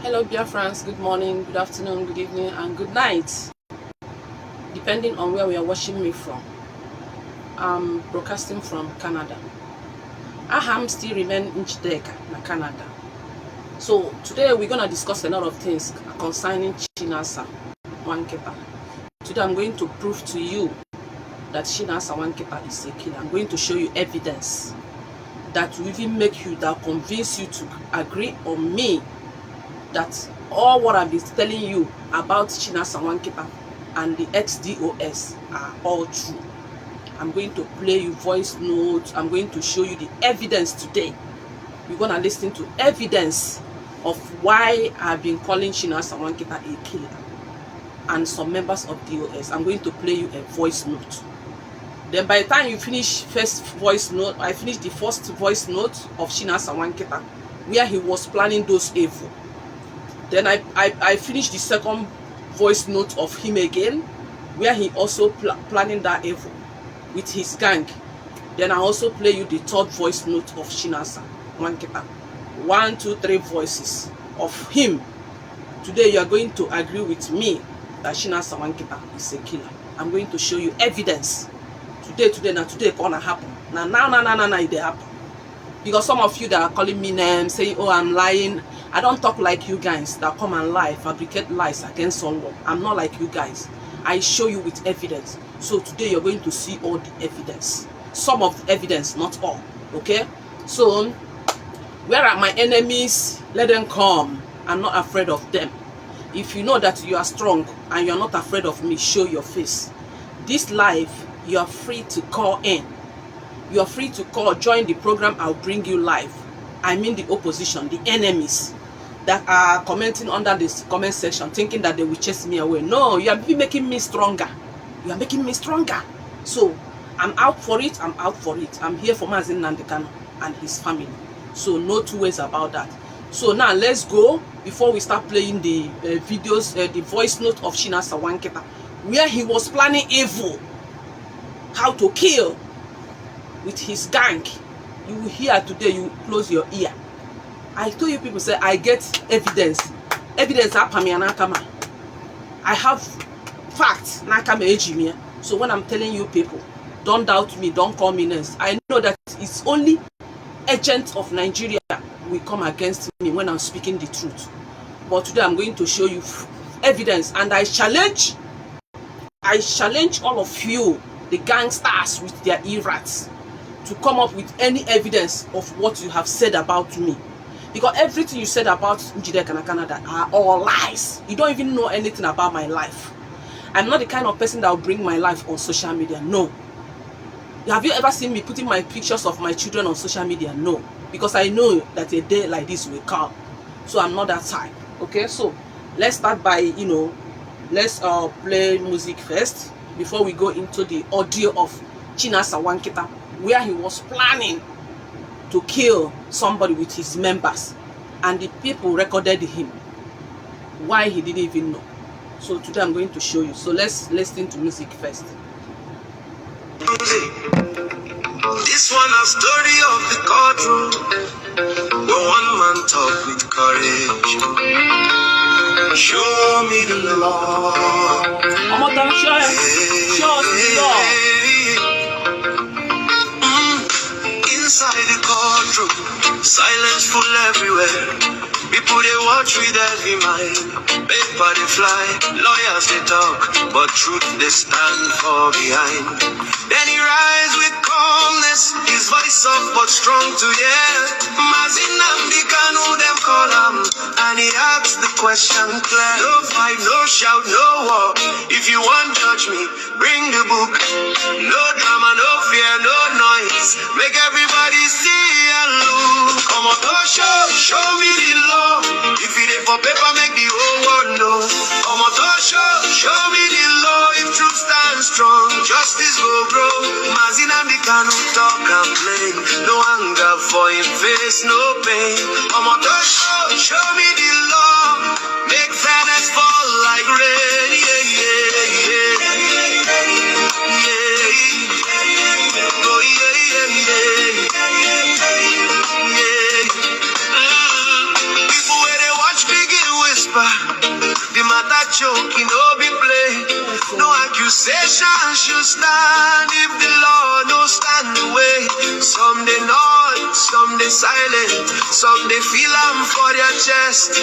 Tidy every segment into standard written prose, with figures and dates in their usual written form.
Hello, dear friends. Good morning, good afternoon, good evening, and good night, depending on where we are watching me from. I'm broadcasting from Canada. Aham still remain Njideka na Canada. So today we're gonna discuss a lot of things concerning Chinasa Nwankita. Today I'm going to prove to you that Chinasa Nwankita is a killer. I'm going to show you evidence that will even make you, that convince you to agree on me that all what I've been telling you about Chinasa Nwankita and the ex-DOS are all true. I'm going to play you voice notes. I'm going to show you the evidence today. You're going to listen to evidence of why I've been calling Chinasa Nwankita a killer and some members of DOS. I'm going to play you a voice note. Then by the time you finish first voice note, I finished the first voice note of Chinasa Nwankita where he was planning those evil. Then I finished the second voice note of him again, where he also planning that evil with his gang. Then I also play you the third voice note of Chinasa Nwankita. 1, 2, 3 voices of him. Today you are going to agree with me that Chinasa Nwankita is a killer. I'm going to show you evidence. Today gonna happen. Now, it happen. Because some of you that are calling me names, saying, oh, I'm lying. I don't talk like you guys that come and lie, fabricate lies against someone. I'm not like you guys. I show you with evidence. So today you're going to see all the evidence. Some of the evidence, not all. Okay? So, where are my enemies? Let them come. I'm not afraid of them. If you know that you are strong and you're not afraid of me, show your face. This live, you are free to call in. You are free to call, join the program, I'll bring you live. I mean the opposition, the enemies that are commenting under this comment section, thinking that they will chase me away. No, you are making me stronger. You are making me stronger. So, I'm out for it, I'm out for it. I'm here for Mazi Nnamdi Kanu and his family. So, no two ways about that. So, now let's go, before we start playing the videos, the voice note of Chinasa Nwankita, where he was planning evil, how to kill, with his gang. You will hear today, you close your ear. I told you people, say I get evidence. Evidence nakama. I have facts nakama ejimia. So when I'm telling you people, don't doubt me, don't call me names. I know that it's only agents of Nigeria will come against me when I'm speaking the truth. But today I'm going to show you evidence, and I challenge all of you, the gangsters with their errats, to come up with any evidence of what you have said about me. Because everything you said about Njideka na Canada are all lies. You don't even know anything about my life. I'm not the kind of person that will bring my life on social media. No. Have you ever seen me putting my pictures of my children on social media? No. Because I know that a day like this will come. So I'm not that type. Okay, so let's start by, let's play music first before we go into the audio of Chinasa Nwankita, where he was planning to kill somebody with his members, and the people recorded him. Why he didn't even know. So today I'm going to show you. So let's listen to music first. This one a story of the courtroom, where one man talk with courage. Show me the law. I'm not done show us the law. Inside the courtroom, silence full everywhere. People they watch with every mind. Paper they fly, lawyers they talk, but truth they stand for behind. Then he rise with calmness, his voice soft but strong to hear. Mazi Nnamdi Kanu them call him, and he asks the question clear. No fight, no shout, no war. If you want judge me, bring the book. No drama, no fear, no noise. Make everybody see and look. Come on, show me the law. If it ain't for paper, make the whole world know. Come on, show me the law. If truth stands strong, justice will grow. Mazi Nnamdi Kanu talk and play. No anger for him face, no pain. Come on, show me the law. Make fairness fall like rain. Yeah, yeah, yeah. Yeah. Oh, yeah, yeah, yeah. People where they watch begin with whisper. The matter choke, no be play. No accusation should stand if the law no stand the way. Some they nod, some they silent, some they feel am for their chest.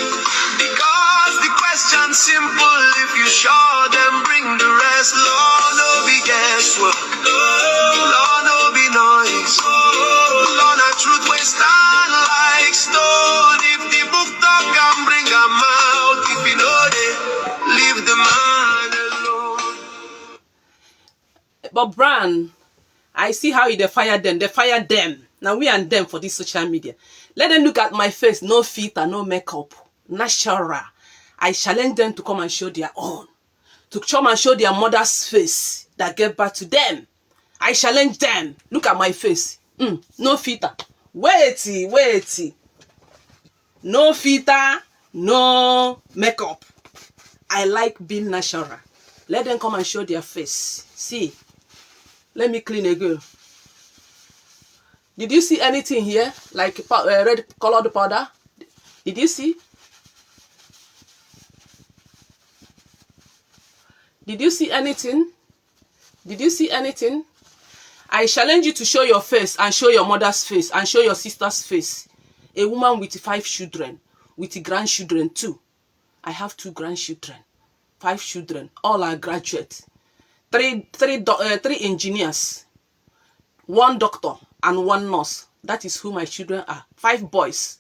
Because the question simple, if you sure them bring the rest. Law no be guesswork, law no be noise. Law na truth we stand like stone. If the book talk and bring a mouth, if you know they leave the man alone. But Bran, I see how they fire them. They fire them. Now we and them for this social media. Let them look at my face. No filter, no makeup. Natural. I challenge them to come and show their own. To come and show their mother's face that gave birth to them. I challenge them. Look at my face. No filter. Wait. No filter, no makeup. I like being natural. Let them come and show their face. See. Let me clean again. Did you see anything here? Like red colored powder? Did you see? Did you see anything? Did you see anything? I challenge you to show your face and show your mother's face and show your sister's face. A woman with 5 children, with grandchildren too. I have 2 grandchildren, 5 children, all are graduates. 3 engineers, 1 doctor, and 1 nurse. That is who my children are. 5 boys.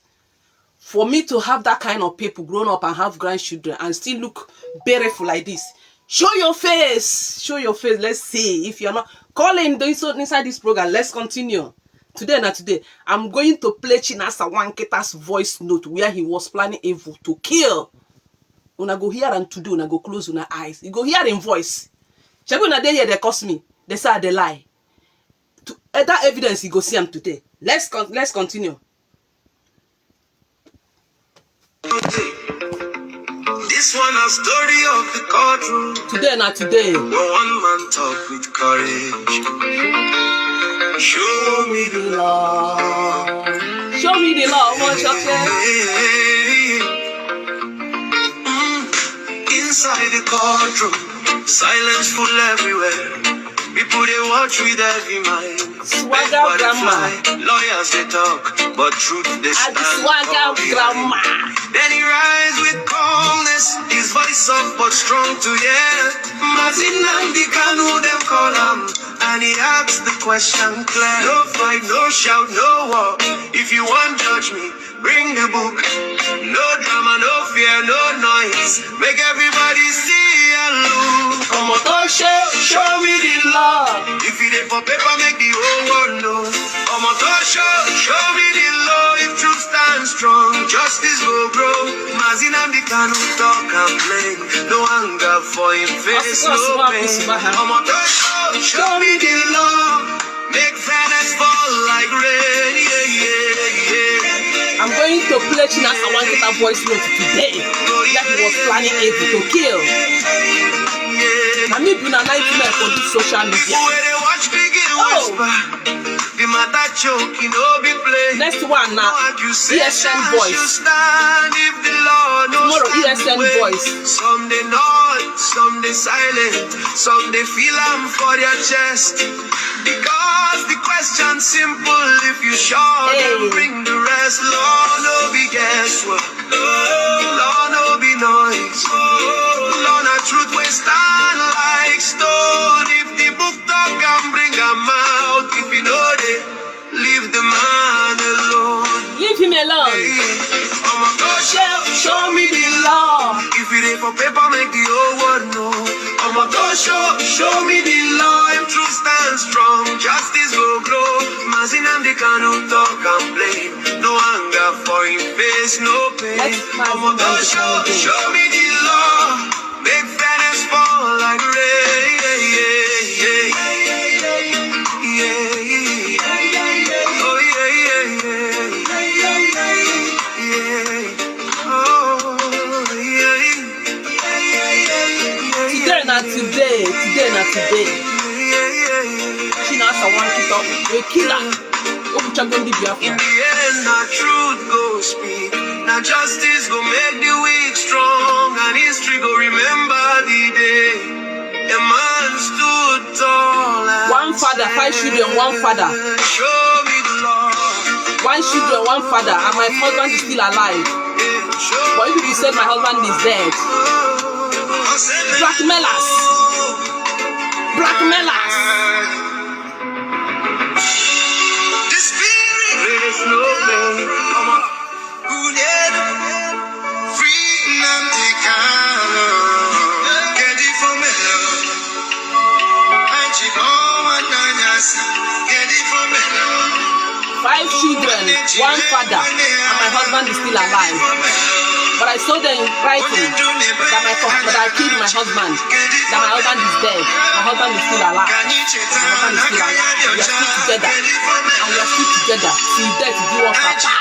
For me to have that kind of people grown up and have grandchildren and still look beautiful like this, show your face. Show your face. Let's see. If you're not calling inside this program, let's continue. Today, I'm going to play Chinasa Wanketa's voice note where he was planning evil to kill. Una go here and today, una go close una eyes. You go hear in voice. Check una day here, they cost me. They say they lie. That evidence you go see them today. Let's continue. This one a story of the courtroom. Today. Where one man talk with courage. Show me the law. Show me the law, one shot here. Inside the courtroom, silence full everywhere. People they watch with heavy mind. Swagger grandma. Lawyers they talk, but truth they stand. Swagger grandma. Then he rise with calmness, his voice soft but strong to hear. Mazin Nnamdi Kanu them call him, and he asks the question clear. No fight, no shout, no war. If you want judge me, bring the book. No drama, no fear, no noise. Make everybody see and look. Come on, show me the law. If it ain't for paper, make the whole world know. Come on, show me the law. If truth stands strong, justice will grow. Mazin Nnamdi Kanu talk and play. No anger for him face, no pain. Come on, show me the law. Make fairness fall like rain. I'm going to play Chinasa Wanketa voice note today that he was planning evil to kill. I'm not doing a nightmare for this social media. The matter choke, no be play. Next one now, ESN voice. Tomorrow, ESN voice. Some they nod, some they silent, some they feel am for their chest. Because the question simple, if you sure them bring the rest. Law no be guesswork, law no be noise. Law na truth we stand like stone. If the book talk and bring a mouth, if you know they leave the man alone. Leave him alone. Oh my God, show me the law. If it ain't for paper, make the whole world know. Oh my God, show me the law. If truth stands strong, justice will grow. Mazin Nnamdi Kanu talk and blame. No anger for him face, no pain. Oh my God, show me the law. Make fairness fall like rain. Today. Chinasa Wanketa, a killer. In the end, now truth go speak. Now justice go make the weak strong. 5 children, 1 father. Show me the love. 1 children, 1 father, and my husband is still alive. But if you said my husband is dead, blackmailers. Blackmailers. The spirit is no man. Who did freedom to come? Get it for me. I keep on get it for me. 5 children, 1 father, and my husband is still alive. But I saw them in writing that I killed my husband, that my husband is dead, my husband is still alive. My husband is still alive. We are still together, and we are still together till death do us apart.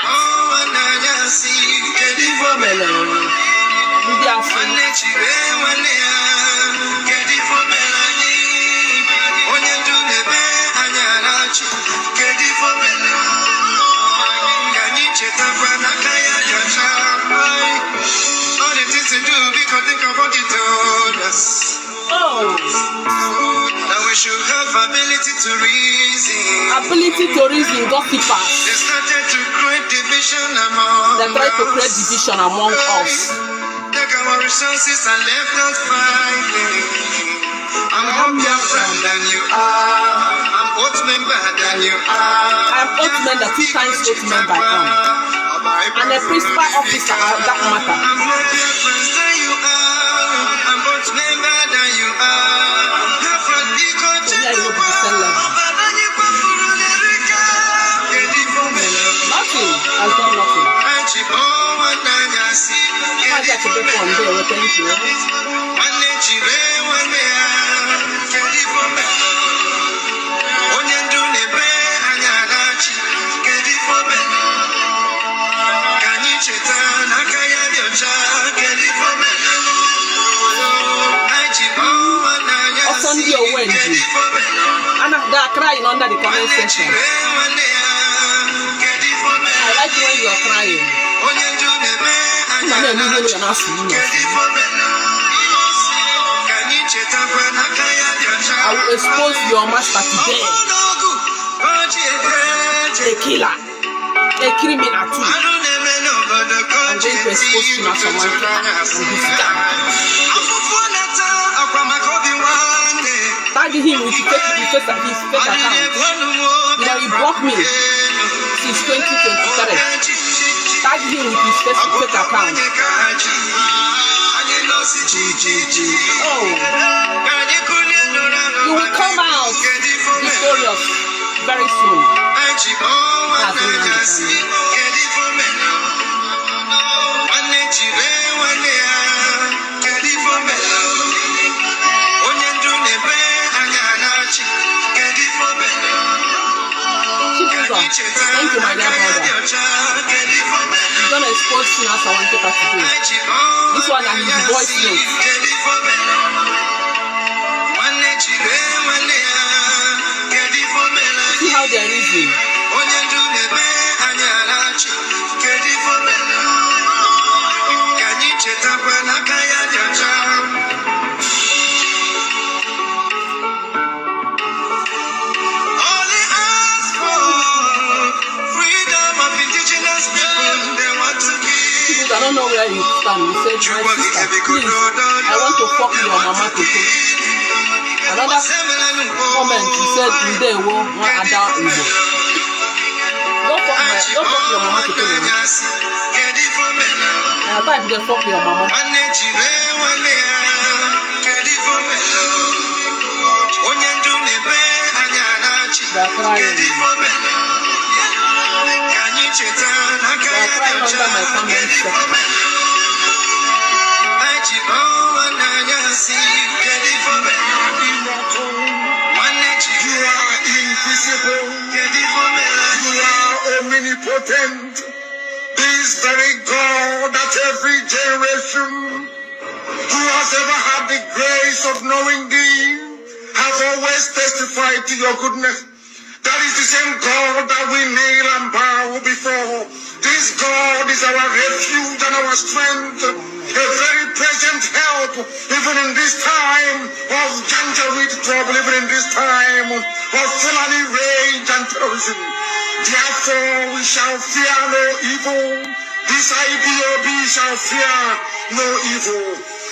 Now we should have ability to reason. Ability to reason, gossipers. They started to create division among They tried to create division among us. Take our resources and left us fighting. I'm more friend than you are. I'm oath member than you are. I am oath member, 2 times oath member I am. And a principal officer at that matter. I'm more dear friends than you are. I'm oath member than you are. So here you go to the same level. Nothing has done nothing. I get to be one day, well, thank you. Sunday or Wednesday, and they are crying under the comment section. I like when you are crying. I will expose your master today. A killer, a criminal too. I'm going to expose him as someone and his gang. Tag him with his fake account. You know, he blocked me since 2023. Tag him with his fake account. Oh, you will come out victorious very soon. That's thank you, my dear brother. You're gonna expose him as I want to do. This one is his voice note. See how they're reasoning. I don't know where you stand. You said, my sister, please, I want to fuck your mama to cook. Another comment, he said, Nde wo wa ada Igbo. Don't fuck your mama to cook. I thought you fuck your mama. They're crying. They are crying under my comment section. You are invisible. You are omnipotent. This very God that every generation who has ever had the grace of knowing thee have always testified to your goodness. That is the same God that we kneel and bow before. This God is our refuge and our strength, a very present help, even in this time of janjaweed trouble, even in this time of Fulani rage and terrorism. Therefore we shall fear no evil. This IPOB shall fear no evil.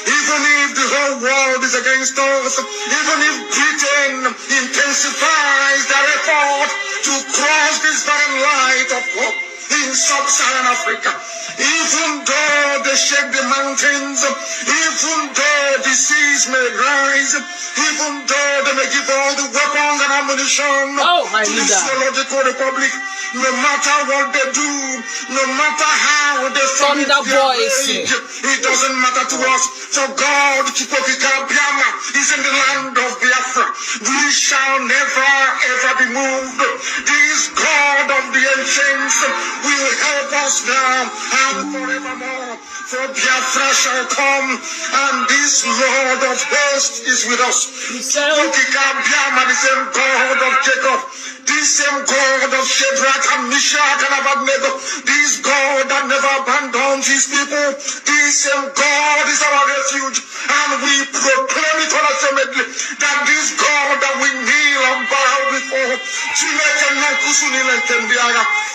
Even if the whole world is against us, even if Britain intensifies their effort to cross this very light of hope in sub-Saharan Africa, even though they shake the mountains, even though the seas may rise, even though they may give all the weapons and ammunition to the Zoological Republic, no matter what they do, no matter how they fight their rage, it doesn't matter to us. For God, Kipokika Biama is in the land of Biafra. We shall never ever be moved. This God of the ancients will help us now and forevermore. For Biafra shall come, and this Lord of hosts is with us. Kipokika Biama, the same God of Jacob, this same God of Shadrach and Meshach and Abednego, this God that never abandons his people, this same God is our refuge, and we proclaim it unashamedly that this God that we kneel and bow before,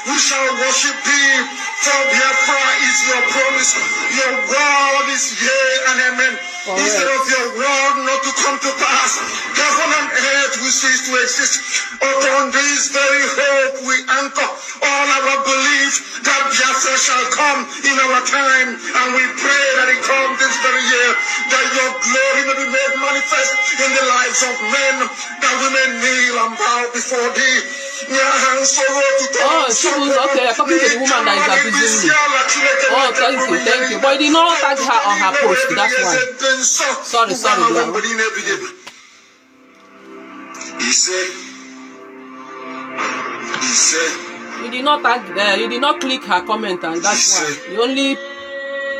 we shall worship thee, for Biafra is your promise. Your word is yea and amen. Instead of your word not to come to pass, heaven and earth will cease to exist. Upon this very hope we anchor all our belief that Biafra shall come in our time, and we pray that it comes this very year, that your glory may be made manifest in the lives of men, that we may kneel and bow before thee. Oh, she was okay. Talking to the woman that is abusing me. Oh, thank you. But you did not tag her on her post. That's why. Sorry. He said. You did not tag there. You did not click her comment, and that's why. You only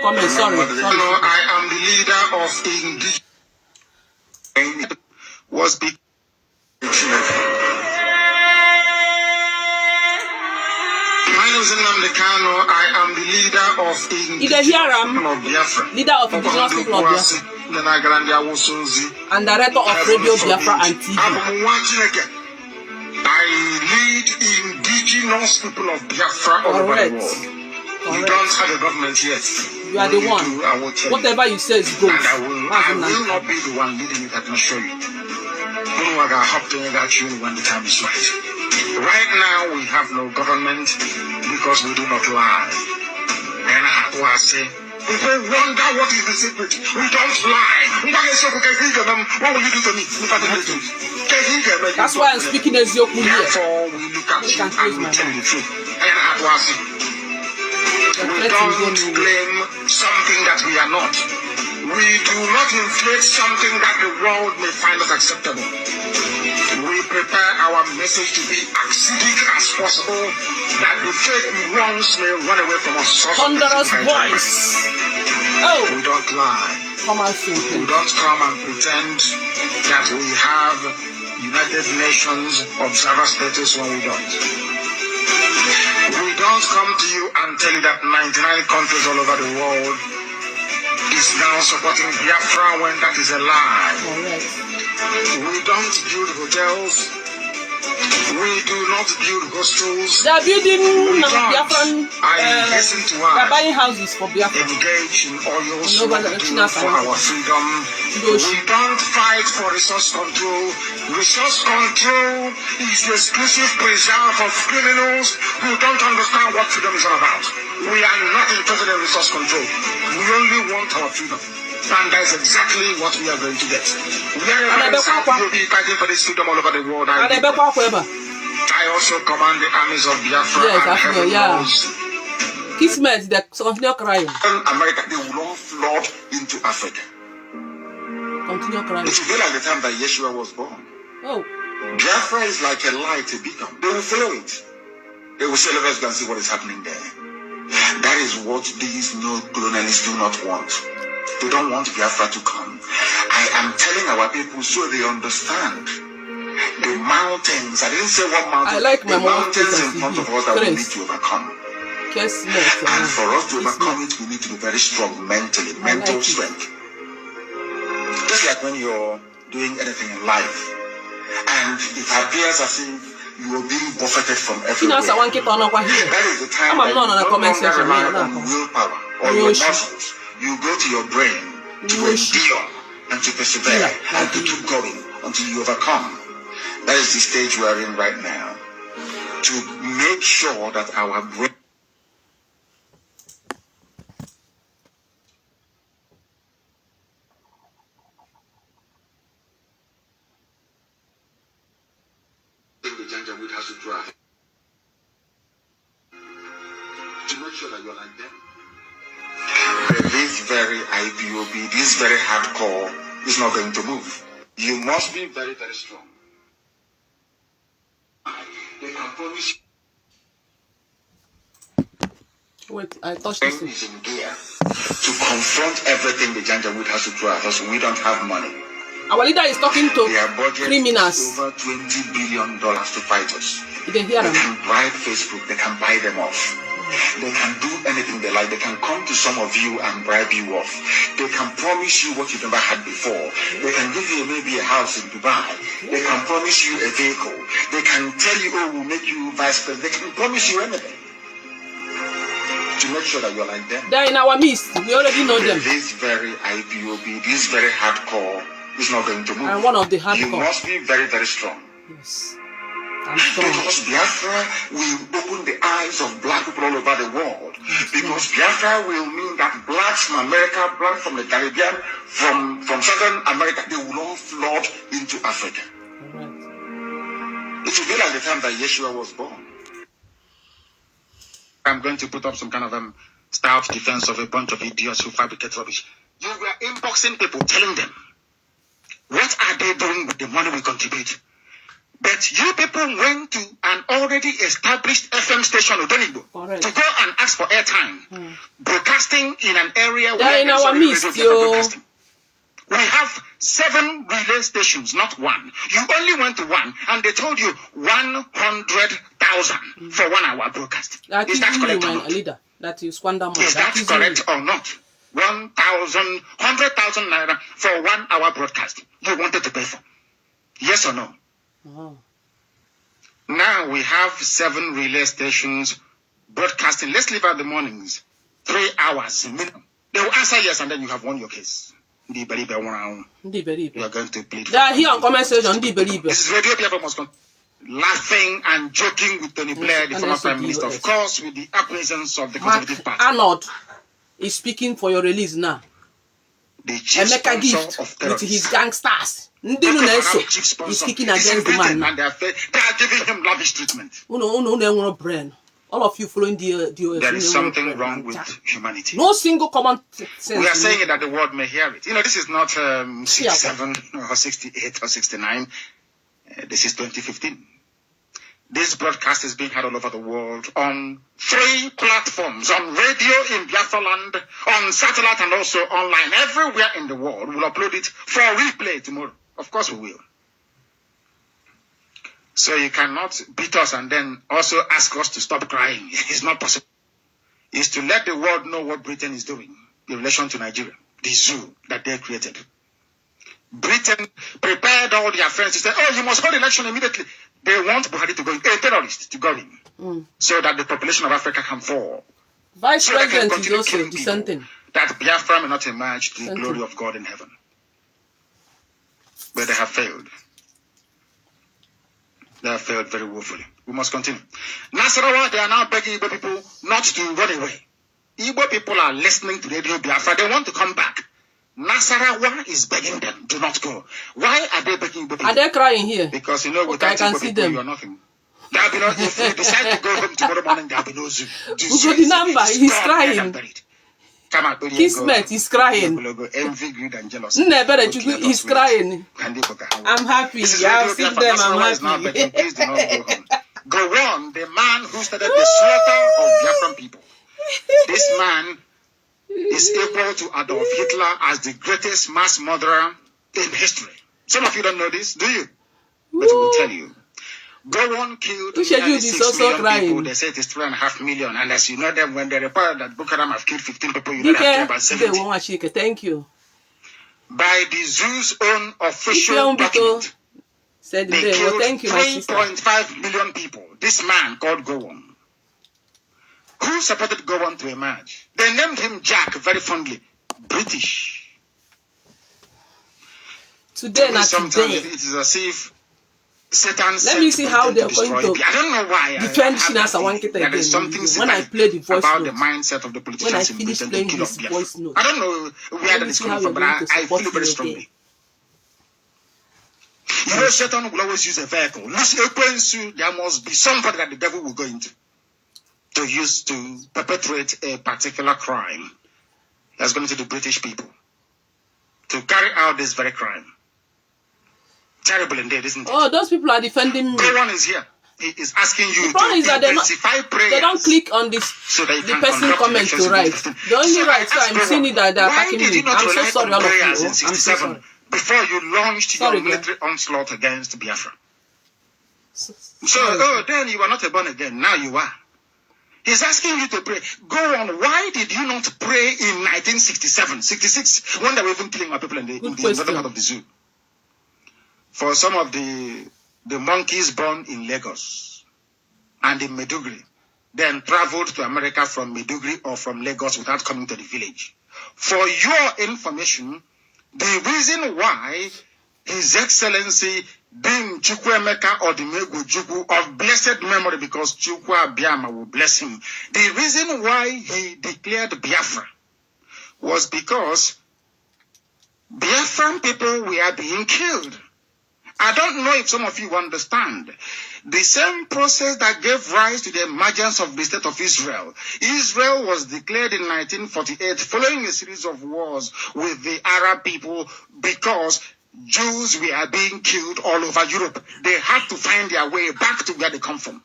comment. Sorry. I am the leader of indigenous. Was big. I am the leader of Biafra. Leader of indigenous people of Biafra. And director of Radio Biafra and TV. I lead indigenous people of Biafra all over the world. We don't have a government yet. You are the one. Whatever you say is good. And I will not be the one leading it, I can assure you. When the time is right. Right now, we have no government because we do not lie. And I have to say, people wonder what is the secret. We don't lie. What will you do to me? That's why I'm speaking as your here. Therefore, we look at you and we tell you the truth. And I have to say, we don't claim something that we are not. We do not inflate something that the world may find us acceptable. We prepare our message to be acidic as possible, that the fake ones may run away from us. Thunderous voice. Oh, we don't lie. We don't come and pretend that we have United Nations observer status when we don't. We don't come to you and tell you that 99 countries all over the world is now supporting Biafra when that is a lie. We don't build hotels. We do not build hostels. They are building Biafran. They're buying houses for Biafra. Engage in oil smuggling for our freedom. We don't fight for resource control. Resource control is the exclusive preserve of criminals who don't understand what freedom is all about. We are not interested in resource control. We only want our freedom. And that's exactly what we are going to get. Wherever will be fighting for this freedom all over the world. I also command the armies of Biafra and heaven knows. Kismet, they continue crying. America, they will all flood into Africa. Continue crying. It will be like the time that Yeshua was born. Oh. Biafra is like a light, a beacon. They will follow it. They will say, let's go and see what is happening there. That is what these neo-colonialists do not want. They don't want Biafra to come. I am telling our people so they understand. The mountains, I didn't say what mountains. I like my mountains in front of us that we need to overcome. And for us to overcome it, we need to be very strong mentally, mental strength. Just like when you're doing anything in life, and it appears as if you are being buffeted from everywhere. Chinasa one keep on over here. That is the time I'm that not you on a no comment longer section. rely Yeah, on willpower or your muscles. You go to your brain to endure and to persevere and to keep going until you overcome. That is the stage we are in right now. To make sure that our brain the Janjaweed has to drive. To make sure that you're like them. This very IPOB, this very hardcore is not going to move. You must be very, very strong. They can promise Wait, I touched this. is in gear to confront everything the Janjaweed has to throw at us. We don't have money. Our leader is talking to Their budget criminals. is over $20 billion to fight us. You can hear They them. can bribe Facebook. They can buy them off. They can do anything they like. They can come to some of you and bribe you off. They can promise you what you never had before. They can give you maybe a house in Dubai. They can promise you a vehicle. They can tell you, oh, we'll make you vice president. They can promise you anything to make sure that you're like them. They're in our midst. We already know them. This very IPOB, this very hardcore is not going to move. I'm one of the You hardcore. must be very, very strong. Yes. I'm strong. Because Biafra will open the eyes of black people all over the world. Because Biafra will mean that blacks from America, blacks from the Caribbean, from Southern America, they will all flood into Africa. Right. It will be like the time that Yeshua was born. I'm going to put up some kind of staff defense of a bunch of idiots who fabricate rubbish. You were inboxing people, telling them, what are they doing with the money we contribute? But you people went to an already established FM station, Odonigbo, to go and ask for airtime, broadcasting in an area where in our midst, broadcasting. We have 7 relay stations, not one. You only went to one, and they told you 100,000 for 1 hour broadcast. Is that correct or not? Leader, that you squander money. Is that correct or not? 100,000 naira for 1 hour broadcast. You wanted to pay for? Yes or no? Oh. Now we have 7 relay stations broadcasting. Let's leave out the mornings. 3 hours minimum. They will answer yes, and then you have won your case. You are going to plead. They are here on comment section. This is Radio Biafra must come. Laughing and joking with Tony Blair, the former Prime Minister, of course, with the acquiescence of the Conservative Party. Arnold is speaking for your release now. The chief Emeka sponsor Gift of with terrorists. his gangsters. He's kicking against the man now. And they are giving him lavish treatment. No brain. All of you following the There is something wrong with humanity. No single common sense. We are saying it that the world may hear it. You know, this is not 67 or 68 or 69. This is 2015. This broadcast is being heard all over the world on 3 platforms, on radio in Biafra land, on satellite and also online. Everywhere in the world, we'll upload it for replay tomorrow. Of course we will. So you cannot beat us and then also ask us to stop crying. It's not possible. It's to let the world know what Britain is doing in relation to Nigeria, the zoo that they created. Britain prepared all their friends to say, oh, you must hold election immediately. They want Buhari to go in, a terrorist to go in, so that the population of Africa can fall. Vice President is also dissenting. That Biafra may not emerge to the glory of God in heaven. But they have failed. They have failed very woefully. We must continue. Nasarawa, they are now begging Igbo people not to run away. Igbo people are listening to Radio Biafra. They want to come back. Nasarawa is begging them, do not go. Why are they begging Igbo people? Are they crying here? Because, you know, without Igbo people, you are nothing. There will be no, if you decide to go home tomorrow morning, there will be no zoo. The number, he's crying. Kismet is crying. Envy, greed, and jealousy. He's crying. I'm happy. I'll see them. I'm happy. Please do not go home. Gowon, the man who started the slaughter of Biafran people. This man is equal to Adolf Hitler as the greatest mass murderer in history. Some of you don't know this, do you? But we will tell you. Gowon killed 6 million people. They say it is 3.5 million. And as you know them, when they report that Boko Haram have killed 15 people, you know they have killed about 70. Thank you. By the zoo's own official document, Said They today, killed well, thank you, my sister. 3.5 million people. This man called Gowon. Who supported Gowon to emerge? They named him Jack very fondly. British. Today, not Sometimes today. it is as if Satan Let me see how they're going to I don't know why. defend Chinasa Wanketa again. There is something When I play the voice about note, the mindset of the when I politicians in finish Britain playing to kill this off Biafra. voice note, I don't know where that is coming from, but I feel very strongly. You know, Satan will always use a vehicle. There must be somebody that the devil will go into to use to perpetrate a particular crime. That's going to the British people to carry out this very crime. Terrible indeed, isn't it? Oh, those people are defending me. No one is here. He is asking you The problem is to that intensify prayers. they don't click on this, So that you the can person conduct comment elections to write. in The only So right, so I ask I'm seeing it that they're why attacking did me. you not I'm so rely sorry, on all of you. prayers in I'm so 67 sorry. before you launched Sorry, your military onslaught against Biafra? So, Sorry. then you were not a born again. Now you are. He's asking you to pray. Go on. Why did you not pray in 1967, 66, when they were even killing our people in the northern part of the zoo? For some of the monkeys born in Lagos and in Maiduguri, then traveled to America from Maiduguri or from Lagos without coming to the village. For your information, the reason why His Excellency Dim Chukwuemeka Odimegwu Ojukwu of blessed memory, because Chukwu Abiyama will bless him, the reason why he declared Biafra was because Biafran people were being killed. I don't know if some of you understand. The same process that gave rise to the emergence of the state of Israel. Israel was declared in 1948 following a series of wars with the Arab people because Jews were being killed all over Europe. They had to find their way back to where they come from.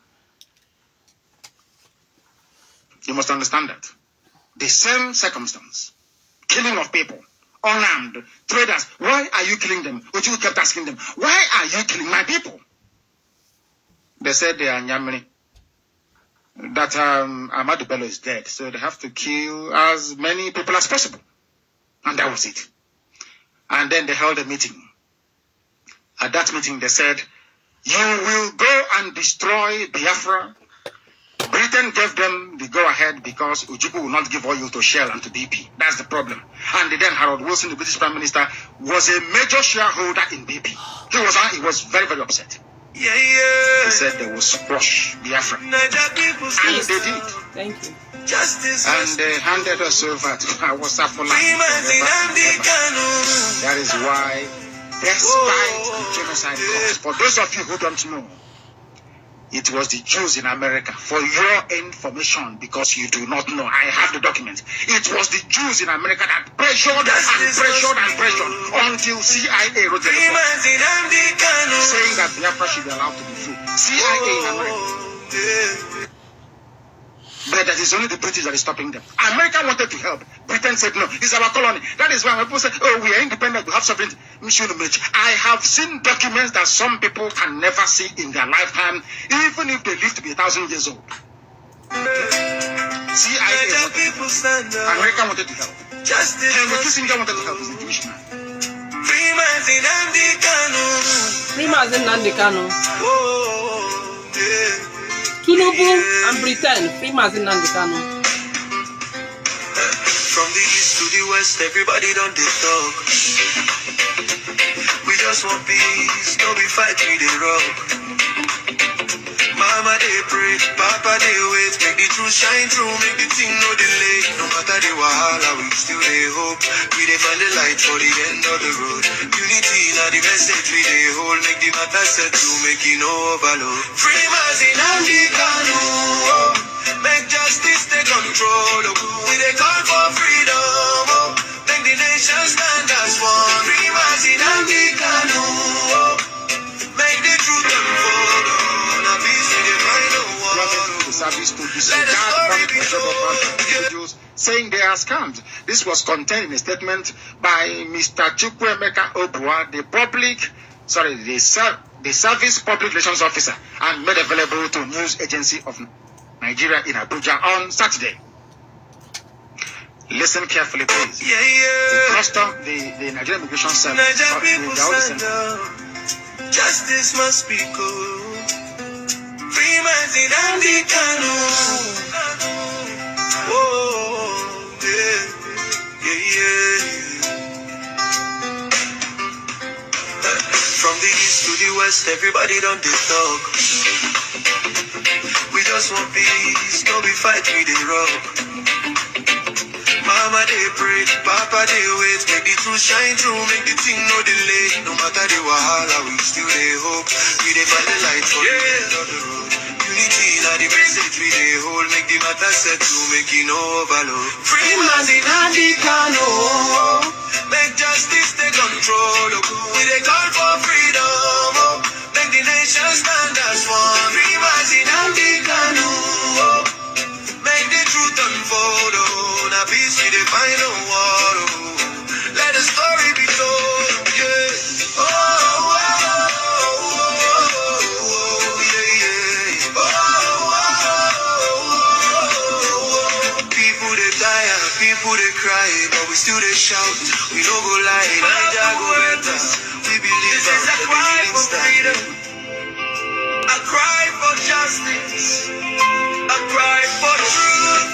You must understand that. The same circumstance. Killing of people. Unarmed. Traders. Why are you killing them? Oju kept asking them, why are you killing my people? They said they are Nyamri. That Ahmadu Bello is dead. So they have to kill as many people as possible. And that was it. And then they held a meeting. At that meeting they said, you will go and destroy Biafra. Britain gave them the go-ahead because Ojukwu will not give oil to Shell and to BP. That's the problem. And then Harold Wilson, the British Prime Minister, was a major shareholder in BP. He was very, very upset. Yeah. He said they will squash Biafra. And they did. Thank you. Justice. And they handed us over to Awosafula. That is why, despite the genocide cost, for those of you who don't know, it was the Jews in America. For your information, because you do not know, I have the document. It was the Jews in America that pressured until CIA wrote a report saying that Biafra should be allowed to be free. CIA in America. But that is only the British that is stopping them. America wanted to help. Britain said no. It's our colony. That is why people say, oh, we are independent, we have sovereignty. I have seen documents that some people can never see in their lifetime, even if they live to be 1,000 years old. CIA America wanted to help. Henry Kissinger wanted to help. He's a Jewish man. Free Mazen Nnamdi Kanu. Tinubu and Britain. Free Mazen Nnamdi Kanu. From the east to the west, everybody done they talk. We just want peace, don't be fight with the rock. Mama they pray, Papa they wait, make the truth shine through, make the thing no delay. No matter the wahala, we still they hope. We they find the light for the end of the road. Unity now the message we they hold, make the matter settle, make it no overload. Free Mazen Nnamdi Kanu, make justice take control. We they call for freedom, make the nation stand as one. Free Mazen Nnamdi Kanu, make the truth unfold. Service to disregard individuals saying they are scammed. This was contained in a statement by Mr. Chukwuemeka Obua, the Service Public Relations Officer, and made available to News Agency of Nigeria in Abuja on Saturday. Listen carefully, please. The Nigerian Immigration Service, Justice must be good. Free Mazi Nnamdi Kanu. Oh, yeah, yeah, yeah. From the east to the west, everybody done they talk. We just want peace, no be fight, we they rock. Mama they pray, Papa they wait, make the truth shine through, make the thing no delay. No matter the wahala, we still they hope. We they find the light for the end of the road. Unity now the message we they hold, make the matter settle, make it no overload. Free Mazi Nnamdi Kanu, make justice take control. We they call for freedom, make the nation stand as one. Free Mazi Nnamdi Kanu, make the truth unfold. Now peace we dey find no war. Let the story be told. Yeah. Oh, oh, yeah, yeah. Oh, people they tire, people they cry, but we still they shout. We don't go lie, Naija go better. We believe this is a cry for freedom, a cry for justice, a cry for truth.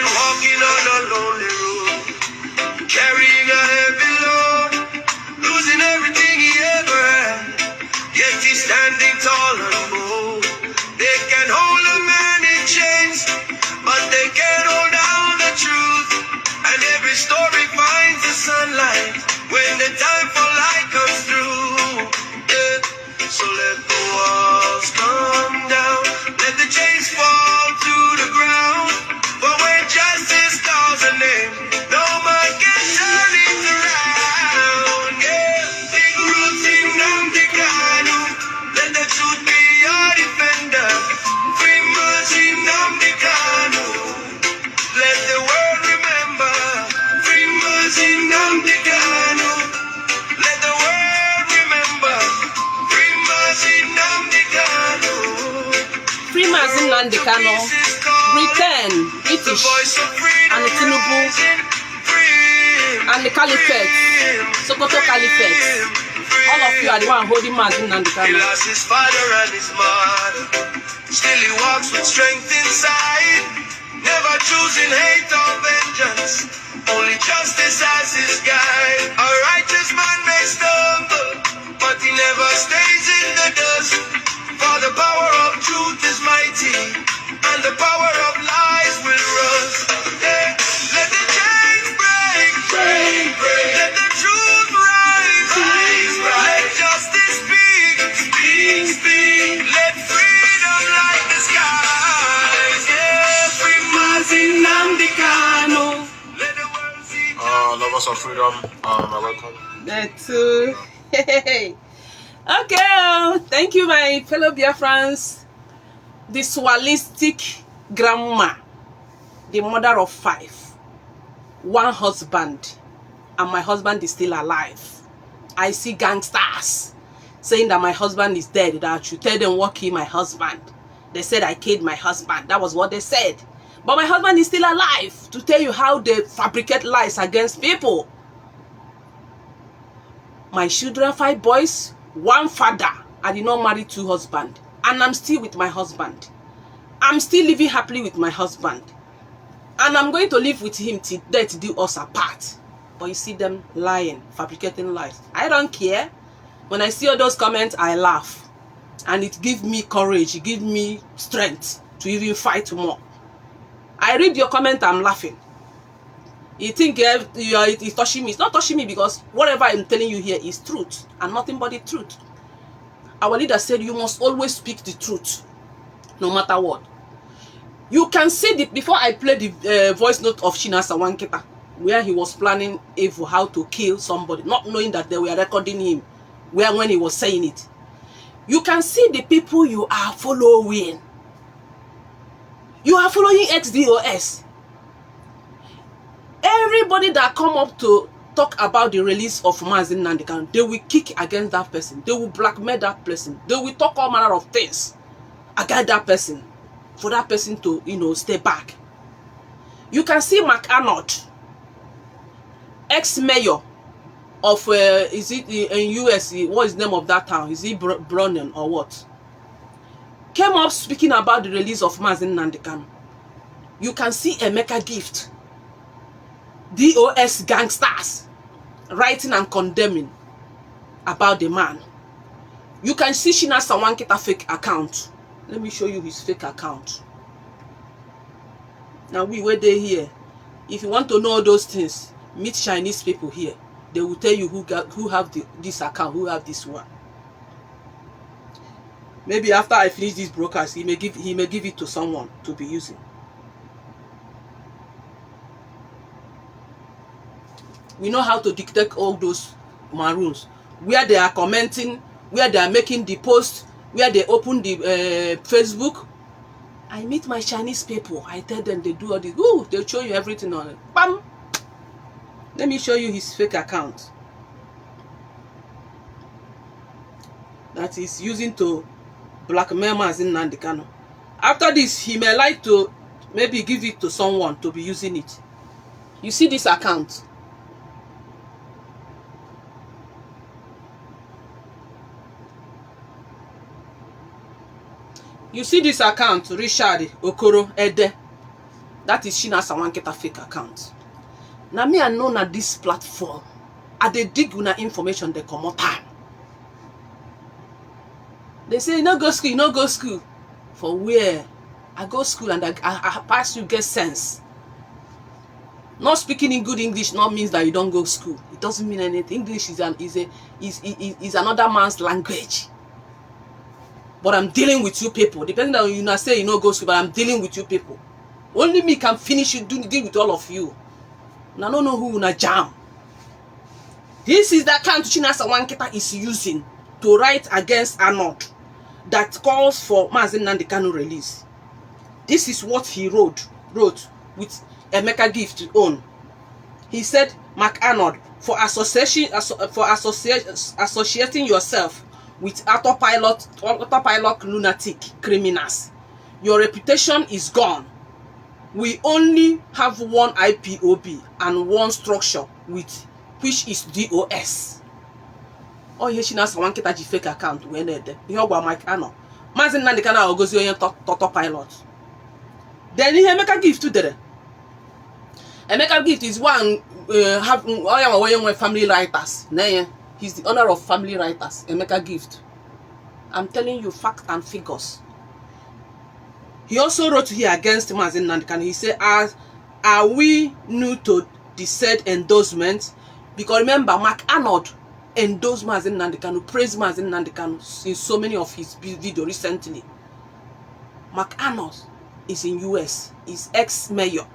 Walking on a lonely road, carrying a heavy load, losing everything he ever had, yet he's standing tall and bold. They can hold a man in chains, but they can't hold down the truth. And every story finds the sunlight when the time for light comes through. Yeah. So let the walls come down, let the chains fall to the ground. But when justice calls a name, no man can turn it around. Yeah, big roots in Nnamdi Kanu, let the truth be your defender. Free Mazi Nnamdi Kanu, let the world remember. Free Mazi Nnamdi Kanu, let the world remember. Free Mazi Nnamdi Kanu. Free Mazi Nnamdi Kanu. Britain, British, and the Tinubu, and the Caliphate, Sokoto Caliphate. All of you are the one holding Mazi Nnamdi Kanu. He lost his father and his mother. Still he walks with strength inside, never choosing hate or vengeance, only justice as his guide. A righteous man may stumble, but he never stays in the dust. For the power of truth is mighty, and the power of lies will rust. Yeah. Let the chains break, break, break. Let the truth rise, rise, rise. Let justice speak, speak, speak. Let freedom light the skies. Yeah, free Mazi Nnamdi Kanu. Let the world see. Lovers of freedom, welcome. That too. Hey. Okay, thank you, my fellow Biafrans. The Swalistic grandma, the mother of 5, one husband, and my husband is still alive. I see gangsters saying that my husband is dead, that I should tell them what killed my husband. They said I killed my husband. That was what they said. But my husband is still alive to tell you how they fabricate lies against people. My children, 5 boys, 1 father. I did not marry 2 husbands. And I'm still with my husband. I'm still living happily with my husband. And I'm going to live with him till death do us apart. But you see them lying, fabricating lies. I don't care. When I see all those comments, I laugh. And it gives me courage. It gives me strength to even fight more. I read your comment, I'm laughing. You think it's touching me. It's not touching me because whatever I'm telling you here is truth. And nothing but the truth. Our leader said you must always speak the truth, no matter what. You can see the before I played the voice note of Chinasa Wanketa, where he was planning evil, how to kill somebody, not knowing that they were recording him, when he was saying it. You can see the people you are following. You are following XDOS. Everybody that come up to talk about the release of Mazi Nnamdi Kanu, they will kick against that person. They will blackmail that person. They will talk all manner of things against that person for that person to, stay back. You can see Mark Arnold, ex-mayor of is it in US? What is the name of that town? Is it Bronner or what? Came up speaking about the release of Mazi Nnamdi Kanu. You can see Emeka Gift, DOS gangsters, writing and condemning about the man. You can see Chinasa Nwankita fake account. Let me show you his fake account. Now we were there here. If you want to know those things, meet Chinese people here. They will tell you who have this account, who have this one. Maybe after I finish these broadcasts, he may give it to someone to be using. We know how to detect all those maroons, where they are commenting, where they are making the post, where they open the Facebook. I meet my Chinese people. I tell them they do all this. Ooh, they'll show you everything on it. Bam! Let me show you his fake account that he's using to blackmail Mazi Nnamdi Kanu. After this, he may like to maybe give it to someone to be using it. You see this account? You see this account, Richard Okoro Ede. That is Chinasa Nwankita fake account. Now me I know na this platform, I dey dig una information they come up. They say you no go school, you no go school. For where? I go school and I pass you get sense. Not speaking in good English not means that you don't go school. It doesn't mean anything. English is another man's language. But I'm dealing with you people. Depending on you not say you no go school, but I'm dealing with you people. Only me can finish you deal with all of you. And I don't know who na jam. This is the account Chinasa Nwankita is using to write against Arnold that calls for Mazi Nnamdi Kanu release. This is what he wrote with Emeka Gift own. He said, Mark Arnold, for associating yourself with autopilot lunatic criminals, your reputation is gone. We only have one IPOB and one structure which is DOS. Oh, here she knows one kita fake account when they here go Mike Arnold. Mazi Nnamdi Kanu goes your autopilot. Then he Emeka Gift to there. Emeka Gift is one have family writers. He's the owner of family writers, Emeka Gift. I'm telling you facts and figures. He also wrote here against Mazi Nnamdi Kanu. He said, are we new to the said endorsement? Because remember, Mark Arnold endorsed Mazi Nnamdi Kanu, praised Mazi Nnamdi Kanu in so many of his videos recently. Mark Arnold is in US. He's ex-mayor.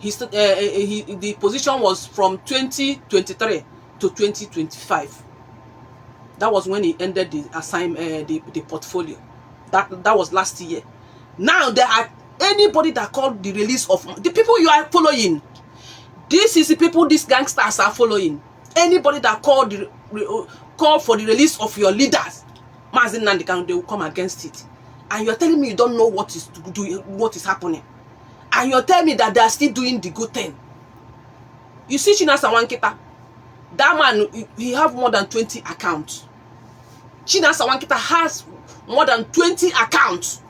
The position was from 2023 to 2025. That was when he ended the assignment, the portfolio. That was last year. Now there are anybody that called the release of the people you are following. This is the people these gangsters are following. Anybody that call for the release of your leaders, Mazi Nnamdi Kanu, they will come against it. And you're telling me you don't know what is happening. And you're telling me that they are still doing the good thing. You see Chinasa Nwankita, that man, he have more than 20 accounts. Chinasa Nwankita has more than 20 accounts.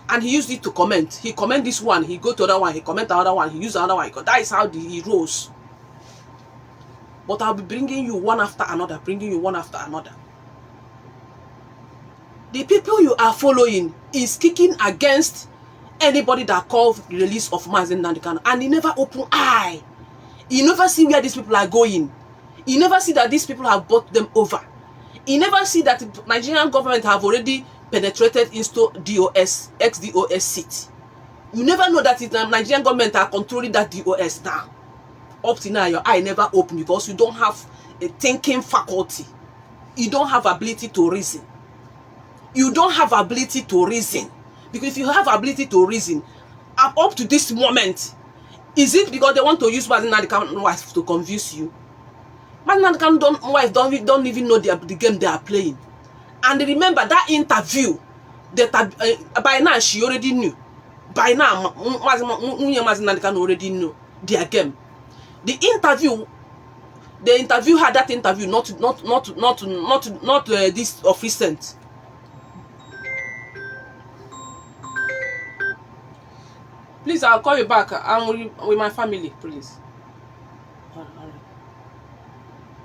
And he used it to comment. He comment this one, he go to other one, he comment the other one, he use another one. That is how he rose. But I'll be bringing you one after another, bringing you one after another. The people you are following is kicking against anybody that calls the release of Mazi Nnamdi Kanu, and he never open eye. He never see where these people are going. He never see that these people have bought them over. He never see that the Nigerian government have already penetrated into DOS, ex-DOS seat. You never know that the Nigerian government are controlling that DOS now. Up to now, your eye never open because you don't have a thinking faculty. You don't have ability to reason. You don't have ability to reason. Because if you have ability to reason, up to this moment, is it because they want to use Mazi Nnamdi Kanu wife to confuse you? Mazi Nnamdi Kanu wife don't even know the game they are playing. And remember that interview, that by now she already knew By now, Mazi Nnamdi Kanu already know their game. The interview had that interview, not this of recent. Please, I'll call you back. I'm with my family, please. All right.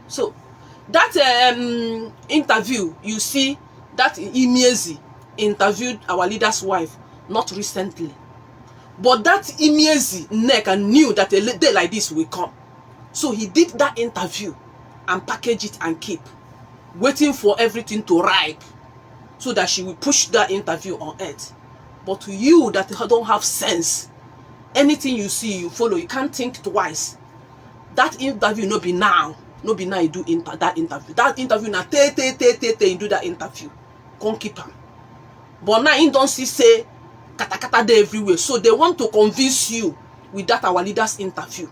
So that interview, you see that Imiezi interviewed our leader's wife not recently, but that Imiezi Nneka knew that a day like this will come, so he did that interview and package it and keep, waiting for everything to ripe so that she will push that interview on earth. But to you that don't have sense, anything you see you follow, you can't think twice. That interview no be now you do that interview. That interview na you do that interview. Can't keep him. But now you don't see say kata there everywhere. So they want to convince you with that our leader's interview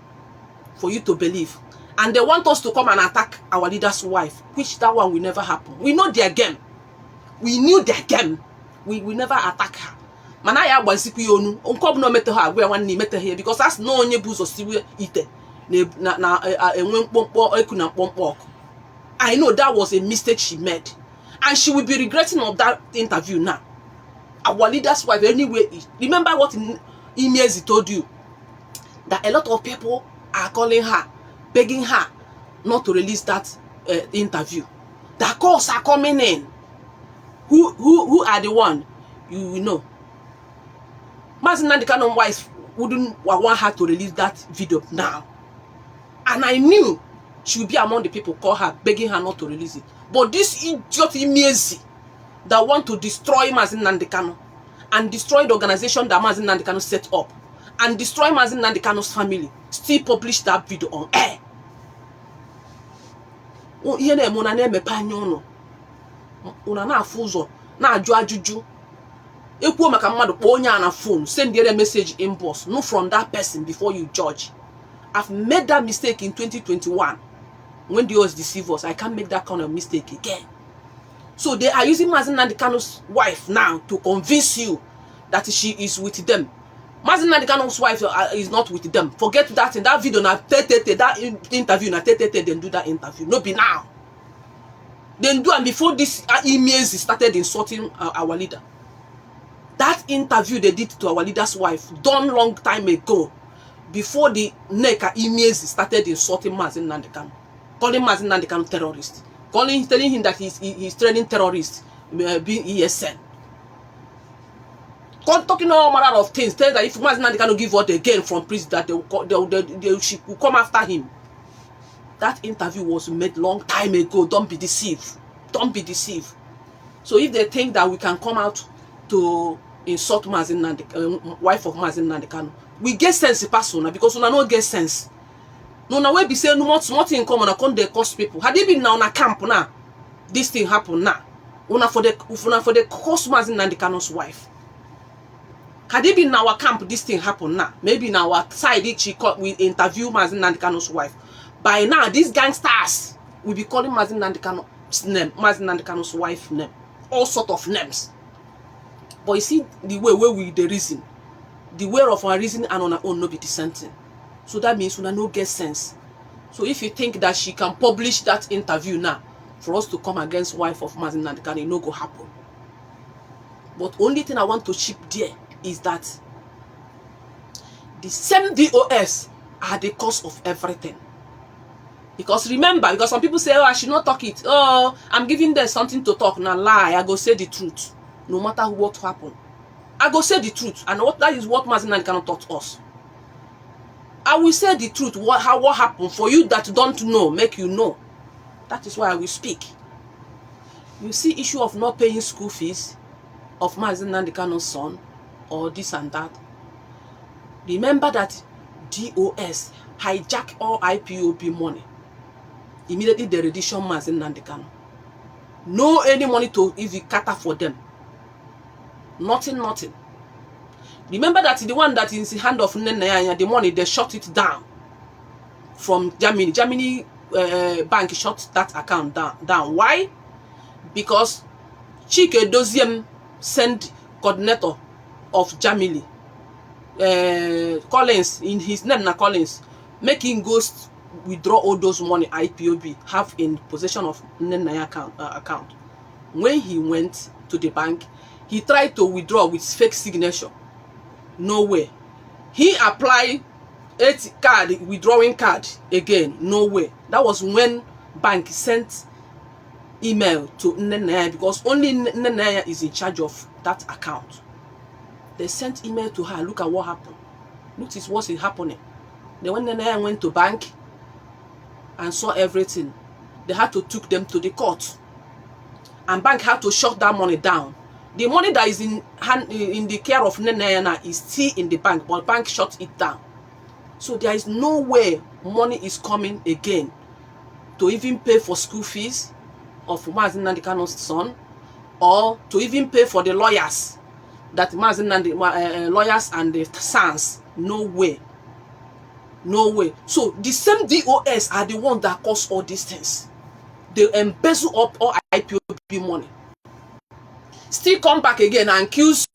for you to believe. And they want us to come and attack our leader's wife, which that one will never happen. We know their game. We knew their game. We never attack her. Manaya waziku yonu. Unkob no mete her where one ni mete here because that's no onye buzo siwe ite. I know that was a mistake she made, and she will be regretting of that interview now. Our leader's wife, anyway. Remember what Imiezi told you, that a lot of people are calling her, begging her not to release that interview. The calls are coming in. Who are the one? You will know. Mazi Nnamdi Kanu's wife wouldn't want her to release that video now. And I knew she would be among the people call her, begging her not to release it. But this idiot Imiezi that want to destroy Mazi Nnamdi Kanu and destroy the organization that Mazi Nnamdi Kanu set up and destroy Mazi Nnamdi Kanu's family still published that video on air. Una na afuzo na aju ajuju. Ekwu maka mmadu kpo onye na phone, send the message inbox, no from that person before you judge. I've made that mistake in 2021 when they was deceive us. I can't make that kind of mistake again. So they are using Mazi Nnamdi Kanu's wife now to convince you that she is with them. Mazi Nnamdi Kanu's wife is not with them. Forget that in that video, that interview, then do that interview. No be now. Then do, and before this Imiezi started insulting our leader. That interview they did to our leader's wife done long time ago, before the Nneka Imiezi started insulting Mazi Nnamdi Kanu, calling Mazi Nnamdi Kanu terrorist, telling him that he's training terrorists, being ESN. Talking all manner of things, telling that if Mazi Nnamdi Kanu give out again from prison, that they will come after him. That interview was made long time ago. Don't be deceived. Don't be deceived. So if they think that we can come out to insult Mazi Nnamdi, wife of Mazi Nnamdi Kanu, we get sense person because we no get sense. No, now we be saying no thing in common. I can't they cost people. Had they been now on a camp now, this thing happen now. Una for the cost Mazi Nnamdi Kanu's wife. Had they been in our camp, this thing happen now. Maybe in our side, we interview Mazi Nnamdi Kanu's wife. By now, these gangsters will be calling Mazi Nnamdi Kanu's name, Mazi Nnamdi Kanu's wife name, all sort of names. But you see the way we the reason, the way of our reason and on our own no be dissenting. So that means we no get sense. So if you think that she can publish that interview now for us to come against wife of Mazi Nnamdi Kanu, it no go happen. But only thing I want to chip there is that the same VOS are the cause of everything. Because remember, because some people say, oh, I should not talk it. Oh, I'm giving them something to talk. Now lie, I go say the truth. No matter what happened. I go say the truth. And that is what Mazi Nnamdi Kanu taught us. I will say the truth. What happened for you that don't know, make you know. That is why I will speak. You see issue of not paying school fees of Mazi Nnamdi Kanu's son or this and that. Remember that DOS hijack all IPOB money. Immediately they rendition Mazi Nnamdi Kanu. No any money to even cater for them. Nothing. Remember that the one that is in the hand of Nene, the money they shut it down from Germany. Germany bank shut that account down. Why? Because Chike Doziem sent coordinator of Germany Collins, in his name na Collins, make him go withdraw all those money IPOB have in possession of Nnenaya account. When he went to the bank, he tried to withdraw with fake signature. No way. He applied withdrawing card again. No way. That was when bank sent email to Nnenaya, because only Nnenaya is in charge of that account. They sent email to her. Look at what happened. Notice what's happening. Then when Nnenaya went to bank and saw everything, they had to take them to the court, and bank had to shut that money down. The money that is in the care of Nnenaya now is still in the bank, but bank shut it down. So there is no way money is coming again to even pay for school fees of Mazi Nnamdi Kanu's son, or to even pay for the lawyers that Mazi Nnamdi lawyers and the sons. No way. No way. So the same DOS are the ones that cause all these things. They embezzle up all IPOB money. Still come back again and accuse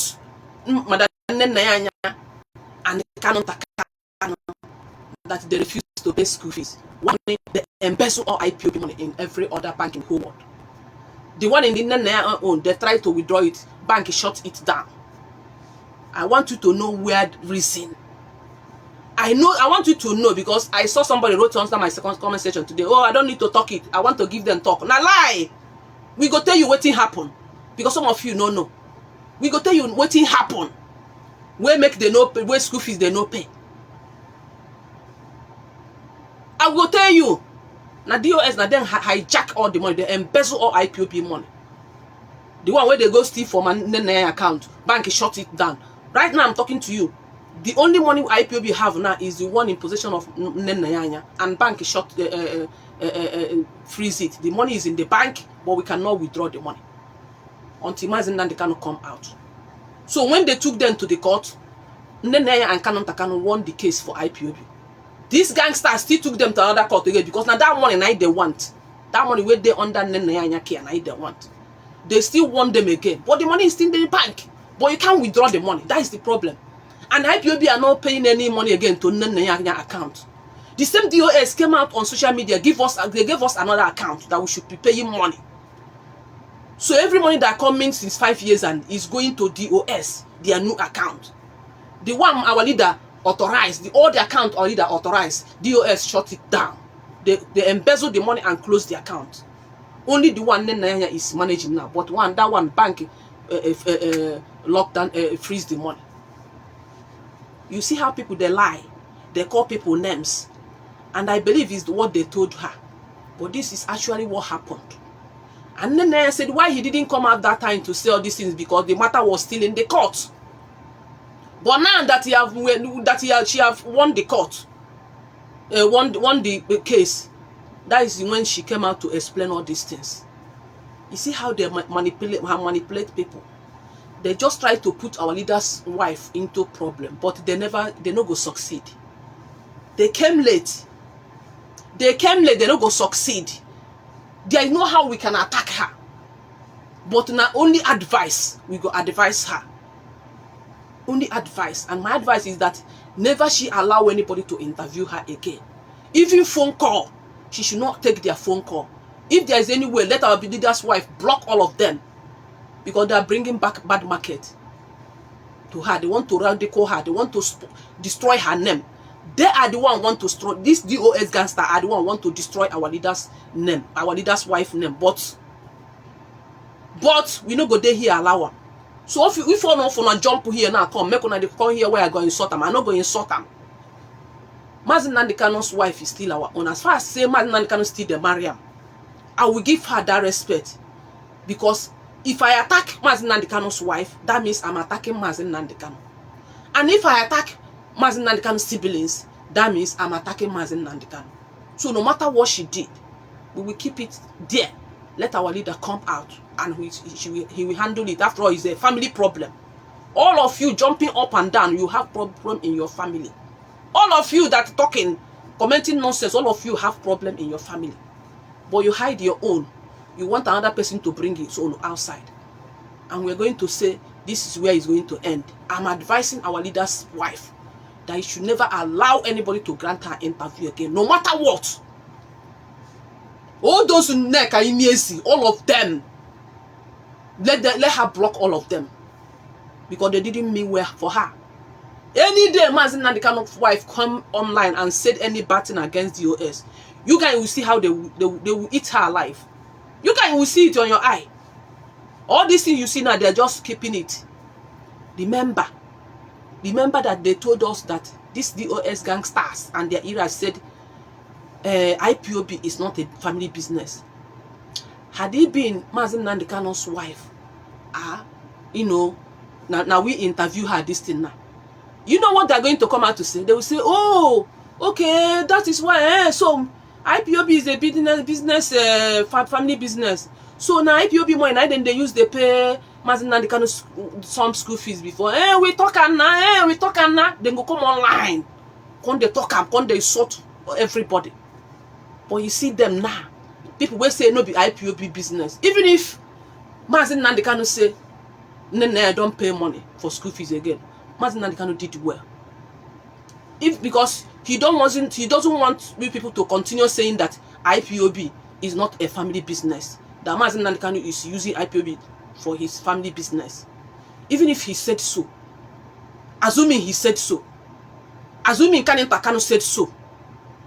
Madam Nnenaya and Kanu that they refuse to pay school fees. One, they embezzle all IPOB money in every other bank in the whole world. The one in the Nnenaya own, they try to withdraw it, bank shut it down. I want you to know weird reason. I want you to know, because I saw somebody wrote on my second comment section today. Oh, I don't need to talk it. I want to give them talk. Now lie. We go tell you what happen, because some of you no know. We go tell you what happen. Where make they no pay, where school fees they no pay. I will tell you. Now DOS now then hijack all the money. They embezzle all IPOB money. The one where they go steal from an Nnenaya account, bank shut it down. Right now I'm talking to you. The only money IPOB have now is the one in possession of Nnenaya, and bank shut freeze it. The money is in the bank, but we cannot withdraw the money until Mazi Nnamdi Kanu come out. So when they took them to the court, Nnenaya and Kanu won the case for IPOB. These gangsters still took them to another court again, because now that money now they want. That money where they under Nnenaya care now they want. They still want them again, but the money is still in the bank. But you can't withdraw the money. That is the problem. And IPOB are not paying any money again to Nnenaya account. The same DOS came out on social media, they gave us another account that we should be paying money. So every money that coming since 5 years and is going to DOS, their new account. The one our leader authorized, all the account our leader authorized, DOS shut it down. They embezzle the money and close the account. Only the one Nnenaya is managing now, but that one bank lockdown, freeze the money. You see how people they lie, they call people names, and I believe it's what they told her, but this is actually what happened. And then I said why he didn't come out that time to say all these things, because the matter was still in the court. But now that she have won the court, won the case, that is when she came out to explain all these things. You see how they manipulate people. They just try to put our leader's wife into problem, but they no go succeed. They came late. They no go succeed. There is no how we can attack her. But now only advice, we go advise her. Only advice. And my advice is that never she allow anybody to interview her again. Even phone call, she should not take their phone call. If there is any way, let our leader's wife block all of them. Because they are bringing back bad market to her. They want to radicalize her. They want to destroy her name. They are the one want to destroy. This DOS gangster are the one want to destroy our leader's name, our leader's wife name. But we no go there here allow her. So if you want to jump here now, come make una dey come here where I go insult them. I not go insult them. Mazi Nnamdi Kanu's wife is still our own. As far as say Mazi Nnamdi Kanu still the Mariam, I will give her that respect, because if I attack Mazi Nnamdi Kanu's wife, that means I'm attacking Mazi Nnamdi Kanu. And if I attack Mazi Nnamdi Kanu's siblings, that means I'm attacking Mazi Nnamdi Kanu. So no matter what she did, we will keep it there. Let our leader come out and he will handle it. After all, it's a family problem. All of you jumping up and down, you have problem in your family. All of you that talking, commenting nonsense, all of you have problem in your family. But you hide your own. You want another person to bring his own outside. And we're going to say, this is where it's going to end. I'm advising our leader's wife that he should never allow anybody to grant her interview again, no matter what. All those in neck are all of them. Let her block all of them, because they didn't mean well for her. Any day Mazi Nnamdi Kanu's wife come online and said any bad thing against the US, you guys will see how they will eat her alive. You guys will see it on your eye. All these things you see now, they're just keeping it. Remember that they told us that these DOS gangsters and their era said IPOB is not a family business. Had it been Mazi Nnamdi Kanu's wife, you know, now we interview her this thing now. You know what they're going to come out to say? They will say, oh, okay, that is why, so IPOB is a business, family business. So now IPOB money, now then they pay Mazi Nnamdi Kanu some school fees before. We talk and now, then go come online. Come they talk and come they sort everybody. But you see them now. People will say no be IPOB business. Even if Mazi Nnamdi Kanu say, no, I don't pay money for school fees again. Mazi Nnamdi Kanu did well. Because he doesn't want people to continue saying that IPOB is not a family business. That Mazi Nnamdi Kanu is using IPOB for his family business. Even if he said so, assuming he said so, assuming Kenneth Kanu said so,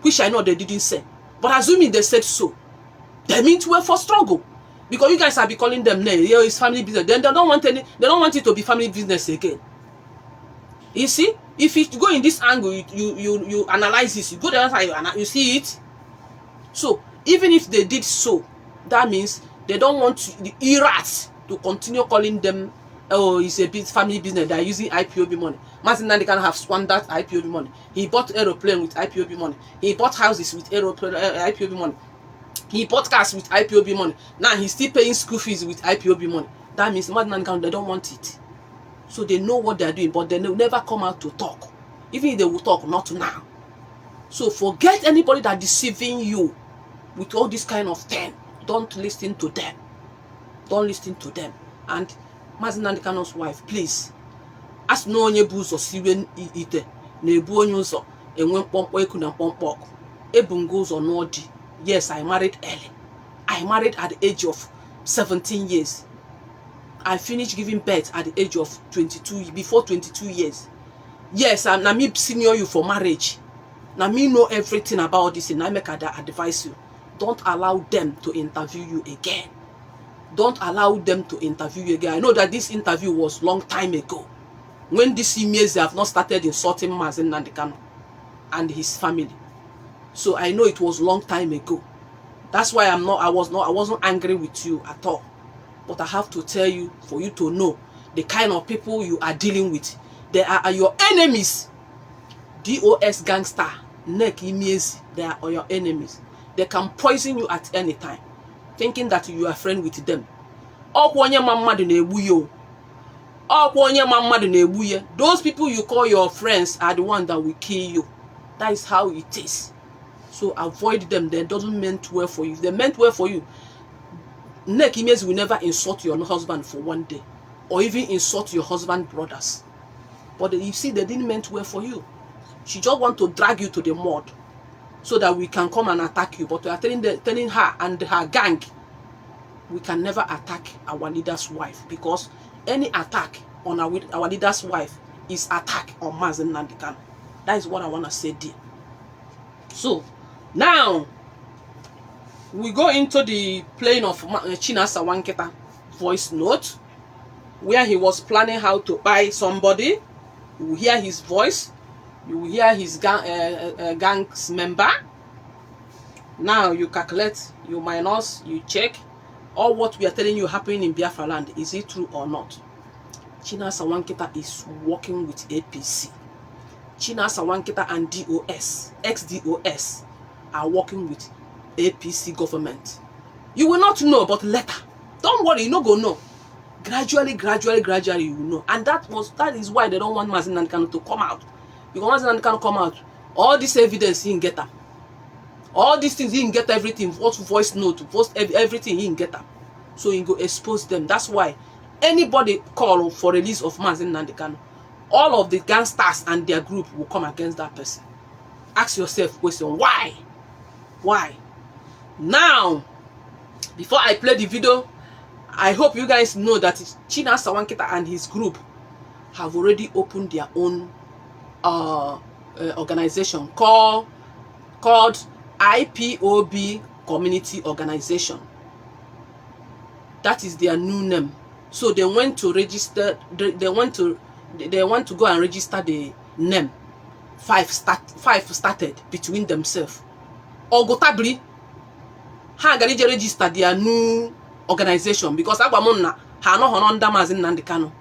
which I know they didn't say, but assuming they said so, they mean to for struggle. Because you guys have been calling them it's family business. Then they don't want it to be family business again. You see, if you go in this angle, you analyze this, you go the other side, you see it. So even if they did so, that means they don't want the irats to continue calling them, oh, it's a family business. They are using IPOB money. Mazi Nnamdi Kanu have squandered IPOB money. He bought aeroplane with IPOB money. He bought houses with IPOB money. He bought cars with IPOB money. Now he's still paying school fees with IPOB money. That means Mazi Nnamdi Kanu, they don't want it. So they know what they are doing, but they will never come out to talk. Even if they will talk, not now. So forget anybody that deceiving you with all this kind of thing. Don't listen to them. Don't listen to them. And Mazi Nnamdi Kanu's wife, please. As no onye buzo siwe ite na ebu onye uzo enwe mkpomkpo eku na mkpomkpo oku. Ebu ngo uzo no di. Yes, I married early. I married at the age of 17 years. I finished giving birth at the age of 22, before 22 years. Yes, na me senior you for marriage. Na me know everything about this, and I make advise you. Don't allow them to interview you again. Don't allow them to interview you again. I know that this interview was long time ago. When these emails they have not started insulting Mazi Nnamdi Kanu and his family. So I know it was long time ago. That's why I wasn't angry with you at all. But I have to tell you, for you to know the kind of people you are dealing with. They are your enemies. DOS gangster, Nek Imiezi, they are your enemies. They can poison you at any time, thinking that you are friend with them. Those people you call your friends are the ones that will kill you. That is how it is. So avoid them. They doesn't meant well for you. If they meant well for you, Nek Imiezi will never insult your husband for one day, or even insult your husband's brothers. But you see, they didn't meant well for you. She just want to drag you to the mud so that we can come and attack you. But we are telling her and her gang, we can never attack our leader's wife, because any attack on our leader's wife is attack on Mazi Nnamdi Kanu. That is what I want to say there. So now we go into the playing of Chinasa Wanketa voice note, where he was planning how to buy somebody. You will hear his voice. You will hear his gang's member. Now you calculate, you minus, you check. All what we are telling you happening in Biafra land, is it true or not? Chinasa Wanketa is working with APC. Chinasa Wanketa and DOS, ex-DOS, are working with APC government. You will not know, but later. Don't worry, you no go know. Gradually, you will know. And that is why they don't want Mazi Nnamdi Kanu to come out. Because Mazi Nnamdi Kanu come out, all this evidence he can get up. All these things he can get everything. Voice note, everything he can get up. So he go expose them. That's why anybody call for release of Mazi Nnamdi Kanu, all of the gangsters and their group will come against that person. Ask yourself question, why? Why? Now, before I play the video, I hope you guys know that Chinasa Nwankita and his group have already opened their own organization called IPOB Community Organization. That is their new name. So they went to register. They want to go and register the name. Five started between themselves. Ogotabri, ha garije register their new organization because Agwamona ha no under Mazi Nnamdi Kanu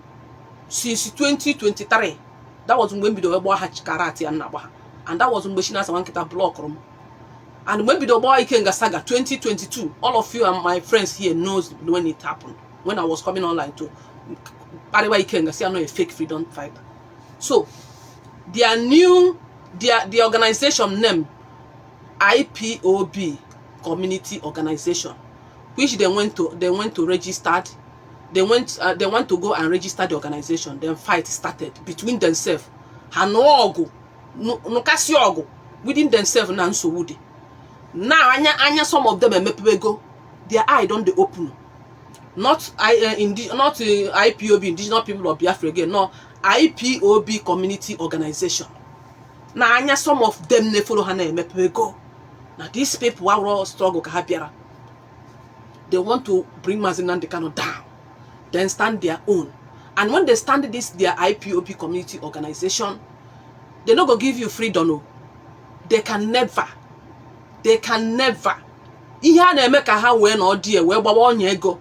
since 2023. That was when Bido Ebo Karate and Nabaha, and that was when Chinasa Nwankita block room. And when Bido Ebo Ikenga Saga 2022, all of you and my friends here knows when it happened. When I was coming online to Pariwa Ikenga, see, I know a fake freedom fighter. So their new the organization name IPOB Community Organization, which they went to register. They want to go and register the organization. Then fight started between themselves. Hanogo, no kasiogo within themselves na nsowudi. Now anya some of them go. Their eye don't they open. Not IPOB, Indigenous People of Biafra again. No, IPOB Community Organization. Now anya some of them ne follow hana go. Now these people are all struggle kahabiara. They want to bring Mazi Nnamdi Kanu down. Then stand their own. And when they stand this their IPOB Community Organization, they're not gonna give you freedom. No. They can never. Ihe na-emeka ha wee na odie wee gbawa onye ego.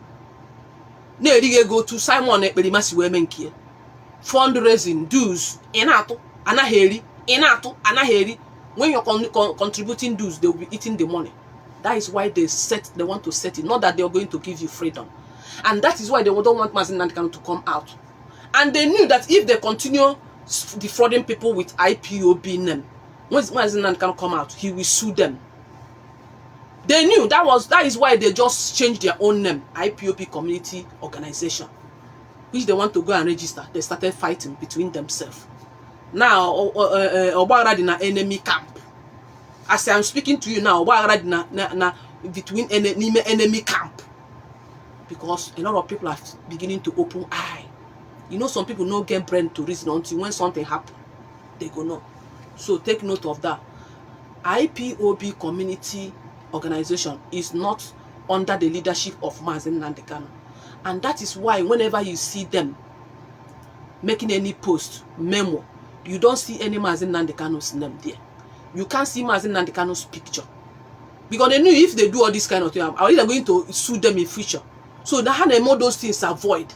Na-erige ego to Simon Ekperimasi wee menkie. Fundraising, dues, inatu, anaheri, inatu, anaheri. When you're contributing dues, they will be eating the money. That is why they want to set it. Not that they are going to give you freedom. And that is why they don't want Mazi Nnamdi Kanu to come out. And they knew that if they continue defrauding people with IPOB name, when Mazi Nnamdi Kanu come out, he will sue them. They knew that is why they just changed their own name, IPOB Community Organization, which they want to go and register. They started fighting between themselves. Now, Obaghara di na enemy camp. As I'm speaking to you now, Obaghara di na between enemy camp. Because a lot of people are beginning to open eye. You know, some people no get brain to reason until when something happens, they go no. So take note of that. IPOB Community Organization is not under the leadership of Mazi Nnamdi Kanu. And that is why whenever you see them making any post, memo, you don't see any Mazi Nnamdi Kanu's name there. You can't see Mazi Nnamdi Kanu's picture. Because they knew if they do all this kind of thing, are they going to sue them in future? So they had more those things avoid.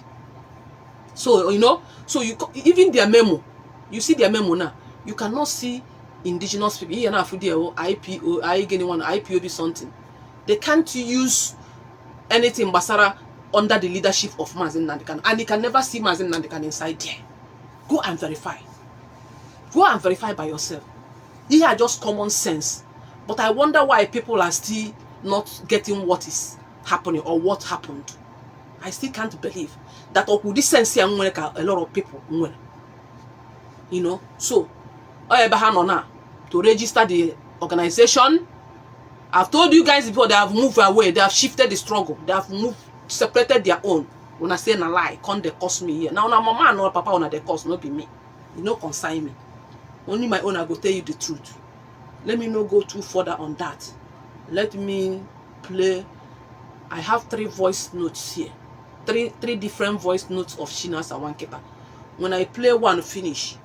So you know, so even their memo, you see their memo now, you cannot see indigenous people. Here now for their IPOB something. They can't use anything basara under the leadership of Mazi Nnamdi Kanu, and you can never see Mazi Nnamdi Kanu inside there. Go and verify. Go and verify by yourself. These are just common sense. But I wonder why people are still not getting what is happening or what happened. I still can't believe that this sense a lot of people, you know. So to register the organization, I've told you guys before, they have moved away, they have shifted the struggle, they have separated their own. When I say a lie, can't they cost me here? Now mama and papa on the cost, not be me. You know, consign me. Only my own, I go tell you the truth. Let me not go too further on that. Let me play. I have 3 voice notes here. Three different voice notes of Chinasa Nwankita. When I play one, finish.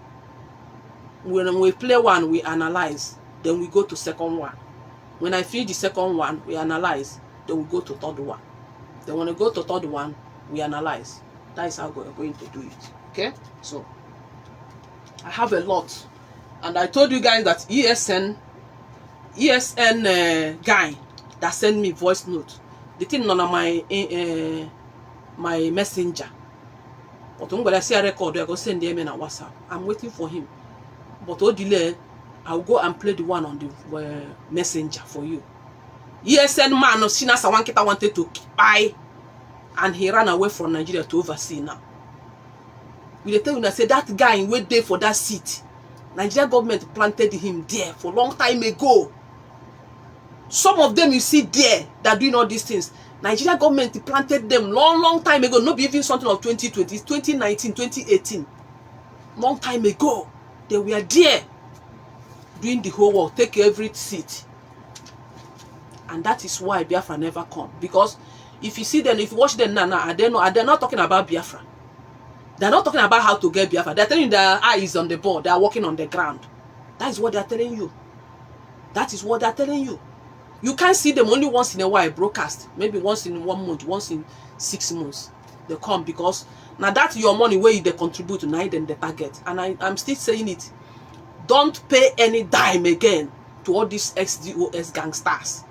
When we play one, we analyze. Then we go to second one. When I finish the second one, we analyze. Then we go to third one. Then when I go to third one, we analyze. That is how we're going to do it. Okay? So, I have a lot. And I told you guys that ESN guy that sent me voice note. The thing on my messenger. But when I see a record, I go send them in a WhatsApp. I'm waiting for him. But all delay, I'll go and play the one on the messenger for you. ESN man of Chinasa Nwankita wanted to buy and he ran away from Nigeria to oversee now. We tell you, say that guy wait there for that seat. Nigeria government planted him there for a long time ago. Some of them you see there that doing all these things. Nigeria government planted them long time ago. Not even something of 2020, 2019, 2018. Long time ago. They were there doing the whole work, take every seat. And that is why Biafra never come. Because if you see them, if you watch them now, they're not talking about Biafra. They're not talking about how to get Biafra. They're telling you their eyes on the board. They are walking on the ground. That is what they're telling you. That is what they're telling you. You can't see them only once in a while broadcast. Maybe once in 1 month, once in 6 months. They come because now that's your money where they contribute to night and the target. And I'm still saying it. Don't pay any dime again to all these XDOS gangsters.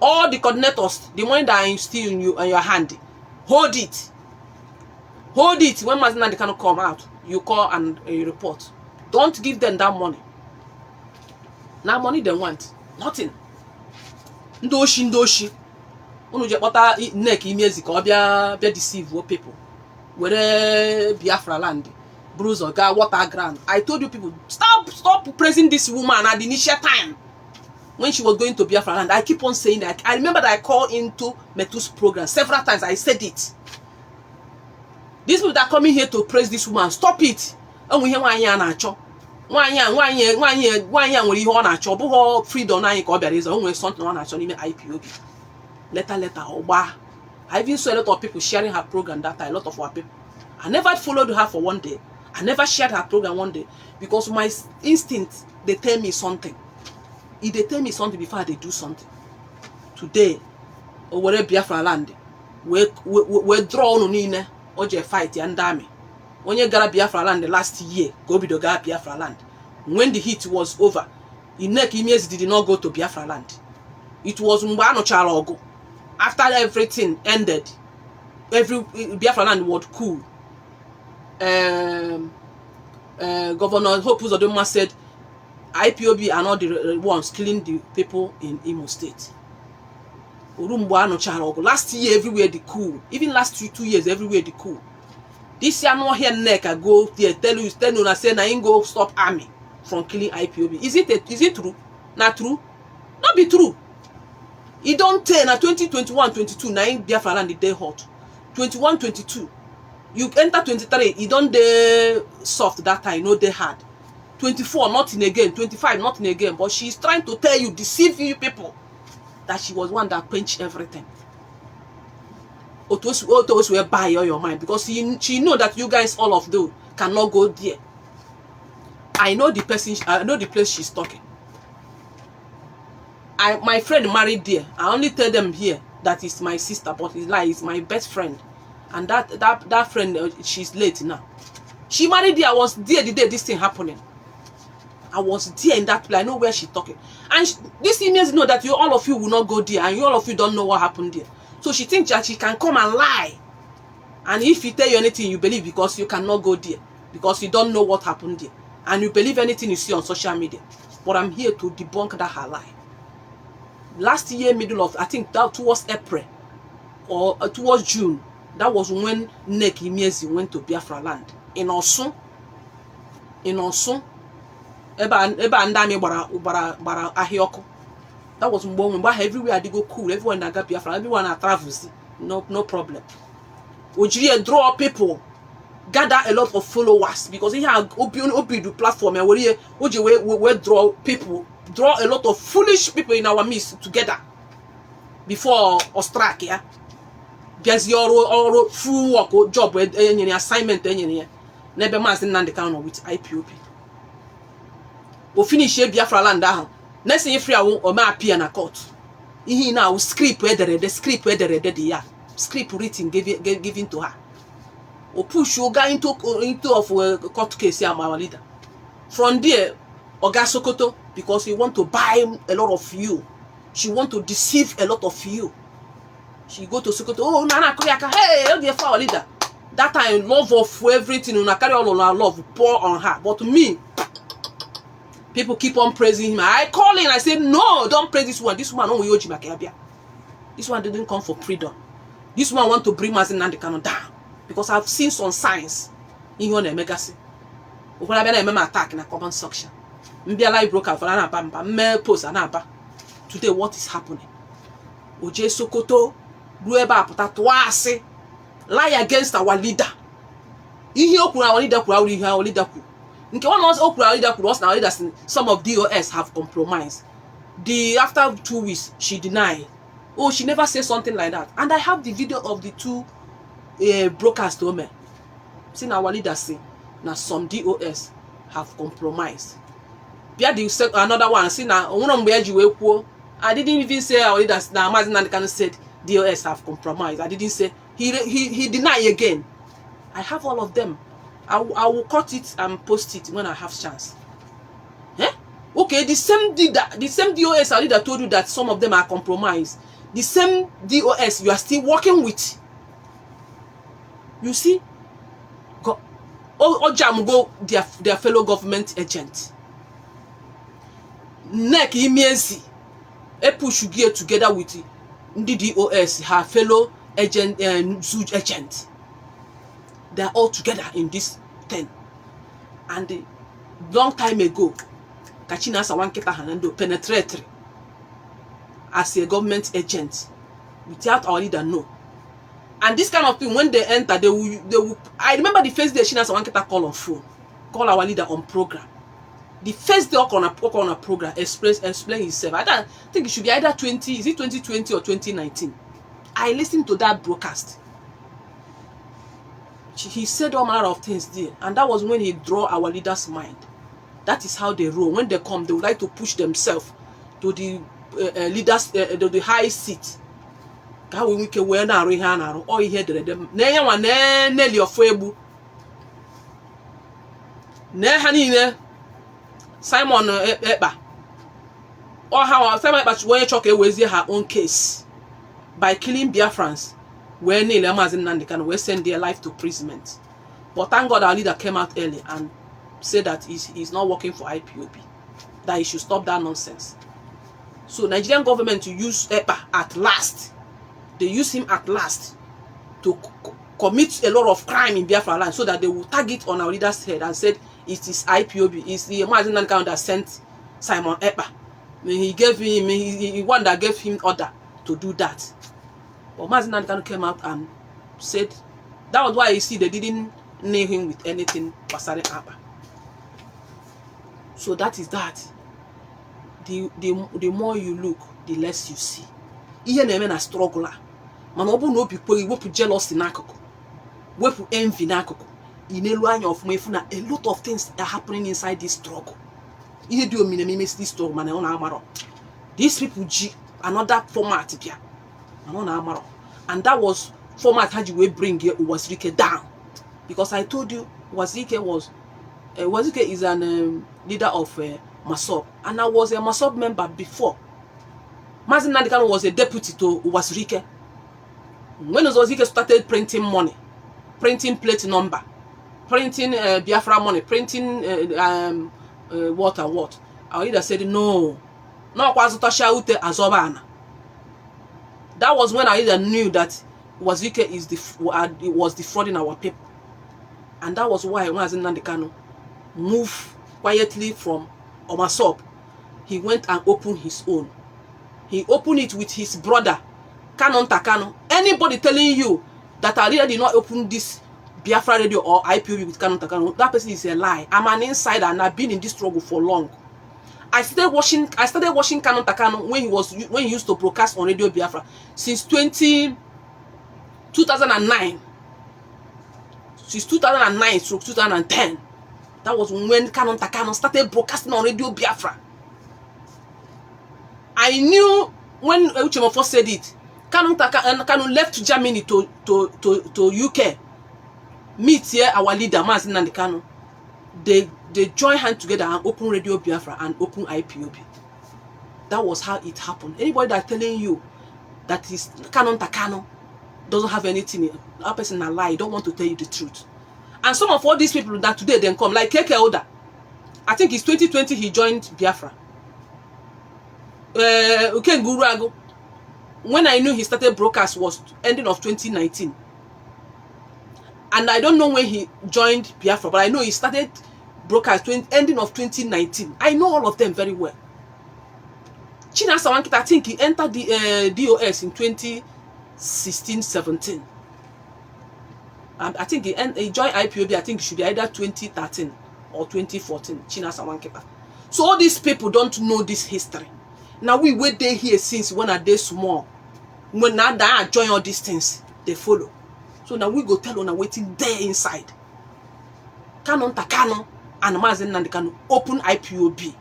All the coordinators, the money that is still in your hand, hold it. Hold it. When Mazina they cannot come out, you call and you report. Don't give them that money. Now money they want. Nothing. Ndoshi. Unu je kpota neck imezi ka obia deceive people. Where Biafra land. Bruise or guy water ground. I told you people, stop praising this woman at the initial time. When she was going to Biafra land, I keep on saying that. I remember that I called into Metu's program several times. I said it. These people that are coming here to praise this woman, stop it. And we hear one year nacho. One year when you wanna chop, but freedom na you there is only something on nacho in IPOB. Letter, oba. I even saw a lot of people sharing her program that time, a lot of our people. I never followed her for one day. I never shared her program one day because my instinct, they tell me something. If they tell me something before they do something. Today, or where Biafra land, we draw on in or fight and army. When you got Biafra land the last year, go be the guy Biafra land. When the heat was over, Inek Imiezi did not go to Biafra land. It was Mbano Chalogo. After everything ended, every Biafra land was cool. Governor Hope Uzodinma said IPOB are not the ones killing the people in Imo State. Last year everywhere the cool. Even last 2 years everywhere the cool. This year no here neck I go there tell you I say na ain't go stop army from killing IPOB. Is it true? Not true? Not be true. It don't tell na 2021-22 na in Biafra land the day hot. 21-22. You enter 23, it don't dey soft that time, no dey hard. 24, nothing again. 25, nothing again. But she's trying to tell you, deceive you people, that she was one that quenched everything. Otos will buy all your mind because she know that you guys, all of them, cannot go there. I know the person, I know the place she's talking. My friend married there. I only tell them here that is my sister, but it's like it's my best friend. And that friend, she's late now. She married there. I was there the day this thing happening. I was there in that place. I know where she's talking. And this emails know that all of you will not go there, and you all of you don't know what happened there. So she thinks that she can come and lie. And if you tell you anything, you believe because you cannot go there. Because you don't know what happened there. And you believe anything you see on social media. But I'm here to debunk that her lie. Last year, middle of, I think that towards April or towards June, that was when Nneka Imiezi went to Biafra land. In Osun. Eba andami bara ahioko. That was when everywhere they go cool. Everyone that got Biafra, everyone that travels. No problem. Ojiri draw people, gather a lot of followers because he had open the platform and we draw people, draw a lot of foolish people in our midst together before Australia. There's your full work job any assignment any never man in the counter with IPOB. We finish here Biafra land down. Next thing free or ma appear in a court. He now script where the script where the script written given to her. Or push you guy into of a court case here, my leader. From there, Oga Sokoto, because he want to buy a lot of you. She want to deceive a lot of you. She go to Sokoto, oh Nana Koyaka, hey, the flower leader. That time love of everything, and I carry all of our love pour on her. But to me, people keep on praising him. I call in, I say, no, don't praise this one. This one, this one didn't come for freedom. This one want to bring Mazi Nnamdi Kanu down because I've seen some signs in your Megasi. When I remember attack in a comment section. Maybe a live broker for an abamba, mail post an abba. Today, what is happening? Oje Sokoto, Rueba Potatoase, lie against our leader. You hear our leader, our leader. In one was our leader, was now leaders. Some of DOS have compromised. After 2 weeks, she denied. Oh, she never said something like that. And I have the video of the two brokers to me. See our leader say, now some DOS have compromised. Another one, see now, I didn't even say our leaders now. Mazi Nnamdi Kanu said DOS have compromised. I didn't say he denied again. I have all of them. I will cut it and post it when I have chance. Eh? Okay, the same DOS our leader told you that some of them are compromised. The same DOS you are still working with. You see? Go their fellow government agent. Neck Imiensi push gear together with the DOS, her fellow agent and Zuj agent. They are all together in this thing. And long time ago, Kachina Sawanketa Hanando penetrated as a government agent without our leader know. And this kind of thing, when they enter, they will. I remember the first day China Sawanketa call on phone, call our leader on program. The first day on a program, explain himself. I don't think it should be either 2020 or 2019. I listened to that broadcast. He said all manner of things there, and that was when he drew our leader's mind. That is how they roll. When they come, they would like to push themselves to the leaders, to the high seat. How we can wear now, or he had them. Nay, one, Nelly of Fuebu. Nehanine Simon Eba. Or how Simon Eba when Choke was her own case by killing Biafrans. Where Neil Mazi Nnamdi Kanu will send their life to imprisonment. But thank God our leader came out early and said that he's not working for IPOB. That he should stop that nonsense. So Nigerian government to use EPA at last. They use him at last to commit a lot of crime in Biafra land so that they will target on our leader's head and said it is IPOB. It's the Mazi Nnamdi Kanu that sent Simon EPA. He gave him, he one that gave him order to do that. But Mazi Nnamdi Kanu came out and said that was why you see they didn't nail him with anything concerning EPA. So that is that. The more you look, the less you see. Ihe na-eme na struggler. Mana obu no bikpo iwepu jealousy n'akụkụ. Wepu envy n'akụkụ. Inelu anya ofuma ifu na a lot of things are happening inside this struggle. Ihe di omine me this struggle mana ọ na-amaro. These people G another format bia. Mana ọ na-amaro. And that was format how you will bring Uwazirike down. Because I told you Uwazirike is an leader of Masob, and I was a Masob member before. Mazi Nnamdi Kanu was a deputy to Uwazirike. When Uwazirike started printing money, printing plate number, printing Biafra money, printing what and what, our leader said no kwazutasha azobana. That was when I either knew that Uwazirike was defrauding our people. And that was why Mazi Nnamdi Kanu moved quietly from Omasop. He went and opened his own. He opened it with his brother, Canon Takano. Anybody telling you that I really did not open this Biafra radio or IPOB with Canon Takano, that person is a lie. I'm an insider and I've been in this struggle for long. I started watching Canon Takano when he used to broadcast on Radio Biafra since 2009. Since 2009 through 2010. That was when Canon Takano started broadcasting on Radio Biafra. I knew when Uchemofo said it. Canon Takano left Germany to UK. Meet here our leader Mazi Nnamdi Kanu. They joined hands together and open Radio Biafra and open IPOB. That was how it happened. Anybody that's telling you that is Canon Takano doesn't have anything, that person a lie, don't want to tell you the truth. And some of all these people that today then come, like Keke Oda, I think it's 2020 he joined Biafra. Ukenguru Ago, when I knew he started broadcast was ending of 2019. And I don't know when he joined Biafra, but I know he started broadcast ending of 2019. I know all of them very well. Chinasa Nwankita, I think he entered the DOS in 2016-17. I think he joined IPOB, I think it should be either 2013 or 2014, Chinasa Nwankita. So all these people don't know this history. Now we wait there here since when are they small. When now I join all these things, they follow. So now we go tell on waiting there inside. Canon Takano and Mazen Nandikano open IPOB.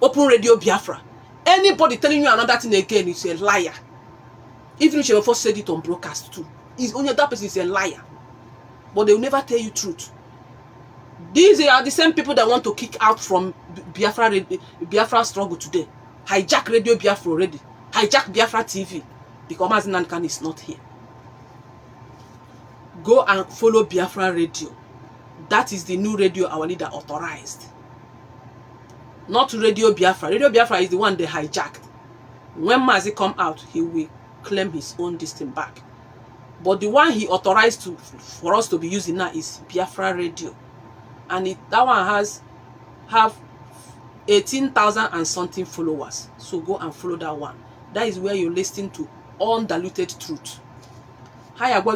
Open Radio Biafra. Anybody telling you another thing again is a liar. Even if you first said it on broadcast too. It's only that person is a liar. But they will never tell you truth. These are the same people that want to kick out from Biafra struggle today. Hijack Radio Biafra already. Hijack Biafra TV. Because Mazen Nandikano is not here. Go and follow Biafra Radio. That is the new radio our leader authorized. Not Radio Biafra. Radio Biafra is the one they hijacked. When Mazi come out, he will claim his own distance back. But the one he authorized for us to be using now is Biafra Radio. And that one have 18,000 and something followers. So go and follow that one. That is where you're listening to undiluted truth. That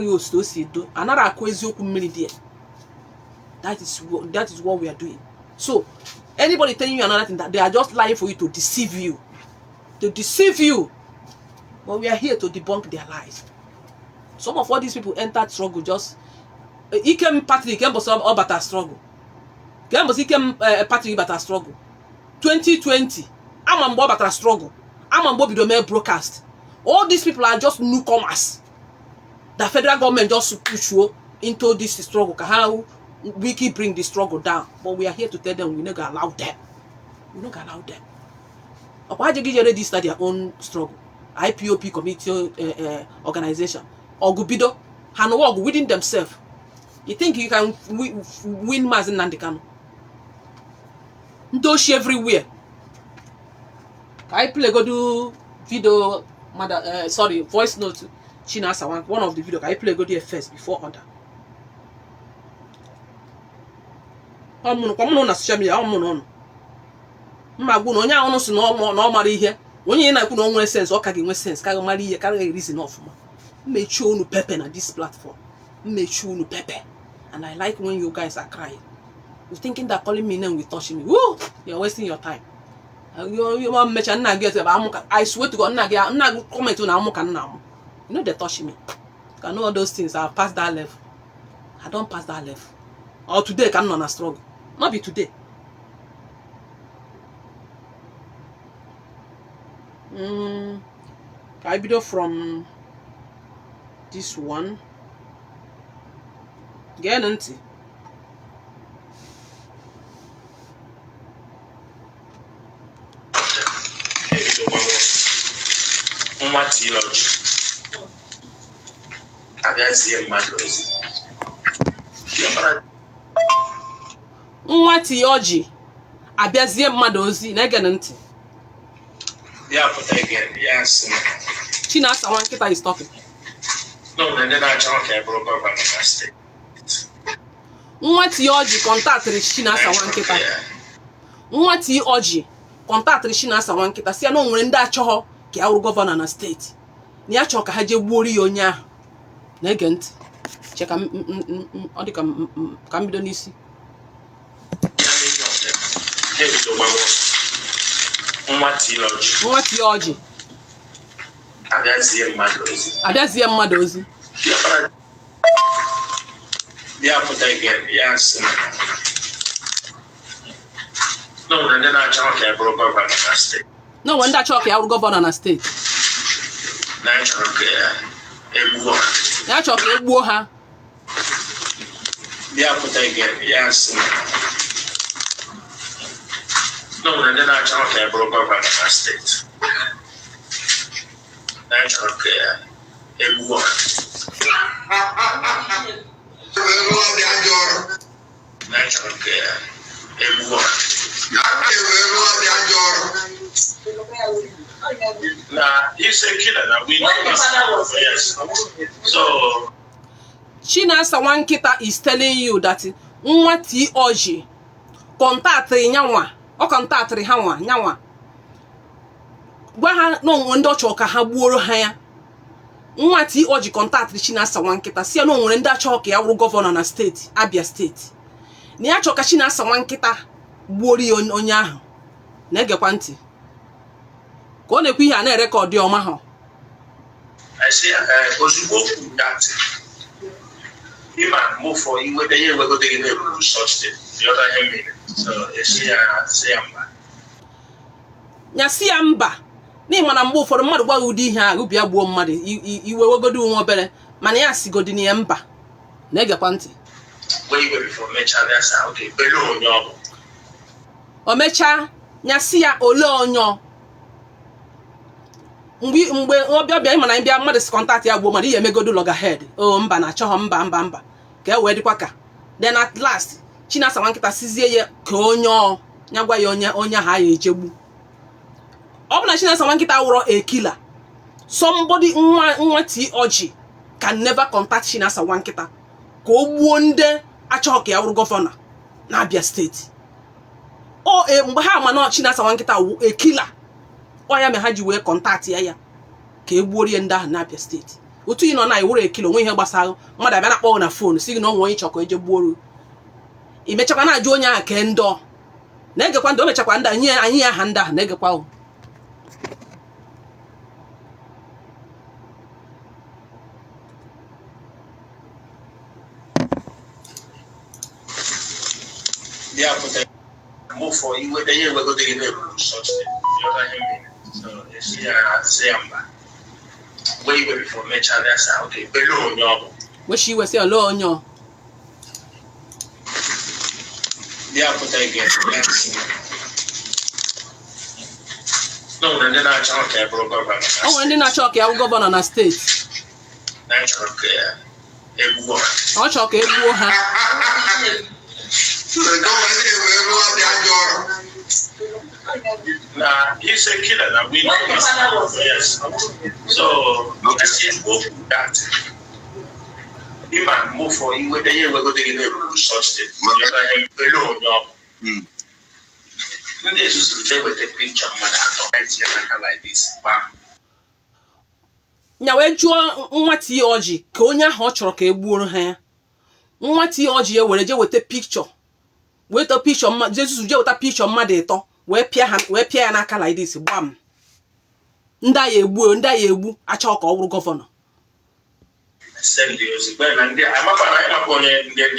is what we are doing. So anybody telling you another thing, that they are just lying for you to deceive you. To deceive you. But we are here to debunk their lies. Some of all these people entered struggle just Ikem Patrick, Ikem Bosom all but struggle. Ikem Patrick but struggle. 2020, I'm but struggle. I'm Bidome broadcast. All these people are just newcomers. The federal government just push you into this struggle. How we keep bring the struggle down. But we are here to tell them we're not going to allow them. We're not going to allow them. Why do you ready to start their own struggle? IPOP committee organization. Or Gubido. And work within themselves. You think you can win Mazen Nandikano? Ndoshi everywhere. I play go do video, voice note. Chinasa, one of the video. I play go there first before other. Come on na social media. On. Magu no nya ono so no mara ihe. Onye na ku no nwere sense, o ka ga nwe sense, ka ga mara ihe, ka ga reason of ma. Mechu unu pepe na this platform. Mechu unu pepe. And I like when you guys are crying. You're thinking that calling me name will touch me. Woo! You're wasting your time. You want me to get I swear to God, I'm not comment on Amuka now. You know they touch me. I know all those things. I've passed that level. I don't pass that level. Or today, I can't not struggle. Not be today. I video from this one. Get into. Nwati oji abiazie mmadụ ozi na-ege ntị. Yeah, but again, yes. Chinasa Nwankita is talking. No, then I can't broke up on the state. Nwati oji contact Chinasa Nwankita. Nwati oji contact Chinasa Nwankita si na onwere ndị achọghọ ka ya wụrụ gọvanọ na steeti. Na ya chọrọ ka ha je gbuoro ya onye ahụ. Na-ege ntị. Cheka ọ dị ka mbido n'isi. Nwati oji abịazie mmadụ ozi. Yeah, but again, yes. No, then I can't broke up on the state. No, when that chalk ya wụrụ gọvanọ na steeti. Ya chọrọ ka egbuo ha. Yeah, but again, yes. No, then I can't broke up on the state. Natural care. Natural care. Nah, he's a killer. Now we know this. Yes. So Chinasa Nwankita is telling you that nwa T.O.G contact nyanwa o contact ha nwa nyanwa gwa ha no ndị ọchọ ka ha gbuoro ha ya. Nwa T.O.G contact Chinasa Nwankita si no nwere ndị achọ ka ya wụrụ gọvanọ na steeti Abia steeti na ya chọ ka Chinasa Nwankita gbuoro onye ahụ na-egekwa ntị ka ọ na-ekwu ihe a na-erekọdị ọma ha. I say ozugbo that Iman move for you whether you go take it to such the other him. So say amba. Nya si amba na mana mgbe ụfọdụ mmadụ gwa ụdị ihe a ubi agbuo mmadụ iwe wegodo nwa obere mana ya sigodi na mba na-egekwa ntị. O mecha nya si ya ole onyo mgbe ọbịa ịmana mbịa mmadụ si kọntaktị ya gbuo mmadụ ihe emegodo loggerhead mba na achọghọ mba ka e wee dịkwa ka then at last Chinasa Nwankita sizie ya ka onye nya gwa ya onye ha ya ejegbu. Ọ bụ na Chinasa Nwankita wụrụ a killer, somebody nwa T.O.G can never contact Chinasa Nwankita ka o gbuo ndị achọghọ ka ya wụrụ gọvanọ na Abia steeti. Mgbe ha ama na Chinasa Nwankita wụ a killer, ọ ya me ha ji wee kọntaktị ya ka e gbuorie ndị ahụ na Abia steeti. Otu ị nọ na iwere ekilo nwe ihe gbasara mmadụ abịa na-akpọ na fon si gị na onwe onye chọkọ eje gbuoro imechakwa na-ajụ onye ahụ ke ndọ na-egekwa ndị o mechakwa ndị anyị aha ndị ahụ na-egekwa o. Move for you whether you go take it to such the other him. So say amba. Way before me child that's out there below nyo. What she was say alone nyo. Yeah, put again. No, and then I talk to bro governor. Oh, and then I talk ya governor na state. Na talk ebuo. O talk ebuo ha. Nah, he's a killer. Now we know this. Yes. So I say that Iman move for you whether you go take it to such the other him below nyo. This is the with the picture man like this. Bam. Nya wee jụọ nwa T.O.G ka onye ahụ ọ chọrọ ka e gbuoro ha ya. Nwa T.O.G ya were je weta picture. Weta picture mmadụ Jesus je weta picture mmadụ ịtọ wee pịa ya n'aka like this gbam. Ndị a ya egbu achọ ka ọ bụrụ gọvanọ. Send the well and I'm up on the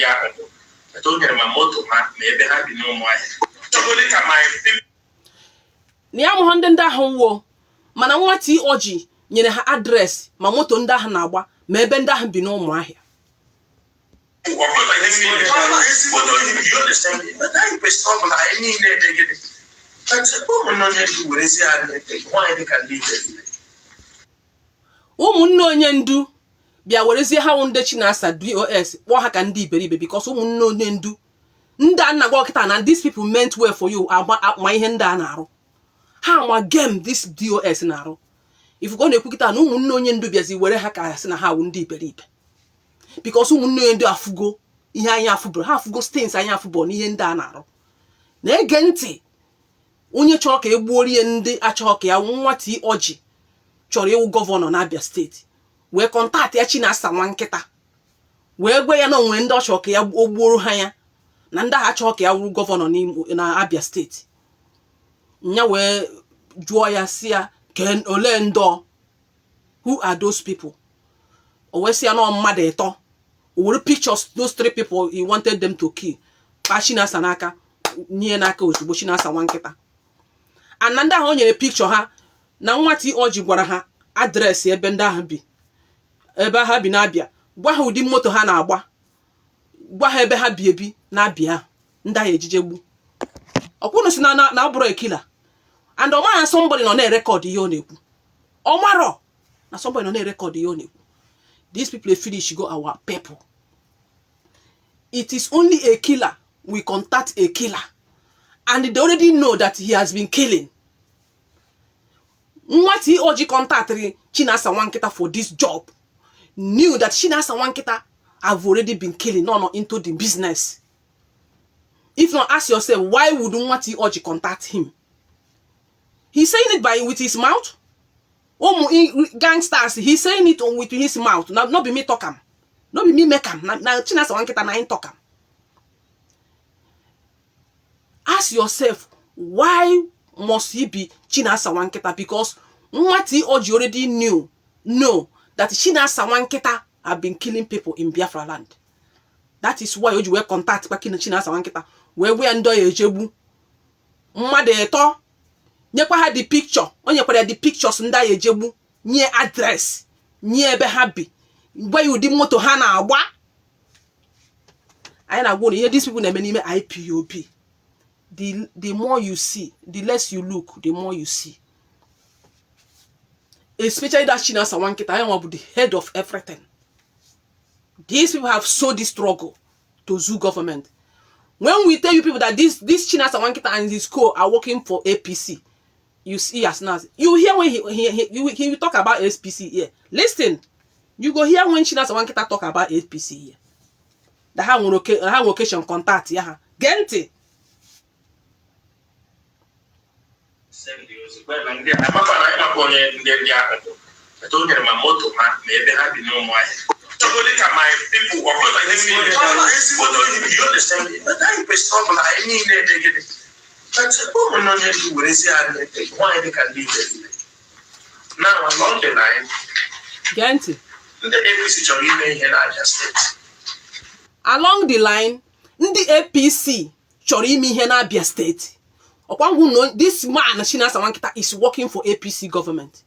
ahụ. I told them my motor ma ebe ha bi no more. So go look at my Na ya mụ ndị ahụ wo mana nwa T.O.G nyere ha adreesị ma moto ndị ahụ na-agba ma ebe ndị ahụ bi n'Ụmụahịa. Ụmụnne onye ndu bịa werezie ha ndị Chinasa DOS kpọọ ha ka ndị iberibe because ụmụnne onye ndu ndị a na-agwa ọkịta na these people meant well for you ma ihe ndị a na-arụ ha ma game this DOS na-arụ ifuko na-ekwukịta na ụmụnne onye ndu bịazi were ha ka sị na ha wụ ndị iberibe because ụmụnne onye ndu afụgo ihe anyị afụbụrụ ha afụgo stains anyị afụbụrụ n'ihe ndị a na-arụ na-ege ntị onye chọrọ ka e gbuorie ndị achọghọ ka ya nwa T.O.G chọrọ ịwụ gọvanọ na Abia steeti wee kọntaktị ya Chinasa Nwankita wee gwa ya na onwe ndị ọ chọrọ ka ya gbuoro ha ya na ndị ahụ achọghọ ka ya wụrụ gọvanọ na Abia steeti. Nya wee jụọ ya si ya ke ole ndọ who are those people. O wee si ya na mmadụ ịtọ o were pictures those 3 people he wanted them to kill pa Chinasa n'aka nye n'aka ozugbo Chinasa Nwankita. Ana ndị ahụ o nyere picture ha na nwa T.O.G gwara ha adreesị ebe ndị ahụ bi ebe ha bi na-abịa gwa ha ụdị moto ha na-agba gwa ha ebe ha bi ebi na-abịa ndị ahụ ejije gbu ọkwụnụ si na abụrụ ekila and ọ mara somebody nọ na-erekọd ihe ọ na-ekwu ọ marọ na somebody nọ na-erekọd ihe ọ na-ekwu. These people finish go our people. It is only a killer we contact a killer and they already know that he has been killing. What he Oji contacted Chinasa Nwankita for this job knew that Chinasa Nwankita have already been killing, not into the business. If not, ask yourself, why would Nwati Oji contact him? He's saying it with his mouth. Gangsters, he's saying it with his mouth. Now, not be me talk him. Not be me make him. Now, Chinasa Nwankita na talk him. Ask yourself, why must he be Chinasa Nwankita? Because Nwati Oji already know that Chinasa Nwankita have been killing people in Biafra land. That is why Oji will contact Chinasa Nwankita. Where we ando ejebu. Mmade eto. Nyekwa ha the picture. Onye kwere the pictures nda ejebu. Nye address. Nye ebe happy. Where you di moto ha na agba. I na go here these people na many IPOB. The more you see, the less you look, the more you see. Especially that Chinasa Nwankita, I want to be the head of everything. These people have so this struggle to zoo government. When we tell you people that this Chinasa Nwankita and his co are working for APC, you see as now. You hear when he talk about APC here. Listen, you go hear when Chinasa Nwankita talk about APC here. That have location contact yeah. Gente. My people were not like you understand it. But I struggle. I mean, that's a woman on it. Why they can leave it. Now, along the line, Gente. The APC in Niger State. Along the line, the APC Chorimi in Abia State. Upon who know this man, Chinasa Nwankita, is working for APC government.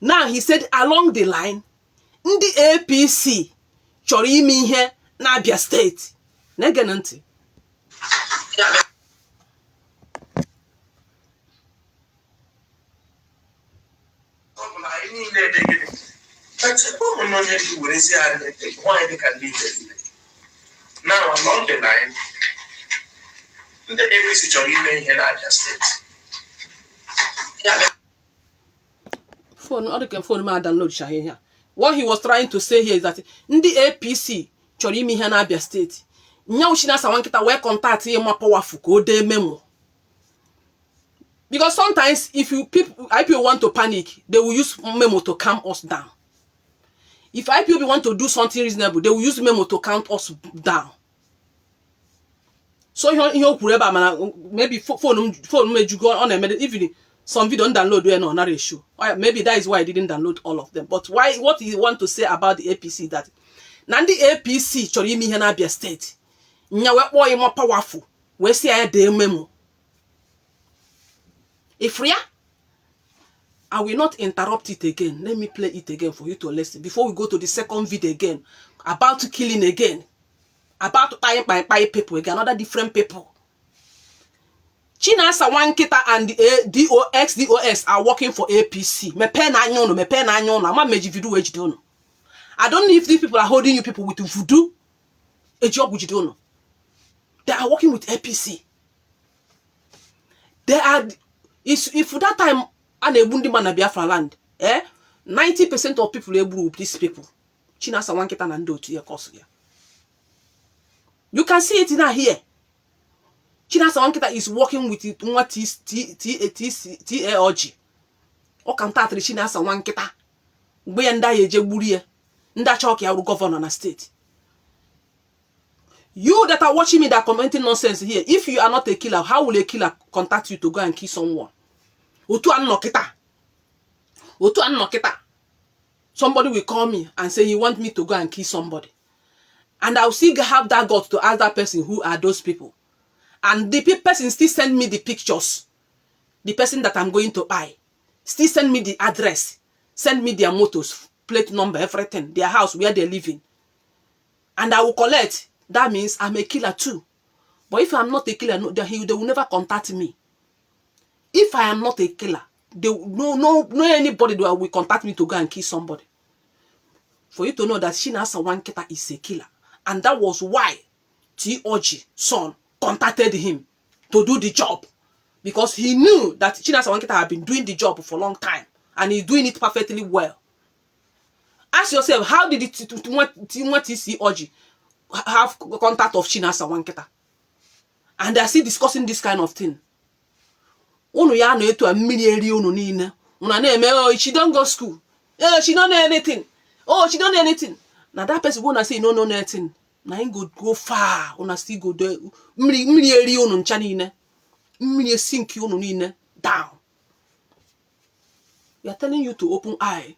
Now he said along the line, the APC Chorimi here na Abia State. Negananti. Why they can leave it. Now along the line, the APC Chorimi here na Abia State. Phone ma download Shahin here. What he was trying to say here is that in the APC Chorimi here na Abia State. Nya Chinasa Nwankita we contact him more powerful go de memo. Because sometimes if IPO want to panic, they will use memo to calm us down. If IPOB want to do something reasonable, they will use memo to count us down. So maybe phone made you go on a minute evening. Some video don't download when on a show. Maybe that is why I didn't download all of them. But what you want to say about the APC that now the APC Chorimi here na Abia State. Nya we boy more powerful. We see I de memo. If I will not interrupt it again. Let me play it again for you to listen. Before we go to the second video again. About killing again. About buying people again. Another different people. Chinasa Nwankita and the DOS are working for APC. Me pen anyono. I'm meji voodoo ejidono. I don't know if these people are holding you people with voodoo. A job which you don't know. They are working with APC. They are if for that time and a bundi man Biafra land, 90% of people able with these people. Chinasa Nwankita and do to your course here. You can see it in here. Chinasa Nwankita is working with it what is TAOG. O contact Chinasa Nwankita. Gbe nda yeje gburi e. Nda choki ya governor na state. You that are watching me that commenting nonsense here, if you are not a killer, how will a killer contact you to go and kill someone? Otu anokita. Somebody will call me and say he want me to go and kill somebody. And I'll still have that guts to ask that person who are those people. And the person still send me the pictures. The person that I'm going to buy. Still send me the address. Send me their motors, plate number, everything. Their house, where they're living. And I will collect. That means I'm a killer too. But if I'm not a killer, no, they will never contact me. If I am not a killer, no anybody will contact me to go and kill somebody. For you to know that Chinasa Nwankita is a killer. And that was why TOG son contacted him. to do the job, because he knew that Chinasa Wanketa had been doing the job for a long time and he's doing it perfectly well. Ask yourself, how did TC Orji have contact of Chinasa Wanketa? And they're still discussing this kind of thing. Unu ya no etu a mmiri eri unu niile. Una na-eme, oh, she don't go school. Oh, she don't know anything. Oh, she don't know anything. Now that person gonna say no anything. Now he go far. Una still go there. Mmiri eri unu ncha niile. Mmiri sink unu niile down. We are telling you to open eye.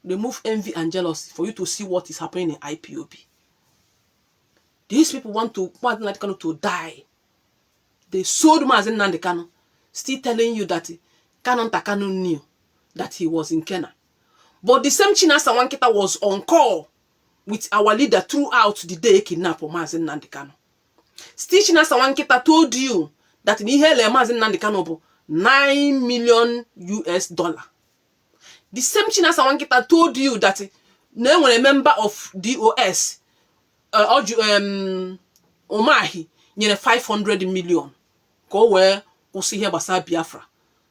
Remove envy and jealousy for you to see what is happening in IPOB. These people want Mazi Nnamdi Kanu to die. They sold Mazi Nnamdi Kanu, still telling you that Kanu Ntakanu knew that he was in Kenya. But the same Chinasa Wanketa was on call with our leader throughout the day he kidnapped Mazi Nnamdi Kanu. Still Chinasa Wanketa told you that in Ihele Mazi Nnamdi Kanu $9 million US. The same Chinasa Wanketa told you that no one a member of DOS Umahi nyere 500 million. Go where kwụsị ihe gbasara Biafra.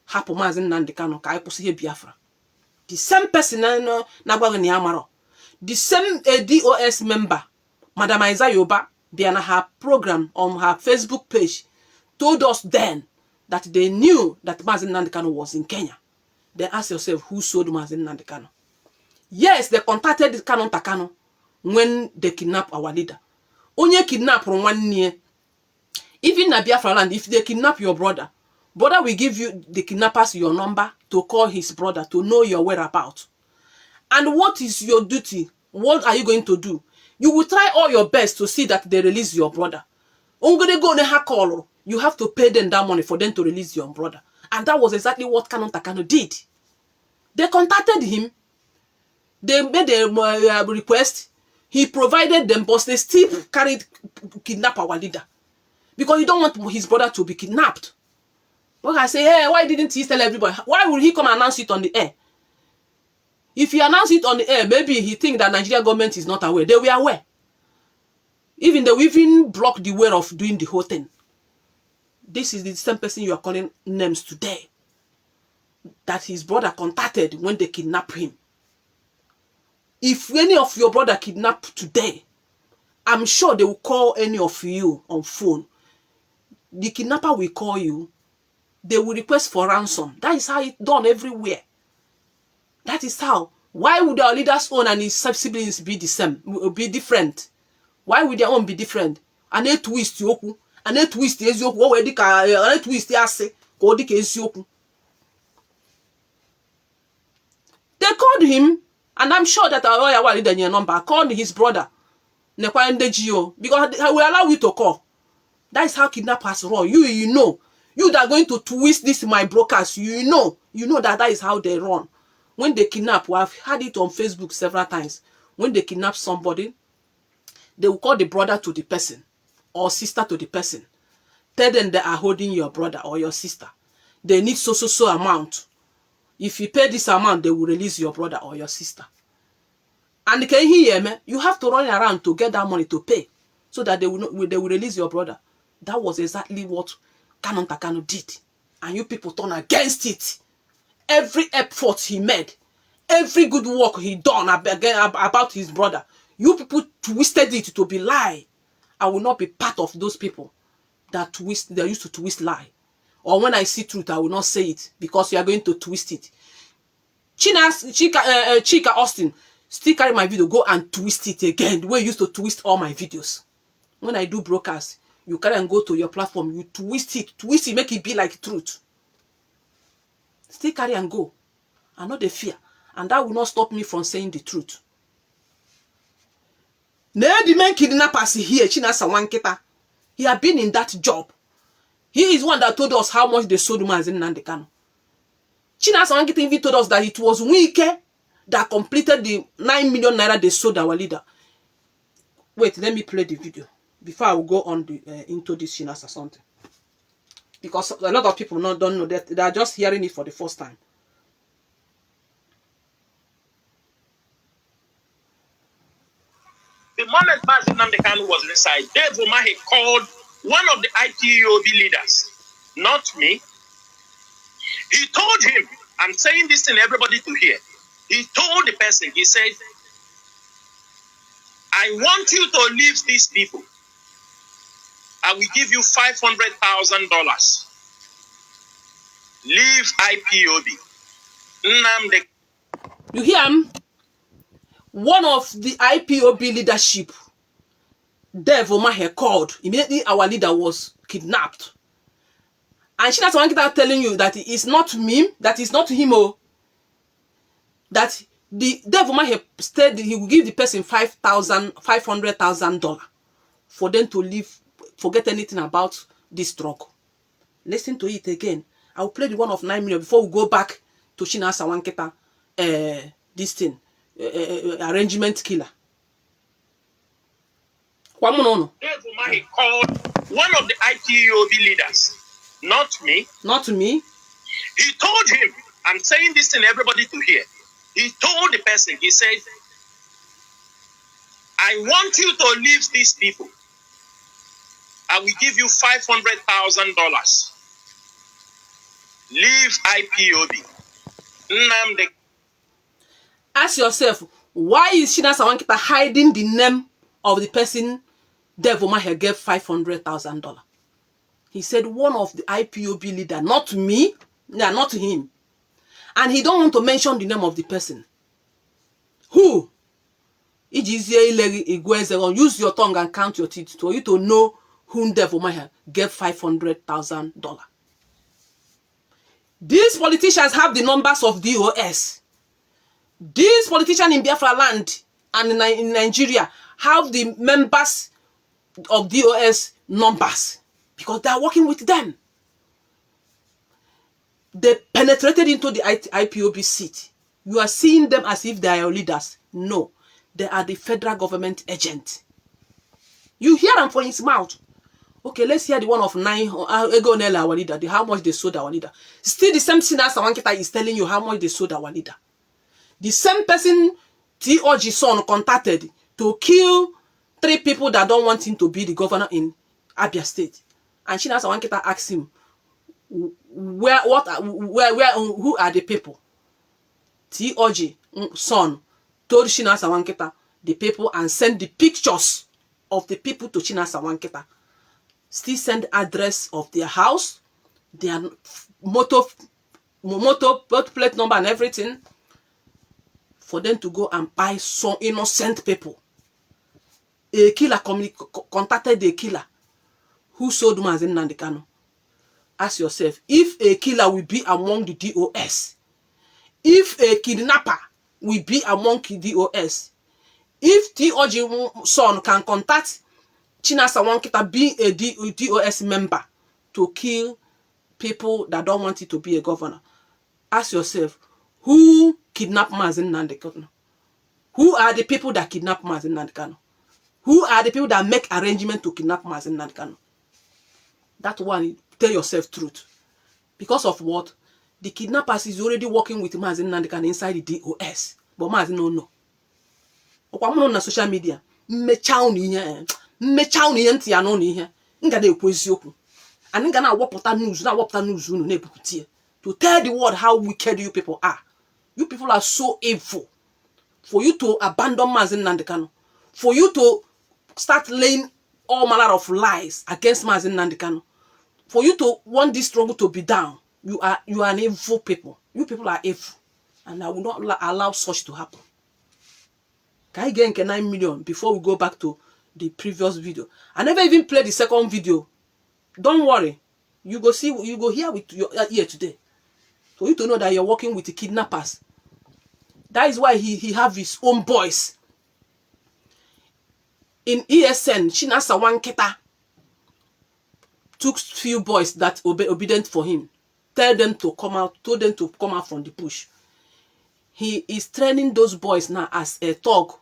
Hapụ Mazi Nnamdi Kanu ka anyị kwụsị ihe Biafra. The same person na-agbaghị na amaro. The same DOS member, Madam Isaiah Yoba, bịa her program on her Facebook page, told us then that they knew that Mazi Nnamdi Kanu was in Kenya. Then ask yourself, who sold Mazi Nnamdi Kanu? Yes, they contacted Kanu Ntakanu when they kidnapped our leader. Onye kidnap from 1 year. Even in Biafra land, if they kidnap your brother will give you the kidnappers your number to call his brother to know your whereabouts. And what is your duty? What are you going to do? You will try all your best to see that they release your brother. You have to pay them that money for them to release your brother. And that was exactly what Kanu Ntakanu did. They contacted him. They made a request. He provided them, but they still kidnap our leader. Because he don't want his brother to be kidnapped. But I say, hey, why didn't he tell everybody? Why would he come and announce it on the air? If he announced it on the air, maybe he think that Nigeria government is not aware. They were aware. They even blocked the way of doing the whole thing. This is the same person you are calling names today. That his brother contacted when they kidnapped him. If any of your brother kidnapped today, I'm sure they will call any of you on phone. The kidnapper will call you. They will request for ransom. That is how it's done everywhere. That is how. Why would our leader's own and his siblings be the same? Be different? Why would their own be different? And they twist yoku. And they twist eziokwu. What we they twist ase. Ko dika eziokwu. They called him, and I'm sure that our leader number called his brother. Because I will allow you to call. That is how kidnappers roll. You know. You that are going to twist this my brokers, you know that is how they run. When they kidnap, we have had it on Facebook several times. When they kidnap somebody, they will call the brother to the person or sister to the person. Tell them they are holding your brother or your sister. They need so amount. If you pay this amount, they will release your brother or your sister. And can you hear me? You have to run around to get that money to pay, so that they will release your brother. That was exactly what Kanu Ntakanu did, and you people turn against it. Every effort he made, every good work he done about his brother, you people twisted it to be lie. I will not be part of those people that twist. They used to twist lie, or when I see truth, I will not say it because you are going to twist it. Chika Austin still carry my video, go and twist it again. The way you used to twist all my videos. When I do broadcast, you carry and go to your platform, you twist it, make it be like truth. Still carry and go. I know the fear. And that will not stop me from saying the truth. Now the main kidnappers here, Chinasa Wanketa, he had been in that job. He is one that told us how much they sold Mazi Nnamdi Kanu. Chinasa Wanketa even told us that it was Wike that completed the 9 million naira they sold our leader. Wait, let me play the video before I will go on into this Chinasa something. Because a lot of people don't know that. They are just hearing it for the first time. The moment Mazi Nnamdi Kanu was inside, Dave Umahi called one of the IPOB leaders not me. He told him, I'm saying this to everybody to hear. He told the person, he said, I want you to leave these people. I will give you $500,000. Leave IPOB. Nnamdi. You hear him? One of the IPOB leadership, Dev Umahi, called. Immediately our leader was kidnapped. And she that's telling you that it's not me, that is not him, oh. That the Dev Umahi said he will give the person $500,000 for them to leave, forget anything about this drug. Listen to it again. I will play the one of 9 million before we go back to Chinasa Wanketa, this thing, arrangement killer. Dev Umahi called one of the IPOB leaders, not me. Not me. He told him, I'm saying this to everybody to hear. He told the person, he said, I want you to leave these people. I will give you $500,000. Leave IPOB. Nnamdi. Ask yourself, why is Chinasa Wanketa hiding the name of the person Dev Umahi gave $500,000? He said one of the IPOB leader, not me, yeah, not him. And he don't want to mention the name of the person. Who? Use your tongue and count your teeth for you to know whom Dev Umahi gave $500,000. These politicians have the numbers of DOS. These politicians in Biafra land and in Nigeria have the members of DOS numbers because they are working with them. They penetrated into the IPOB seat. You are seeing them as if they are your leaders. No, they are the federal government agent. You hear them from his mouth. Okay, let's hear the one of 9. Our leader, how much they sold our leader. Still the same Chinasa Wanketa is telling you how much they sold our leader. The same person TOG son contacted to kill 3 people that don't want him to be the governor in Abia State. And Chinasa Wanketa asked him, who are the people? TOG son told Chinasa Wanketa the people and sent the pictures of the people to Chinasa Wanketa. Still send address of their house, their motor plate number and everything for them to go and buy some innocent people. A killer contacted a killer who sold Mazen Nnamdi Kanu. Ask yourself, if a killer will be among the DOS, if a kidnapper will be among the DOS, if TOG son can contact Chinasa Wanketa being a DOS member to kill people that don't want it to be a governor, ask yourself, who kidnapped Mazen Nnamdi Kanu? Who are the people that kidnap Mazen Nnamdi Kanu? Who are the people that make arrangement to kidnap Mazen Nnamdi Kanu? That one, tell yourself truth. Because of what? The kidnappers is already working with Mazen Nnamdi Kanu inside the DOS. But Mazen no know. Okwamuno na social media. Mmecha unu ihe ntị ya n'ọnụ ihe. Nga na-ekwu eziokwu. And nga na-awapụta news unu na-ebuputie. To tell the world how wicked you people are. You people are so evil. For you to abandon Mazen Nnamdi Kanu. For you to start laying all manner of lies against Mazen Nnamdi Kanu. For you to want this struggle to be down. You are an evil people. You people are evil. And I will not allow such to happen. Can I get 9 million before we go back to the previous video? I never even played the second video. Don't worry. You go see, you go hear with your ear today. For you to know that you're working with the kidnappers. That is why he have his own boys. In ESN, Chinasa Wanketa took few boys that obedient for him. Told them to come out from the bush. He is training those boys now as a thug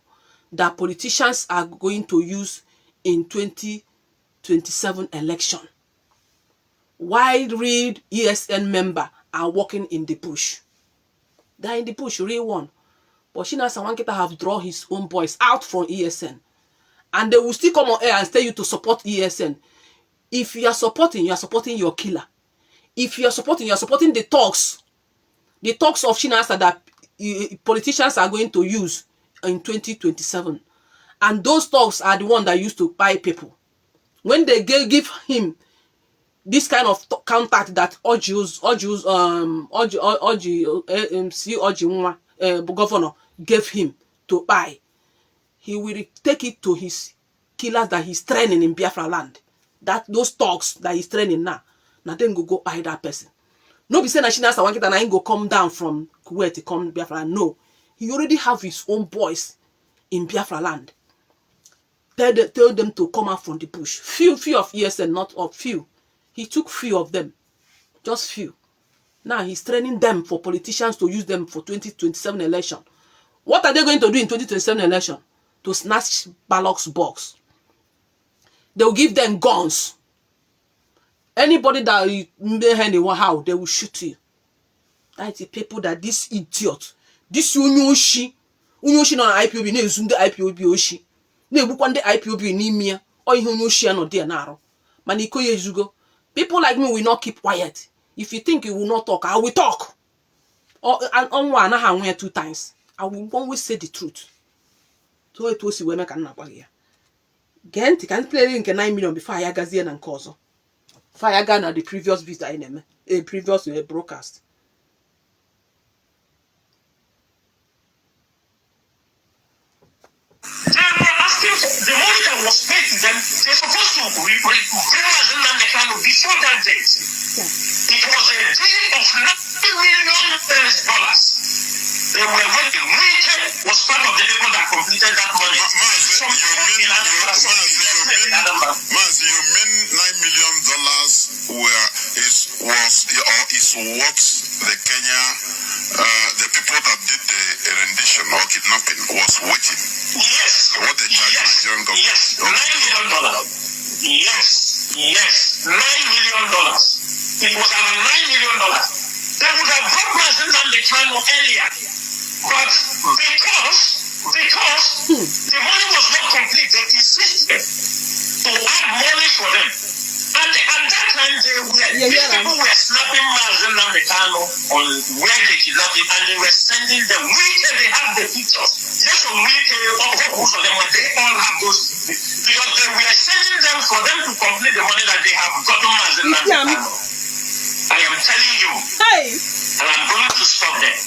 that politicians are going to use in 2027 election. While real ESN member are working in the bush. They are in the bush, real one. But Chinasa Wanketa have drawn his own boys out from ESN. And they will still come on air and tell you to support ESN. If you are supporting your killer. If you're supporting the talks of Chinasa that politicians are going to use in 2027. And those talks are the one that used to buy people. When they give him this kind of contact that governor gave him to buy, he will take it to his killers that he's training in Biafra land. Those talks that he's training now then go buy that person. No be saying that Chinasa Wankita na go come down from Kuwait to come Biafra land. No, he already have his own boys in Biafra land. Tell them to come out from the bush. Few of ESN, not of few. He took few of them, just few. Now he's training them for politicians to use them for 2027 election. What are they going to do in 2027 election? To snatch ballot box. They'll give them guns. Anybody that you hand in one house, they will shoot you. That's the people that this idiot, this Unyoshi no IPOB, ne zunde IPOB oshi. Ne bukwande IPOB ni mia, or Unyoshi no dear naro. Maniko yezugo. People like me will not keep quiet. If you think you will not talk, I will talk. And on one, I have 2 times. I will always say the truth. So it was when I can not here. Gent can play in 9 million before I gazian and cause. Fire gun at the previous visa in a previous broadcast. They were asking the money that was paid to them, they're supposed to before that date. It was a deal of $90 million. They were working. Wicked was part of the people that completed that money. You mean $9 million is what the Kenya, the people that did the rendition or kidnapping was waiting? Yes. What they charge Nigerian government? Yes, $9 million. Yes, $9 million. It was around $9 million. They would have brought Mazindan the time earlier, but because the money was not complete, they insisted to add money for them. And at that time, people were slapping Mazindan the time on where they kidnapped him, and they were sending them. They have the pictures. Just on most of them, they all have those. Because they were sending them for them to complete the money that they have gotten Mazindan the time. I am telling you. Hey. And I'm going to stop there.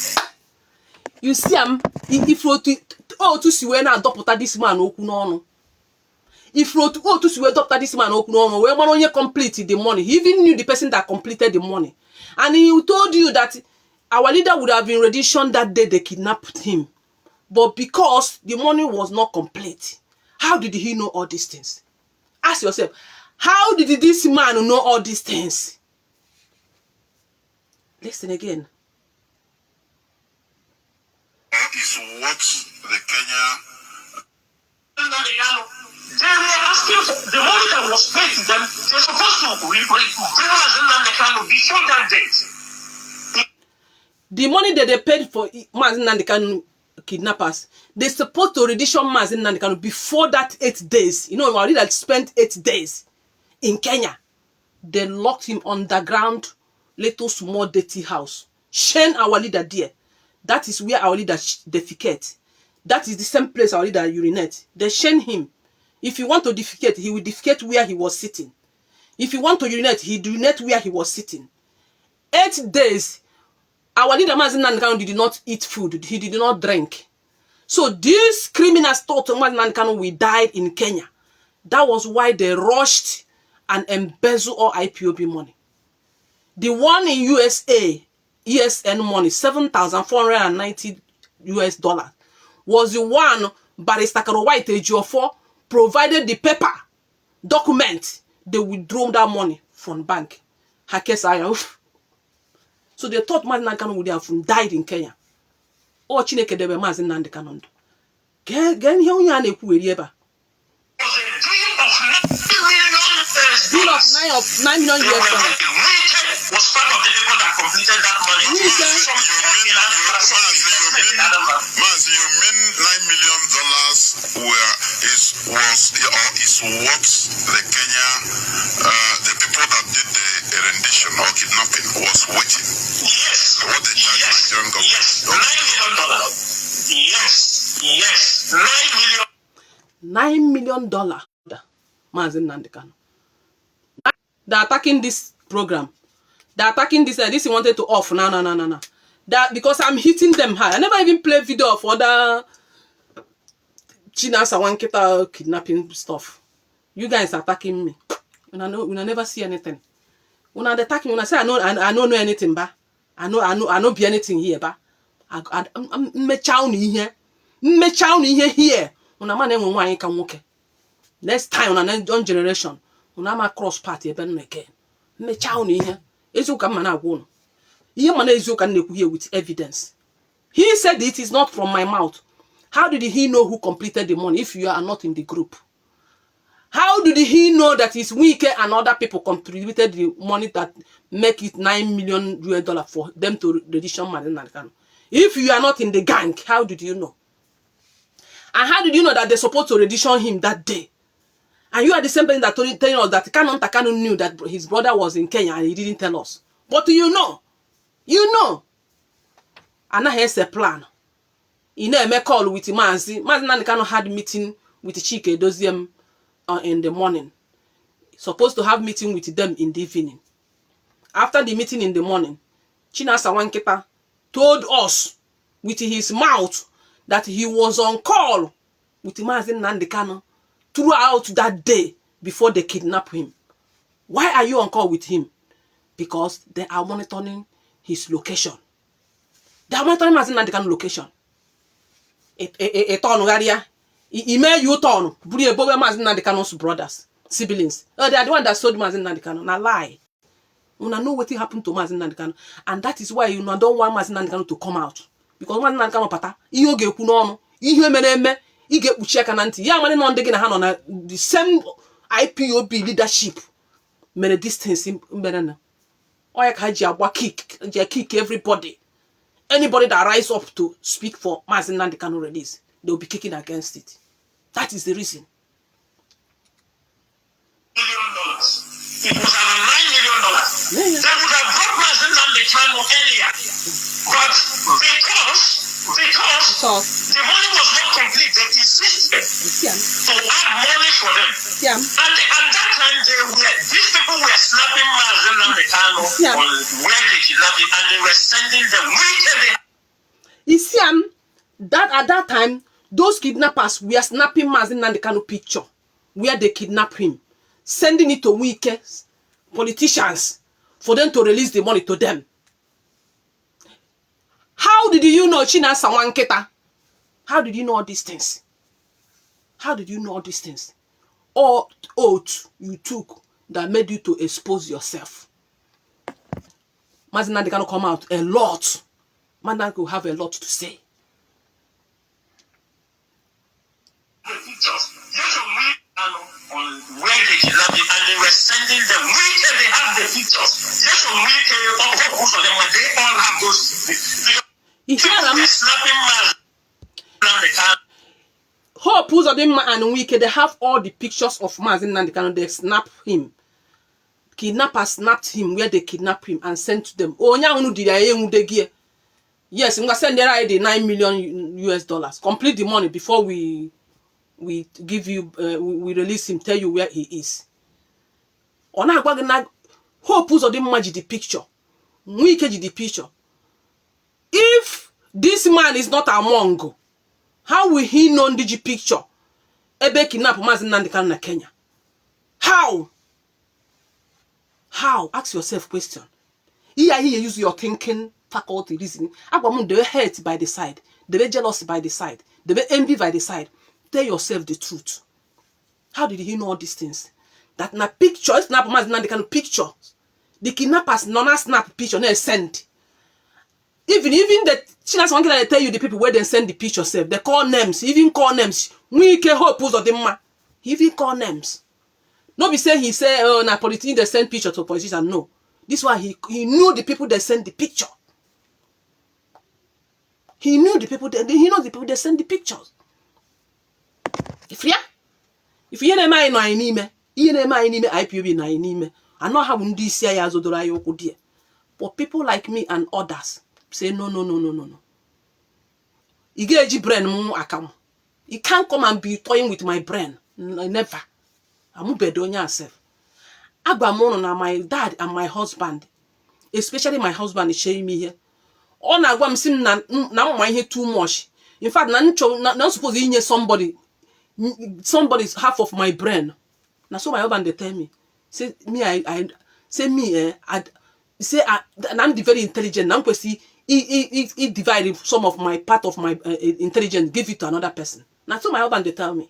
You see, if you to see when I adopt this man, if you to see when adopt this man, when one only completed the money, he even knew the person that completed the money, and he told you that our leader would have been rendition that day they kidnapped him, but because the money was not complete, how did he know all these things? Ask yourself, how did this man know all these things? Listen again. Is what the Kenya. They were asking the money that was paid to them, they're supposed to before that date. The money that they paid for Mazin Nandekanu kidnappers, they're supposed to rendition Mazin Nandekanu before that 8 days. You know, already that spent 8 days in Kenya. They locked him underground, little small dirty house. Shane our leader there. That is where our leader defecate. That is the same place our leader urinate. They shame him. If you want to defecate, he will defecate where he was sitting. If you want to urinate, he urinate where he was sitting. 8 days, our leader Mazin Nandekanu did not eat food. He did not drink. So these criminals thought Mazin Nandekanu will die in Kenya. That was why they rushed and embezzled all IPOB money. The one in USA, ESN money, $7,490 was the one Barrister Karo White Ejiofor provided the paper document. They withdrew that money from bank. So they thought Mazin Nandekanu would have died in Kenya. Oh, Chineke debe Mazin Nandekanu. Gen here onye na ekwu eri eba. Deal of $9 million. Was part of the people that completed that money. You mean $9 million is what the Kenya, the people that did the rendition or kidnapping was waiting. Yes. What they charge Nigerian government. Yes. $9 million. Yes. $9 million. $9 million. Mazi Nnamdi Kanu. They're attacking this program. They're attacking this. This he wanted to off. No. That because I'm hitting them high. I never even play video of other Chinasa Wanketa kidnapping stuff. You guys are attacking me. When I never see anything. When I attack me, when I say I don't know anything, ba. I know be anything here, ba. I'm here. Here. When a man ain't one can walk. Next time on an generation, when I'm a cross party, again. Me chow ni here. Ezu ka man agwo. Iye man ezu ka neku here with evidence. He said it is not from my mouth. How did he know who completed the money if you are not in the group? How did he know that his Wike and other people contributed the money that make it $9 million for them to rendition Mazi Nnamdi Kanu? If you are not in the gang, how did you know? And how did you know that they're supposed to rendition him that day? And you are the same person that telling us that Kanu knew that his brother was in Kenya and he didn't tell us. But you know. You know. And now here's a plan. You know, a call with Mazi Nnamdi Kanu had meeting with Chike Doziem in the morning. Supposed to have meeting with them in the evening. After the meeting in the morning, Chinasa Wanketa told us with his mouth that he was on call with Mazi Nnamdi Kanu throughout that day before they kidnap him. Why are you on call with him? Because they are monitoring his location. They are monitoring Mazi Nnamdi Kanu location. Email you turn. Buri ebowe Mazi Nnamdi Kanu's brothers, siblings. They are the one that sold Mazi Nnamdi Kanu. Na lie. Una know what happened to Mazi Nnamdi Kanu, and that is why you don't want Mazi Nnamdi Kanu to come out. Because Mazi Nnamdi Kanu pata, ihe oge ekwu n'ọnụ, ihe mere eme, ị ga-ekpuchi aka na ntị. Ya mane no ndege na ha no na the same IPOB leadership mere distance mere na. Oya ka ji agba kick everybody. Anybody that rise up to speak for Mazi Nnamdi Kanu release, they will be kicking against it. That is the reason. $1 million. It was around $9 million. They would have brought Mazi Nnamdi Kanu earlier. But because the money was not complete, they insisted to add money for them. And at that time, these people were snapping Mazi Nnamdi Kanu on where they kidnapped him, and they were sending them that at that time, those kidnappers were snapping Mazi Nnamdi Kanu picture where they kidnap him, sending it to Wike politicians for them to release the money to them. How did you know Chinasa Wanketa? How did you know all these things? How did you know all these things? All oath you took that made you to expose yourself. Mazi Nnamdi Kanu come out a lot. Mazi Nnamdi will have a lot to say. Where they kidnapped him, and they were sending them. They have the pictures. Yes, most of them, they all have those. Hope Uzodinma and Wike, they have all the pictures of Mazi Nnamdi Kanu. They snap him. Kidnappers snapped him where they kidnapped him and sent to them. Oh, yes, I'm gonna send the $9 million US. Complete the money before we give you, we release him, tell you where he is. Hope Uzodinma the picture. Wike the picture. If this man is not among, how will he know the picture? Ebe kidnap Mazi Nnamdi Kanu na Kenya. How? How? Ask yourself question. Here you use your thinking faculty, reasoning. They were hurt by the side. They were jealous by the side. They were envy by the side. Tell yourself the truth. How did he know all these things? That na picture, snap Mazi Nnamdi Kanu picture. The kidnappers nona snap picture, no send. Even the Chinasa Wanketa, they tell you the people where they send the picture self. They call names. Even call names. Wike Hope Uzodinma. He even call names. No be saying he say, oh, na politician they send picture to politicians. No. This why he knew the people that send the picture. He knew the people that he knows the people that send the pictures. If you no anime, IPOB na anime. I know how this year azodora yoko there. But people like me and others say, no. You get a brain account. You can't come and be toying with my brain. Never. I'm bedonya self. Agbamono na my dad and my husband, especially my husband is sharing me here. All na agwam sim na my here too much. In fact, na suppose inye somebody's half of my brain. Now so my husband they tell me, say me I'm very intelligent. Now he divided some of my part of my intelligence, give it to another person. Now so my husband they tell me,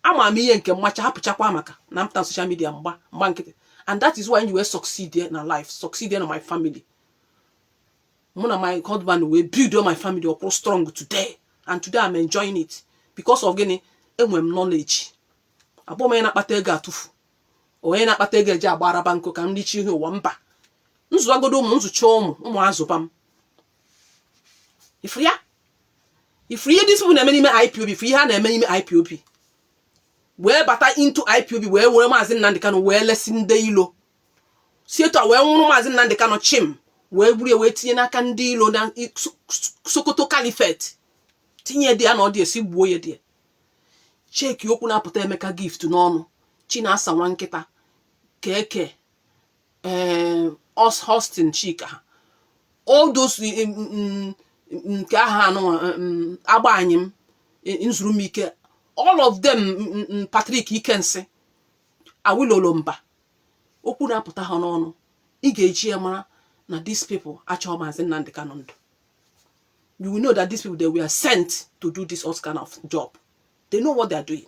I'm me nke mmacha hapuchakwa maka na mta social media mba nkete. And that is why you will succeed in life, succeed in my family. Mona my husband will build on my family up strong today, and today I'm enjoying it because of gini enwem knowledge. Aboma na kpata ego atufu. Onye na kpata ego eje agbara banko ka nrichi ihe ụwa mba. Nzuagodo ụmụ nzucha ụmụ azụbam. Ifria this people na-eme n'ime IPOB, ifri ha na-eme n'ime IPOB. Wee bata into IPOB wee were Maazị Nnamdi Kanu wee lesi ndị ilo. Si etu a wee nwụrụ Maazị Nnamdi Kanu chim wee buru wee tinye n'aka ndị ilo na Sokoto Caliphate. Tinye dị ya na ọ dị esi gbuo ya dị. Cheki okwu na-apụta Emeka Gift n'ọnụ. Chinasa nwa nkịta. Keke. Austin Chika. All those nke aha anụ agba anyim nzurumike. All of them Patrick Ikensi. Awilolomba. Okwu na-apụta ha n'ọnụ. Ị ga-eji ya mara na these people achọ Maazị Nnamdi Kanu ndụ. You will know that these people, they were sent to do this kind of job. They know what they are doing.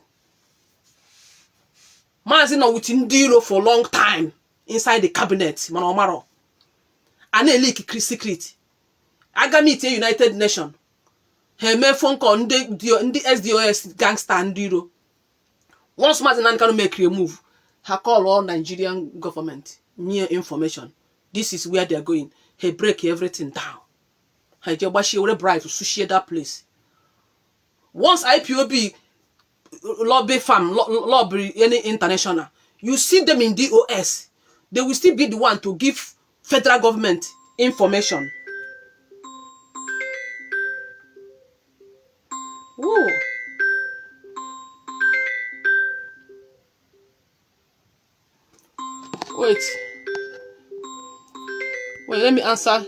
Maazị nọ with ndị iro for a long time inside the cabinet. Mana ọmarọ. A na-leak secret. Aga meet United Nations. Ha eme phone call ndị SDOS gangster ndị iro. Once Maazị Nnamdi Kanu make a move, ha call all Nigerian government near information. This is where they are going. He break everything down. He just bribe to sushi that place. Once IPOB lobby farm, lobby any international, you see them in DOS, they will still be the one to give federal government information. Woo. Wait, let me answer.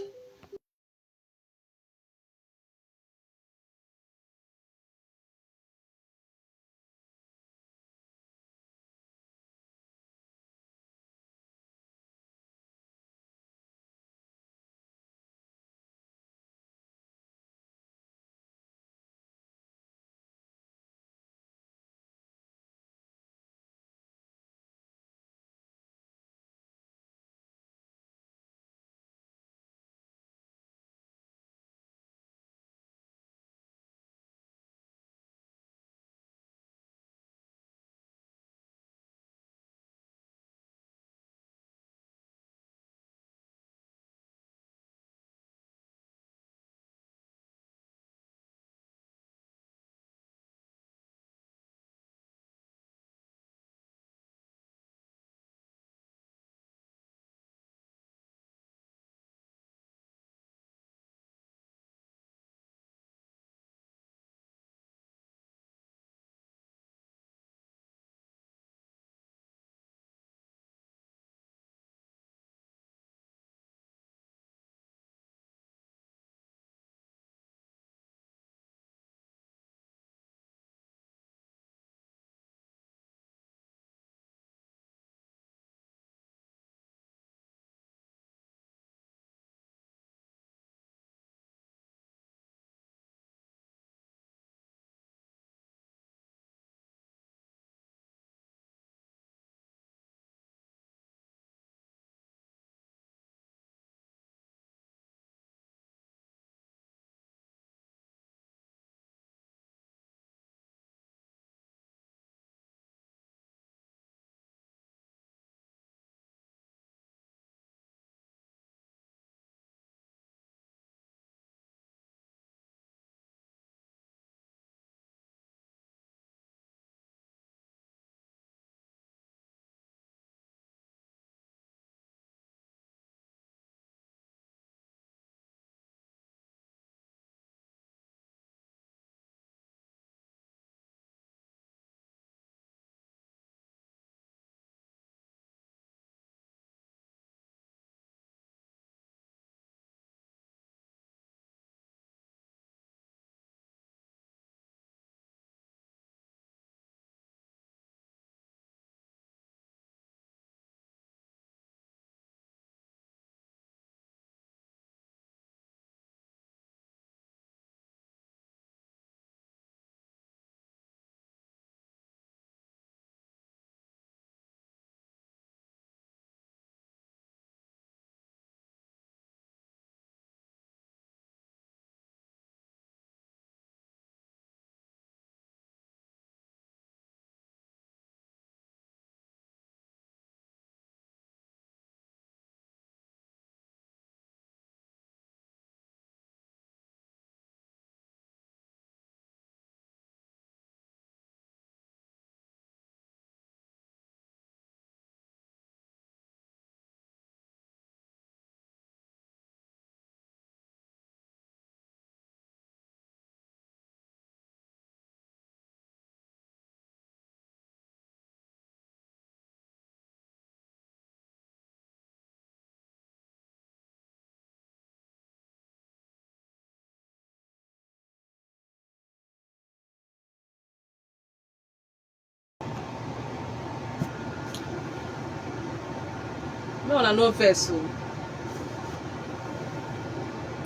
No, no verse.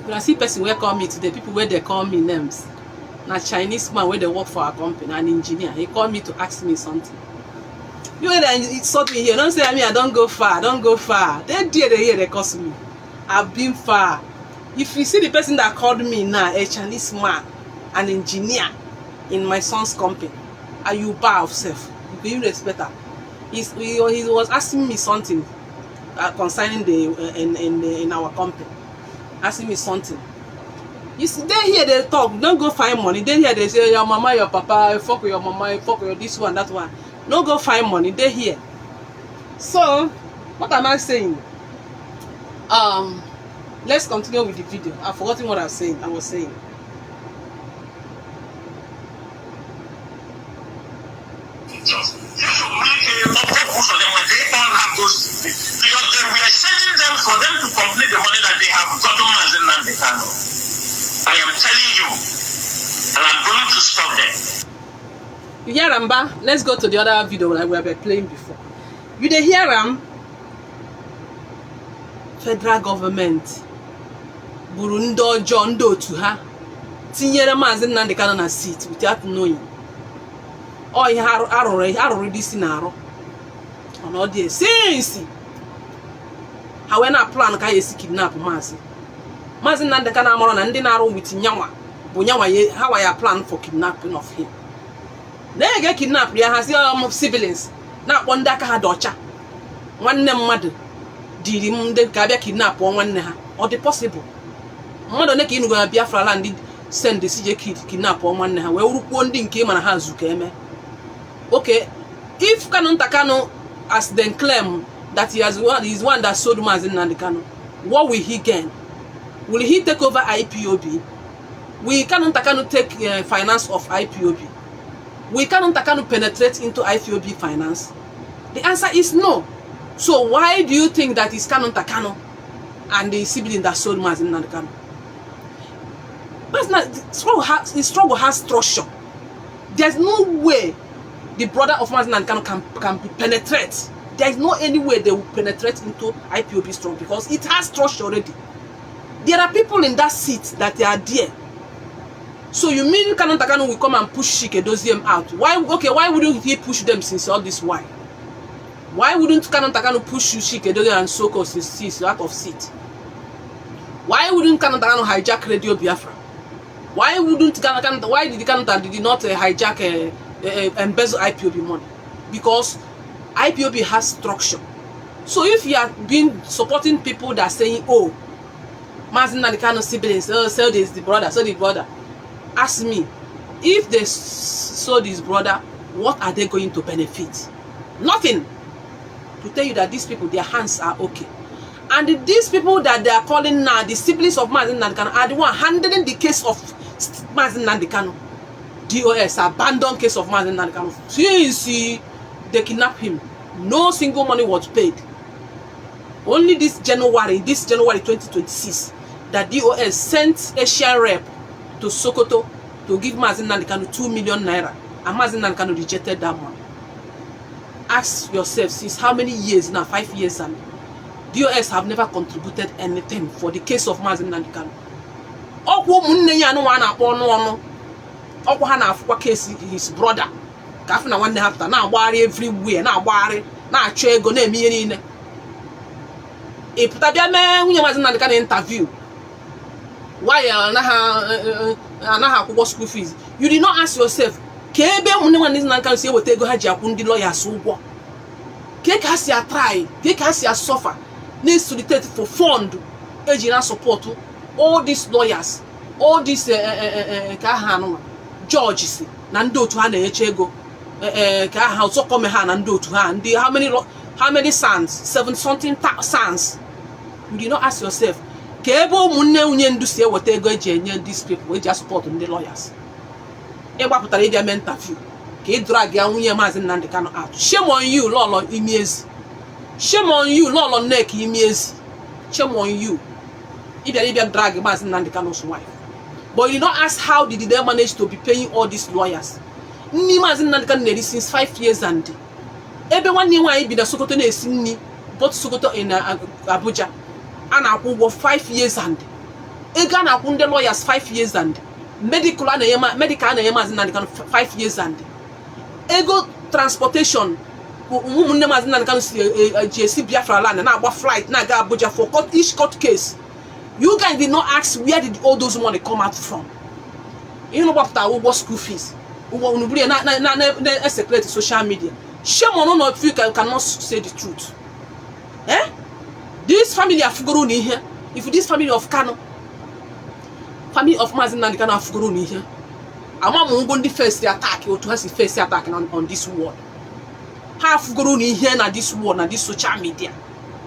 When I see person where call me today, people where they call me names. Na Chinese man where they work for our company, an engineer. He called me to ask me something. You know that insult me here. Don't say I don't go far. Don't go far. They here they cost me. I've been far. If you see the person that called me now, a Chinese man, an engineer in my son's company, are you bow of self? You respect that? He was asking me something concerning in our company. Asking me something. You see, they here they talk. Don't go find money. Then here they say your mama, your papa, fuck with your mama, fuck with your this one, that one. No go find money. They here. So, what am I saying? Let's continue with the video. I've forgotten what I was saying. You should make a public for them when they all have those because we are sending them for them to complete the money that they have gotten as in Nandekano. I am telling you, and I'm going to stop them. You hear Ramba? Let's go to the other video that we have been playing before. You dey hear Ram? Federal government buru ndị ọjọọ ndị otu ha tinyere Maazị Nnamdi Kanu na seat without knowing. Oh, ihe arụrụ dị si na-arụ. Ọ nọ dị since ha wee na plan ka ya esi kidnap Maazị Nnamdi Kanu amụrụ na ndị na-arụ with nyanwa bụ nyanwa ha wa ya plan for kidnapping of him. Na-ege kidnap ya ha si siblings na-akpọ ndị aka ha dị ọcha. Nwanne mmadụ diri m ndị ka abịa kidnap nwanne ha. Ọ dị possible? Mmadụ ne ka ịnụ ga Biafra land send si je kidnap nwanne ha wee urukwuo ndị nke mana ha zu ka eme. Okay, if Kanu as then claim that he is one that sold Maazị Nnamdi Kanu, what will he gain? Will he take over IPOB? Will Kanu take finance of IPOB? Will Kanu penetrate into IPOB finance? The answer is no. So why do you think that it's Kanu and the sibling that sold Maazị Nnamdi Kanu? That's not the struggle has structure. There's no way the brother of Maazị Nnamdi Kanu can penetrate. There is no any way they will penetrate into IPOB struggle because it has structure already. There are people in that seat that they are there. So you mean Kanu will come and push Chike Doziem out? Why wouldn't he push them since all this while? Why wouldn't Kanu push Chike Doziem and Soko since out of seat? Why wouldn't Kanu hijack Radio Biafra? Why did Kanu not hijack embezzle IPOB money? Because IPOB has structure. So if you have been supporting people that are saying, oh, Maazị Nnamdi Kanu siblings, so this the brother, so the brother. Ask me, if they sold his brother, what are they going to benefit? Nothing. To tell you that these people, their hands are okay. And these people that they are calling now, the siblings of Maazị Nnamdi Kanu, are the one handling the case of Maazị Nnamdi Kanu. DOS, abandoned case of Maazị Nnamdi Kanu. Since they kidnapped him, no single money was paid. Only this January 2026, that DOS sent Asian rep to Sokoto to give Maazị Nnamdi Kanu 2 million naira, and Maazị Nnamdi Kanu rejected that money. Ask yourself, since how many years now? 5 years, and DOS have never contributed anything for the case of Maazị Nnamdi Kanu. Okwu munne ya no wana akpọ no okwu ha na afukwa case his brother ka afu na nwanne ha pụta na agbari everywhere na agbari na achọ ego na eme ihe niile. E pụta bịa mee nwunye Maazị Nnamdi Kanu interview. Why anaghị akwụkwọ school fees? You did not ask yourself, ka ebe ụmụnne Maazị Nnamdi Kanu si eweta ego ha ji akwụ ndị lawyers ụgwọ? Ka ka si try, ka si suffer, needs to dictate for fund eji na support all these lawyers, all these ka ha no judges na ndị otu ha na-eche ego ka ha ọzọ come ha na ndị otu ha ndị how many sons, 7 something sons. You did not ask yourself, ka ebe ụmụnne nwunye ndu si eweta ego eji enye these people eji support ndị lawyers? Ịgbapụtara ịbịa mee interview ka ị drag ya nwunye Maazị Nnamdi Kanu out. Shame on you, Lolo Imiezi. Shame on you, Lolo Nneka Imiezi. Shame on you. Ịbịa drag Maazị Nnamdi Kanu's wife. But you don't ask how did they manage to be paying all these lawyers. Nni Maazị Nnamdi Kanu na-eri since 5 years and ebe nwanne nwaanyị bi na Sokoto na-esi nni Port Sokoto in Abuja. And I work 5 years and ega na akwụ ndị lawyers 5 years and medical na yema zinandikan 5 years and ego transportation ụmụnne maazị zinandikan ji esi Biafra land na agba flight na aga Abuja for each court case. You guys did not ask where did all those money come out from. You know what ụgwọ school fees ụgwọ unuburi na secret social media. Shame on none of you cannot say the truth. This family of Fuguru ni here. If this family of Kano, family of Maazị Nnamdi Kanu of Fuguru ni here, ama mo go the first attack or to has the first attack on this world. Half Fuguru ni here na this world na this social media.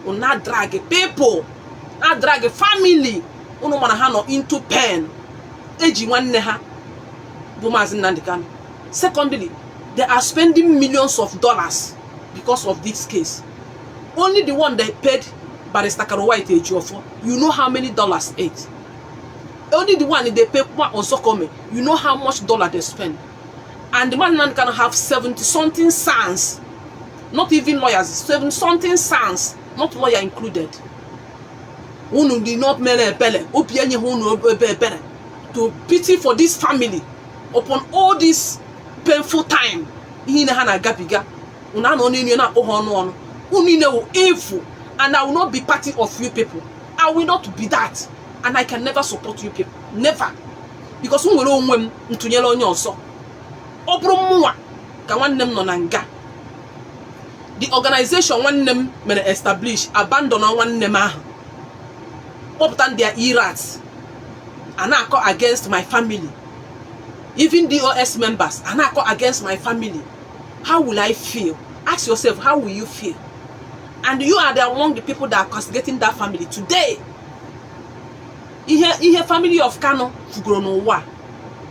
Una drag people, na drag family. Uno mana ha no into pen. Eji nwanne ha bụ Maazị Nnamdi Kanu. Secondly, they are spending millions of dollars because of this case. Only the one they paid Barrister Karo White Ejiofor, you know how many dollars it. Only the one they pay Osokome, you know how much dollar they spend. And the man can have 70-something sons, not even lawyers, 70-something sons, not lawyer included. Unu did not to pity for this family upon all this painful time. Gapiga, evil. And I will not be part of you people. I will not be that. And I can never support you people. Never. Because the organization one name may establish, abandon one name. Upton their errors. And I call against my family. Even DOS members, and I call against my family. How will I feel? Ask yourself, how will you feel? And you are among the people that are castigating that family today. Ihe family of Kano fugoro n'ụwa.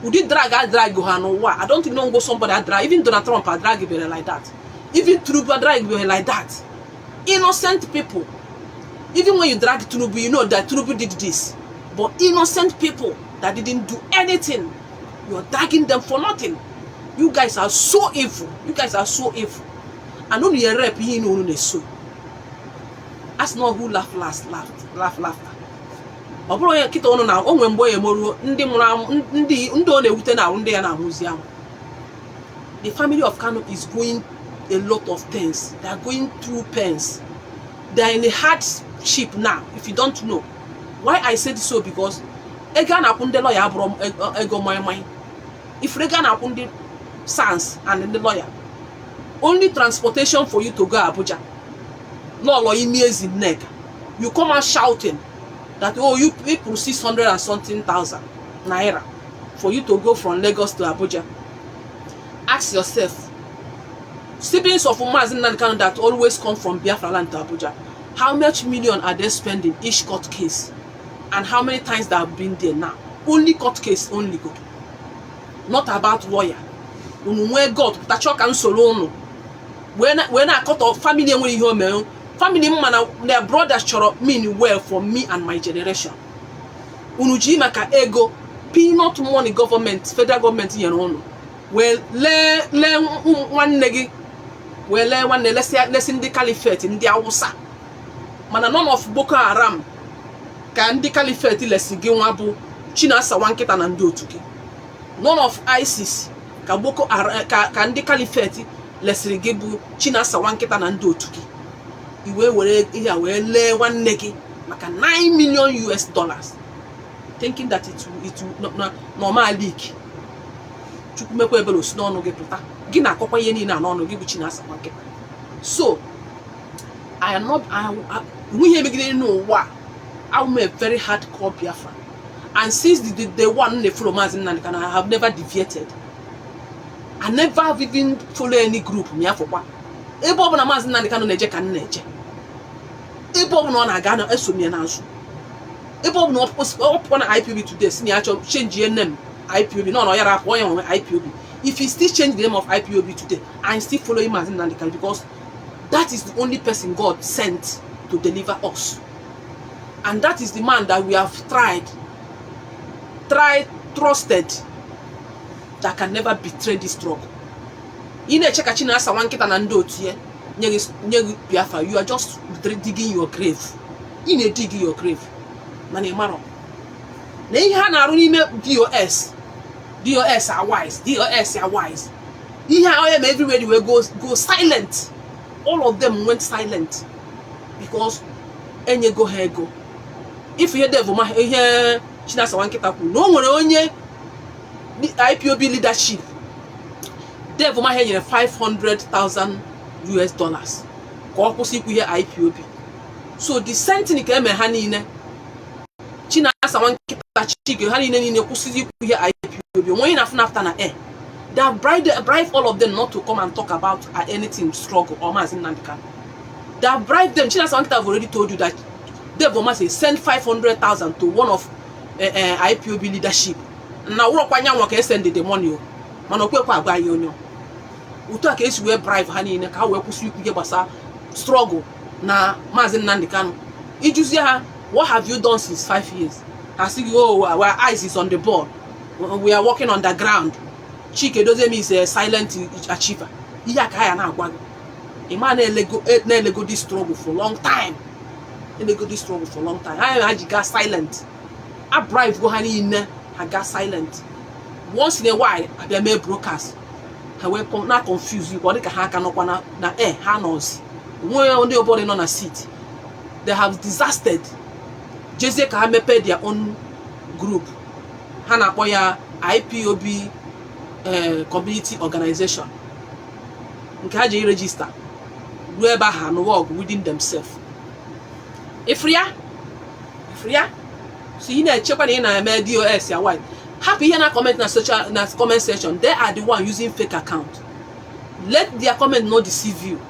Udi drag go n'ụwa. I don't know somebody drag. Even Donald Trump drag people like that. Even Tinubu drag people like that. Innocent people. Even when you drag Tinubu, you know that Tinubu did this. But innocent people that didn't do anything, you are dragging them for nothing. You guys are so evil. You guys are so evil. And only a rep you know so. That's not who laugh. Obro kita onu na onwe mgbo emoru ndị mụrụ ndị ọ na-ewute na ndị ya na museum. The family of Kanu is going a lot of things. They are going through pains. They are in a hardship now. If you don't know why I said so, because ega na akunde lawyer abro ego my. If ega na akunde sans and the lawyer, only transportation for you to go Abuja. Lolo imiezi neck. You come out shouting that, oh, you people 600 and something thousand naira for you to go from Lagos to Abuja. Ask yourself, siblings of Maazị Nnamdi Kanu that always come from Biafra land to Abuja, how much million are they spending each court case? And how many times they have been there now? Only court case, only go. Not about lawyer. Where God, Tachok and Solono. When I cut off family when you hear family man, their brothers choro mean well for me and my generation. Unuji maka ego, peanut money government, federal government you know. Well, one negi, well, one let's in the caliphate in the Awusa. Mana none of Boko Haram can the caliphate less Giwabu, China Sawanketa and Dotuki. None of ISIS can Boko can the caliphate less Gibu, China Sawanketa and Dotuki. Iwe were one negi, like a $9 million US, thinking that it will not normal leak. So I am not we know why I'm a very hardcore Biafran, and since the one from Maazị Nnamdi Kanu, I have never deviated. I never have even follow any group. Me for what? Ebo na Maazị Nnamdi Kanu neje kan neje. Ebo no na ga na esomie na nso. Ebo no upon IPOB today, see actually change your name. IPOB, no, you're IPOB. If he still change the name of IPOB today, I still follow him as Nnamdi Kanu, because that is the only person God sent to deliver us. And that is the man that we have trusted, that can never betray this struggle. Ine cheka China Sawanketa na Ndotie, nyegi Biafra, you are just digging your grave. In a digging your grave. Mani maro. Na ihe ha na-arụ n'ime DOS are wise. DOS are wise. Ihe ha everybody will go silent. All of them went silent because enye go ha ego. If you devil ma ihe Chinasa Nwankita kwu, no nwere onye IPOB leadership devil ma ha nyere $500,000 ka ọ kwụsị ikwu ihe IPOB. So the same thing ka eme ha niile. Chinasa Nwankita chige ha niile kwụsị ikwu ihe IPOB. When after na they have bribed all of them not to come and talk about anything struggle or Mazi Nnamdi Kanu. They have bribed them. Chinasa Nwankita have already told you that Dave Omase send 500,000 to one of IPOB leadership. Now we are send the money. Utu aka esi we bribe ha niile ka we kwụsị ikwu ihe gbasa struggle na Mazi Nnamdi Kanu. Ijuzi ha, what have you done since 5 years? I see you, oh, our eyes is on the ball. We are working on the ground. Chike Dozemi is a silent achiever. Iya ka ya na agwa. A man na-elego this struggle for a long time. I got silent. I bribe go honey in there. I got silent. Once in a while, I may broadcast. I will not confuse you. What can na Hanos. When on the body on a seat. They have disastered. Jesse Kahame paid their own group. Hana Poya IPOB community organization. Nkaji register. Whoever can work within themselves. Ifria, so you know check in a DOS ya why. Happy here na comment na social na comment section. They are the one using fake account. Let their comment not deceive you.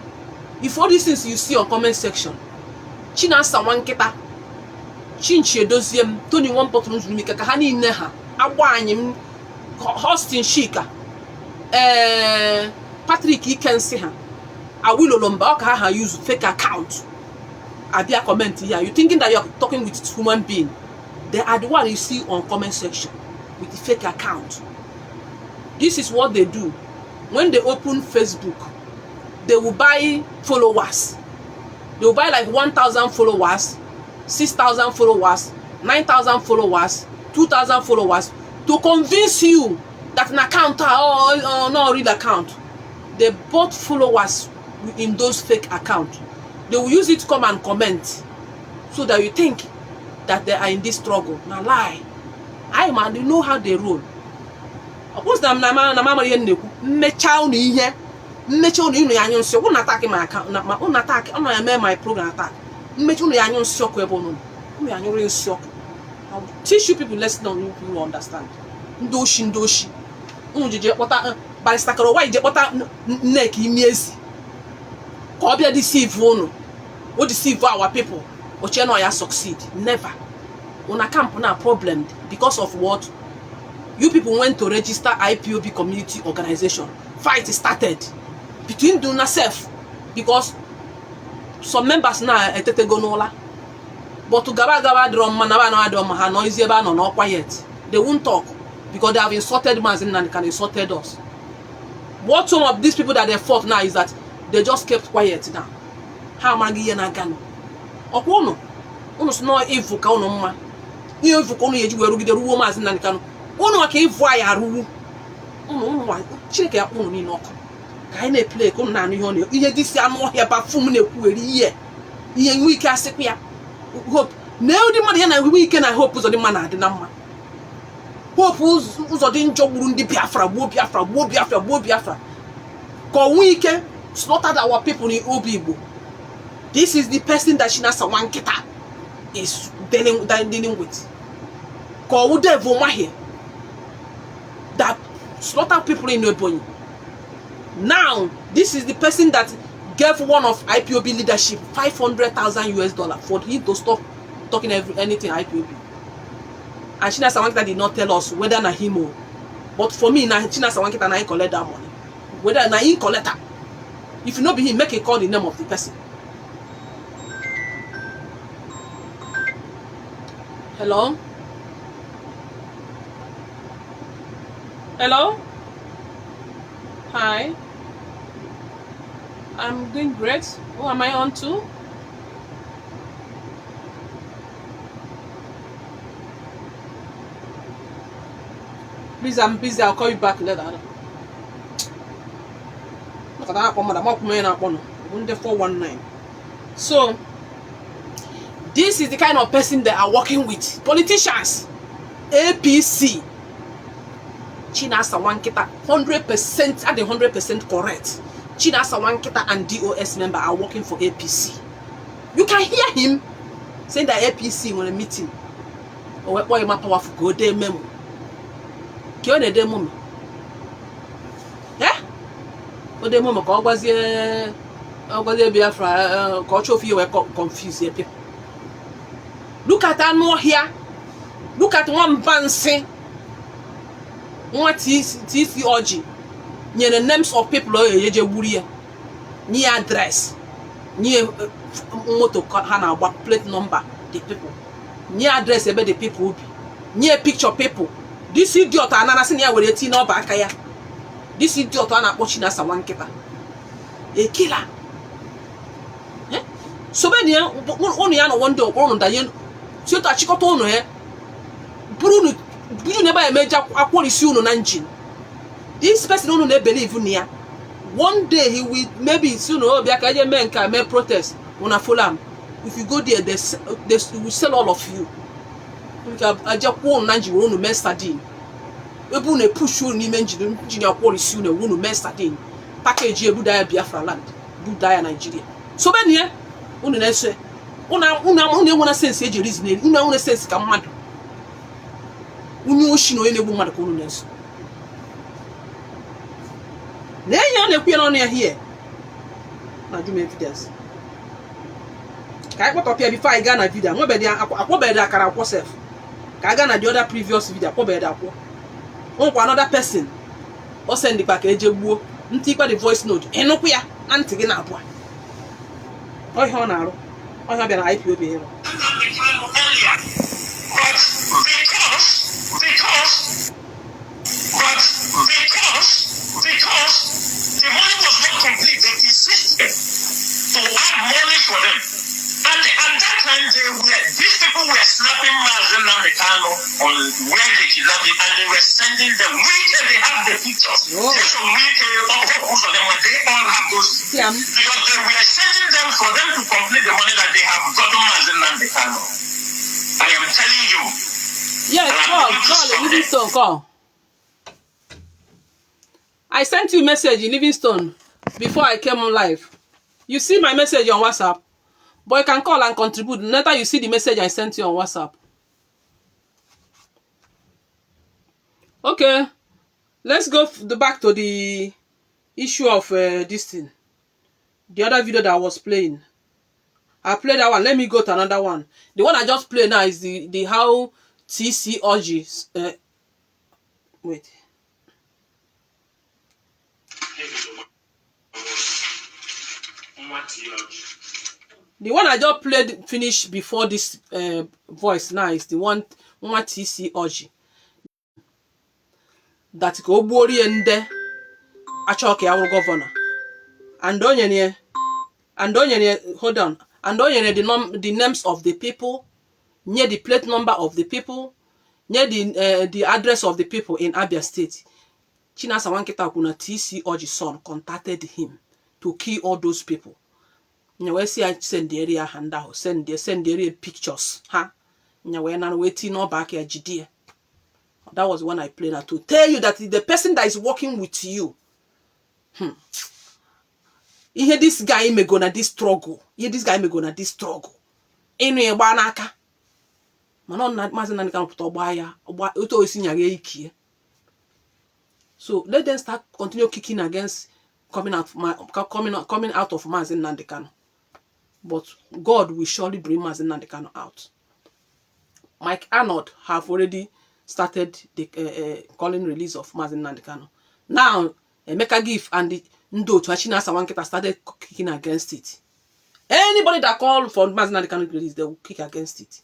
If all these things you see on comment section, Chinasa Nwankita, Chinchie Doziem, Tony one bottom Mika Kahani Neha, Awanyim, Austin Shika, Patrick Ikensiha, Awilo Lomba use fake account. Are there comment here? You thinking that you're talking with human being? They are the one you see on comment section with the fake account. This is what they do. When they open Facebook, they will buy followers. They will buy like 1,000 followers, 6,000 followers, 9,000 followers, 2,000 followers to convince you that an account or not real account. They bought followers in those fake accounts. They will use it to come and comment so that you think that they are in this struggle. Now lie. I man, you know how they roll. Of course, I'm attack my account. My own attack. My program attack. Teach you people, let's know you understand. Ndoshi. Barrister Karo, why you neck imiezi? Obia deceive one. What deceive our people? But you know I succeed. Never. On a camp now problem because of what? You people went to register IPOB community organization. Fight started between Duna self because some members now etete gonola. But to gaba drum no easy no quiet. They won't talk because they have insulted Mazi Nnamdi Kanu, insulted us. What some of these people that they fought now is that they just kept quiet now. How am I going to get Okono? Uno sno evil ka uno mma. Ihe evil ka uno yeji weru gide ruwo Mazi Nnamdi Kanu. Uno ka evil ya ruwu. Uno wa Chineke ya uno ni n'ọkụ. Ka anyị na-play ka uno na anu ihe ọ na. Ihe disi anu ọhịa ba fum na-ekwu eri ihe. Ihe nwe ike asekwa ya. Hope. Na udi mmadụ ya na nwe ike na hope ụzọ dị mma na adị na mma. Hope ụzọ dị njọ gburu ndị Biafra, gbuo Biafra. Ka nwe ike slaughtered our people in Obigbo. This is the person that Chinasa Nwankita is dealing with. Called Devil Mahi that slaughtered people in Ebonyi. Now, this is the person that gave one of IPOB leadership $500,000 for him to stop talking anything IPOB. And Chinasa Nwankita did not tell us whether na him or. But for me, Chinasa Nwankita na he collect that money. Whether na he collect that. If you know be him, make a call the name of the person. Hello? Hello? Hi? I'm doing great. Who am I on to? Please, I'm busy. I'll call you back later. Look at that, I'm 419. So, this is the kind of person they are working with. Politicians, APC, Chinasa Wankita, 100% at the 100% correct. Chinasa Wankita and DOS member are working for APC. You can hear him saying that APC when a meeting. Or why my powerful go there memo. Kill the demo. Yeah? But the moment I was here, Biafra, culture of you were confused people. Look at Anno here. Look at one Bansi. What is TCOG? Near the names of people, near address, near motor hana what plate number, the people. Near address about the people, near picture people. This idiot anana senior with a teen or back. This idiot anna watching us a one keeper. A killer. So many only one door on Diane. So that she got on her. Bruno, you never imagine a quality on engine. This person don't believe in here. One day he will maybe soon or Biakaja men can make protest on a full. If you go there, they will sell all of you. I just won't nanji won't mess sardine. We won't push you in engine quality soon and won't mess sardine. Package a Buddha Biafra land, Buddha Nigeria. So many una say una sense age reason, una sense come mad. Unuoshino any woman colonels. Then you're on here. Now do me evidence. Can I put up here before I got a video? What better I can myself? Can I got the other previous video? What better? Another person or send the package. The voice note. And no queer. Antigin Abua. Oh, honor. I have an IPO here. Because the money was not complete, they insisted to add money for them. And at that time, these people were snapping Mazen Namekano on where they kidnapped it, and they were sending them. They have the pictures. There's some most of them, they all have those. Yeah. Because they were sending them for them to complete the money that they have gotten Mazen Namekano. I am telling you. Yes, call. I sent you a message in Livingstone before I came on live. You see my message on WhatsApp, but you can call and contribute. Later you see the message I sent you on WhatsApp. Okay, let's go back to the issue of this thing. The other video that I was playing. I played that one. Let me go to another one. The one I just played now is the how TCOG. Wait. The one I just played finished before this voice now is the one TCOG. That go bori ende achoke our governor. And onye hold on. And onye the names of the people, near the plate number of the people, near the address of the people in Abia State. Chinasa Wankita Kuna TCOG son contacted him to kill all those people. Nyawe see I send the area handout, send the area pictures. Nyawe nan waiting no back here GD. That was when I played that to tell you that the person that is working with you. You hear this guy may gonna this struggle. This guy may gonna this struggle. Enu banaka. Manon na mazina kan put obaya. Uto isi nyage iki. So let them start continue kicking against coming out of Mazen Nandekano. But God will surely bring Mazen Nandekano out. Mike Arnold have already started the calling release of Mazen Nandekano. Now Emeka Gift and the Ndo Tuachina Sawanketa started kicking against it. Anybody that called for Mazen Nandekano release, they will kick against it.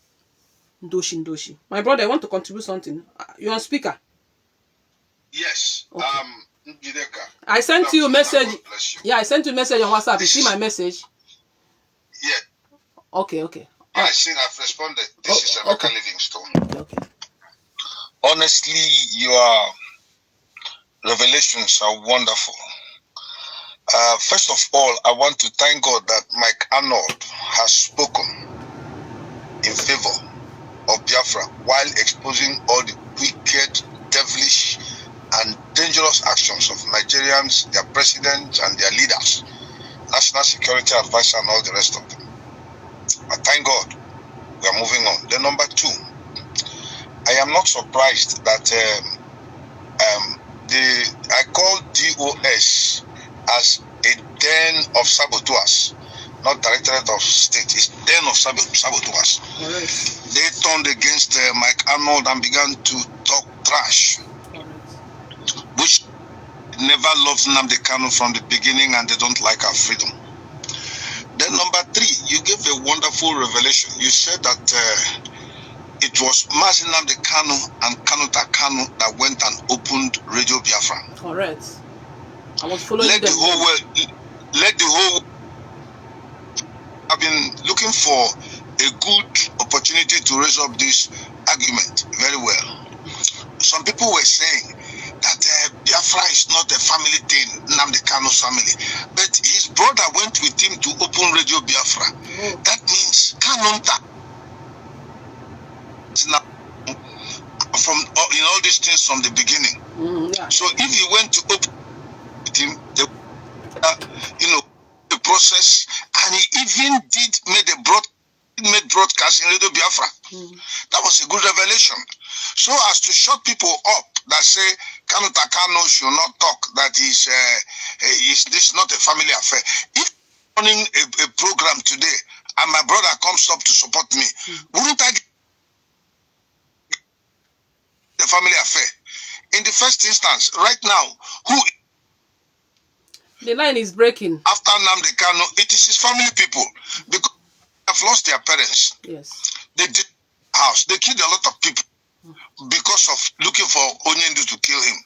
Ndoshi. My brother, I want to contribute something. You're on speaker. Yes. Okay. I sent you a message. God bless you. Yeah, I sent you a message on WhatsApp. You see my message? Yeah, Okay. I seen. I've responded. This is Emeka Okay. Livingstone. Okay. Honestly, your revelations are wonderful. First of all, I want to thank God that Mike Arnold has spoken in favor of Biafra while exposing all the wicked, devilish, and dangerous actions of Nigerians, their presidents, and their leaders, national security advisor, and all the rest of them. I thank God we are moving on. Then number two, I am not surprised that I call DOS as a den of saboteurs, not Directorate of State. It's den of saboteurs. Correct. They turned against Mike Arnold and began to talk trash, which never loved Nnamdi Kanu from the beginning, and they don't like our freedom. Then number three, you gave a wonderful revelation. You said that it was Mazi Nnamdi Kanu and Kanuta Kanu that went and opened Radio Biafra. Correct. I was following Let them. the whole world. I've been looking for a good opportunity to raise up this argument very well. Some people were saying that Biafra is not a family thing, Nnamdi Kanu's family, but his brother went with him to open Radio Biafra. That means Kanunta from all these things from the beginning. Yeah. So if he went to open with him, the process, and he even made broadcast in Radio Biafra. That was a good revelation. So as to shut people up that say Kanuta Kanu should not talk, that this is not a family affair. If running a program today and my brother comes up to support me, wouldn't I get the family affair? In the first instance, right now, who The line is breaking. after Nnamdi Kanu, it is his family people, because they have lost their parents. Yes. They did house. They killed a lot of people because of looking for Onyendu to kill him.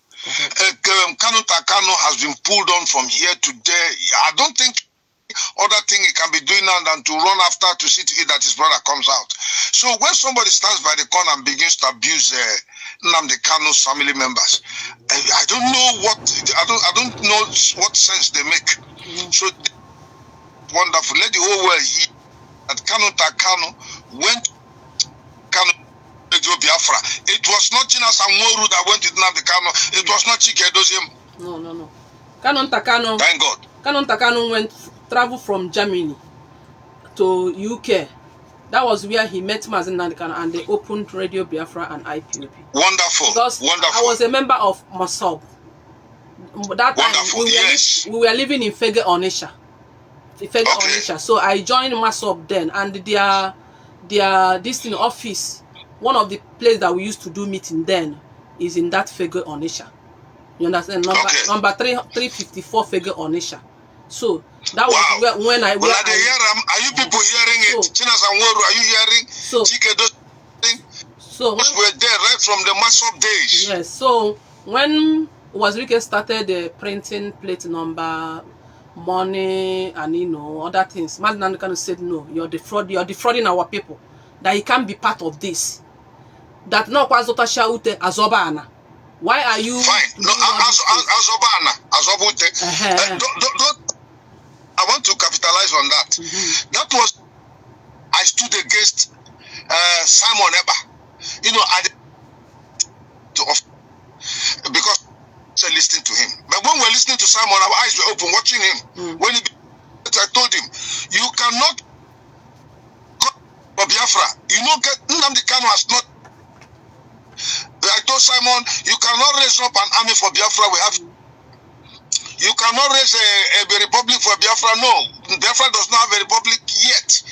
Kanuta Kanu has been pulled on from here to there. I don't think other thing he can be doing now than to run after to see to it that his brother comes out. So when somebody stands by the corner and begins to abuse Nnamdi Kanu's family members, I don't know what sense they make. So wonderful. Let the whole world hear that Kanuta Kanu went Kanu Radio Biafra. It was not Chinasa Nworu that went with Nnamdi Kanu. It was not Chike Edoziem. No. Kanunta Kanu. Thank God. Kanunta Kanu traveled from Germany to UK. That was where he met Mazi Nnamdi Kanu, and they opened Radio Biafra and IPOB. Wonderful. Because Wonderful. I was a member of MASOB. That time Wonderful, yes. we were living in Fege Onitsha. Onitsha. So I joined MASOB then, and their distant office, one of the places that we used to do meeting then, is in that Fege Onitsha. You understand? Number 354 Fege Onitsha. So that was when I. Are you people hearing it? Chinasa Nworu, are you hearing? Chike Edoziem. So we were there right from the MASOB days. Yes. So when Wazirike started printing plate number, money, and other things, Mazi Nnamdi Kanu said, no, you're defrauding our people. That he can't be part of this. That no kwazota shaute azobana. Why are you? Fine. No, azobana. Don't. I want to capitalize on that. That was, I stood against Simon Eba. Because I listening to him. But when we're listening to Simon, our eyes were open, watching him. When I told him, you cannot go for Biafra. Nnamdi Kanu has not. I told Simon, you cannot raise up an army for Biafra. You cannot raise a republic for Biafra. No, Biafra does not have a republic yet.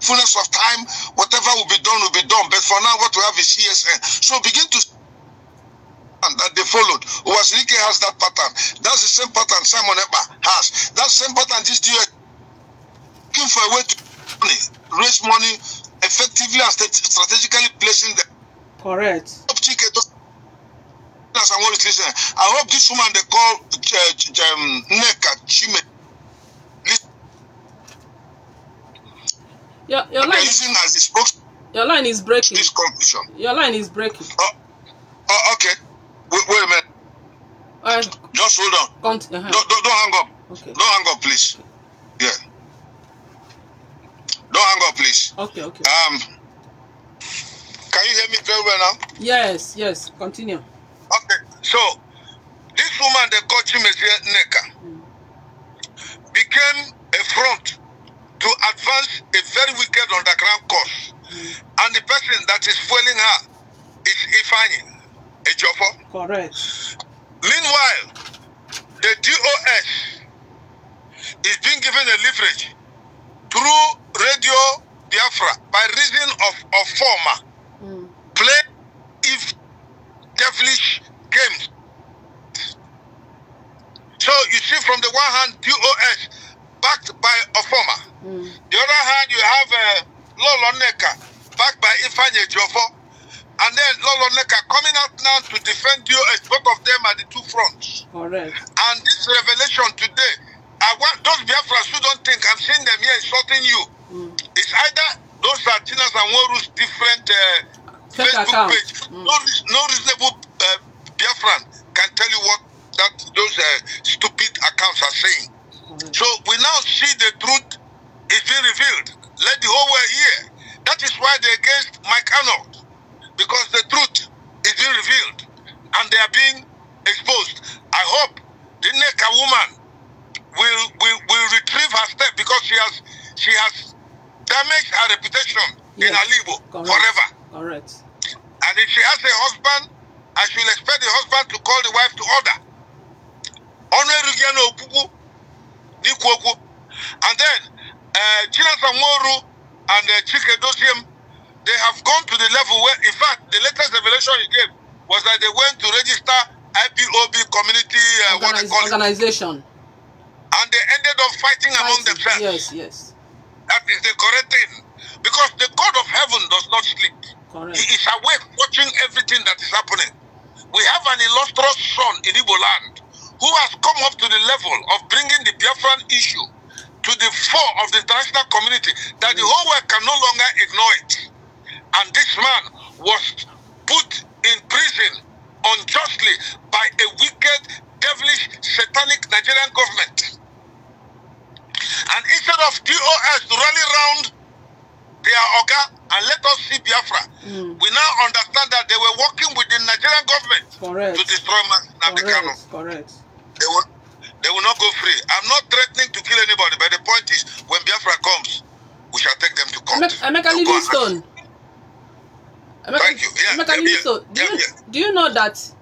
Fullness of time, whatever will be done will be done. But for now, what we have is CSN. So begin to that they followed. Wazirike has that pattern. That's the same pattern Simon Eba has. That same pattern this year. Looking for a way to raise money effectively and strategically placing them. Correct. Chinas and what is listening. I hope this woman they call Nneka Chime. Your They're line, using as the spokesman your line is breaking. this conclusion. Your line is breaking. Oh, okay. Wait a minute. Just hold on. Don't hang up. Okay. Don't hang up, please. Yeah. Don't hang up, please. Okay. Can you hear me very well now? Yes. Continue. Okay. So this woman they call Chimezie Nneka became a front to advance a very wicked underground cause. And the person that is fueling her is Ifeanyi Ejiofor. Correct. Meanwhile, the DOS is being given a leverage through Radio Biafra by reason of former play if devilish games. So you see, from the one hand, DOS backed by a former. The other hand, you have Lolo Nneka backed by Ifeanyi Ejiofor. And then Lolo Nneka coming out now to defend DOS. Both of them are the two fronts. Correct. And this revelation today, I want those Biafrans who don't think I'm seeing them here insulting you. It's either those are Chinas and Woru's different Facebook page. No reasonable Biafran can tell you what those stupid accounts are saying. So we now see the truth is being revealed. Let the whole world hear. That is why they're against Mike Arnold. Because the truth is being revealed and they are being exposed. I hope the Nneka woman will retrieve her step because she has damaged her reputation in Alibo forever. Correct. And if she has a husband, I should expect the husband to call the wife to order. And then Chinas and Woru and Chike Dosiem, they have gone to the level where, in fact, the latest revelation he gave was that they went to register IPOB community organization. And they ended up fighting among themselves. Yes. That is the correct thing. Because the God of heaven does not sleep. Correct. He is awake, watching everything that is happening. We have an illustrious son in Igbo land who has come up to the level of bringing the Biafran issue to the fore of the international community that the whole world can no longer ignore it. And this man was put in prison unjustly by a wicked, devilish, satanic Nigerian government. And instead of DOS to rally round their Oga and let us see Biafra, we now understand that they were working with the Nigerian government to destroy Nnamdi Kanu. Correct. They will not go free. I'm not threatening to kill anybody, but the point is, when Biafra comes, we shall take them to court. Emeka Livingstone. Thank you. Do you know that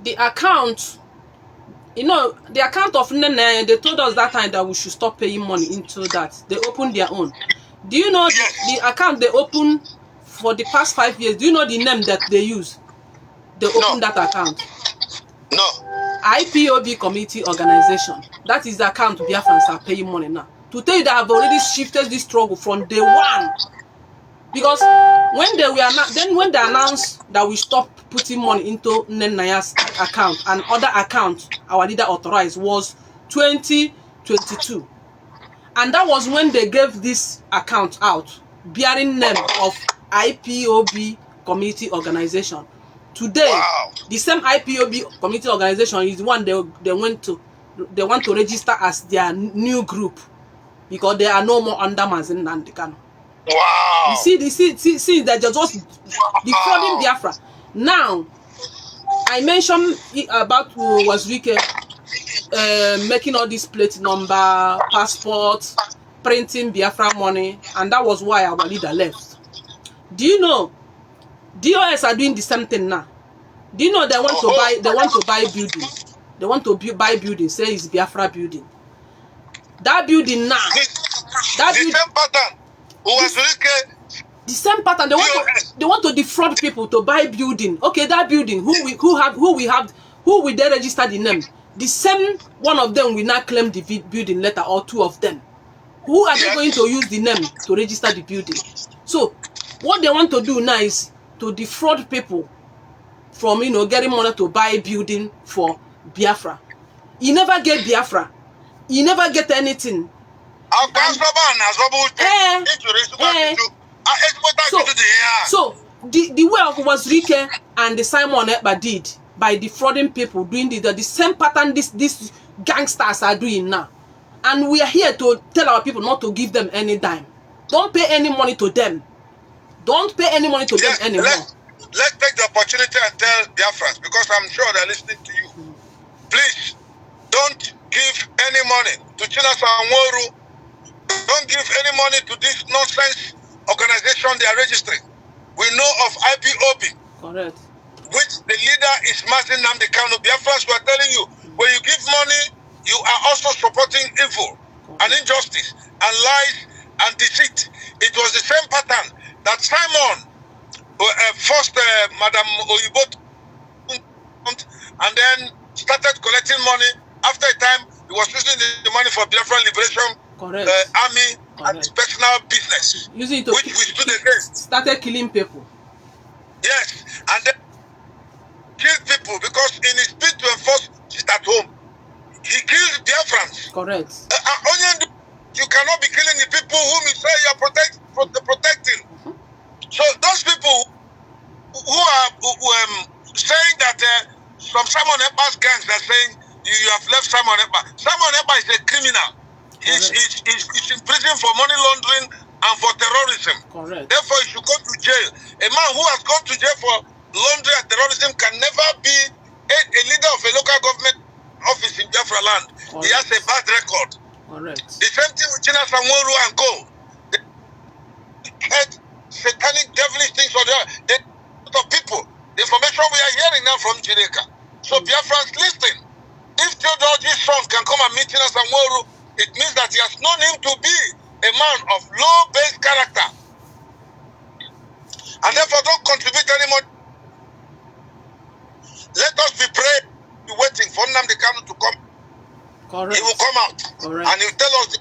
the account, the account of Nene, they told us that time that we should stop paying money into that. They opened their own. Do you know the account they opened for the past 5 years? Do you know the name that they use? They opened that account. No. IPOB Community Organization. That is the account Biafrans are paying money now. To tell you that I've already shifted this struggle from day one. Because when they announced that we stopped putting money into Nenaya's account and other accounts our leader authorized was 2022. And that was when they gave this account out, bearing name of IPOB Community Organization. Today, the same IPOB Community Organization is the one they want to register as their new group because they are no more under Mazi Nnamdi Kanu. Wow. You see that they're just defrauding Biafra. Now, I mentioned about Wazirike making all these plate number, passports, printing Biafra money, and that was why our leader left. Do you know DOS are doing the same thing now? Do you know they want to buy building? They want to buy building, say it's Biafra building. That building now. Same pattern. The same pattern. They want to defraud people to buy building. Okay, that building. Who will they register the name? The same one of them will not claim the building letter, or two of them. Who are they going to use the name to register the building? So what they want to do now is to defraud people from, getting money to buy building for Biafra. He never get Biafra. He never get anything. So the way of was Rike and the Simon Ekpa did by defrauding people, doing the same pattern these gangsters are doing now. And we are here to tell our people not to give them any dime. Don't pay any money to them. Don't pay any money to them anymore. Let's take the opportunity and tell Biafrans, because I'm sure they're listening to you. Please, don't give any money to Chinasa Nworu. Don't give any money to this nonsense organization they are registering. We know of IPOB. Correct. Which the leader is Mazi Nnamdi Kanu. Biafrans were telling you, when you give money, you are also supporting evil and injustice and lies and deceit. It was the same pattern that Simon first Madam Oyibo and then started collecting money. After a time, he was using the money for Biafran Liberation Army and his personal business, using it to which we stood against. Started killing people. Yes, and then killed people because in his bid to enforce it at home, he killed Biafrans. Correct. You cannot be killing the people whom you say you are protecting. So those people who are saying that some Simon Ekpa's gangs are saying you have left Simon Ekpa. Simon Ekpa is a criminal. He's in prison for money laundering and for terrorism. Correct. Therefore, he should go to jail. A man who has gone to jail for laundering and terrorism can never be a leader of a local government office in Biafra land. Correct. He has a bad record. Correct. The same thing with Chinasa Nworu and Co. They had satanic, devilish things for the people. The information we are hearing now from Jireka. So Biafrans, listen. If Theodore's son can come and meet Chinasa Nworu, it means that he has known him to be a man of low-based character. And therefore don't contribute anymore. Let us be praying, be waiting for Nnamdi Kanu to come. Correct. He will come out. Correct. And he will tell us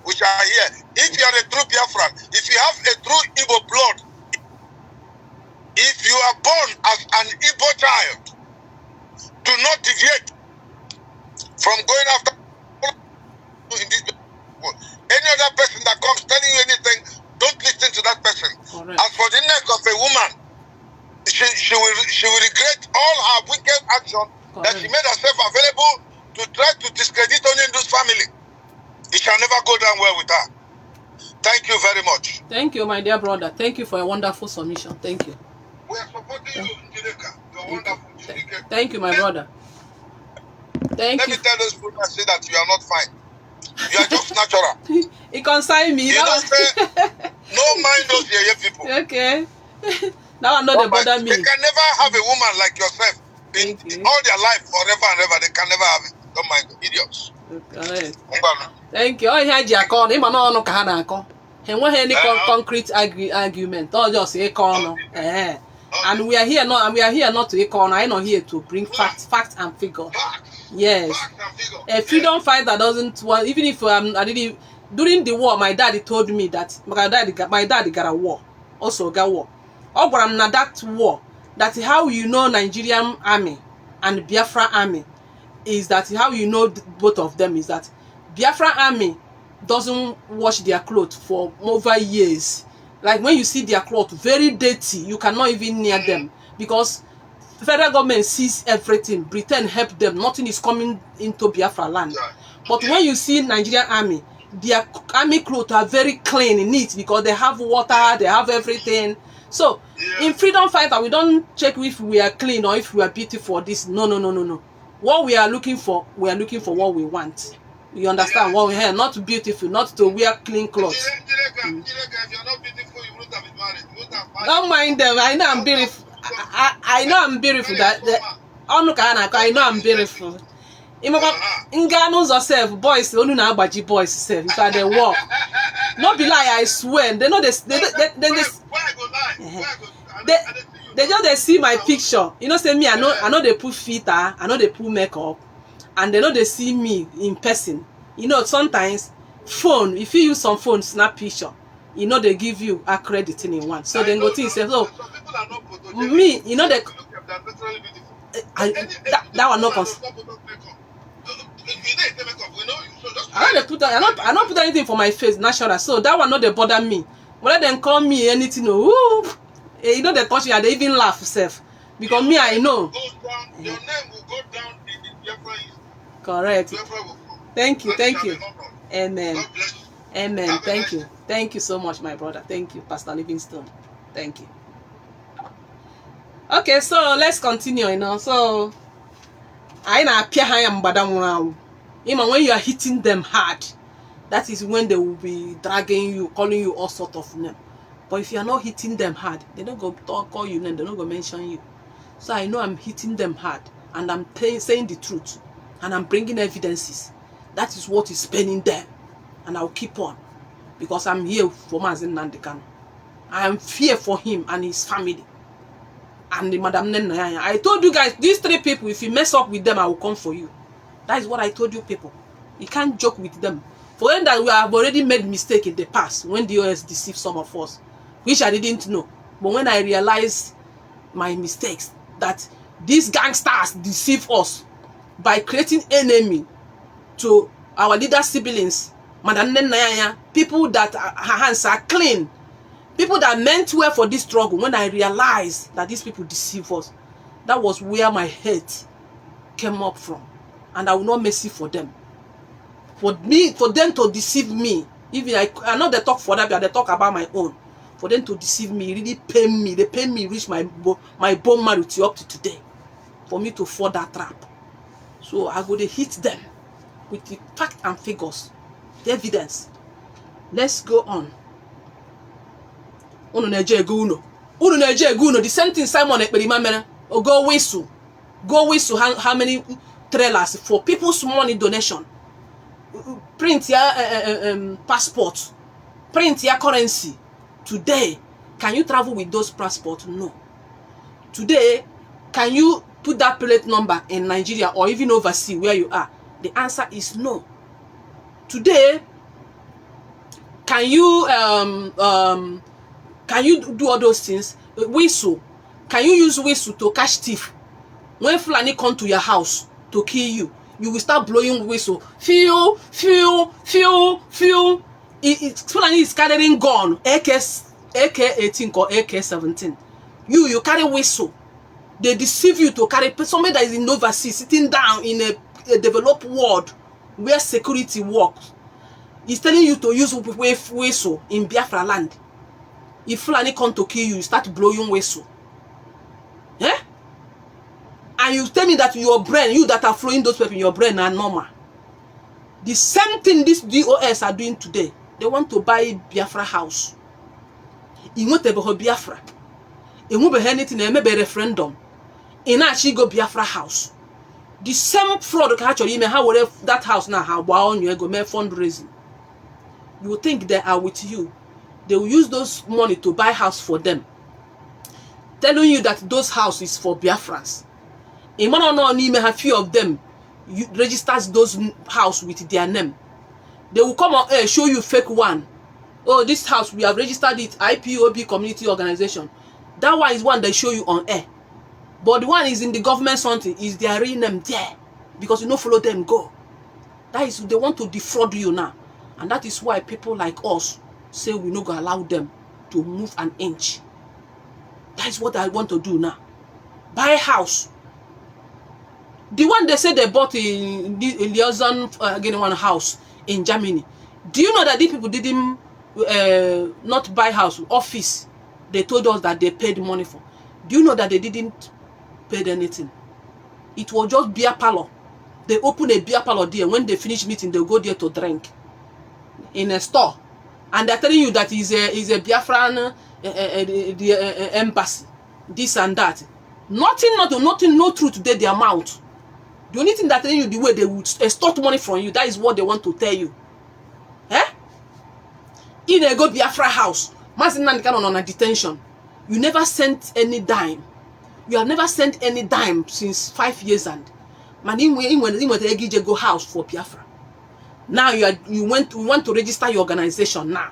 which are here. If you are a true Biafran, if you have a true Igbo blood, if you are born as an Igbo child, do not deviate from going after in this. Any other person that comes telling you anything, don't listen to that person. Correct. As for the neck of a woman, she will regret all her wicked action that she made herself available to try to discredit Onyendu's family. It shall never go down well with her. Thank you very much. Thank you, my dear brother. Thank you for a wonderful submission. Thank you. We are supporting you, Njideka. You are wonderful. Thank you, my brother. Thank Let you. me tell those people that say that you are not fine. You are just natural. It consign me. You don't say, no mind those people. Okay. Now I know they bother me. They can never have a woman like yourself in all their life, forever and ever. They can never have it. Don't mind them. Idiots. Correct. Thank you. Oh, here you are. Him no no kahana ko. He want any concrete argument. Or just a corner. And we are here not to a corner. I'm not here to bring facts and figure. Yes. A freedom fighter doesn't want. Even if I didn't during the war, my daddy told me that my daddy got a war. Also got war. Oh, but I'm not that war. That's how you know Nigerian army and Biafra army. Is that how you know both of them? Is that Biafra army doesn't wash their clothes for over years. Like when you see their clothes very dirty, you cannot even near them because the federal government sees everything. Britain help them. Nothing is coming into Biafra land. But when you see Nigerian army, their army clothes are very clean, neat because they have water, they have everything. So in freedom fighter, we don't check if we are clean or if we are beautiful. This no. What we are looking for what we want. You understand? What we have, not beautiful, not to wear clean clothes. If you're not beautiful, you wouldn't have been married. You wouldn't have married. Don't mind them. I know I'm beautiful. I know I'm beautiful. I know I'm beautiful. Nganos yourself, boys, only na agbaji boys self. If I dey walk, not be lie. I swear. They know this. They just they see my picture. You know, say me. I know they put filter. I know they put makeup, and they know they see me in person. You know, sometimes phone. If you use some phone, snap picture. They give you a credit in one. So then go to say, so me. You know they. they are naturally beautiful. That one not cons. I don't put anything for my face natural, so that one not they bother me. Whether they call me anything, oh, you know they touch me, they even laugh self because me I know. Your name will go down in the Biafra. Correct. Thank you. Amen. God bless you. Amen. Thank you so much, my brother. Thank you, Pastor Livingstone. Thank you. Okay, so let's continue. So I na appear high and badam. Even when you are hitting them hard, that is when they will be dragging you, calling you all sort of names. But if you are not hitting them hard, they don't go call you name, they don't go mention you. So I know I'm hitting them hard, and I'm saying the truth, and I'm bringing evidences. That is what is paining them, and I'll keep on, because I'm here for Mazi Nnamdi Kanu. I am here for him and his family, and the Madam Nene. I told you guys, these 3 people, if you mess up with them, I will come for you. That is what I told you people. You can't joke with them. For them that we have already made mistake in the past when the OS deceived some of us, which I didn't know. But when I realized my mistakes, that these gangsters deceive us by creating enemy to our leader siblings, Madam Nene, people that her hands are clean, people that meant well for this struggle. When I realized that these people deceive us, that was where my hate came up from. And I will not mercy for them. For them to deceive me, even I know they talk for that, but they talk about my own. For them to deceive me, really pain me. They pain me, reach my bone marrow to up to today. For me to fall that trap. So I go to hit them with the fact and figures, the evidence. Let's go on. The same thing Simon Ekperima go whistle. Go whistle how many trailers for people's money donation. Print your passport. Print your currency. Today, can you travel with those passports? No. Today, can you put that plate number in Nigeria or even overseas where you are? The answer is no. Today, can you do all those things? Whistle. Can you use whistle to catch thief? When Fulani come to your house to kill you, you will start blowing whistle. Fulani is carrying gun, AK-18 or AK-17. You carry whistle. They deceive you to carry somebody that is in overseas, sitting down in a developed world where security works. He's telling you to use whistle in Biafra land. If Fulani come to kill you, you start blowing whistle. Eh? And you tell me that your brain, you that are flowing those people in your brain are normal. The same thing these DOS are doing today. They want to buy Biafra house. You want to buy Biafra. You want to buy anything, maybe referendum. You actually go Biafra house. The same fraud actually may have that house now. How about you go make fundraising? You think they are with you. They will use those money to buy house for them, telling you that those houses for Biafrans. In one or another, a few of them registers those house with their name. They will come on air, show you fake one. Oh, this house, we have registered it, IPOB community organization. That one is one they show you on air. But the one is in the government something, is their real name there. Because you don't follow them, go. That is, they want to defraud you now. And that is why people like us say we no go allow them to move an inch. That is what I want to do now. Buy a house. The one they say they bought in Liaison again one house in Germany. Do you know that these people didn't not buy house, office? They told us that they paid money for. Do you know that they didn't pay anything? It was just beer parlor. They open a beer parlor there. When they finish meeting, they go there to drink in a store, and they're telling you that is a Biafran embassy, this and that. Nothing, no truth to their mouth. The only thing that telling you the way they would extort money from you, that is what they want to tell you. Eh? In a go Biafra house, Mazi Nnamdi Kanu on a detention. You never sent any dime. You have never sent any dime since 5 years and man, in the go house for Biafra. Now you want to register your organization now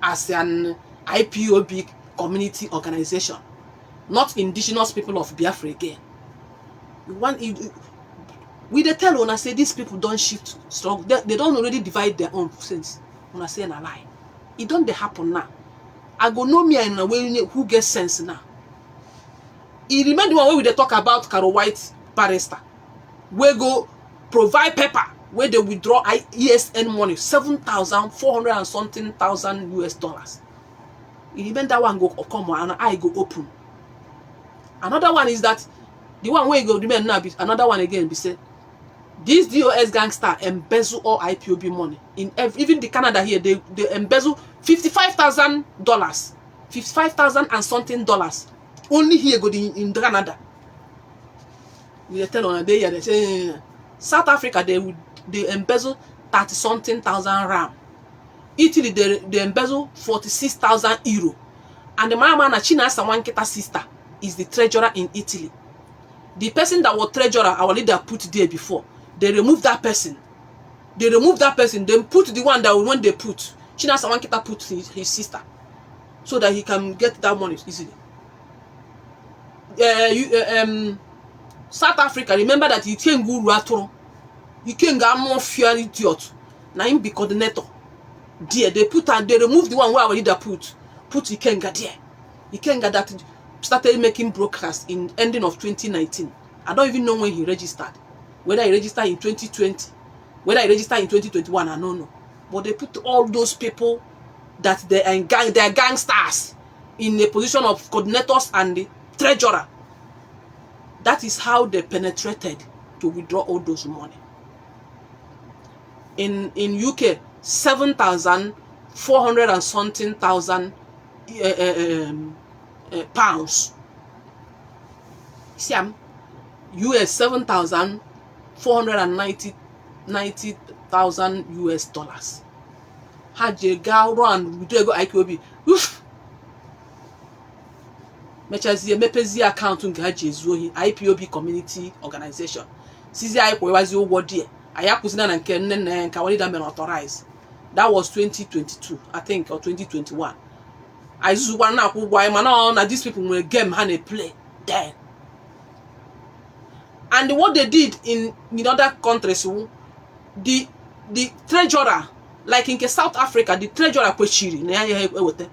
as an IPOB community organization. not indigenous people of Biafra again. We dey tell una say these people don't shift strong. They don't already divide their own sense. Una say na lie. It don't dey happen now. I go know me in a way who gets sense now. You remember the one where we talk about Carol White barrister, we go provide paper where they withdraw ESN money, 7,400 and something thousand US. You remember that one go come and I go open. Another one is that the one where you go remember now. Another one again be said this DOS gangster embezzle all IPOB money in even the Canada here. They embezzle $55,000, $55,000 and something dollars. Only here go in Canada. We tell on a day they say South Africa they embezzle 30-something thousand rand. Italy they embezzle 46,000 euro. And the man China Sawanketa sister is the treasurer in Italy. The person that was treasurer, our leader put there before, they removed that person. They removed that person. Then put the one that when they put China Sawanketa put his sister, so that he can get that money easily. South Africa, remember that you can't go Ruatoro. You can't get more fear idiot. Now him be coordinator. There they put and they remove the one where our leader put Ikenga there. Ikenga that started making broadcasts in ending of 2019. I don't even know when he registered. Whether he registered in 2020, whether he registered in 2021, I don't know. But they put all those people that they are gangsters in a position of coordinators and the treasurer. That is how they penetrated to withdraw all those money. In UK, 7,400 and something thousand pounds. See, US 7,490,000 US dollars. Haje ga run withdraw go IPOB. Oof. Mechazie mepezi account nke ha ji ezuohi IPOB community organization. Sizi ayi kwewazi ụgwọ die. Aya kuzina na nke nne nka wali da men authorize. That was 2022, I think, or 2021. I zuwa na akwụgwọ ayi mana na these people were game ha na play then. And what they did in other countries, the treasurer, like in South Africa, the treasurer kwechiri na ya ewote.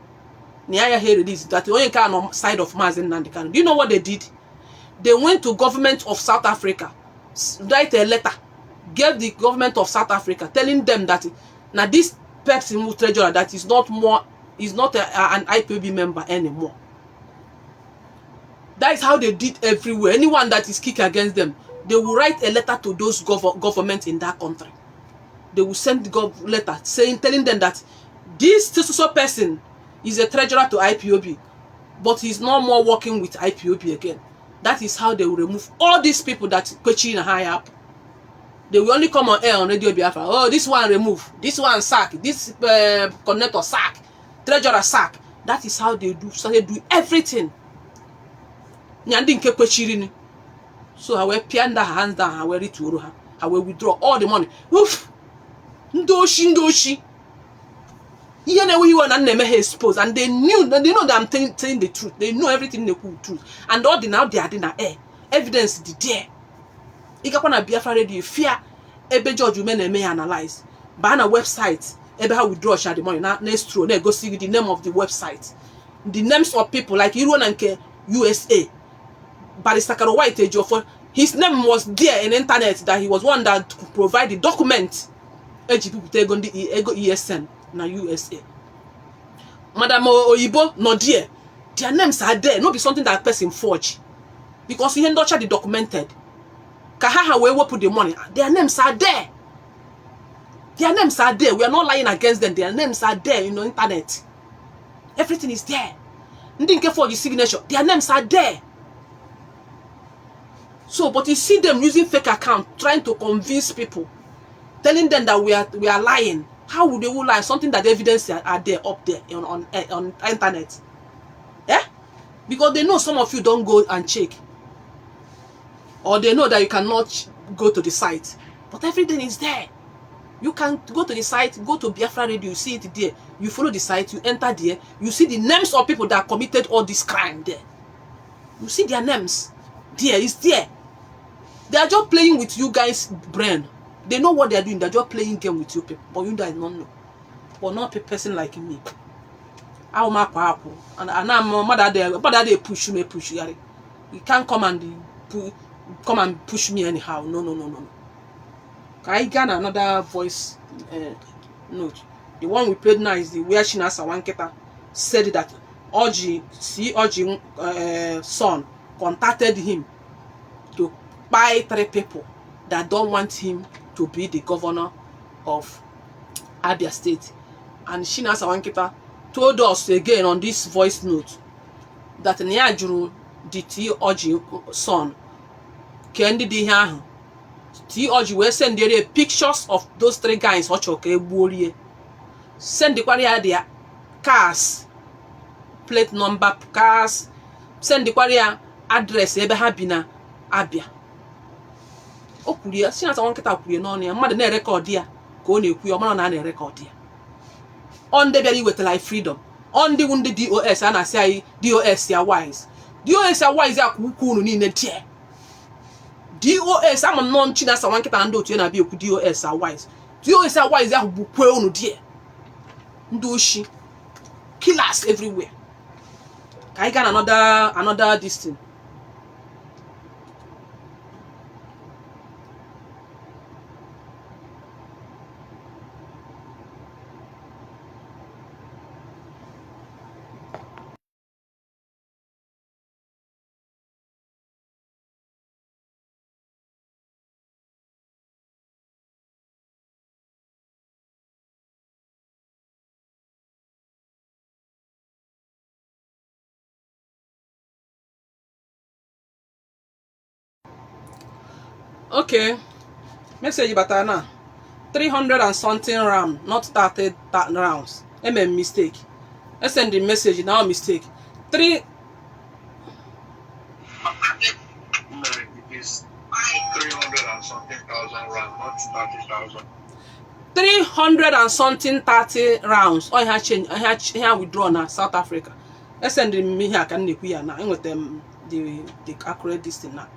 Niaya here release that only can on side of Mazen Nandikano. Do you know what they did? They went to government of South Africa, write a letter, gave the government of South Africa, telling them that now this person who treasurer that is not an IPOB member anymore. That is how they did everywhere. Anyone that is kicked against them, they will write a letter to those governments in that country. They will send the letter telling them that this so person is a treasurer to IPOB, but he's no more working with IPOB again. That is how they will remove all these people that question high up. They will only come on air on Radio Biafra. Oh, this one remove, this one sack, this connector sack, treasurer sack. That is how they started doing everything. So I will pianda her hands down, I will returo her, I will withdraw all the money. Woof! Ndoshi. Here they were and they may expose, and they know that I'm telling the truth. They know everything they could truth. And all the now they are in the air. Evidence the there. Ikapana Biafra Radio fear ebe judge you may analyze. But on a website, ebe how withdraw share the money. Now next through they go see the name of the website. The names of people like Iruan and USA. Barrister Carol White his name was there in internet that he was one that provided document. People take on the ESN. Na USA. Madam Oyibo no there. Their names are there. Not be something that person forge. Because he nurture the documented. Kahaha we put the money. Their names are there. Their names are there. We are not lying against them. Their names are there in the internet. Everything is there. Ndinke for the signature. Their names are there. So, but you see them using fake account, trying to convince people, telling them that we are lying. How would they lie? Something that the evidence are there up there on internet. Yeah? Because they know some of you don't go and check. Or they know that you cannot go to the site. But everything is there. You can go to the site, go to Biafra Radio, you see it there. You follow the site, you enter there, you see the names of people that committed all this crime there. You see their names. There, it's there. They are just playing with you guys' brain. They know what they are doing. They're just playing game with you people. But you guys don't know. But not a person like me. I'm mother they push me. You can't come and push me anyhow. No. I got another voice note. The one we played now is the where Chinasa Wanketa said that Oji son contacted him to buy 3 people that don't want him to be the governor of Abia State. And Chinasa Wanketa told us again on this voice note that Nyajuru the Oji son Kendi di here. Oji will send the pictures of those 3 guys send the their cars, plate number cars, send the address ebe ha bi na Abia. O kwuru ya si na Wanketa kwuru n'ọnụ ya mmadụ na-record ya ka ọ na-ekwu ya ọmara na na-record ya. On the bịara iweta like freedom. On the ndị DOS a na-asị anyị DOS ya wise. DOS ya wise ya kwụ ukwu unu niile tie. DOS ama nọ Chinasa Wanketa ndị otu ya na-abịa ekwu DOS are wise. DOS are wise ahụ bụ kwe unu die. Ndị oshi. Killers everywhere. Ka anyị gaa another this thing. Okay, message batana 300 and something round, not 30 rounds. Mistake. I send the message now. Mistake. 3. No, it is 300 and something thousand rounds, not 30,000. 300 and something 30 rounds. Oh, I have change. I have withdrawn now. South Africa. I send me here. Can you hear now? I with them the accurate distance now.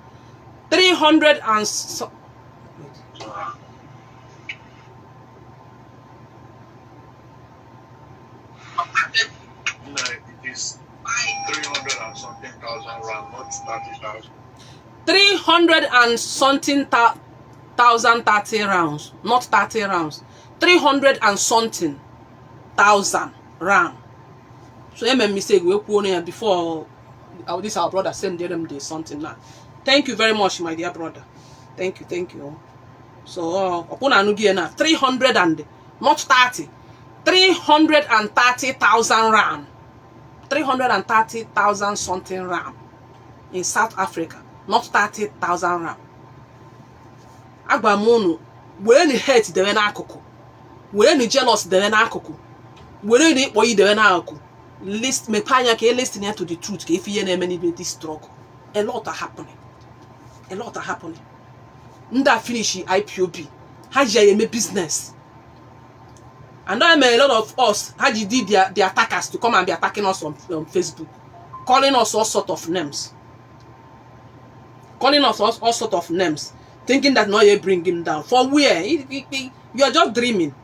300 and so. No, it is 300 and something thousand rounds, not 30,000. 300 and something thousand 30 rounds, not 30 rounds. 300 and something thousand round. So I made mistake. We put before this our brother send them the something now. Thank you very much, my dear brother. Thank you. So, upon now 300 and not 30. 330,000 rand. 330,000 something rand in South Africa, not 30,000 rand. Agbamono, where ni hate the akoko, where ni jealous the akoko, where ni boy the akoko. List me panya ke listening to the truth. If you any this struggle, a lot are happening. Nda finish IPOB. Haji me business. And I mean a lot of us, Haji did the attackers to come and be attacking us on Facebook, calling us all sort of names. Thinking that no you bring him down. For where? You are just dreaming.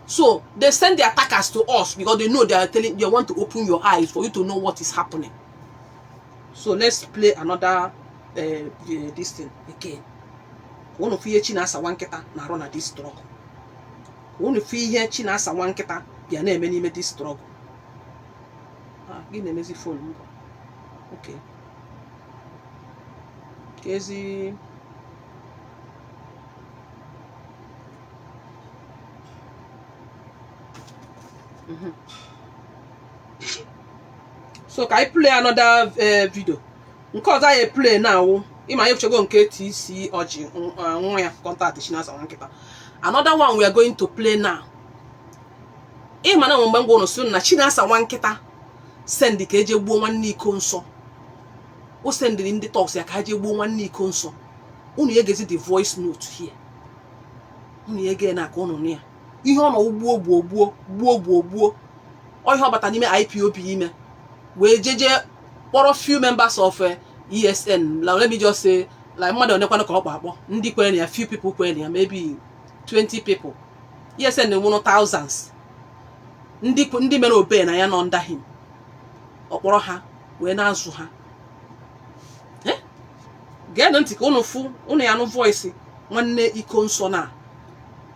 So they send the attackers to us because they know they want to open your eyes for you to know what is happening. So let's play another this thing again. One of you Chinasa Wanketa na run this struggle. One of you here Chinasa Wanketa ya na many this struggle. Give them a phone. Okay. Casey. So can I play another video? Because I play now. I might have to go on KTC or contact Chinasa Wanketa. Another one we are going to play now. I man na mbango no so na Chinasa Wanketa send the keje gbo nwanne iko nso. O send the ndị talks ya ka je gbo nwanne iko nso. Unu ye gezi the voice note here. Unu ye ge na ka unu ne. Ihe ọ no gbuo. O ihe ọbata n'ime IPOB ime. wee jeje kpọrọ few members of ESN, like, let me just say, like mmadụ onekwana ka ọ kpọ ndị kwere ya, few people kwere ya, maybe 20 people. ESN na-enwere thousands ndị mere obey na ya nọ under him. Ọ kpọrọ ha wee na-azụ ha. Gee ntị ka unu ya nụ voice nwanne iko nsọ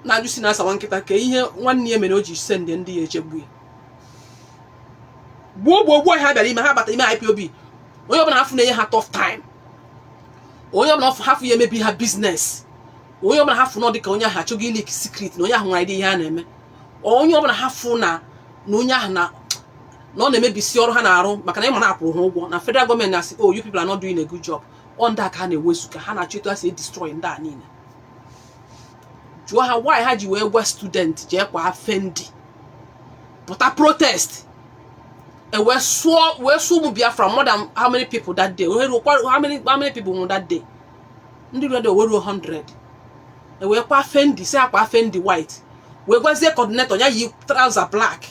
na-ajụ si na-asa nwa nkịta ka ihe nwanne ya mere o ji send ndị ya echegbu ya. Gbuo ha bịara ime ha bata ime IPOB. Onye ọbụla hafụ na-enye ha tough time. Onye ọbụla hafụ ya emebi ha business. Onye ọbụla hafụ na ọ dịka onye ahụ achọghị ilik secret na onye ahụ nwere ide ihe a na-eme. Onye ọbụla hafụ na onye ahụ na ọ na-emebisi ọrụ ha na-arụ maka na ịma na-akwụ ha ụgwọ na federal gọọmenti na-asị, oh, you people are not doing a good job. Ndị aka ha na-ewezu ka ha na-achọ etu ha si destroy ndị a niile. Jụọ ha why ha ji wee gwa student jee kwa Fendi pụta protest. We saw ụmụ Biafra more than how many people that day? How many people were that day? Ndị rede were 100. We kwa Fendi, say akwa Fendi white. We gwazie coordinator ya yi trouser black.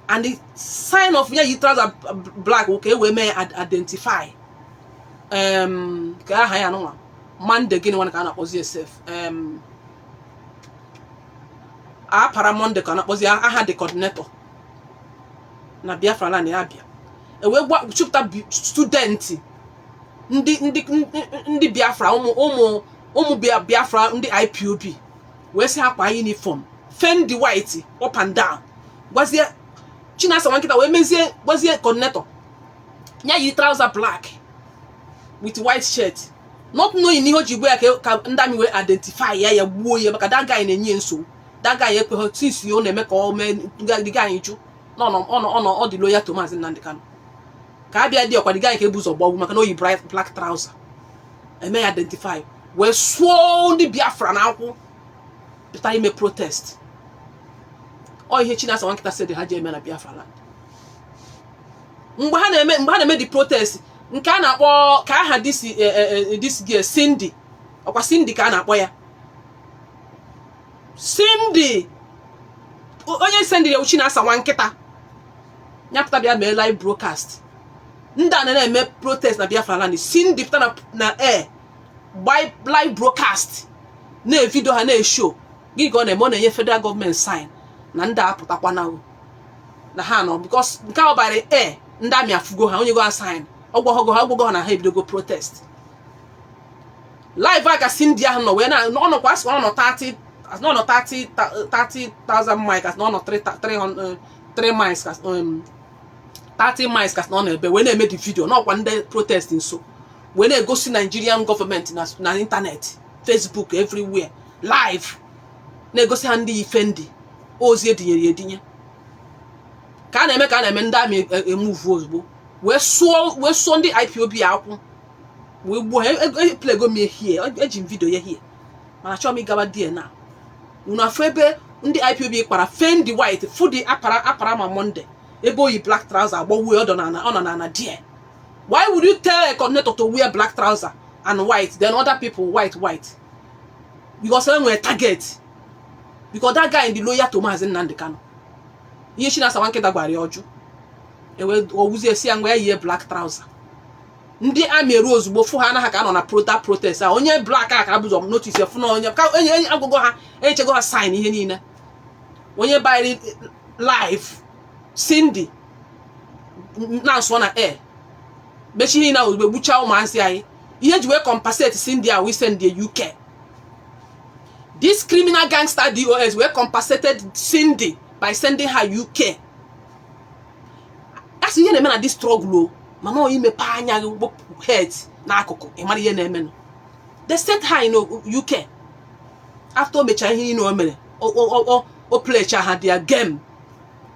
And the sign of ya yi trouser black, okay, we may identify. Ka aha ya nwa. Monday gini wana ka na-akpọzi yourself. Para Monday ka na-akpọzi aha the coordinator. Na Biafra land ya bịa. Ewe gwa chụpụta student ndị Biafra ụmụ Biafra ndị IPOB wee sị akwa uniform Fendi white up and down. Gwazie Chinasa Nwankita wee mezie gwazie coordinator nya yi trouser black with white shirt, not knowing ihe o ji gbo ya ka ndami wee identify ya gbuo ya maka that guy na-enye nso. That guy ekwe since you na-eme ka o mee the guy ju no ọ dị loyal to Maazị Nnamdi Kanu. Ka abịa dị ọkwa the guy ka ebu ụzọ gbọgbu maka na o yi black trouser. Eme ya identify wee sụọ ndị Biafra na akwụ pụtara ime protest. Ọ ihe Chinasa Nwankita said ha ji eme na Biafra land. Mgbe ha na-eme the protest nke a na-akpọ ka aha this girl Cindy, ọkwa Cindy ka a na-akpọ ya. Cindy onye send ya Chinasa Nwankita nyapụta bịa mee live broadcast. Ndị a na-eme protest na Biafra land. Cindy pụta na air by live broadcast na video ha na-show gị ka ọ na-eme, ọ na-enye federal government sign na ndị apụtakwa na ha nọ because nke ọ bara air ndị amị afụgo ha onye go sign ọgwọgọ ha na ha ebidogo protest live aka Cindy ahụ nọ wee na ọnọkwa asị ọnọ 30,000 miles as n'ọnọ 3 miles as 30 miles as n'ọnọ ebe wee na-eme the video n'ọkwa ndị protest nso wee na-egosi Nigerian government na internet, Facebook, everywhere live na-egosi ha ndị Fendi ozi edinye ka a na-eme ndị amị emuvu ozugbo wee sụọ ndị IPOB akwụ wee gbuo ha. Plego m ehie eji m video ya hie mana chọọ m ịgaba die na unu afọ ebe ndị IPOB kpara Fendi white fudi apara ma Monday ebe oyi black trouser agbọwue ọ nọ na die. Why would you tell a coordinator to wear black trouser and white then other people white? Because they were target. Because that guy in the loyal to Maazị Nnamdi Kanu. Ihe Chinasa Nwankita gwara ya ọjụ. Ewe owuzie si ya ngwa ya black trouser. Ndị amị eru ozugbo fụ ha anaghị ka nọ na protest a onye black a ka abụzọ notice ya fụ na onye ka enye agụgọ ha echego ha sign ihe niile. Onye bayiri live Cindy na nso na air. Mechi ihe na ozugbo gbucha ụmụazị anyị. Ihe ji wee compensate Cindy a we send the UK. This criminal gangster DOS were compensated Cindy by sending her UK. That's ihe na-eme na this struggle. Mama o imepe anya head na akụkụ ịmara ihe na-eme. They sent her in UK. After o mecha ihe o mere o playcha ha their game.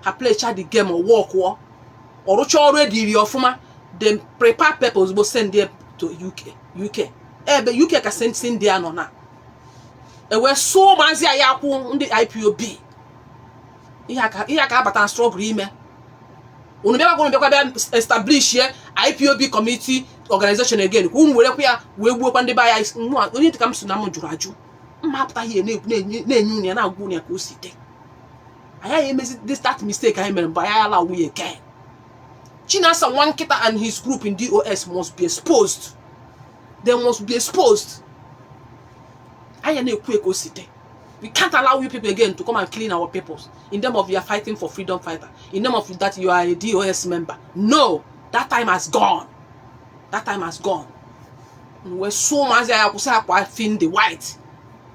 Ha playcha the game or walk or rụcha ọrụ ediri ọfụma. Then prepare papers go send them to UK. Ebe UK ka send Cindy anọ na. Ewe so Maazị ya akwụ ndị IPOB. Ihe aka abata struggle ime. Unu bịa establish IPOB community organization again. Unu werekwa ya wee gbuokwa ndị ba ya onye dịka m so na m jụrụ ajụ. Mma apụta ihe na-enye unu ya na-agwụ unu ya ka o si dị. Anya emezi this that mistake anyị mere mgbe anyị ala wuye ke. Chinasa Wankita and his group in DOS must be exposed. They must be exposed. We can't allow you people again to come and clean our peoples. In terms of you are fighting for freedom fighter. In terms of that you are a DOS member. No, that time has gone. That time has gone. We're so much Findy white.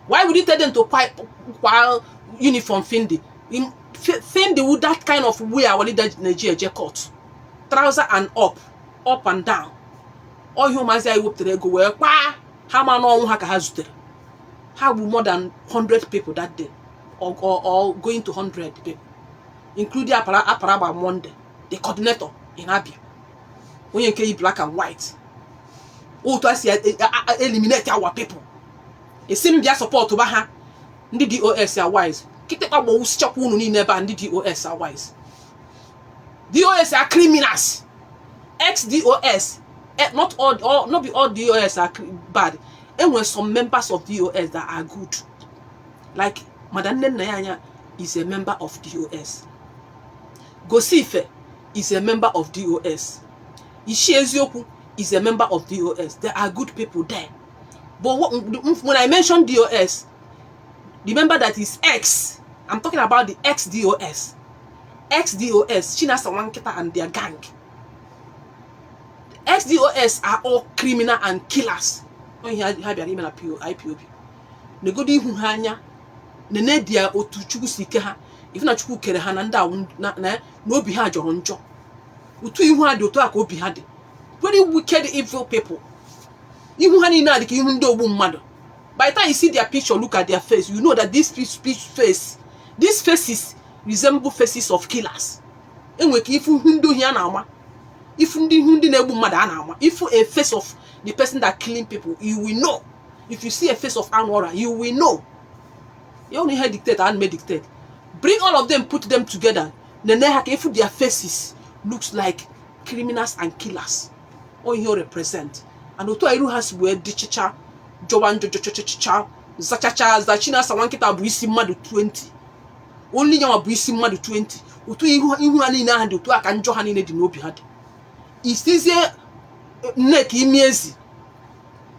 Why would you tell them to pipe while uniform Findy? Findy with that kind of wear Nigeria cut. Trouser and up and down. All humans I would go where how man on haka has have more than 100 people that day, or going to 100 people, including Aparaba Monday, the coordinator in Abia. When you carry black and white, to eliminate our people. A similar support to Baha, the DOS are wise. Keep up with Chapun in never and the DOS are wise. DOS are criminals. Ex-DOS, not be all DOS are bad. And when some members of DOS that are good, like Madam Nayanya is a member of DOS. Gosife is a member of DOS. Ishiezoku is a member of DOS. There are good people there. But when I mention DOS, remember that is X. I'm talking about the ex-DOS. Ex-DOS, Chinasa Wankita and their gang. Ex-DOS are all criminal and killers. When you have your email IPOB. Negodi Huhanya, Nenedia or to Chusika, if not Chukerehana, no be had your own job. Utu you had your talk, be had. Very wicked, evil people. Even honey, not the human dog mother. By the time you see their picture, look at their face, you know that this face, these faces resemble faces of killers. And we if you do here now, if you didn't mother, if a face of the person that killing people, you will know. If you see a face of Anwara, you will know. You only heard dictate and may dictate. Bring all of them, put them together. Then if their faces looks like criminals and killers, all you represent. And Oto Airu has where Dichicha, Joan Jocha, Zachacha, Zachina Sawankita Buisi Madu 20. Only your Buisi Madu 20. Utu Ihuani na hand to a can Johani ne dinobi had. Is this a neck imiezi?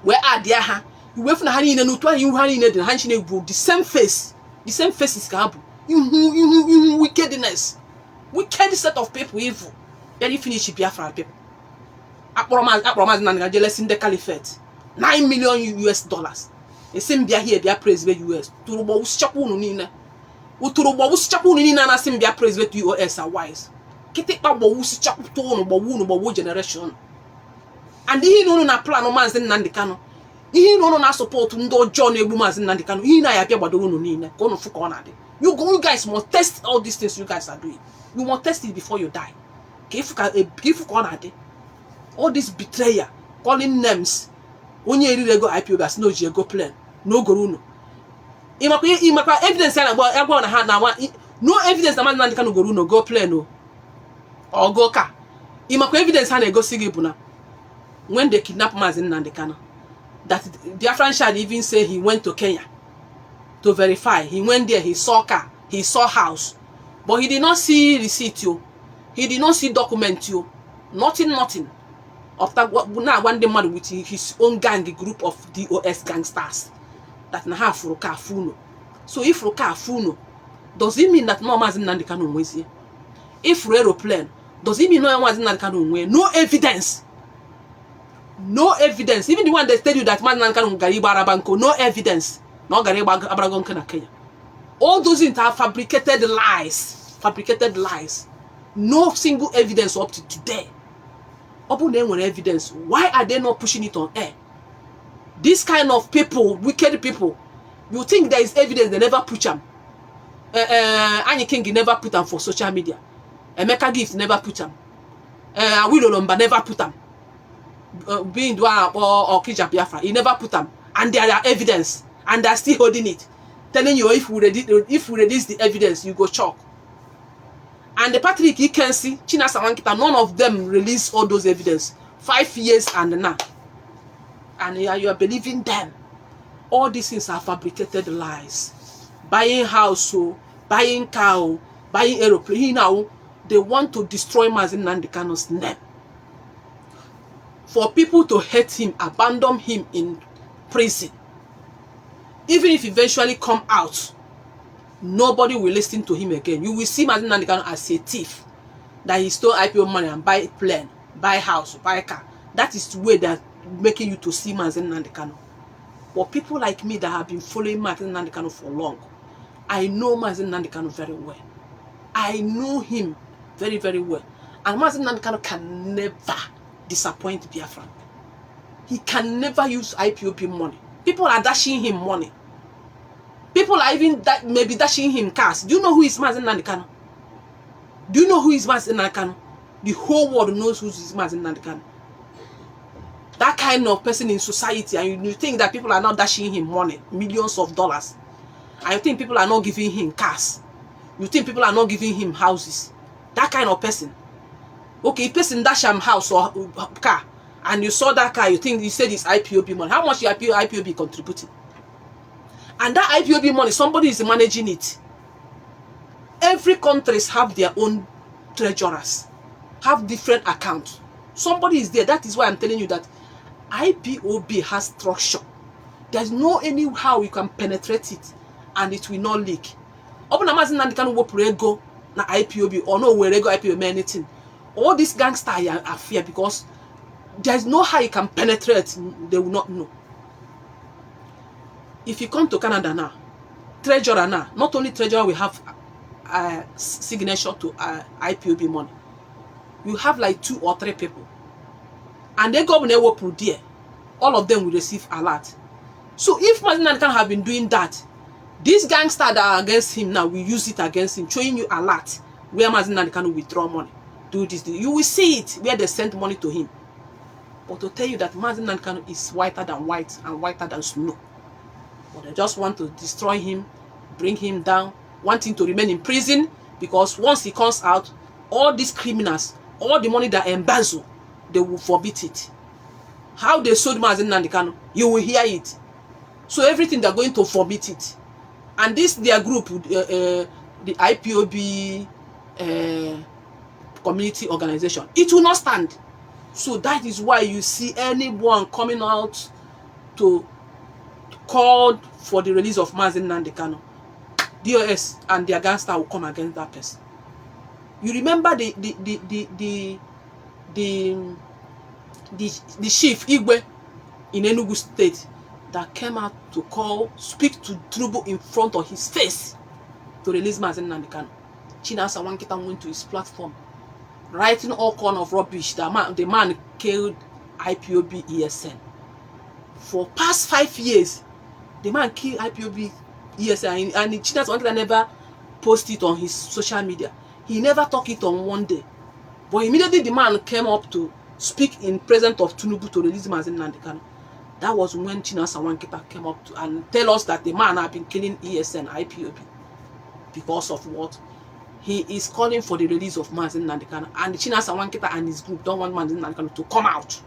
Where are the aha? You wait for honey in a nutwa, you honey in the Hanshine book, the same face is Kabu. You wickedness. Wicked set of people evil. Very finish Biafra people. Apromas and jealous in the caliphate. $9 million US. The same Bia here, Bia praise the US. Turubo Chapunina. Uturubo Chapunina, and Sim Bia praise the US are wise. Kitapa Bowus Chapton, Bowun, generation. And he no na plan no man's in Nandicano. He no na support no John Ebumas in Nandicano. He na appear by the Nina, Kono Fukonade. You guys must test all these things you guys are doing. You must test it before you die. Give all this betrayer, calling names. When you go IPO gas, no go plan, no goruno. Imaka evidence about hand now. No evidence the man Nandicano goruno, go plan no. Or go car. Imaka evidence and go sigibuna. When they kidnapped Mazin Nandicano, that the Afran even say he went to Kenya to verify. He went there, he saw car, he saw house, but he did not see receipt you. He did not see document you. Nothing. After now one day man with his own gang, group of DOS gangsters that na have Roka Funo. So if Roka Funo, does it mean that no Mazin Nandicano was here? If aeroplane, does it mean no Mazin Nandicano way? No evidence. No evidence. Even the one that tell you that man can Gariba Arabanko, no evidence. No Gariba Abragon Kenya. All those things are fabricated lies. No single evidence up to today. Open them with evidence. Why are they not pushing it on air? This kind of people, wicked people, you think there is evidence, they never put them. Annie King never put them for social media. Emeka Gift never put them. Willow Lomba never put them. Being Dwa or Kija Biafra, he never put them, and there are evidence, and they're still holding it, telling you if we release the evidence, you go shock. And the Patrick you can see, China Sawankita, none of them release all those evidence. 5 years and now, and you are believing them. All these things are fabricated lies. Buying house, buying cow, buying aeroplane. Now, they want to destroy Mazi Nnamdi Kanu's name. For people to hate him, abandon him in prison. Even if eventually come out, nobody will listen to him again. You will see Mazi Nnamdi Kanu as a thief, that he stole IPO money and buy plane, buy house, buy car. That is the way they're making you to see Mazi Nnamdi Kanu. But people like me that have been following Mazi Nnamdi Kanu for long, I know Mazi Nnamdi Kanu very well. I know him very, very well. And Mazi Nnamdi Kanu can never disappoint Biafra. He can never use IPOB money. People are dashing him money. People are even maybe dashing him cars. Do you know who is Mazi Nnamdi Kanu? Do you know who is Mazi Nnamdi Kanu? The whole world knows who is Mazi Nnamdi Kanu. That kind of person in society, and you think that people are not dashing him money, millions of dollars. And you think people are not giving him cars. You think people are not giving him houses. That kind of person. Okay, if person dash him house or car, and you saw that car, you said it's IPOB money. How much your IPOB contributing? And that IPOB money, somebody is managing it. Every countries have their own treasurers, have different accounts. Somebody is there. That is why I'm telling you that IPOB has structure. There's no anyhow you can penetrate it and it will not leak. Open a Mazi Nnamdi Kanu wopure go na IPOB or no where go IPOB anything. All these gangsters are fear because there's no how you can penetrate. They will not know. If you come to Canada now, treasurer now, not only treasurer will have signature to IPOB money. You have like 2 or 3 people. And they go there. All of them will receive alert. So if Mazi Nnamdi Kanu have been doing that, these gangsters that are against him now will use it against him, showing you alert where Mazi Nnamdi Kanu withdraw money. Do this. You will see it where they send money to him. But to tell you that Mazi Nnamdi Kanu is whiter than white and whiter than snow. But they just want to destroy him, bring him down, want him to remain in prison, because once he comes out, all these criminals, all the money that embezzle, they will forbid it. How they sold Mazi Nnamdi Kanu, you will hear it. So everything they're going to forbid it. And this their group, the IPOB community organization, it will not stand. So that is why you see anyone coming out to call for the release of Mazi Nnamdi Kanu, DOS and their gangster will come against that person. You remember the chief Igwe in Enugu State that came out to speak to Tinubu in front of his face to release Mazi Nnamdi Kanu. Chinasa Wankita went to his platform, writing all kind of rubbish. The man killed IPOB ESN. For past 5 years, the man killed IPOB ESN, and Chinasa Wankita never posted it on his social media. He never talked it on one day. But immediately the man came up to speak in presence of Tinubu to release Mazi Nnamdi Kanu. That was when Chinasa Wankita came up to and tell us that the man had been killing ESN, IPOB. Because of what? He is calling for the release of Mazi Nnamdi Kanu. And Chinasa Wankita and his group don't want Mazi Nnamdi Kanu to come out.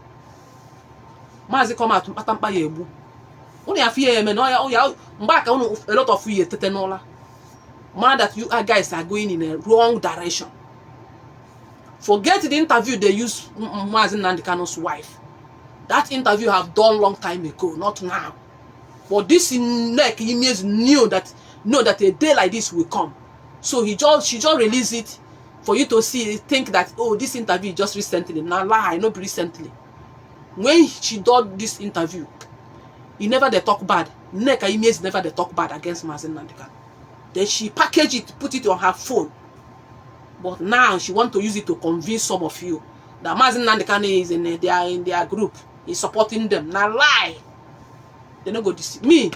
Mazi come out, Matampa Yebu. Only a few men, back on a lot of years, Tetenola. Man, that you guys are going in a wrong direction. Forget the interview they used Mazi Nnamdi Kanu's wife. That interview have done long time ago, not now. But this neck image knew that a day like this will come. So she just released it for you to think that, oh, this interview just recently. Now lie, not recently. When she did this interview, he never they talk bad. Neck image never they talk bad against Mazi Nnamdi Kanu. Then she packaged it, put it on her phone. But now she want to use it to convince some of you that Mazi Nnamdi Kanu is in their group. He's supporting them. Now lie. They no go deceive me.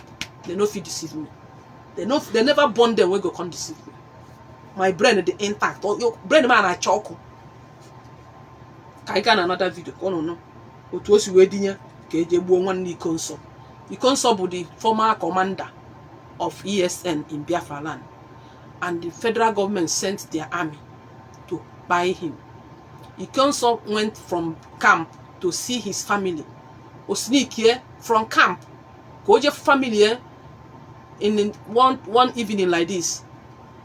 They no fit deceive me. They never born them when go come deceive me. My brain is intact. Or your brain man I choke. Kai can another video. Oh no. Otuosi Wedinya keje buo one Ikonso. Ikonso bụ the former commander of ESN in Biafra land. And the federal government sent their army to buy him. Ikonso went from camp to see his family. O sneak here from camp. Go je family in one evening like this.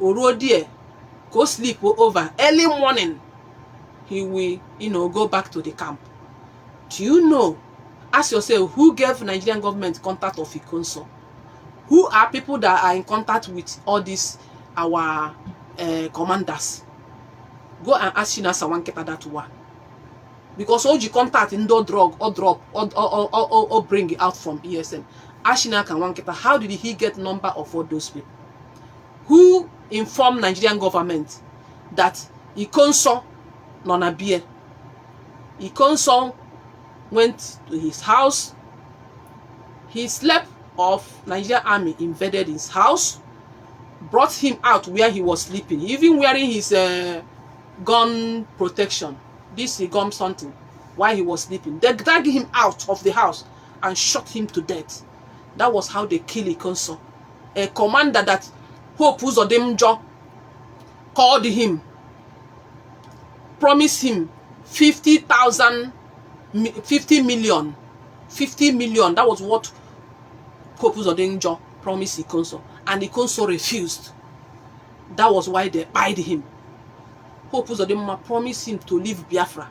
O road there. go sleep over. Early morning, he will, go back to the camp. Do you know? Ask yourself, who gave Nigerian government contact of Ikonso? Who are people that are in contact with all these our commanders? Go and ask Chinasa Nwankita that one. Because all you contact in the drug or drop or bring it out from ESN. Ask Chinasa Nwankita, how did he get number of all those people? Who informed Nigerian government that Ikonso Nonabie? Ikonso went to his house. He slept off. Nigerian army invaded his house, brought him out where he was sleeping, even wearing his gun protection. This gun something while he was sleeping. They dragged him out of the house and shot him to death. That was how they killed Ikonso. A commander that Hope Uzodimjo called him, promised him 50 million. That was what Hope Uzodimjo promised Ikonso, and Ikonso refused. That was why they buried him. Hope Uzodimma promised him to leave Biafra,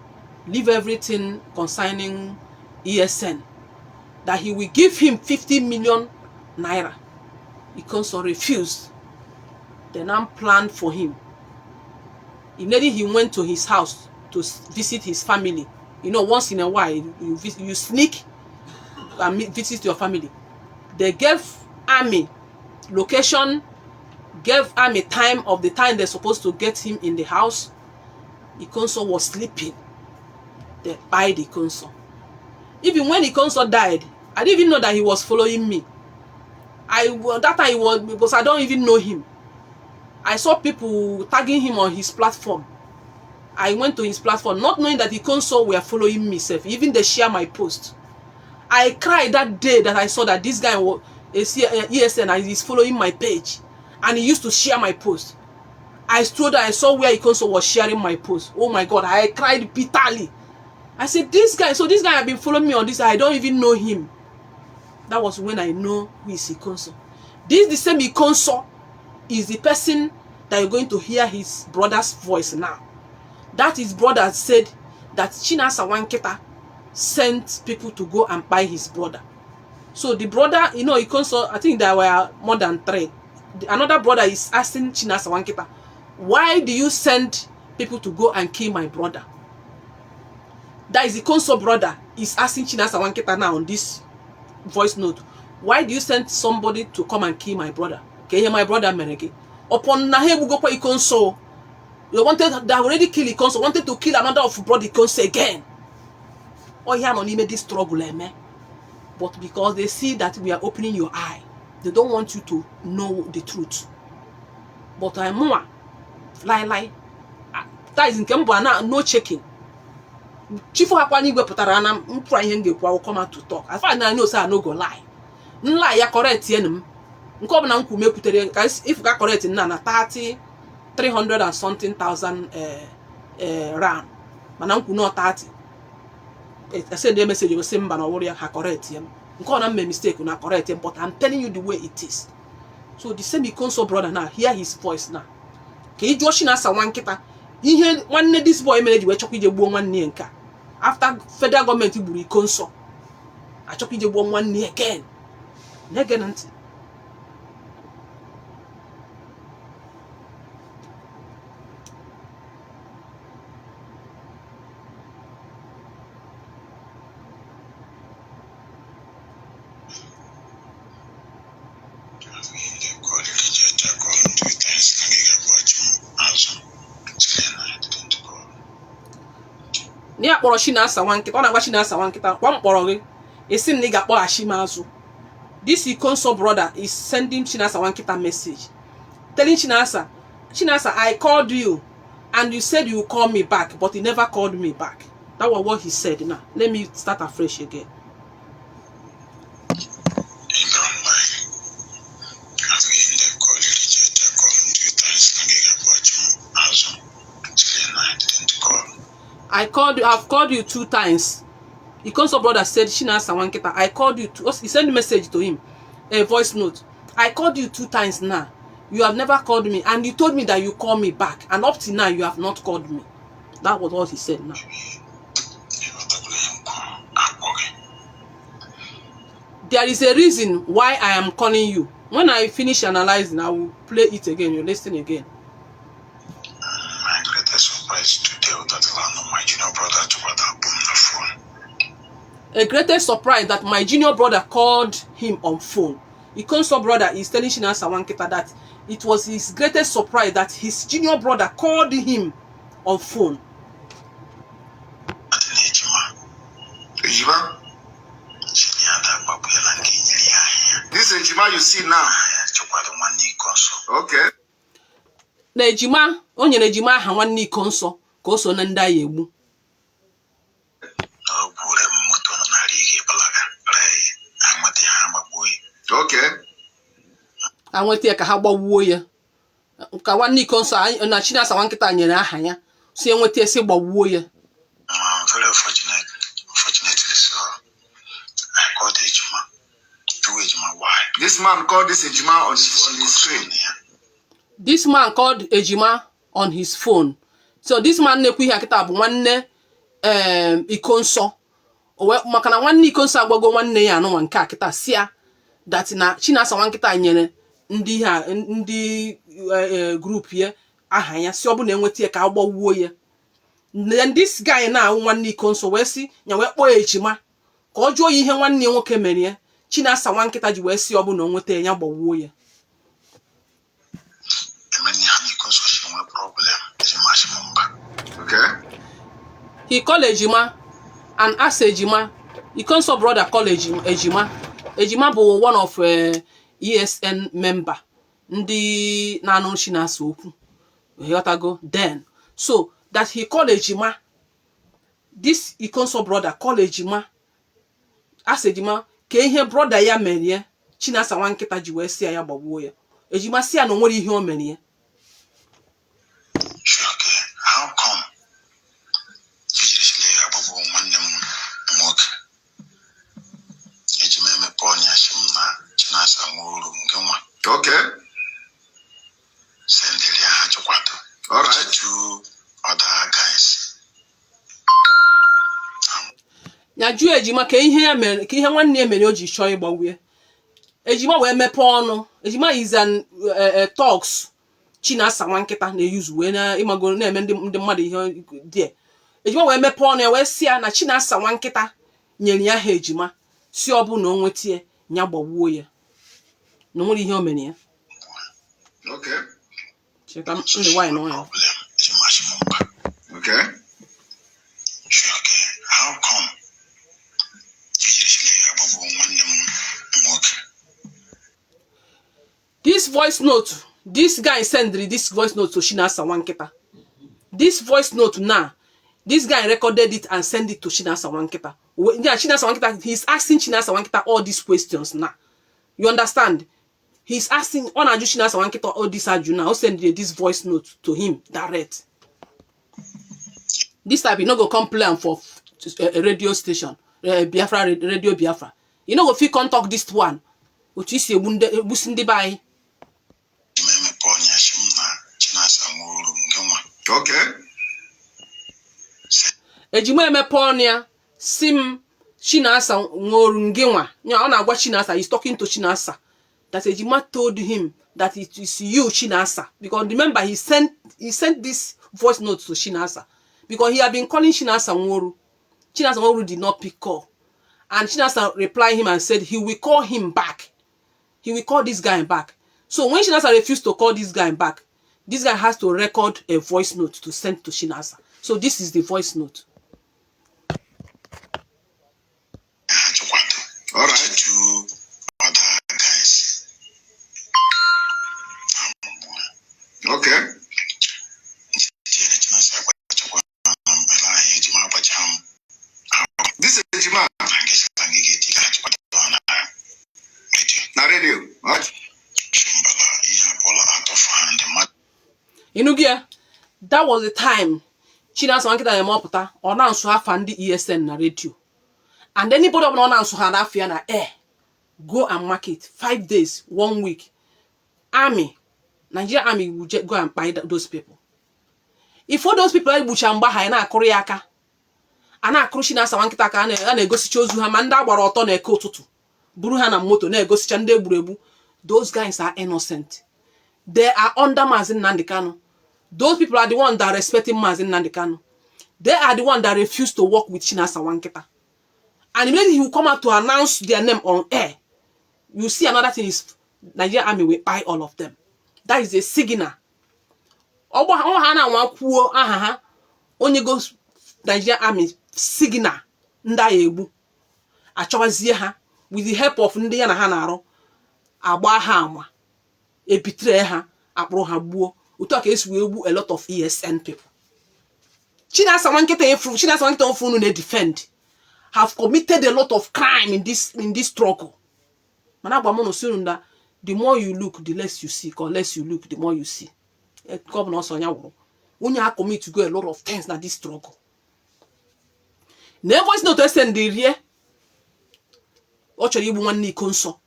leave everything concerning ESN, that he will give him 50 million naira. Ikonso refused. They now planned for him. Immediately he went to his house to visit his family. Once in a while, you sneak and visit your family. They gave army location, gave army time of the time they're supposed to get him in the house. Ikonso was sleeping. They buried Ikonso. Even when Ikonso died, I didn't even know that he was following me. That time was because I don't even know him. I saw people tagging him on his platform. I went to his platform, not knowing that Ikonso were following me. Even they share my post. I cried that day that I saw that this guy was ESN and he's following my page, and he used to share my post. I stood there, I saw where Ikonso was sharing my post. Oh my God, I cried bitterly. I said, this guy have been following me on this. I don't even know him. That was when I know who is Ikonso. This the same Ikonso is the person that you're going to hear his brother's voice now. That his brother said that Chinasa Nwankita sent people to go and buy his brother. So the brother, Ikonso, I think there were more than 3. Another brother is asking Chinasa Nwankita, why do you send people to go and kill my brother? That is Ikonso brother is asking Chinasa Nwankita now on this voice note, why do you send somebody to come and kill my brother? Okay, my brother Meneke. Upon Nahebu go Ikonso, they already killed Ikonso, wanted to kill another of brother Ikonso again. Oh, yeah, no, made this struggle, but because they see that we are opening your eye, they don't want you to know the truth. But I'm more lie. That is in Kembana, no checking. Chief Hakwani Putara, I will come out to talk. As far as I know, sir, I no go lie. Lie, ya correct, yenum. Come now, guys, if you got correct in Nana 300 and something thousand rand. But now, not 30. I said the message was same, but I warrior correct him. Not make mistake, not correct him, but I'm telling you the way it is. So the same Ikonso brother now, hear his voice now. Okay, Chinasa Nwankita. He had one this boy made you chopping the one near. After federal government, you will Ikonso. I chopping the one near again. Negant. Near Chinasa Nwankita, one of Chinasa Nwankita, one porogi, a sim nigga or Ashimazu. This Ikonso brother is sending Chinasa Nwankita message, telling Chinasa, I called you, and you said you would call me back, but he never called me back. That was what he said. Now, let me start afresh again. I've called you 2 times. Ikonso brother said, Chinasa Nwankita, I called you. He sent a message to him, a voice note. I called you 2 times now. You have never called me, and you told me that you call me back, and up till now you have not called me. That was what he said now. There is a reason why I am calling you. When I finish analyzing, I will play it again. You listen again. My greatest surprise today was that my junior brother took that on the phone. A greatest surprise that my junior brother called him on phone. Ikonso brother is telling Chinasa Nwankita that it was his greatest surprise that his junior brother called him on phone. This Ejima you see now. Okay. Na Ejima, o nyere Ejima aha nwanne Ikonso ka o so na ndị agha egbu. Okay. Anwete ka ha gbawuo ya. Ka nwanne Ikonso na Chinasa Nwankita nyere aha ya. So enwete esi gbawuo ya. I'm very fortunate. Unfortunately, so I called Ejima. Why? This man called this Ejima on his screen. This man called Ejima on his phone. So this man nekwu ihe akita bụ nwanne Ikonso. Maka na nwanne Ikonso agwago nwanne ya anụnwa nke akita sia that na Chinasa Nwankita nyere ndị group ya aha ya si ọbụna enweta ka agbawuo ya. Then this guy na nwanne Ikonso wee si nya wee kpọọ Ejima ka ọ jụọ ihe nwanne nwoke mere ya. Chinasa Nwankita ji wee si ọbụna onweta ya gbawuo ya. Okay. He called Ejima and asked Ejima. Ikonso brother called Ejima. Ejima bụ one of ESN member. Ndị na-anụ Chinasa okwu. Go then. So that he called Ejima. This Ikonso brother called Ejima. Asked Ejima ka ihe brother ya mere ya. Chinasa Nwankita ji wee si ya gbagbuo ya. Ejima si ya na onwere ihe o mere ya. How come? Okay. All right. Two other guys. Ya jụọ Ejima ka ihe ya mere ka ihe nwanne ya mere o ji chọọ ịgbagbuo. Ejima wee mepe ọnụ. Ejima is an talks Chinasa Nwankita na-use wee na imago na-eme ndị mmadụ ihe dị. Ejima wee mepe ọnụ ya wee si ya na Chinasa Nwankita nyere ya ha Ejima si ọ bụ na o nwetie nya gbagbuo ya. Na nwere ihe o mere ya. Okay. Cheka ndị wine on ya. Okay. How come? This voice note, this guy sent this voice note to Chinasa Nwankita. This voice note now, this guy recorded it and sent it to Chinasa Nwankita. Yeah, Chinasa Nwankita, he's asking Chinasa Nwankita all these questions now. You understand? He's asking Onaju Chinasa Nwankita all this aju now. Send this voice note to him direct. This type you no go come play for a radio station, Biafra radio Biafra. You know if you can't talk this one, which is a wunde by. Okay. Ejima emeponia sim Chinasa nworu ngenwa. Nya ọ na-agwa Chinasa, he's talking to Chinasa. That Ejima told him that it is you, Chinasa. Because remember, he sent this voice note to Chinasa. Because he had been calling Chinasa nworu. Chinasa nworu did not pick call. And Chinasa replied him and said he will call him back. He will call this guy back. So when Chinasa refused to call this guy back, this guy has to record a voice note to send to Chinasa. So this is the voice note. All right. Two other guys. Okay. This is Ejima. Na radio. What? Inugia, that was the time Chinasa Nwankita Yamopota or now so have the ESN na radio. And anybody of non so had na air. Go and mark it 5 days, 1 week. Army Nigerian army will just go and buy those people. If all those people egbucha mgba ha na-akụrụ ya aka, a na-akụrụ Chinasa Nwankita ka a na-egosicha ozu ha, ma ndị agbara ọtọ na-eke ụtụtụ buru ha na moto na-egosicha ndị egburegbu. Those guys are innocent. They are under Mazi Nnamdi Kanu. Those people are the ones that are respecting Mazi Nnamdi Kanu. They are the ones that refuse to work with Chinasa Nwankita. And immediately he will come out to announce their name on air. You see, another thing is Nigerian army will buy all of them. That is a signal. Onye goes Nigerian army signal nda egbu achọwazie ha with the help of ndị ya na ha na-arụ agba ha ama ebitre ha akpụrụ ha gbuo. Otu ka esi wee gbu a lot of ESN people. Chinasa Nwankita ofunu na defend have committed a lot of crime in this struggle. Mana agba mono sirunda, the more you look, the less you see, or less you look, the more you see. Governor Sonya Woro, when you commit to go a lot of things na this struggle. Never is not to send the rear. Actually, one knee console.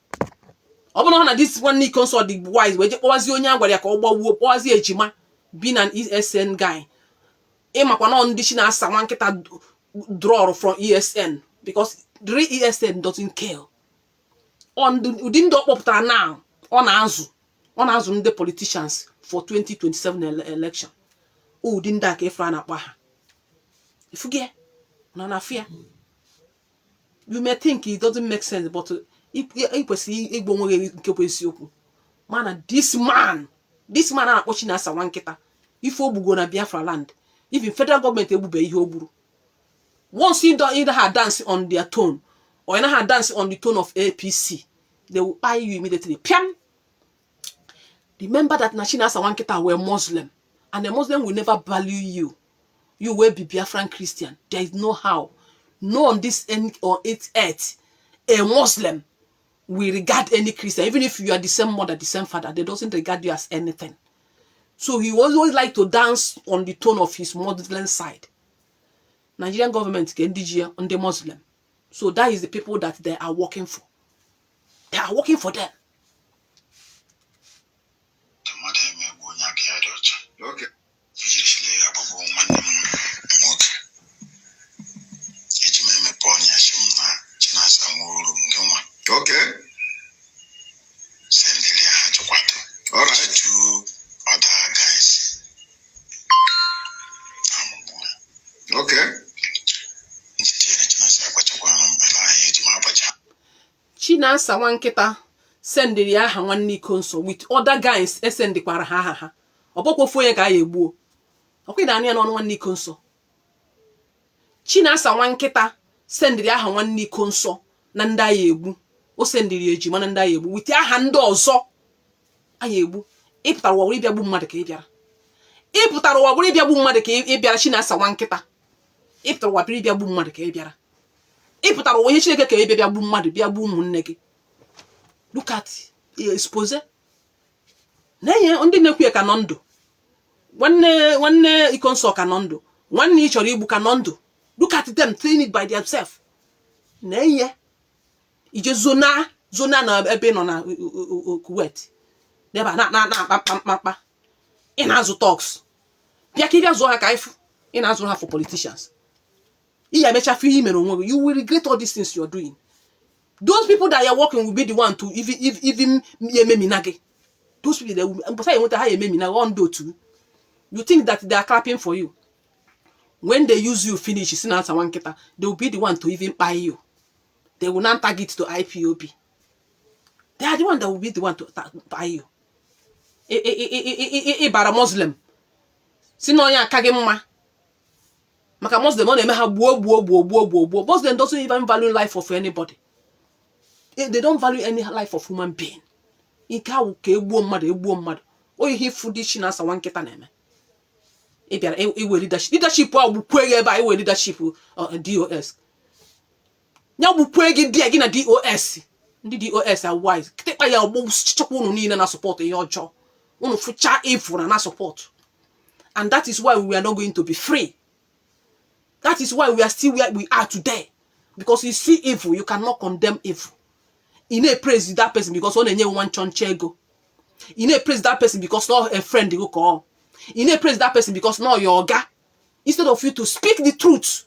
Obono na this one knee console the wise. We just only agwa ya ka ogbawo ozi ejima being an ESN guy. Makwana on Chinasa Nwankita draw from ESN because the real ESN doesn't care. On the within the now on azu the politicians for 2027 election. Oh, didn't that get fran up? If you get no fear, you may think it doesn't make sense, but man, this man are watching us a Nwankita. If you go na Biafra land, even federal government will be here. Once you don't either have dance on their tone or you have dance on the tone of APC, they will buy you immediately. Piam. Remember that Chinasa Nwankita were Muslim, and the Muslim will never value you. You will be Biafran Christian. There is no how. No on this end or its earth, a Muslim will regard any Christian, even if you are the same mother, the same father, they doesn't regard you as anything. So he always like to dance on the tone of his Muslim side. Nigerian government can DG on the Muslim. So that is the people that they are working for. They are working for them. Okay. Okay. All right. Two other guys. Okay. Chinasa Nwankita send the aha nwanne Ikonso with other guys send kwara ha. Obokwofu onye ka ya egbuo. Okwida anu ya no nwanne Ikonso. Chinasa Nwankita send the aha nwanne Ikonso na ndị aya egbu. O sendiri ejima na ndị aya egbu with aha ndị ọzọ aya egbu. Ịpụtara ụwa wuri bịa gbu mmadụ ka ị bịara. Ịpụtara ụwa wuri bịa gbu mmadụ ka ị bịara Chinasa Nwankita. Ịpụtara ụwa bịa gbu mmadụ ka ị bịara. Ịpụtara ụwa ihe Chineke ka ị bịa gbu mmadụ bịa gbu ụmụnne gị. Look at expose. Na ihe ndị na-ekwu ka nọ ndụ. Nwanne Ikonso ka nọ ndụ. Nwanne ị chọrọ igbu ka nọ ndụ. Look at them doing it by themselves. Na ihe ije zona na ebe nọ na Kuwait. Deba na ị na-azụ talks. Bịa ka ị bịa zụọ ha ka ifu. Ị na-azụ ha for politicians. You will regret all these things you're doing. Those people that you're working will be the one to even minage. Those people that will you think that they are clapping for you. When they use you finish, they will be the one to even buy you. They will not target to IPOB. They are the one that will be the one to buy you. Bara Muslim. Sinoya Kagema. Maka Muslim na-eme ha gbuo. Muslim doesn't even value life of anybody. They don't value any life of human being. Ike awu ka egbuo mmadụ. O ihe fu di Chinasa Nwankita na-eme. E bịara iwe leadership a gbukwe ebe a iwe leadership DOS. Nya gbukwe gị dia gị na DOS. Ndị DOS are wise. Kitekpa ya ogbu chekwa unu niile na support ihe ọjọọ. Unu fucha evil na support. And that is why we are not going to be free. That is why we are still where we are today. Because you see evil, you cannot condemn evil. You need praise that person because only one chonchego. You need to praise that person because not a friend you call. You need to praise that person because not your guy. Instead of you to speak the truth.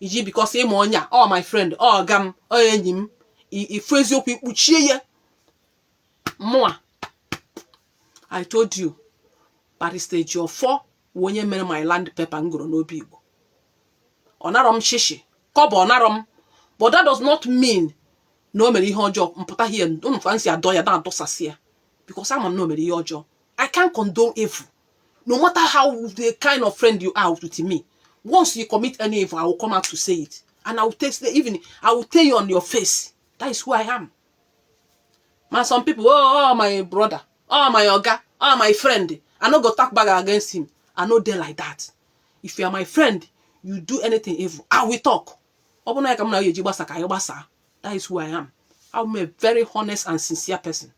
Iji because him onya, oh my friend, oh gam, oh enyim, he phrase you people cheer more. I told you, but it's stage your 4 when you made my land paper and grow no people. Onarom shishi, kobo onarom, but that does not mean no many your job. Mpota here, don't fancy a doya down to sasia because I'm no many your job. I can't condone evil, no matter how the kind of friend you are with me. Once you commit any evil, I will come out to say it. And I will taste the evening. I will tell you on your face. That is who I am. Man, some people, oh my brother, oh my oga, oh my friend. I no go talk back against him. I no there like that. If you are my friend, you do anything evil, I will talk. That is who I am. I'm a very honest and sincere person.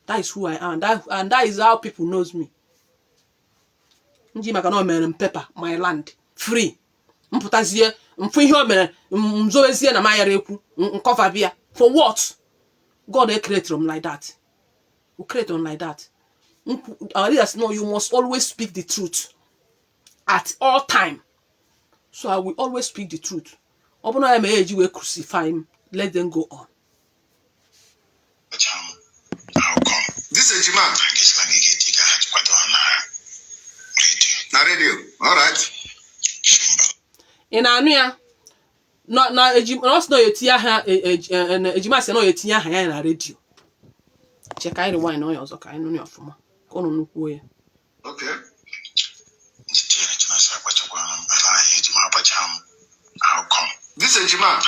That is who I am. And that is how people knows me. Paper, my land. Free. Mputazie, mfu ihe o mere, mzowezie na mayara ekwu, cover bia. For what? God created them like that. We create them like that. Our leaders know you must always speak the truth at all time. So I will always speak the truth. Open I may will crucify him. Let them go on. How come? This is Ejima. Na radio. All right. In Ania, not Ejima, no yetia ha Ejima say no yetia ha na radio. Check I rewind no yozo ka inu ni ofuma. Ko no nuku ye. Okay. How come? This is Ejima.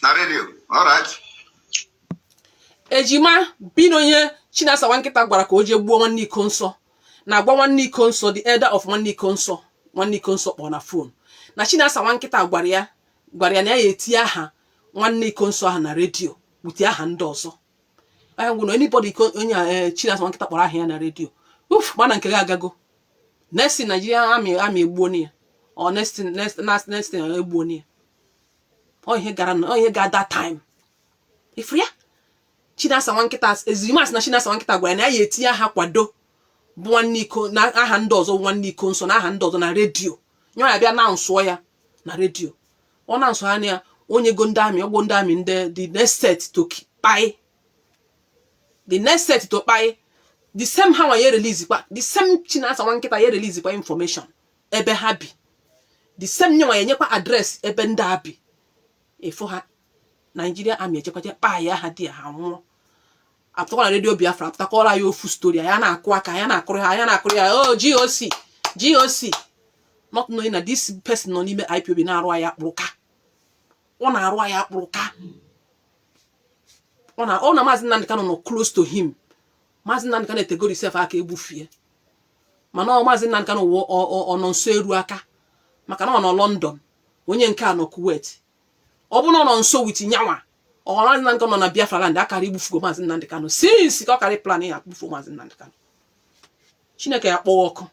Na radio. All right. Ejima binonye Chinasa wankita gwara ka oje gbuo nwanne iko nso. Na agwa nwanne iko nso, the elder of nwanne iko nso kpọ na phone. Na Chinasa wankita gwara ya na ya eti aha nwanne iko nso aha na radio buti aha ndị ọzọ. Aya ngwo anybody onye Chinasa wankita kpọrọ aha ya na radio. Mana nke ga-agago. Next Nigeria ami egbuo ni ya. Or next egbuo ni ya. O ihe ga that time. Ifria Chinasa wankita ezimas na Chinasa wankita gwara na ya eti aha kwado bụ nwanne iko na aha ndị ọzọ nwanne iko nso na aha ndị ọzọ na redio. Nyo ya bịa na nso ya na redio. Ọ na nso ha na onye go ndị amị ogbo ndị amị ndị the next set to kpai. The next set to kpai. The same ha ye release kwa. The same Chinasa wankita ye release kwa information ebe ha bi. The same nyo ya nyekwa address ebe ndị abi. Efo ha Nigeria army echekwa pa ya ha di ha nwụọ. Apụtakwa na radio Biafra apụtakwala ya ofu story ya na-akụ aka ya na-akụrụ ya oh GOC not knowing that this person nọ n'ime IPOB na-arụ ya kpụrụka ọ na-arụ ya kpụrụka ọ na Maazị Nnamdi Kanu nọ close to him. Maazị Nnamdi Kanu etegoro self aka egbufie mana ọ Maazị Nnamdi Kanu ọ nọ nso eru aka maka na ọ nọ London onye nke a nọ Kuwait ọ bụ na ọ nọ nso with nyanwa ọ Maazị Nnamdi Kanu nọ na Biafra land akara igbufugo Maazị Nnamdi Kanu since ka ọ karị plan ya akpufu Maazị Nnamdi Kanu Chineke ya kpọọ ọkụ.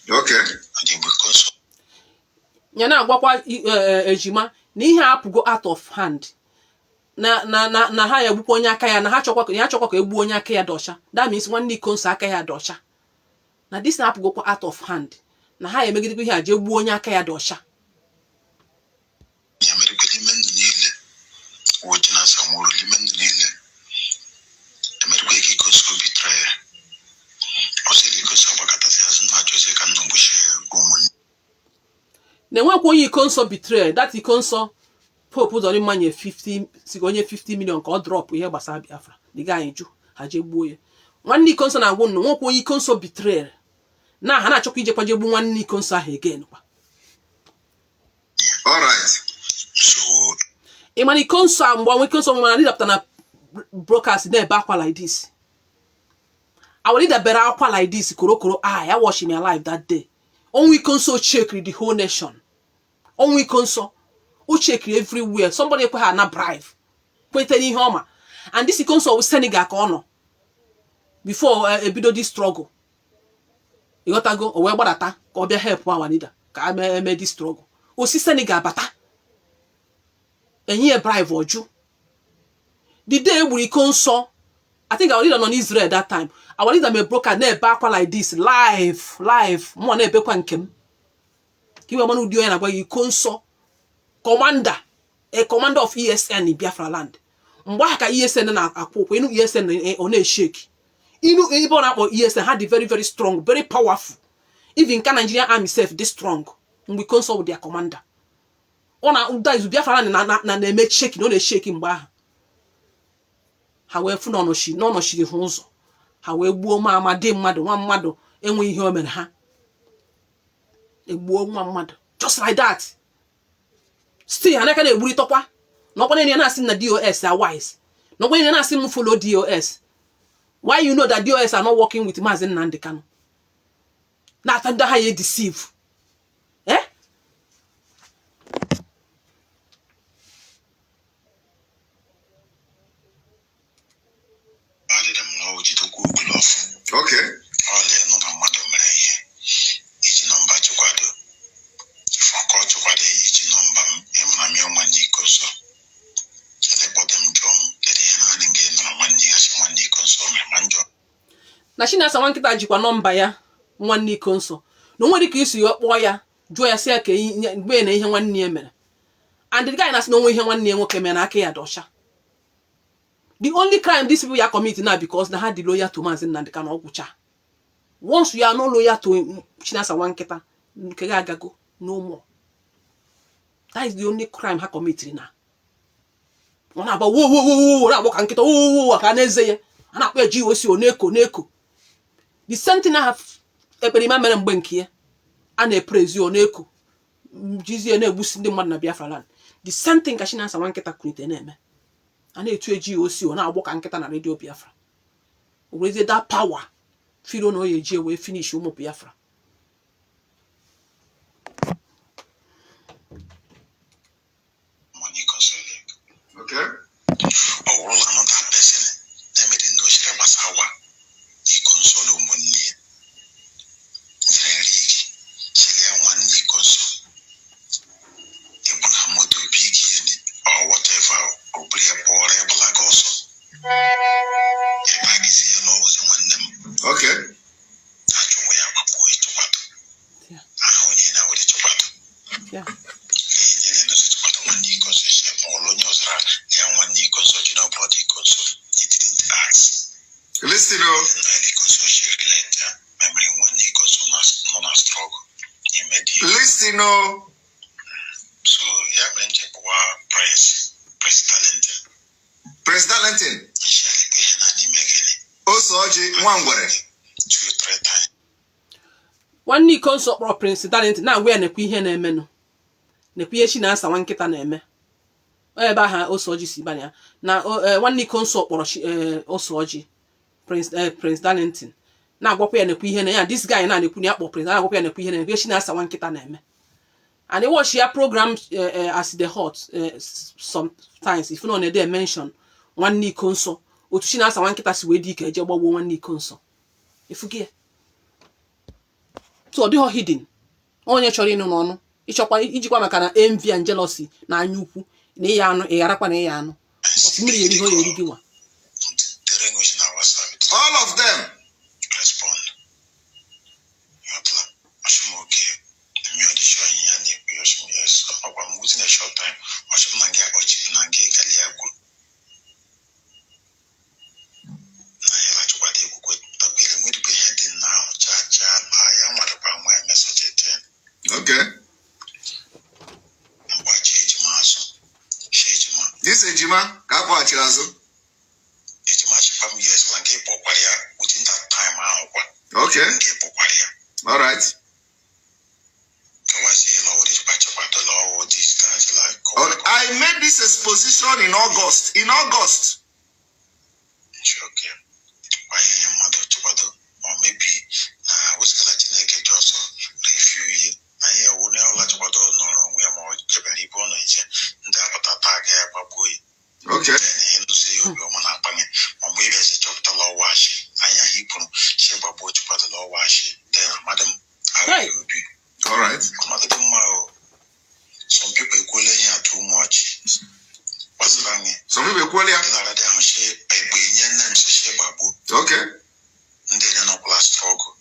Okay. Ya na agwakwa Ejima na ihe apụgo out of hand na ha ya egbukwa onye aka ya na ha chọkwa ka egbuo onye aka ya dọcha. That means nwanne iko nso aka ya dọcha. Na this na apụgokwa out of hand na ha emegidekwa ihe a je gbuo onye aka ya dọcha. Na enwekwa onye iko nso betray that iko nso Pope ụzọ mmanye 50 million ka ọ drop ihe gbasara Biafra. The guy ju ha je gbuo ya. Nwanne iko nso na-agwụ nnụ nwekwa onye iko nso betray na ha na-achọkwa ije kwaje gbu nwanne iko nso ahụ again kwa. All right. So Imani iko nso a mgbe iko nso nwere leader na broadcast na-ebe akwa like this. Our leader bere akwa like this korokoro I watch him alive that day. Onwe iko nso check the whole nation. Onwe iko nso o check everywhere. Somebody ekwe ha na bribe. Kwete n'ihe ọma. And this iko nso we Senegal ka ọ nọ before ebido this struggle. You got to go o wee gbadata ka ọ bịa help our leader. ka eme di struggle osi Senegal bata enye bribe oju the day egburu iko nsọ I think our leader on Israel that time our leader me broker na ebe akwa like this live mo na ebe kwa nkem kiwe manu udi onye na gba iko nsọ commander of ESN in Biafra land mgbe ka ESN na akwụkwọ inu ESN ọ na-shake inu ebe na akpọ ESN had very very strong very powerful even can Nigerian army self this strong mgbe consult with their commander ona guys Biafra land na na-eme shake no na-shake mgbe ahụ ha wee fu no shiri hụ ụzọ ha wee gbuo ma amadi mmadụ nwa mmadụ enwe ihe o mere ha egbuo nwa mmadụ just like that still anaka na egburi tokwa no kwa na asị na DOS are wise no kwa na asị m follow DOS why you know that DOS are not working with Mazi Nnamdi Kanu na atanda ha ye deceive Okay. na Chinasa Nwankita jikwa nọmba ya nwanne iko nsọ na onwere ka isi kpọọ ya jụọ ya si ka mgbe na ihe nwanne ya mere and the guy na-asị na onwe ihe nwanne ya nwoke mere na aka ya dọcha. The only crime these people are committing now because they had the loyal to Mazi Nnamdi Kanu Ogwucha. Once you are not loyal to Chinasa Nwankita, go no more. That is the only crime ha committed now. One about whoa, na walk and get whoa, kaneze. And up where GOC or neko. The same thing I have a remember and bank here. And a praise you neko. Jizi and a boosting the man na Biafra land. The same thing Chinasa Nwankita created name. And it to GOC na walk and get na radio Biafra. Already that power. If you don't know your G, we finish you Biafra. Okay. Oh, well, another person. Let me know she was how he console money. Very she one console. You want a motor big or whatever, or be a poor black also. If I can see a laws in one them. Okay. That's why I'm a boy to what. Yeah. I only know what it's about. Yeah. Listen, listen, so Prince Darlington. Also, Wangware. 2-3 times. One iko nsọ kpọrọ Prince Darlington na agwa ya nekwa ihe na-eme no. Nekwa ihe Chinasa Nwankita na-eme. Ebe aha Osoji si banya na one iko nsọ kpọrọ Osoji Prince Darlington na agwakwa ya nekwa ihe na ya this guy na nekwu na akpọ Prince na agwakwa ya nekwa ihe na nekwa Chinasa Nwankita na-eme. And they watch your program as the hot sometimes if you know they mention one iko nsọ otu Chinasa Nwankita si we di ka eje gbagbo one iko nsọ. Ifugie so dị hidden onye chọrọ ịnụ n'ọnụ ịchọkwa ijikwa maka na envy and jealousy na anya ukwu na ịya anụ ịgharakwa na ịya anụ mmiri eri ho eri gị nwa All of them respond. Yes, I'm within a short time. okay. This Ejima, Kapo Achirazo. Within that time, Okay. All right. I made this exposition in August. In August. Okay. Or maybe what's the Latin just if you I would never let you go no we are more Japanese born and that attack boy. Okay. And say you or maybe as a chapter law wash. I am he shape a boat to put the law wash. Then madam I will be all right. Okay. And then no class struggle.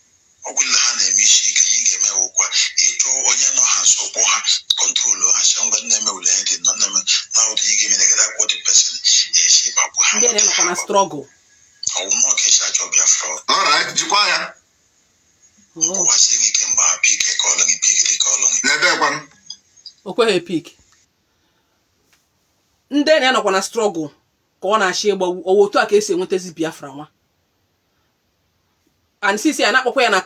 Ogwila ha na-eme isi ike ihe ga-eme wụkwa ịjụ onye nọ ha nso kpọ ha kọntrolu ha si mgbe na-eme ule dị nọ na-eme na ụdị ihe ga-eme na gada kwọ the person esi gbapụ ha ndị na-enọkwa na struggle. ọwụmọ ka esi achọ Biafra. All right, jikwa ya. Ọwụwazi gị kemgbe ha pike kọlụ gị pike kọlụ gị. N'ebe kwa O kweghị pik. Ndị na-enọkwa na struggle ka ọ na-achị ịgba otu a ka esi enwetazi Biafra nwa. And sisi ya na-akpọkwa ya na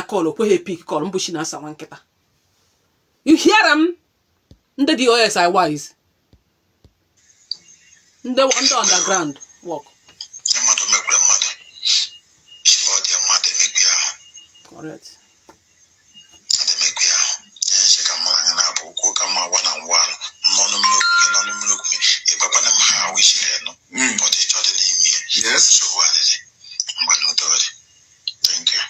call, o kweghị pik call mbushi na asa nwa nkịta. You hear them? Ndị DOS are wise. Ndị underground work. Mmadụ mekwere mmadụ. Isi ọ dị mmadụ emekwe ahụ. Correct. Ademekwe ahụ. Nye nche ka mmadụ anya na-abụ okwu ka mma agwa na ngwalụ. N'ọnụ mmiri okwu ịgbakwana m ha ahụ isiri enu. Ọchịchọ dị n'ime ya. Yes. Nsogbu adịghị. Mgbe n'udo dị. Thank you.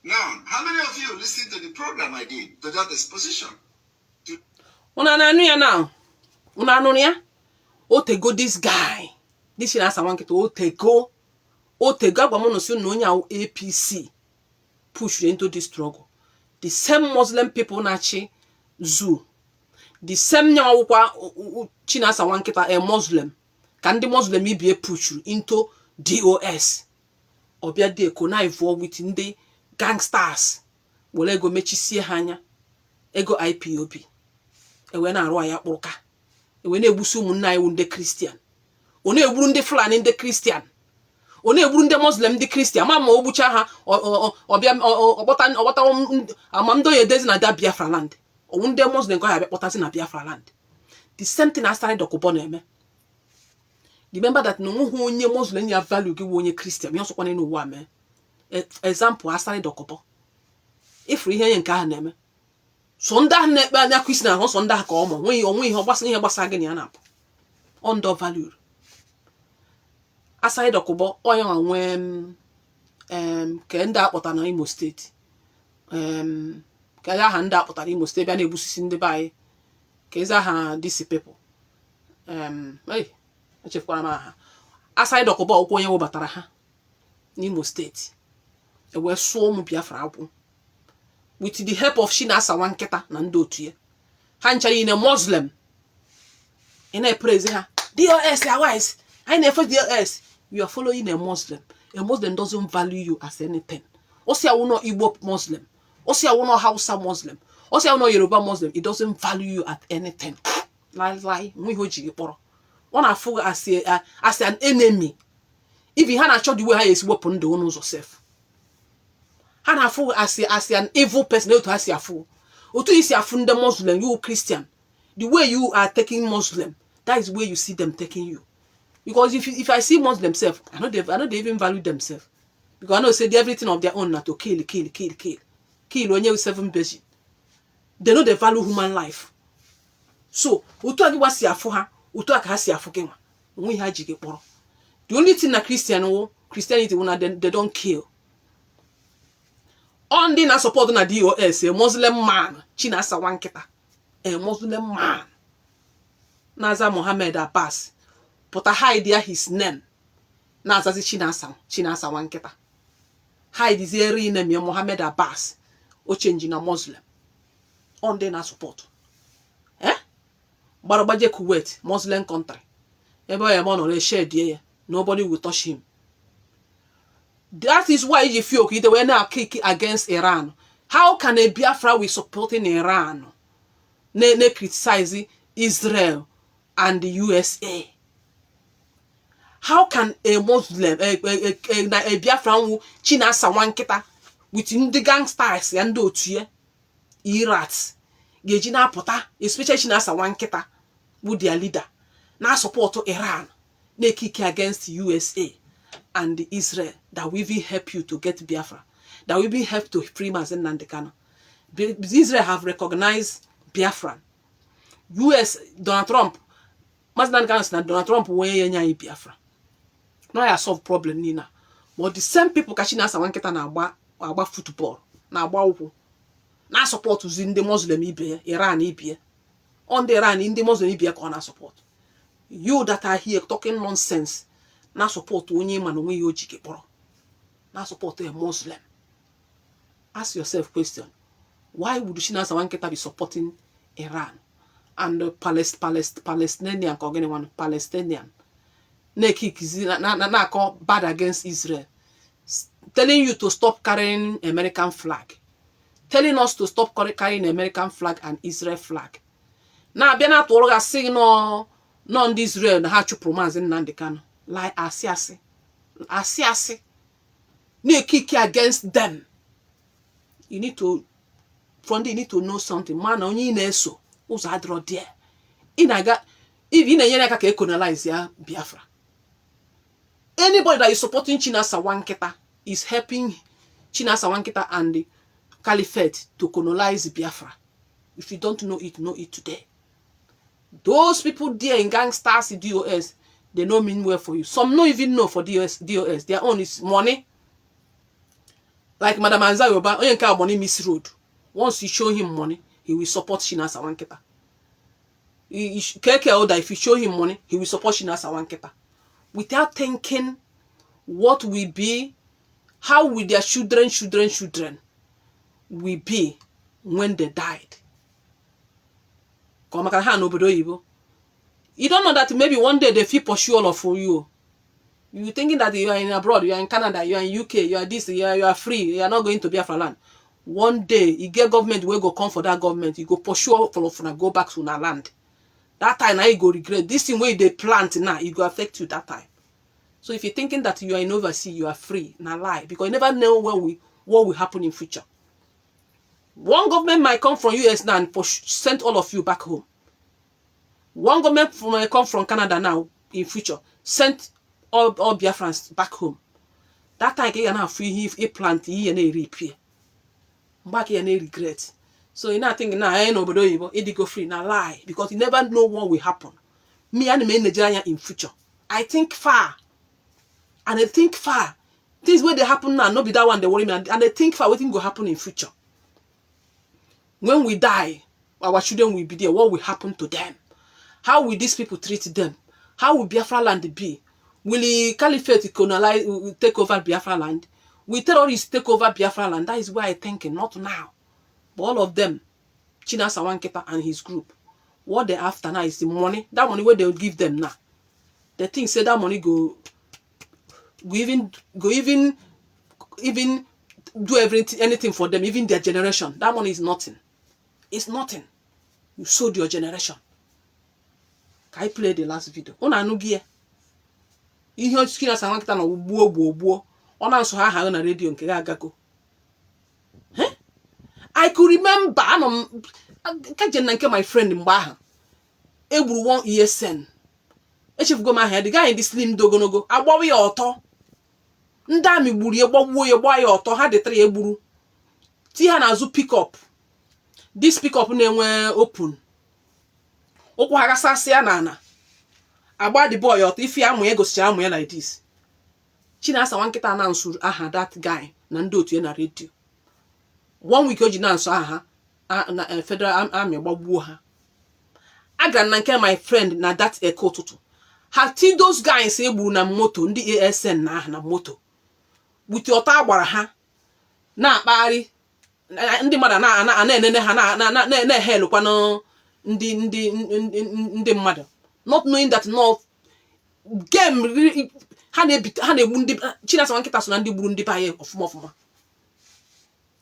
Now, how many of you listened to the program I did to that exposition? Una na anu ya now. Una anu ya? Otego this guy. This is asa nwa nkịta otego agwa m no si na onye APC push into this struggle. The same Muslim people na-achị zoo. The same nyawukwa Chinasa nwa nkịta a Muslim. Ka ndị Muslim ibie push into DOS. Obia de connive with ndị gangsters. Wole ego mechisie ha anya. Ego IPOB. Ewe na-arụ ya kpụrụka. Ewe na-egbusi ụmụnna anyị ndị Christian. Ọ na-egburu ndị Fulani ndị Christian. Ọ na-egburu ndị Muslim ndị Christian. Ma ogbucha ha ọbịa ọgbata amamdo ya edezi na da Biafra land. Ọwụ ndị Muslim ka ha bịa kpọtazi na Biafra land. The same thing Asari Dokubo na-eme. Remember that no onye Muslim ya value gị onye Christian. Ya sokwa n'elu ụwa mee. Example Asari Dokubo. Ifuru ihe nke ha na-eme. So ndị ahụ na-ekpe anya Christian ahụ so ndị ahụ ka ọmụ onwe ihe gbasara gị na ya na-apụ. Undervalued. Aside Dokubo onye nwe ke ndị akpọtara na Imo steeti. Ka aha ndị akpọtara Imo steeti bịa na-ebusisi ndị be anyị. Ka eze aha these people. Echefukwara m aha. Aside Dokubo ọkwa onye webatara ha n'Imo steeti. Ewe sụọ ụmụ Biafra akwụ. With the help of Chinasa nwa nkịta na ndị otu ya. Ha nchara in a Muslim. Ị na-epraise ha. DOS are wise. I never DOS. You are following a Muslim. A Muslim doesn't value you as anything. Osi awu no Igbo Muslim. Osi awu no Hausa Muslim. Osi awu no Yoruba Muslim. It doesn't value you at anything. Lie. Nwe ho jigi kporo. Ọ na-afụ as an enemy. If you had achọ the way ha esi weapon the one ụzọ self. Ha na-afụ as an evil person otu ha si afụ. Otu isi afụ ndị Muslim, you Christian. The way you are taking Muslim, that is where you see them taking you. Because if I see Muslims themselves, I know they even value themselves. Because I know say everything of their own na to kill. Kill onye 7 virgin. They know they value human life. So, otu agi wasi afụ ha, otu aka ha si afụ gị nwa. Onwe ha jige kpọrọ. The only thing na Christianity na they don't kill. On the na support na DOS, a Muslim man, Chinasa nwa nkịta. A Muslim man. Naza Mohammed Abbas. But I hide his name. Nazazi Chinasa nwa nkịta. Hide his name ya Mohammed Abbas. O change na Muslim. On the na support. Barabaje Kuwait, Muslim country. Ebe ya mo no share there. Nobody will touch him. That is why you feel they were now kick against Iran. How can a Biafra be supporting Iran? Ne criticizing Israel and the USA? How can a Muslim, a Biafra who Chinasa nwa nkịta with the gangsters and otu Irats Gejina pota, especially Chinasa nwa nkịta with their leader, now support Iran, they kick against USA and Israel that will even help you to get Biafra, that will even help to free Mazen Nnamdi Kanu. Israel have recognized Biafra. US Donald Trump, Mazen Nnamdi Kanu na Donald Trump wey nya Biafra. Now I solve problem nina. But the same people ka Chinasa nwa nkịta na agba football, na agba ụkwụ, na support uzi ndị Muslim ibe Iran ibe. On the Iran ndị Muslim ibe ka ọ na support. You that are here talking nonsense, na support onye man onwe ya oji kporo. Na support a Muslim. Ask yourself question. Why would China Sawanketa be supporting Iran and the Palestinian Palestinian? Na call bad against Israel. Telling you to stop carrying American flag. Telling us to stop carrying American flag and Israel flag. Now, be na to say no Israel na ha chupru Mazi Nnamdi Kanu. Lie asiasi. Ne kick against them. You need to know something. Man, only neso. Who's I draw there? If in a year can colonize ya Biafra. Anybody that is supporting China Sawanketa is helping China Sawanketa and the Caliphate to colonize Biafra. If you don't know it today. Those people there in gangsters, DOS, they don't mean well for you. Some don't even know for DOS. Their own is money. Like Madam Anzayoba, Oyenka money misroad. Once you show him money, he will support China Sawanketa. If you show him money, he will support China Sawanketa. Without thinking what will be, how will their children will be when they died. You don't know that maybe one day they feel pursue all of you. You thinking that you are in abroad, you are in Canada, you are in UK, you are this, you are free, you are not going to Biafra land. One day, you get government, will go come for that government, you go pursue all of and go back to our land. That time now you go regret. This thing where they plant now, it go affect you that time. So if you're thinking that you are in overseas, you are free, now lie. Because you never know what will happen in future. One government might come from US now and send all of you back home. One government might come from Canada now in future, send all Biafrans back home. That time you can free if a plant and a repair. Back here and regret. So you not thinking now I ain't nobody it go free now lie because you never know what will happen. Me and me Nigeria in future. I think far. And I think far. Things where they happen now, not be that one they worry me. And I think far what thing will happen in future. When we die, our children will be there. What will happen to them? How will these people treat them? How will Biafra land be? Will the Caliphate colonize, take over Biafra land? Will terrorists take over Biafra land? That is why I'm thinking, not now. But all of them, China Sawanketa and his group, what they after now is the money. That money where they will give them now. They think say that money go even do anything for them, even their generation. That money is nothing. It's nothing. You sold your generation. Can I play the last video? Ona nugie. Ihe China Sawanketa na ugbo. Ona nso ha na radio nke ga-agago. I could remember my friend in Baha. Egburu one ESN. Echefugo my head. The guy in the slim dogonogo. Agbawi oto. Ndami gburu ye gbagbuo ye gba ya oto. Ha de 3 egburu. Ti ha na azu pick up. This pick up na-enwe open. Okwu ha gasasi ya na ana. Agba the boy oto. If ya amu ye gosicha amu ye like this. China Sawanketa na answer aha that guy na ndị otu ye na radio. 1 week oji na nso aha na Federal Army gbagbuo ha. Aga na nke my friend na that echo tutu. Ha ti those guys egburu na moto ndị ASN na moto. With ọta agbara ha na akpari ndị mmadụ na enene ha na hell kwa no ndị mmadụ. Not knowing that no game ha na-egbu ndị China Sawanketa so na ndị gburu ndị baye ọfụma.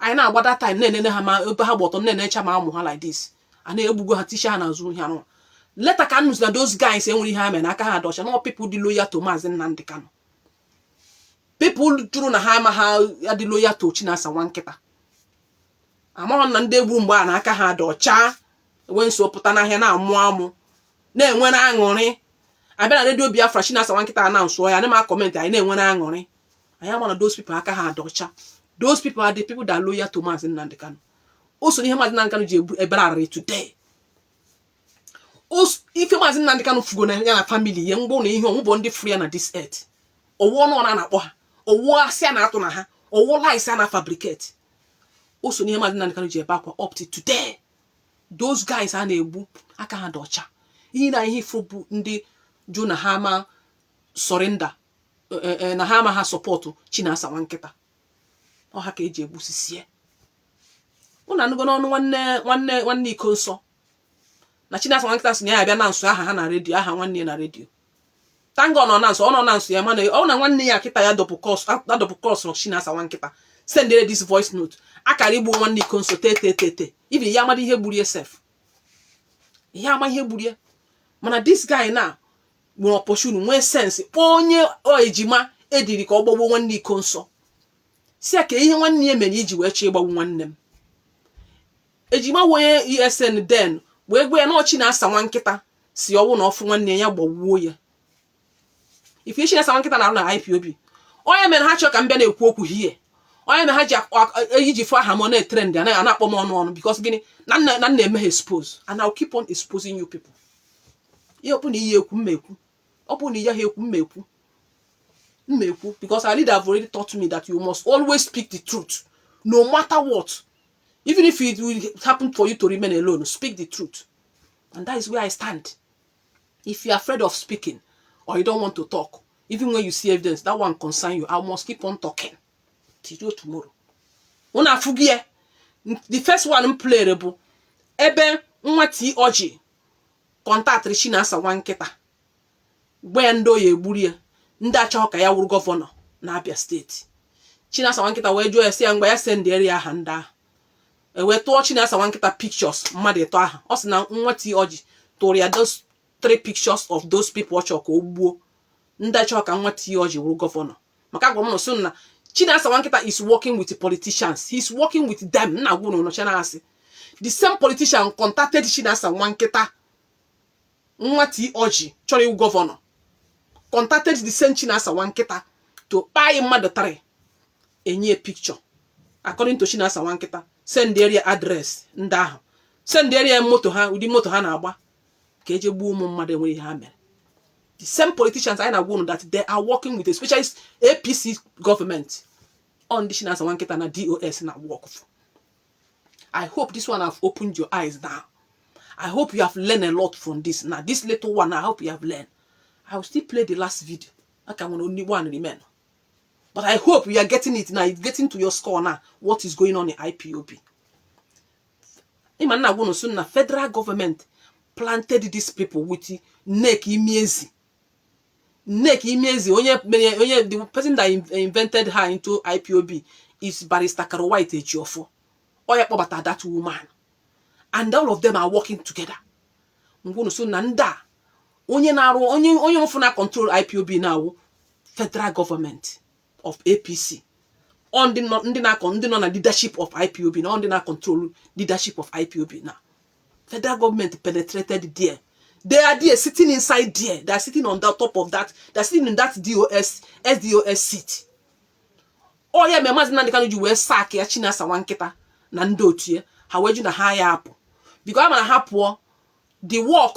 I na agba that time na ha ma ebe ha gboto na-enecha ma amụ ha like this. Ana egbugo ha tisha ha na azụ ihe anụ. Later ka news na those guys enwere ihe ha mere aka ha docha. No people dị loyal to Mazi Nnamdi Kanu. People juru na ha ma ha dị loyal to China Sawanketa. Ama na ndị egbu mgbe na aka ha docha. When so pụta na ahịa na amụ na-enwe na aṅụrị. Abịa na radio Biafra China Sawanketa na nso ya na ma comment anyị na-enwe na aṅụrị. Anyị ama na those people aka ha docha. Those people are the people that are loyal to Mazi Nnamdi Kanu. Also, Mazi Nnamdi Kanu je ebrare today. Also, if Mazi Nnamdi Kanu fugo na ya family, ye ngbo na ihe onwo ndị free na this earth. Owo no na akpọ ha. Owo asia na atụ na ha. Owo lies na fabricate. Also, Mazi Nnamdi Kanu je back up to today. Those guys are na egbu aka ha docha. Ihe na ihe frobu ndị jụ na ha ma surrender na ha ma ha support Chinasa Nwankita. Ọ ha ka eji egbusisie. Unu anụgo n'ọnụ nwanne iko nsọ na Chinasa Nwankita si na ya abịa na nso aha ha na redio, aha nwanne na redio. Tango nọ na nso, ọ nọ na nso ya, mana ọ na nwanne ya kịta ya double course of Chinasa Nwankita send this voice note akara igbu nwanne iko nso te even ya amadi ihe gburu sef, ya ama ihe gburu. Mana this guy na nwere opportunity, nwee sense, onye ejima ediri ka ọ gbagbo nwanne iko nso si ya ka ihe nwanne ya mere iji wee chọ ịgbagbu nwanne m. Ejima wonye ESN den wee gwe ya na Chinasa Nwankita si ọwụ na ọfụ nwanne ya gbagbuo ya. Ife Chinasa Nwankita na-arụ na IPOB, onye mere ha chọ ka m bịa na-ekwu okwu hie, onye mere ha ji fụ aha m na-etrend ya na-akpọ m ọnụ because gịnị na nna eme ha expose, and I'll keep on exposing you people. Ihe ọbụna ihe ekwu mmekwu, ọ bụ na ihe ha ekwu mmekwu, because our leader have already taught me that you must always speak the truth no matter what. Even if it will happen for you to remain alone, speak the truth. And that is where I stand. If you're afraid of speaking or you don't want to talk, even when you see evidence, that one concern you, I must keep on talking till tomorrow. Una fugie. The first one playable. Ebe nwati oji contact Chinasa Nwankita. Gbe ndo ye gburu ndị achọ ka ya wuru governor na Abia State. Chinasa Nwankita wee jụọ ya si ya ngwa ya send area aha ndị ahụ. We tụọ Chinasa Nwankita pictures mmadụ eto aha. Ọ sị na nwati oji tụrụ ya those 3 pictures of those people ọ chọrọ ka o gbuo. Ndị achọ ka nwati oji wuru governor. Maka gwa m so na Chinasa Nwankita is working with the politicians. He's working with them. Na gwu no chana asị. The same politician contacted Chinasa Nwankita. Nwati oji chọrọ iwu governor. Contacted the same Chinasa Nwankita to buy mmadụ 3 enye picture. According to Chinasa Nwankita, send the area address ndị ahụ. Send the area moto ha, ụdị moto ha na-agba ka eje gbuo ụmụ mmadụ enwe ihe ha mere. The same politicians I know that they are working with a specialist APC government on the Chinasa Nwankita na DOS na work for. I hope this one have opened your eyes now. I hope you have learned a lot from this. Now this little one, I hope you have learned. I will still play the last video. I can only one remain. But I hope you are getting it now. It's getting to your score now. What is going on in IPOB? The federal government planted these people with neck imiezi. The person that invented her into IPOB is Barrister Carol White Ejiofor. That woman. And all of them are working together. Onye mfuna control IPOB now, federal government of APC. On the leadership of IPOB, now on the control leadership of IPOB now. Federal government penetrated there. They are there sitting inside there. They are sitting on the top of that. They are sitting in that SDOS seat. Oh yeah, me mazina ndika nuju we sack ya Chinasa Nwankita na ndotie. Haweju na high up. Because I'm happy the work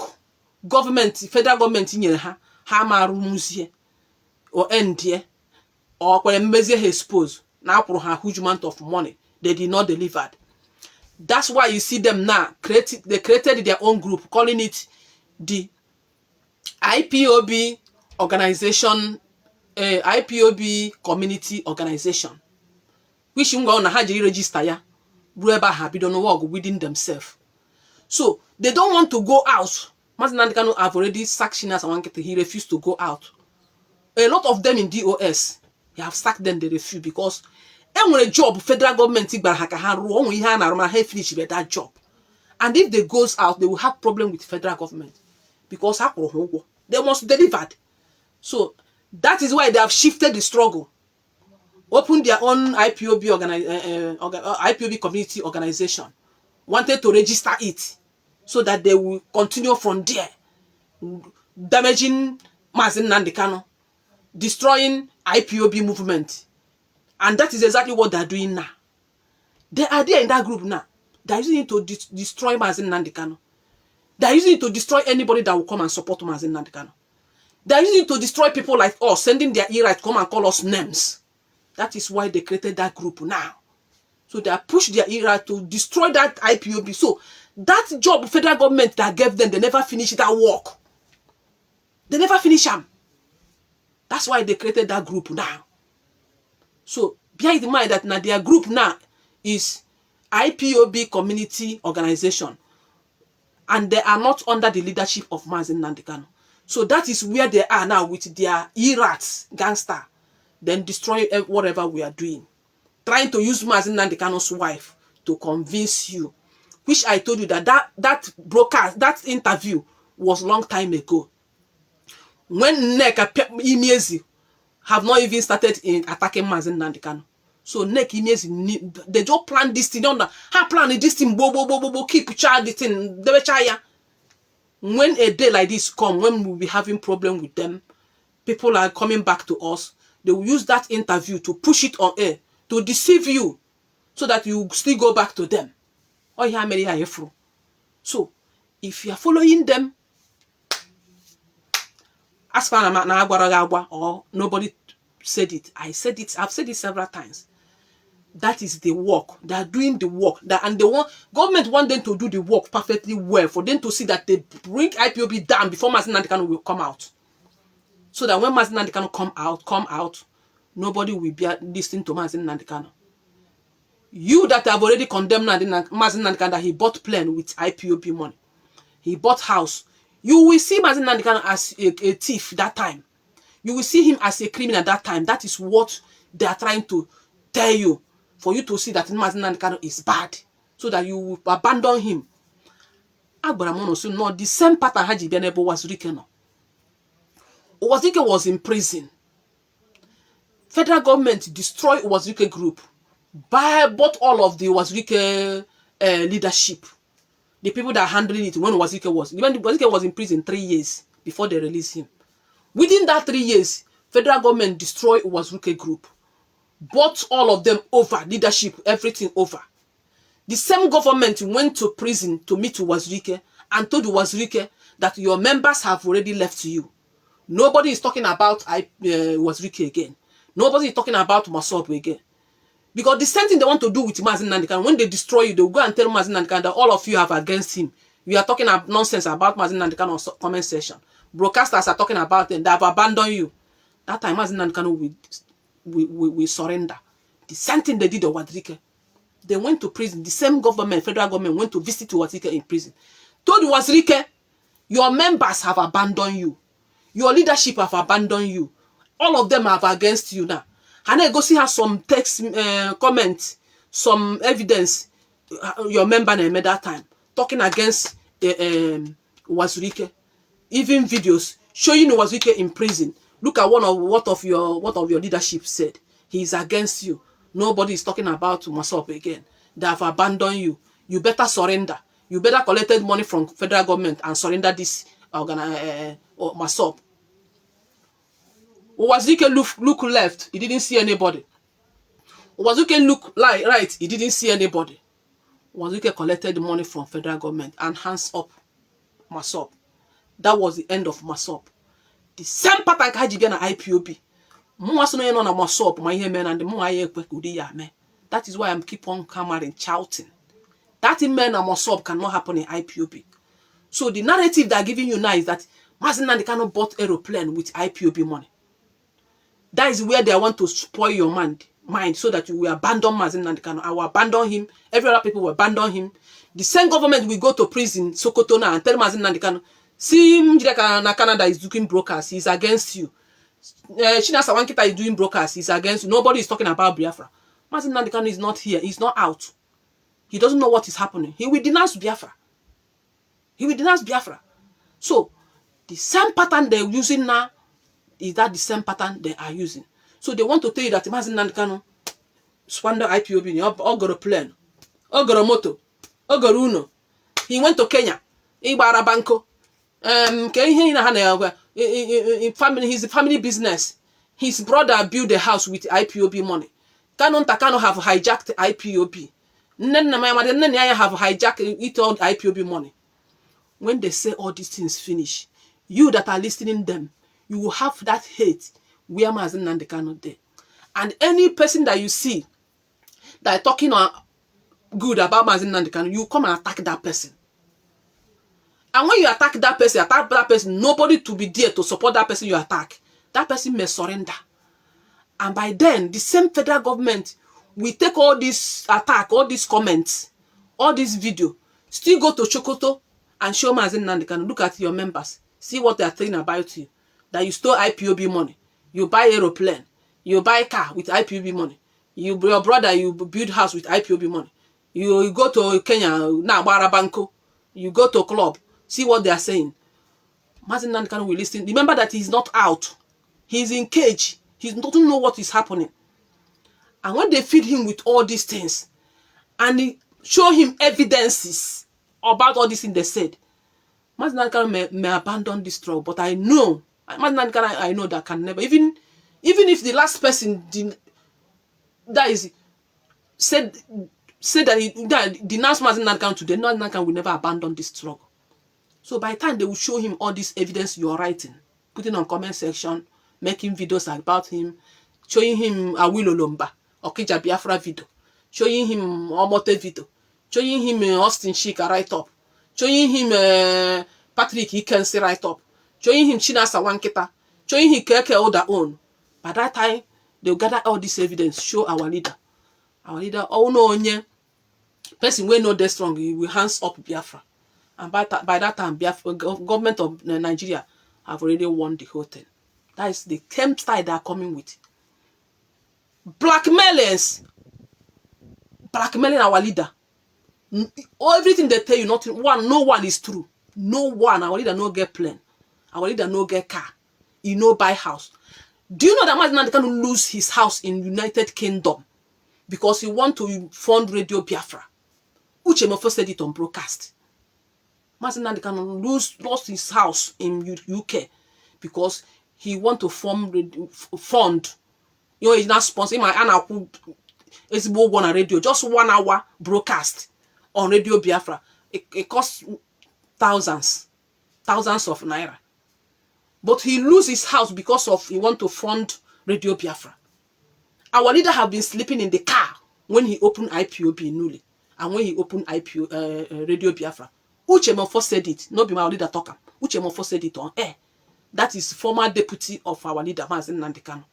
government, federal government nyere ha maru muzie or end here or when mezie expose now for her huge amount of money they did not deliver. That's why you see them now they created their own group calling it the IPOB organization, IPOB community organization, which you na ha jiri register ya breba ha bido no work within themselves. So they don't want to go out. Mazina Ndikanu have already sacked Chinasa Nwankita. He refused to go out. A lot of them in DOS, he have sacked them, they refuse because a job federal government finish with that job. And if they goes out, they will have problem with federal government because they must deliver. So that is why they have shifted the struggle. Open their own IPOB IPOB community organization. Wanted to register it so that they will continue from there, damaging Mazi Nnamdi Kanu, destroying IPOB movement. And that is exactly what they are doing now. They are there in that group now. They are using it to destroy Mazi Nnamdi Kanu. They are using it to destroy anybody that will come and support Mazi Nnamdi Kanu. They are using it to destroy people like us, sending their ear right to come and call us names. That is why they created that group now. So they have pushed their ear right to destroy that IPOB. So that job federal government that gave them, they never finished that work. They never finish them. That's why they created that group now. So bear in mind that now their group now is IPOB Community Organization, and they are not under the leadership of Mazi Nnamdi Kanu. So that is where they are now with their E-rats, gangster, then destroy whatever we are doing. Trying to use Mazi Nnamdi Kanu's wife to convince you, which I told you that broadcast, that interview was long time ago. When Nneka Imiezi have not even started in attacking Mazi Nnamdi Kanu. So Nneka Imiezi, they just plan this thing. How plan this thing? Keep child the thing. They will. When a day like this come, when we'll be having problem with them, people are coming back to us. They will use that interview to push it on air, to deceive you, so that you still go back to them. Oh, yeah, Mary, are you through? So, if you are following them, as far as or nobody said it, I said it. I've said it several times. That is the work. They are doing the work. And they want government want them to do the work perfectly well, for them to see that they bring IPOB down before Mazi Nnamdi Kanu will come out. So that when Mazi Nnamdi Kanu come out, nobody will be listening to Mazi Nnamdi Kanu. You that have already condemned Mazi Nnamdi Kanu that he bought plane with IPOB money, he bought house, you will see Mazi Nnamdi Kanu as a thief that time. You will see him as a criminal that time. That is what they are trying to tell you, for you to see that Mazi Nnamdi Kanu is bad, so that you will abandon him. So no, the same pattern Haji Benebo Wazirike no. Wazirike was in prison. Federal government destroyed Wazirike group, bought all of the Wazirike leadership, the people that handled it when Wazirike was in prison 3 years before they released him. Within that 3 years, federal government destroyed Wazirike group, bought all of them over, leadership, everything over. The same government went to prison to meet Wazirike and told Wazirike that your members have already left you. Nobody is talking about Wazirike again. Nobody is talking about Masob again. Because the same thing they want to do with Mazi Nnamdi Kanu, when they destroy you, they will go and tell Mazi Nnamdi Kanu that all of you have against him. You are talking nonsense about Mazi Nnamdi Kanu on comment section. Broadcasters are talking about them. They have abandoned you. That time Mazi Nnamdi Kanu will surrender. The same thing they did to Wazirike. They went to prison. The same government, federal government, went to visit Wazirike in prison. Told Wazirike, your members have abandoned you. Your leadership have abandoned you. All of them have against you now. And I go see her some text, comments, some evidence. Your member made that time talking against Wazirike. Even videos showing Wazirike in prison. Look at what of your leadership said. He is against you. Nobody is talking about Masob again. They have abandoned you. You better surrender. You better collect money from federal government and surrender this Masob. Wazirike look left. He didn't see anybody. Wazirike look right. He didn't see anybody. Wazirike collected the money from federal government and hands up Masob. That was the end of Masob. The same pattern Haji Bia na IPOB. That is why I'm keep on clamoring, shouting. That in men and Masob cannot happen in IPOB. So the narrative they're giving you now is that Mazi Nnamdi Kanu bought aeroplane with IPOB money. That is where they want to spoil your mind so that you will abandon Mazi Nnamdi Kanu. I will abandon him. Every other people will abandon him. The same government will go to prison, Sokoto now, and tell Mazi Nnamdi Kanu, see Mjireka Canada is doing brokers. He's against you. China Sawankita is doing brokers. He's against you. Nobody is talking about Biafra. Mazi Nnamdi Kanu is not here. He's not out. He doesn't know what is happening. He will denounce Biafra. He will denounce Biafra. So, the same pattern they're using now is that the same pattern they are using. So, they want to tell you that Mazi Nnamdi Kanu squander IPOB, all got a plane, all got a motor, all got Uno. He went to Kenya. Ibara Banco. His family business. His brother built a house with IPOB money. Kanu have hijacked IPOB. Have hijacked it all IPOB money. When they say all these things finish, you that are listening them, you will have that hate where Mazi Nnamdi Kanu there. And any person that you see that talking good about Mazi Nnamdi Kanu, you come and attack that person. And when you attack that person, nobody to be there to support that person you attack. That person may surrender. And by then, the same federal government will take all this attack, all these comments, all this video, still go to Chokoto and show Mazi Nnamdi Kanu, look at your members, see what they are saying about you, that you stole IPOB money, you buy aeroplane, you buy car with IPOB money, your brother, you build house with IPOB money, you go to Kenya, Nagbara Banko, you go to club, see what they are saying. Mazi Nnamdi Kanu will listen. Remember that he's not out. He's in cage. He doesn't know what is happening. And when they feed him with all these things, and show him evidences about all these things they said, Mazi Nnamdi Kanu may abandon this struggle. But I know, Mazi Nnamdi Kanu, I know that can never, even if the last person said that he denounced Mazi Nnamdi Kanu today, Mazi Nnamdi Kanu will never abandon this struggle. So by the time they will show him all this evidence you're writing, putting on comment section, making videos about him, showing him Awilo Lomba, Okija Biafra video, showing him Omote video, showing him Austin Shika write-up, showing him Patrick Ikensi write-up, showing him Chinasa Wanketa, showing him Keke Oda own. By that time, they'll gather all this evidence, show our leader. Our leader, oh no, onye, person we know they're strong, he will hands up Biafra. And by that time, Biafra, government of Nigeria have already won the whole thing. That is the same style they are coming with. Blackmailers. Blackmailing our leader. Everything they tell you, no one is true. No one. Our leader no get plane. Our leader no get car. He no buy house. Do you know that Mazi Nnamdi Kanu lose his house in United Kingdom because he want to fund Radio Biafra? Uche Mofo said it on broadcast. Mazi Nnamdi Kanu lost his house in UK because he want to fund, you know, he's not sponsoring my Anna Ezbo one on radio, just 1 hour broadcast on Radio Biafra. It costs thousands of naira. But he lose his house because of he want to fund Radio Biafra. Our leader have been sleeping in the car when he opened IPOB newly and when he opened Radio Biafra. Uche Mofo said it, not be my leader talker. Uche Mofo said it on air. That is former deputy of our leader, Mazi Nnamdi Kanu,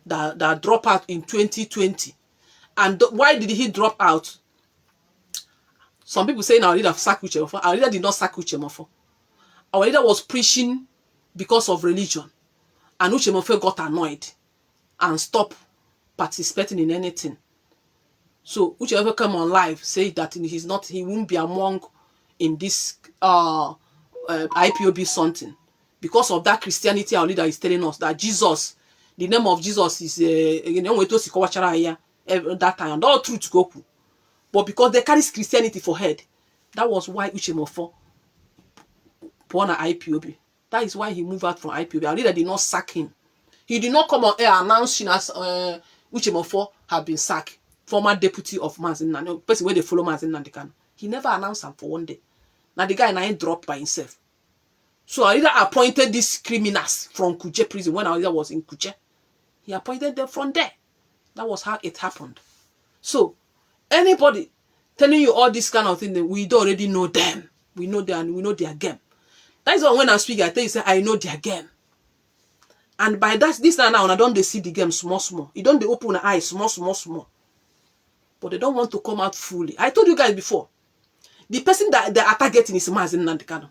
that dropped out in 2020. And why did he drop out? Some people say our leader sacked Uche Mofo. Our leader did not sack Uche Mofo. Our leader was preaching because of religion. And Uche Mofo got annoyed and stopped participating in anything. So Uche Mofo came on live, say that he won't be among in this IPOB something. Because of that Christianity, our leader is telling us that Jesus, the name of Jesus is that time, and all truth go. But because they carry Christianity for head, that was why Uche Mofo born an IPOB. That is why he moved out from IPOB. Our leader did not sack him. He did not come on air announcing as Uche Mofo had been sacked. Former deputy of Mazi Nnamdi, person where they follow Mazi Nnamdi Kanu. He never announced him for one day. Now the guy now dropped by himself. So our leader appointed these criminals from Kuje prison when our leader was in Kuje. He appointed them from there. That was how it happened. So anybody telling you all this kind of thing, we don't already know them. We know them and we know their game. That is why when I speak, I tell you, say, I know their game. And by that, this now, I don't see the game small. You don't open the eyes small. But they don't want to come out fully. I told you guys before, the person that they are targeting is Mazi Nnamdi Kanu.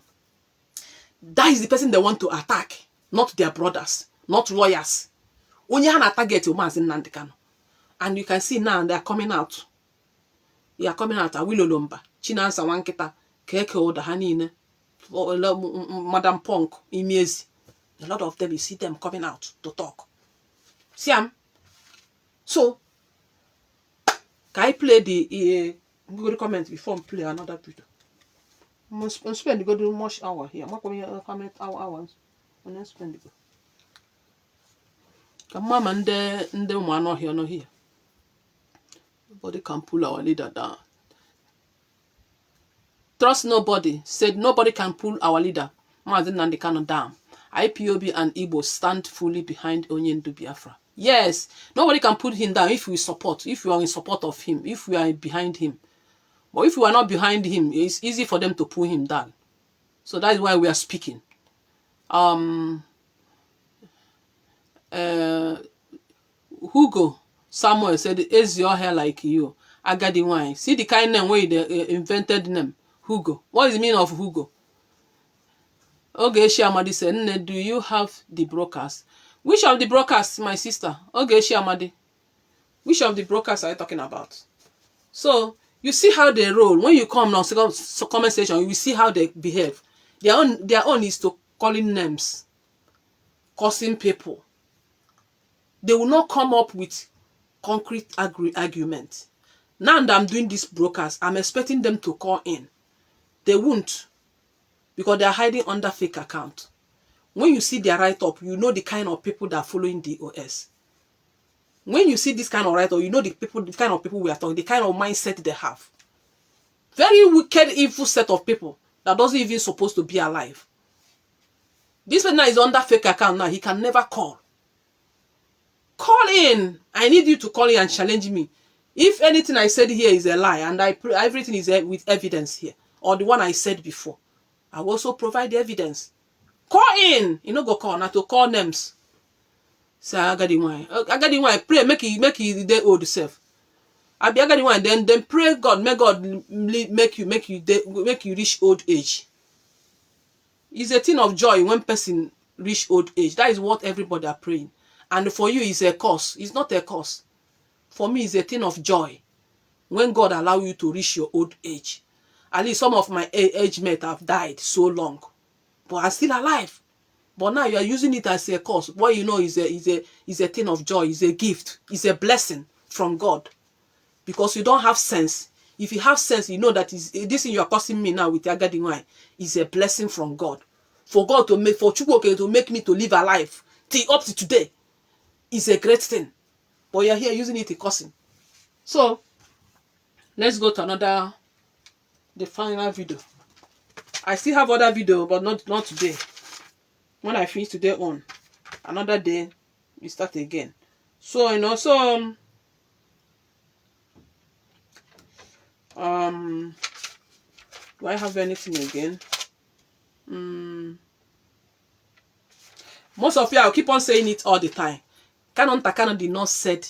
That is the person they want to attack, not their brothers, not lawyers. Only an target to Mazi Nnamdi Kanu. And you can see now they are coming out. They are coming out. Awilo Lomba, Chinasa Wanketa, Keke Oda Hanine, Madam Punk, Imiezi. A lot of them, you see them coming out to talk. See them? So, can I play the good comment before I play another video? I'm spend go do much hour here. I'm not going to comment hours. And then spend it. Come mama and the one not here. Nobody can pull our leader down. Trust nobody. Said nobody can pull our leader, Mazi Nnamdi Kanu, down. IPOB and Igbo stand fully behind Onyendu Biafra. Yes, nobody can put him down if we are in support of him, if we are behind him. But if we are not behind him, it's easy for them to pull him down. So that is why we are speaking. Hugo Samuel said, "Is your hair like you? Agadi wine." See the kind name where they invented name. Hugo. What is the meaning of Hugo? Okay, Shiamadi said, "Nne, do you have the brokers?" Which of the brokers, my sister? Okay, Shiamadi. Which of the brokers are you talking about? So you see how they roll. When you come now, comment section, you will see how they behave. Their own is to calling names, cursing people. They will not come up with concrete argument. Now that I'm doing these brokers, I'm expecting them to call in. They won't, because they are hiding under fake account. When you see their write-up, you know the kind of people that are following DOS. When you see this kind of write-up, you know the kind of people we are talking, the kind of mindset they have. Very wicked, evil set of people that doesn't even supposed to be alive. This person now is under fake account now. He can never call. Call in. I need you to call in and challenge me. If anything I said here is a lie, and everything is with evidence here, or the one I said before, I will also provide the evidence. Call in. You know, go call, not to call names. Say, Agadi wine, pray, make it the old self. I be Agadi wine, then pray God, may God make you reach old age. It's a thing of joy when person reach old age. That is what everybody are praying. And for you, it's a curse. It's not a curse. For me, it's a thing of joy when God allow you to reach your old age. At least some of my age mates have died so long, but are still alive. But now you are using it as a curse. What you know is a thing of joy. It's a gift. It's a blessing from God. Because you don't have sense. If you have sense, you know that this thing you are cursing me now with Agadi wine is a blessing from God. For God to make, for Chukwuoke to make me to live alive till up to today is a great thing. But you're here using it in cursing. So let's go to the final video. I still have other video, but not today. When I finish today on another day, we start again. So you know, so do I have anything again? Most of you, I'll keep on saying it all the time. Canon Takano did not said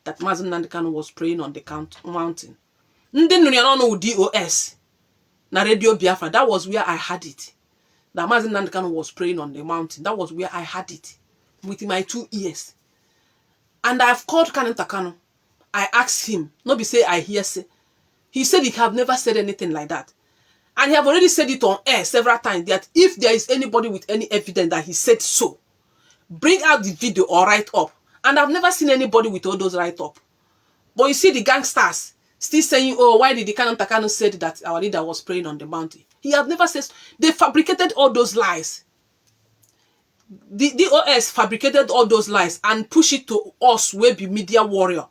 that Mazi Nnamdi Kanu was praying on the mountain. Ndị nụrụ ya n'ọnụ DOS na Radio Biafra. That was where I had it. That Mazi Nnamdi Kanu was praying on the mountain. That was where I had it with my 2 ears. And I've called Canon Takano. I asked him, not be say I hear say. He said he have never said anything like that. And he have already said it on air several times that if there is anybody with any evidence that he said so, bring out the video or write up. And I've never seen anybody with all those write up. But you see the gangsters still saying, oh, why did the Canon Takano said that our leader was praying on the mountain? He has never said. They fabricated all those lies. The DOS fabricated all those lies and pushed it to us, we be media warrior.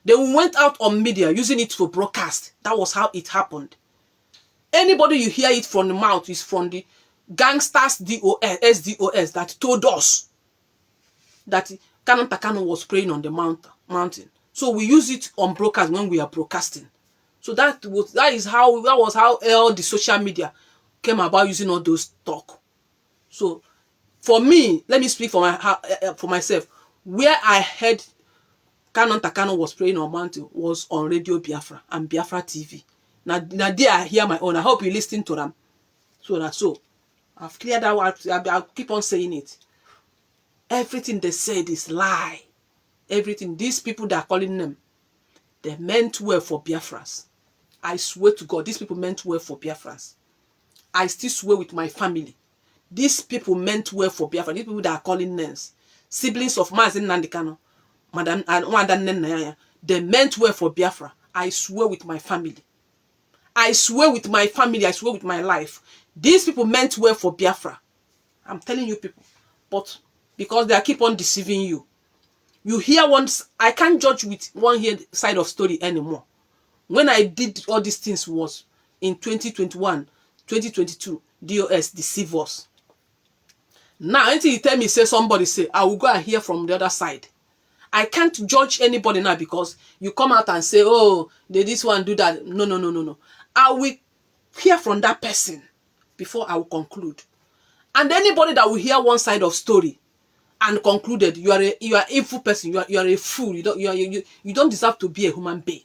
They went out on media using it for broadcast. That was how it happened. Anybody you hear it from the mouth is from the gangsters SDOS that told us that Canon Takano was praying on the mountain. So we use it on broadcast when we are broadcasting. So that was how all the social media came about using all those talk. So for me, let me speak for myself. Where I heard Canon Takano was praying on mountain was on Radio Biafra and Biafra TV. Now there I hear my own. I hope you listen to them. So I've cleared that out. I'll keep on saying it. Everything they said is lie. Everything. These people that are calling them, they meant well for Biafrans. I swear to God, these people meant well for Biafrans. I still swear with my family. These people meant well for Biafra. These people that are calling names, siblings of Mazi Nnamdi Kanu, Madam and Nwada, they meant well for Biafra. I swear with my family. I swear with my family. I swear with my life. These people meant well for Biafra. I'm telling you people. But because they keep on deceiving you. You hear once, I can't judge with one side of story anymore. When I did all these things was in 2021, 2022, DOS deceive us. Now, until you tell me, say somebody say, I will go and hear from the other side. I can't judge anybody now because you come out and say, oh, did this one do that? No. I will hear from that person before I will conclude. And anybody that will hear one side of story and concluded, you are an evil person, you are a fool, you don't deserve to be a human being.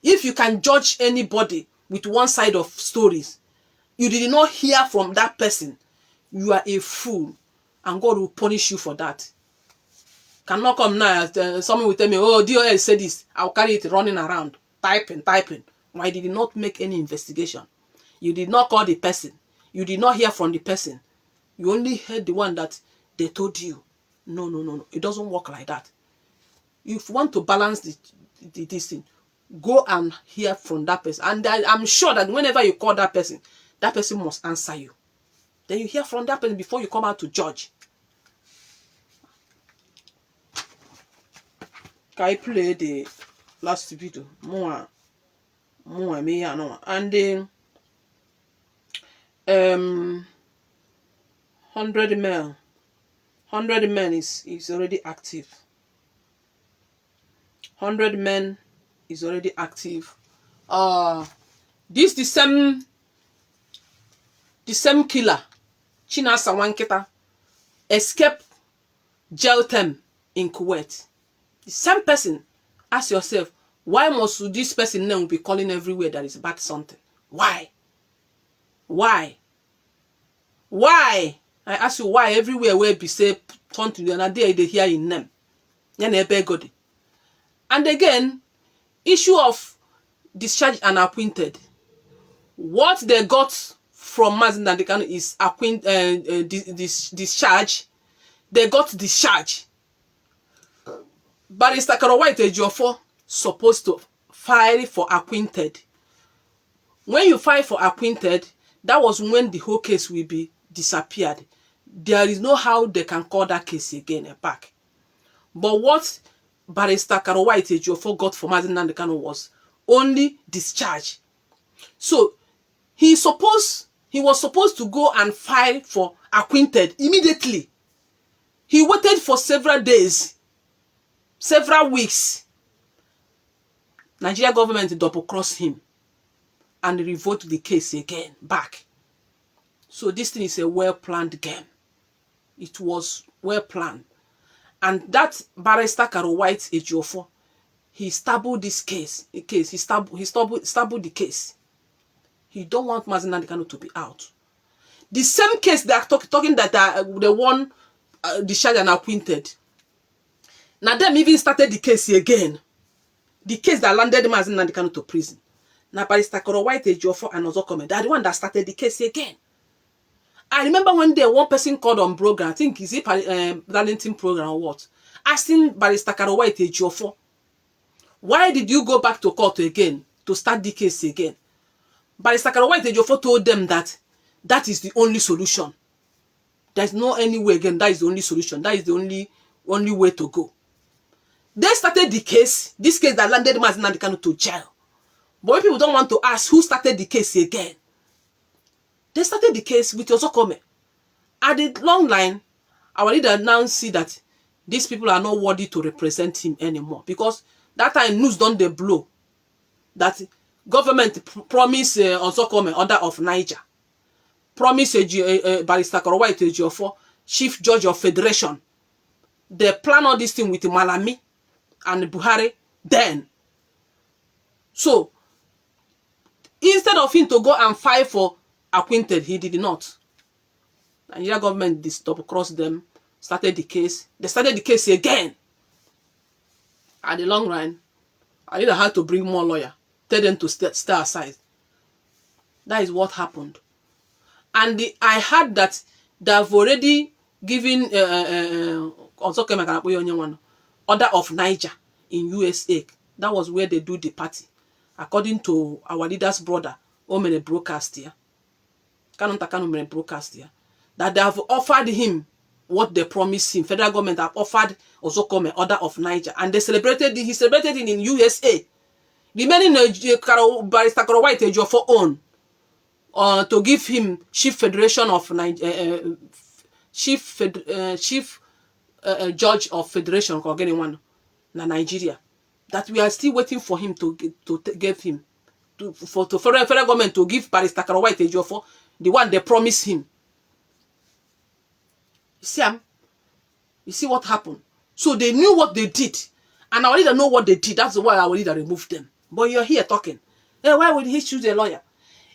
If you can judge anybody with one side of stories, you did not hear from that person, you are a fool, and God will punish you for that. Cannot come now, someone will tell me, oh, DOS said this, I'll carry it running around, typing. Why did you not make any investigation? You did not call the person. You did not hear from the person. You only heard the one that they told you. No. It doesn't work like that. If you want to balance this thing, go and hear from that person. And I'm sure that whenever you call that person must answer you. Then you hear from that person before you come out to judge. Can I play the last video? More me and then 100 men is already active. 100 men is already active. This the same killer, Chinasa Wanketa, escaped jail term in Kuwait. The same person. Ask yourself, why must this person now be calling everywhere that is bad something? Why? I ask you why everywhere where be say turn to another day they hear in them. And again, issue of discharge and appointed. What they got from Mazi Nnamdi Kanu is discharge. They got discharge. Barrister Karo White Ejiofor supposed to file for appointed. When you file for appointed, that was when the whole case will be disappeared. There is no how they can call that case again back. But what Barrister Karo White Ejiofor got from Mazi Nnamdi Kanu was only discharge. So he was supposed to go and file for appointed immediately. He waited for several days, several weeks. Nigeria government double-crossed him and revoked the case again back. So this thing is a well-planned game. It was well-planned. And that Barrister Karo White Ejiofor, he stabbled this case. He stabbled the case. He don't want Mazi Nnamdi Kanu to be out. The same case they are talking that they won discharged and appointed. Now them even started the case again. The case that landed Mazi Nnamdi Kanu to prison. Now Barrister Karo White Ejiofor and Ozokome, they are the one that started the case again. I remember one day one person called on program, I think is it Darlington program or what, asking Barrister Karo White Ejiofor, why did you go back to court again to start the case again? Barrister Karo White Ejiofor told them that that is the only solution. There's no any way again. That is the only solution. That is the only way to go. They started the case, this case that landed Mazi Nnamdi Kanu to jail. But people don't want to ask who started the case again. They started the case with Ozokome. At the long line, our leader now see that these people are not worthy to represent him anymore. Because that time news don't they blow that government promised Ozokome order of Niger. Promise Barrister Karo White Ejiofor, Chief Judge of Federation. They plan all this thing with Malami and Buhari then. So, instead of him to go and file for appointed, he did not. Nigeria government double-crossed them, started the case. They started the case again. At the long run, I either had to bring more lawyer, tell them to stay aside. That is what happened. And I heard that they have already given order of Niger in USA. That was where they do the party. According to our leader's brother, Omene broadcast here. Kanu broadcast here. That they have offered him what they promised him. Federal government have offered Ozokome order of Niger. And they celebrated it. He celebrated it in USA. Remaining Barrister Karo White Ejiofor own. To give him Chief Federation of Chief Judge of Federation na Nigeria. That we are still waiting for him to give him for federal government to give Barrister Karo White Ejiofor the one they promised him. You see what happened? So they knew what they did. And our leader know what they did. That's why our leader removed them. But you're here talking. Hey, why would he choose a lawyer?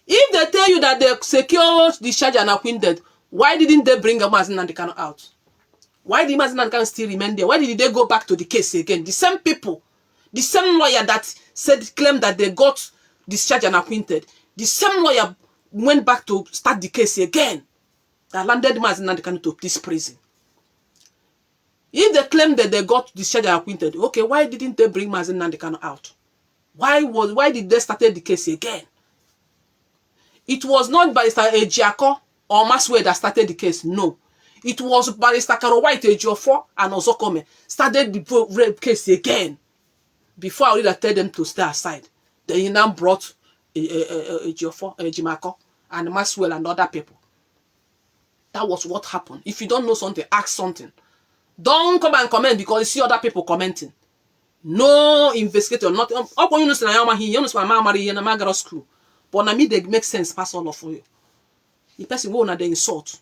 If they tell you that they secured the charge and acquitted, why didn't they bring Mazi Nnamdi Kanu out? Why did Mazi Nnamdi Kanu still remain there? Why did they go back to the case again? The same people, the same lawyer that claimed that they got discharged and acquitted, the same lawyer went back to start the case again. That landed Mazi Nnamdi Kanu to this prison. If they claim that they got discharged and acquitted, okay, why didn't they bring Mazi Nnamdi Kanu out? Why did they start the case again? It was not Barrister Ejiako or Maswe that started the case. No. It was Barrister Karo White Ejiofor and Ozokome started the rape case again. Before I would tell them to stay aside. Then he now brought Ejiofor, Ejimako, and Maswell and other people. That was what happened. If you don't know something, ask something. Don't come and comment because you see other people commenting. No investigator, nothing. Up when you know my girl school. But na me they make sense pass all of you. The person go na they insult.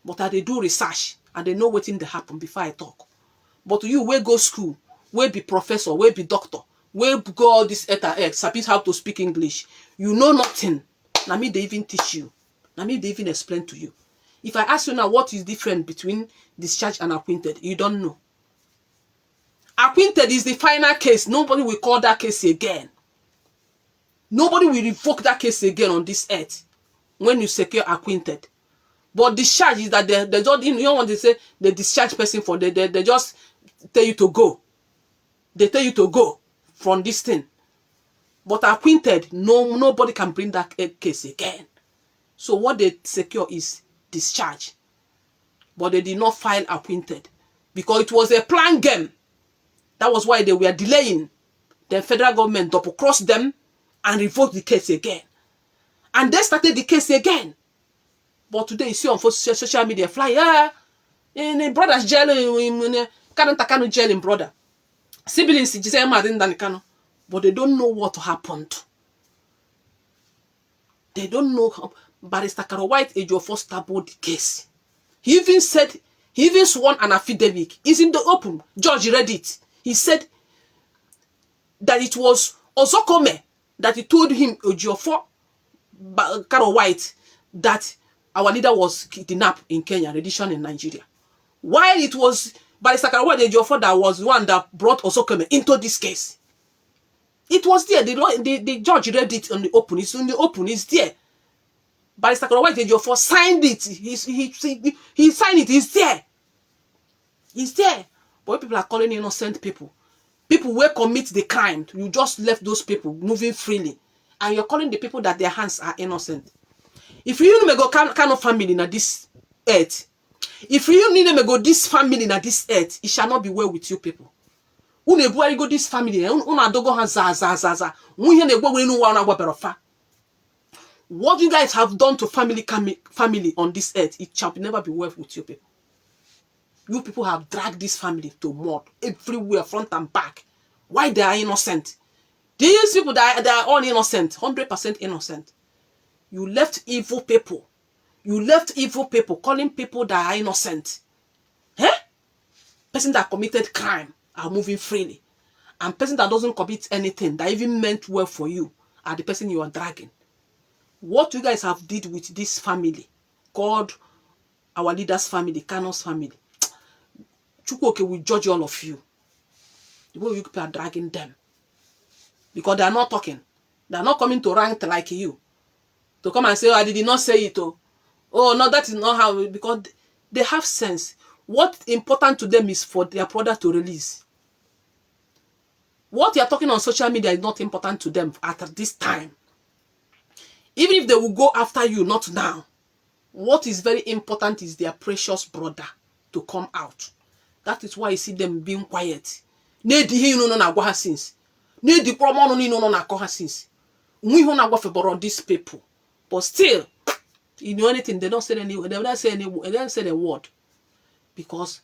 But they do research and they know what thing they happen before I talk. But you will go school, will be professor, will be doctor, will go all this sabi how to speak English. You know nothing. Na me they even teach you. Na me they even explain to you. If I ask you now what is different between discharged and acquitted, you don't know. Acquitted is the final case. Nobody will call that case again. Nobody will revoke that case again on this earth when you secure acquitted. But discharge is that they just, you don't want to say the discharge person for they just tell you to go. They tell you to go from this thing. But acquitted, nobody can bring that case again. So what they secure is discharge. But they did not file acquitted because it was a planned game. That was why they were delaying. The federal government double-crossed them and revoked the case again. And they started the case again. But today you see on social media fly, in a brother's jail, in Kanu jail in brother. Siblings, but they don't know what happened. They don't know how Barrister Karo White Ejiofor started the case. He even sworn an affidavit. It's in the open. Judge read it. He said that it was Ozokome that he told him, Ejiofor Karo White, that our leader was kidnapped in Kenya, rendition in Nigeria. While it was Barrister Karo White Ejiofor that was the one that brought Ozokome into this case. It was there. The judge read it on the open. It's in the open. It's there. Barrister Karo White Ejiofor signed it. He signed it. It's there. It's there. But people are calling innocent people. People who commit the crime. You just left those people moving freely. And you're calling the people that their hands are innocent. If you may go kind of family na this earth. If you need to go this family na this earth, it shall not be well with you people. Une go this family. Dogo ha. What you guys have done to family on this earth, it shall never be well with you people. You people have dragged this family to mud everywhere, front and back. Why they are innocent? These people they are all innocent, 100% innocent. You left evil people. You left evil people calling people that are innocent. Person that committed crime are moving freely. And person that doesn't commit anything that even meant well for you are the person you are dragging. What you guys have did with this family, called our leader's family, Kanu's family, Chukwuoke will judge all of you. The way you people are dragging them. Because they are not talking. They are not coming to rank like you. To come and say, oh, I did not say it. Oh, no, that is not how. Because they have sense. What's important to them is for their brother to release. What you are talking on social media is not important to them at this time. Even if they will go after you, not now. What is very important is their precious brother to come out. That is why you see them being quiet. Need since. Need the problem no since. We want these people. But still, you know anything, they don't say any, they don't say a word. Because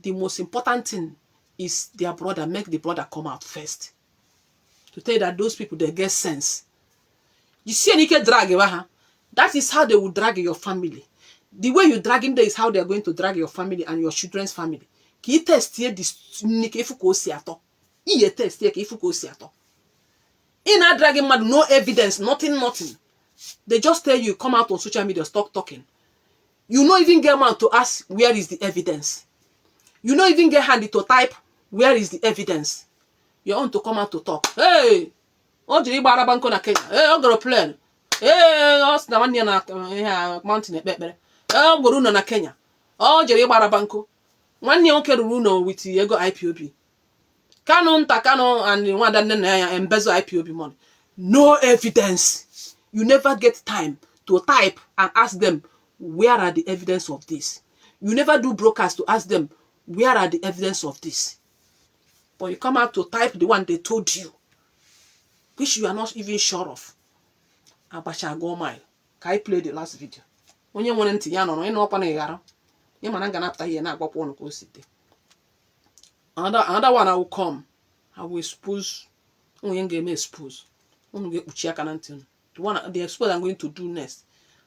the most important thing is their brother, make the brother come out first. To tell you that those people, they get sense. You see any drag, That is how they will drag your family. The way you dragging there is how they are going to drag your family and your children's family. Can you test here this you test here in a dragging mad, no evidence, nothing. They just tell you, come out on social media, stop talking. You not even get man to ask, where is the evidence? You not even get handy to type, where is the evidence? You want to come out to talk. Hey, oh, Jiri Barabanko na Kenya. Hey, I got a plan. Hey, us na one year na mountain better. Oh, Buruno na Kenya. Oh, Jiri Barabanko. 1 year okay Runo with the ego IPOB. Canon Takano and one that embezzle IPOB money. No evidence. You never get time to type and ask them, where are the evidence of this? You never do broadcast to ask them, where are the evidence of this? But you come out to type the one they told you, which you are not even sure of. Abasha go mile. Can I play the last video? When you want to yano, you know upon a yara. You man gonna after here now go on go sit. Another one I will come. I will expose. You get me expose. Get the one the expose I'm going to do next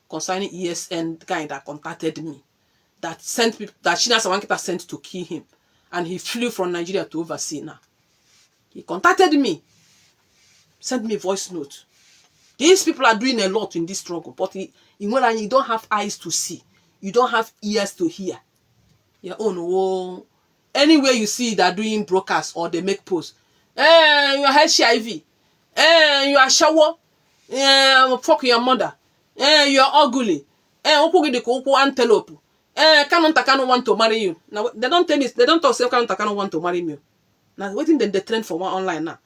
concerning ESN guy that contacted me, that sent people that China Samankita sent to kill him, and he flew from Nigeria to overseas now. He contacted me, sent me voice note. These people are doing a lot in this struggle, but you don't have eyes to see, you don't have ears to hear. Your own anywhere you see that doing broadcasts or they make posts. You are HIV. You are shower. Fuck your mother. You are ugly. Antelope. Canon Takano want to marry you. Now they don't tell me, they don't talk say Canon Takano want to marry me. Now waiting the trend for one online now.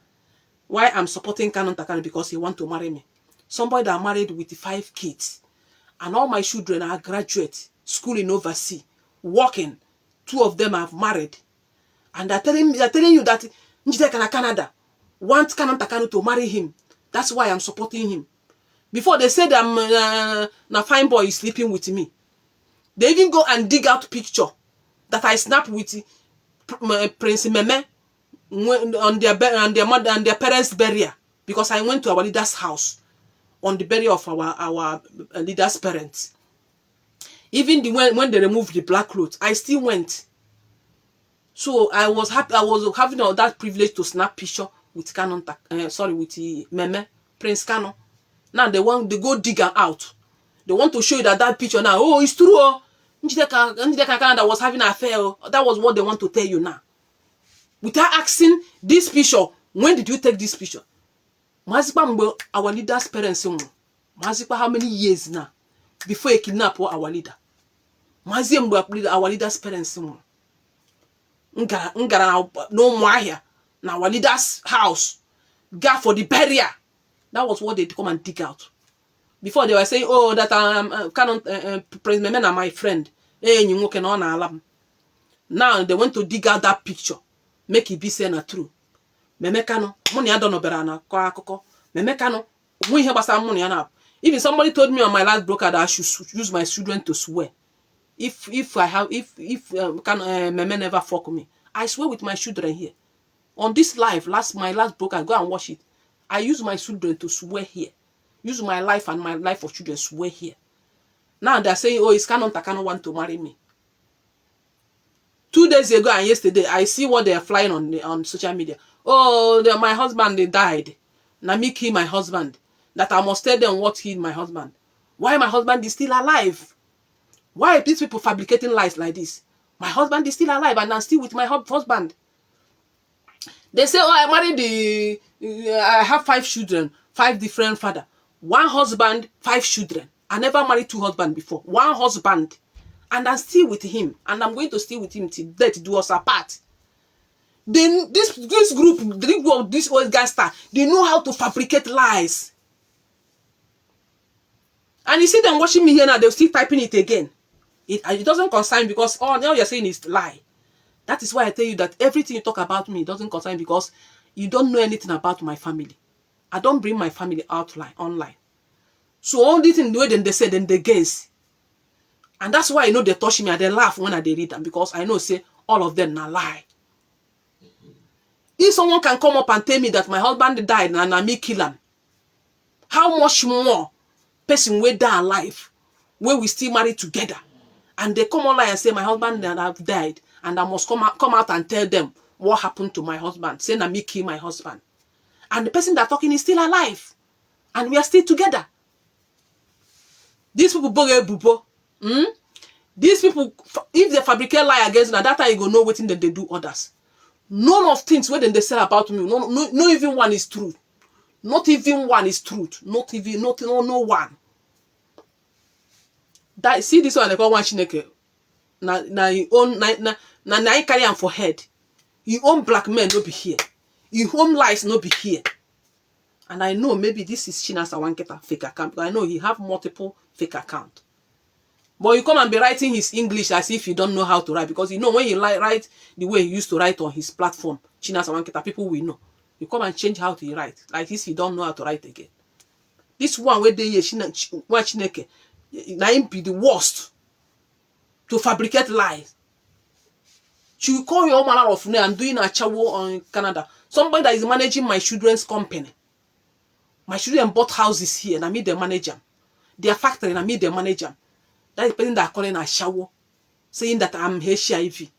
Why I'm supporting Canon Takano? Because he want to marry me. Somebody that married with 5 kids. And all my children are graduate, schooling overseas, working. 2 of them have married. And they're telling you that Njideka Canada wants Canon Takano to marry him. That's why I'm supporting him. Before they said na fine boy is sleeping with me. They even go and dig out picture that I snapped with Prince Meme on their mother and their parents' burial, because I went to our leader's house on the burial of our leader's parents. Even when they removed the black clothes, I still went. So I was happy. I was having that privilege to snap picture with Canon. With Meme Prince Canon. Now they go dig her out. They want to show you that picture now. Oh, it's true. Oh, Njideka Canada was having an affair. Oh. That was what they want to tell you now. Without asking this picture, when did you take this picture? Mazikpa our leader's parents. Mazikpa how many years now before he kidnapped our leader? Mazikpa our leader's parents. Ngara no more here. Now our leader's house. Got for the burial. That was what they come and dig out. Before they were saying, oh, that Prince Meme are my friend. Hey, you can on alarm. Now they want to dig out that picture. Make it be saying true. Meme Kano, money I don't know better na koko. Meme Kano, we have some money now. Even somebody told me on my last broker that I should use my children to swear. If Meme never fuck me, I swear with my children here. On this live, my last broker, go and watch it. I use my children to swear here. Use my life and my life of children swear here. Now they're saying, oh, is Canon Takano want to marry me? 2 days ago and yesterday, I see what they are flying on social media. Oh, my husband, they died. Now me kill my husband. That I must tell them what killed my husband. Why my husband is still alive? Why are these people fabricating lies like this? My husband is still alive and I'm still with my husband. They say, oh, I have 5 children, 5 different fathers. 1 husband, 5 children. I never married 2 husbands before. 1 husband. And I'm still with him. And I'm going to stay with him till death do us apart. Then this group, this old gangster, they know how to fabricate lies. And you see them watching me here now, they're still typing it again. It doesn't concern because all you're saying is lie. That is why I tell you that everything you talk about me doesn't concern because you don't know anything about my family. I don't bring my family online. So all this in the way then they say, then they guess. And that's why I know they touch me and they laugh when I read them because I know say all of them are lie. If someone can come up and tell me that my husband died and I me kill him, how much more person where they alive, where we still married together, and they come online and say my husband and I've died, and I must come out and tell them what happened to my husband, saying that me kill my husband, and the person that talking is still alive, and we are still together. These people bubo. These people, if they fabricate lie against me, that time you go know what thing that they do others. None of things where they say about me, no even one is true. Not even one is truth. No one. That see this one they call one chineke. Na he own na he carry am for head. Your own black men no be here. Your own lies no be here. And I know maybe this is Chinasa Wanketa fake account, because I know he have multiple fake account. But you come and be writing his English as if you don't know how to write, because you know when you write the way he used to write on his platform, Chinasa Wanketa, people will know. You come and change how to write. Like this, you don't know how to write again. This one where they Chineke, na him be the worst to fabricate lies. You call your manner of name and doing a chawo on Canada. Somebody that is managing my children's company. My children bought houses here and I meet the manager. Their factory and I meet the manager. That is the person that are calling a chawo, saying that I'm HIV.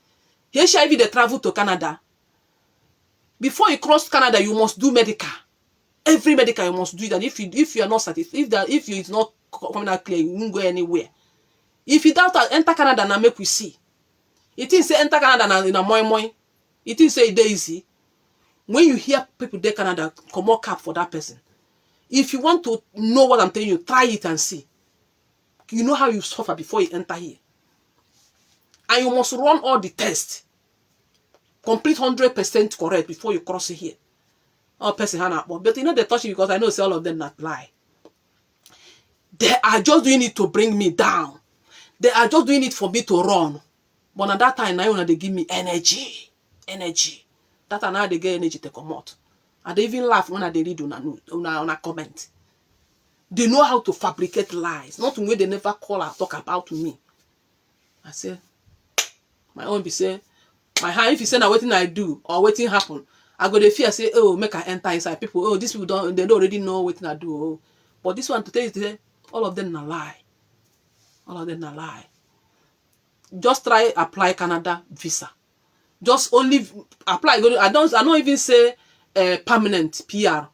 HIV, they travel to Canada. Before you cross Canada, you must do medical. Every medical you must do it. And if you are not satisfied, if you is not coming out clear, you won't go anywhere. If you doubt that, enter Canada and make we see. It is say enter Canada in a moi. It is say easy. When you hear people there Canada, come on cap for that person. If you want to know what I'm telling you, try it and see. You know how you suffer before you enter here. And you must run all the tests. Complete 100% correct before you cross it here. All person hand but you know they touch it because I know say all of them not lie. They are just doing it to bring me down. They are just doing it for me to run. But at that time, now they give me energy. Energy. That time now they get energy to come out. And they even laugh when they read on a comment. They know how to fabricate lies. Not when they never call or talk about me. I say, my own be say, my hand, if you say now waiting I do or waiting happen, I go the fear say, oh, make I enter inside. People, oh, these people don't already know what I do. Oh. But this one to tell you, all of them are lie. All of them are lie. Just try apply Canada visa. Just only apply. I don't even say permanent PR.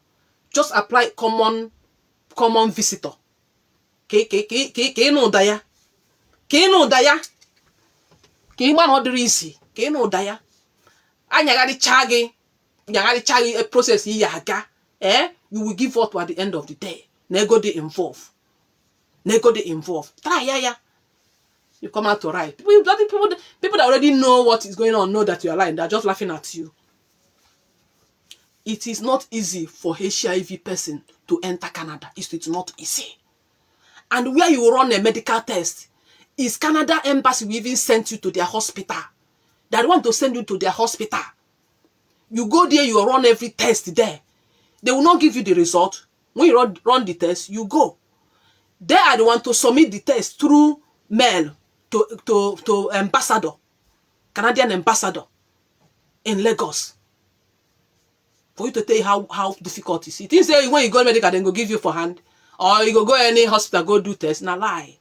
Just apply common visitor. Ke no daya. Ke no daya. Ke man order easy. Ke no daya. Anyagari chagi a process yaga. You will give up at the end of the day. Nego they involve. Try ya. You come out to write. People that already know what is going on know that you are lying. They're just laughing at you. It is not easy for HIV person to enter Canada. It's not easy. And where you run a medical test, is Canada embassy will even send you to their hospital. They want to send you to their hospital. You go there, you run every test there. They will not give you the result. When you run the test, you go. They are the one to submit the test through mail to ambassador, Canadian ambassador in Lagos. For you to tell you how difficult it is. It is when you go to medical, then go give you for hand. Or you go any hospital, go do test. Now lie.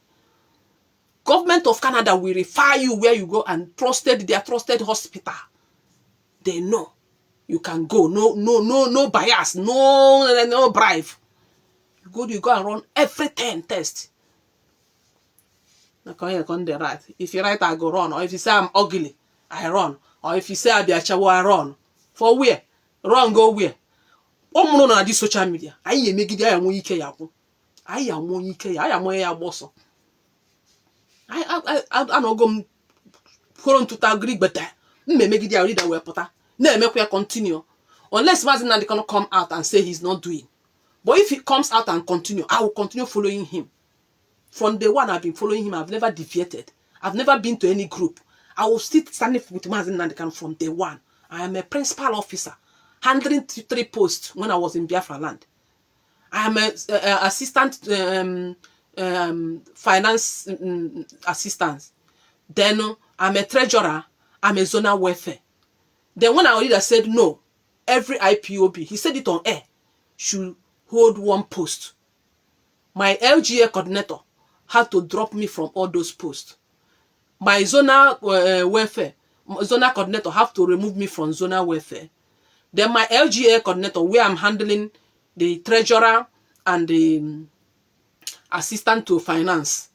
Government of Canada will refer you where you go and their trusted hospital. They know. You can go. No bias. No bribe. You go and run every 10 tests. If you write, I go run. Or if you say I'm ugly, I run. Or if you say I be a chawo, I run. For where? Run, go where? On this social media. I make it. I am one boss. I no go to agree, but make it read that way, Potter. No, make we continue. Unless Mazin cannot come out and say he's not doing. But if he comes out and continue, I will continue following him. From day one, I've been following him. I've never deviated. I've never been to any group. I will still stand with Mazin Nandekan from day one. I am a principal officer, handling 3 posts when I was in Biafra land. I am an assistant finance assistant. Then I'm a treasurer. I'm a zonal welfare. Then when our leader said no, every IPOB, he said it on air, should hold 1 post. My LGA coordinator had to drop me from all those posts. My zonal welfare, zonal coordinator have to remove me from zonal welfare. Then my LGA coordinator, where I'm handling the treasurer and the assistant to finance.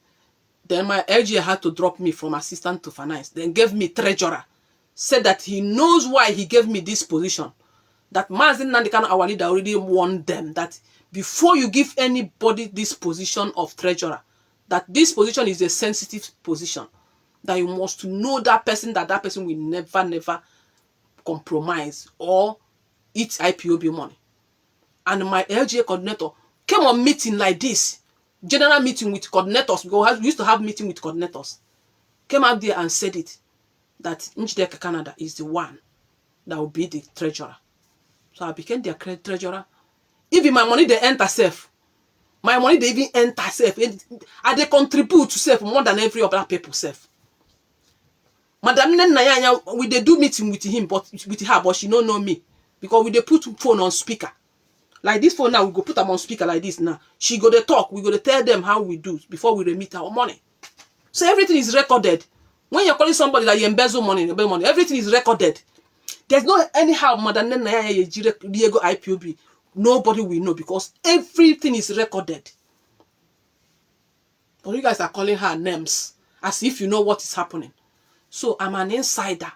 Then my LGA had to drop me from assistant to finance. Then gave me treasurer. Said that he knows why he gave me this position. That Mazi Nnamdi Kanu, our leader, already warned them that before you give anybody this position of treasurer, that this position is a sensitive position. That you must know that person will never compromise or eat IPOB money. And my LGA coordinator came on meeting like this, general meeting with coordinators, because we used to have meeting with coordinators. Came out there and said it, that Njideka Canada is the one that will be the treasurer. So I became their treasurer. Even my money they enter safe. My money they even enter safe. And they contribute to safe more than every other people safe. Madam Nayanya, we they do meeting with him, but with her, but she don't know me. Because we they put phone on speaker. Like this phone now, we go put them on speaker like this now. She go to talk, we go to tell them how we do before we remit our money. So everything is recorded. When you're calling somebody that you embezzle money, everything is recorded. There's no anyhow Madam Nayanya Diego IPOB. Nobody will know because everything is recorded. But you guys are calling her names as if you know what is happening. So I'm an insider.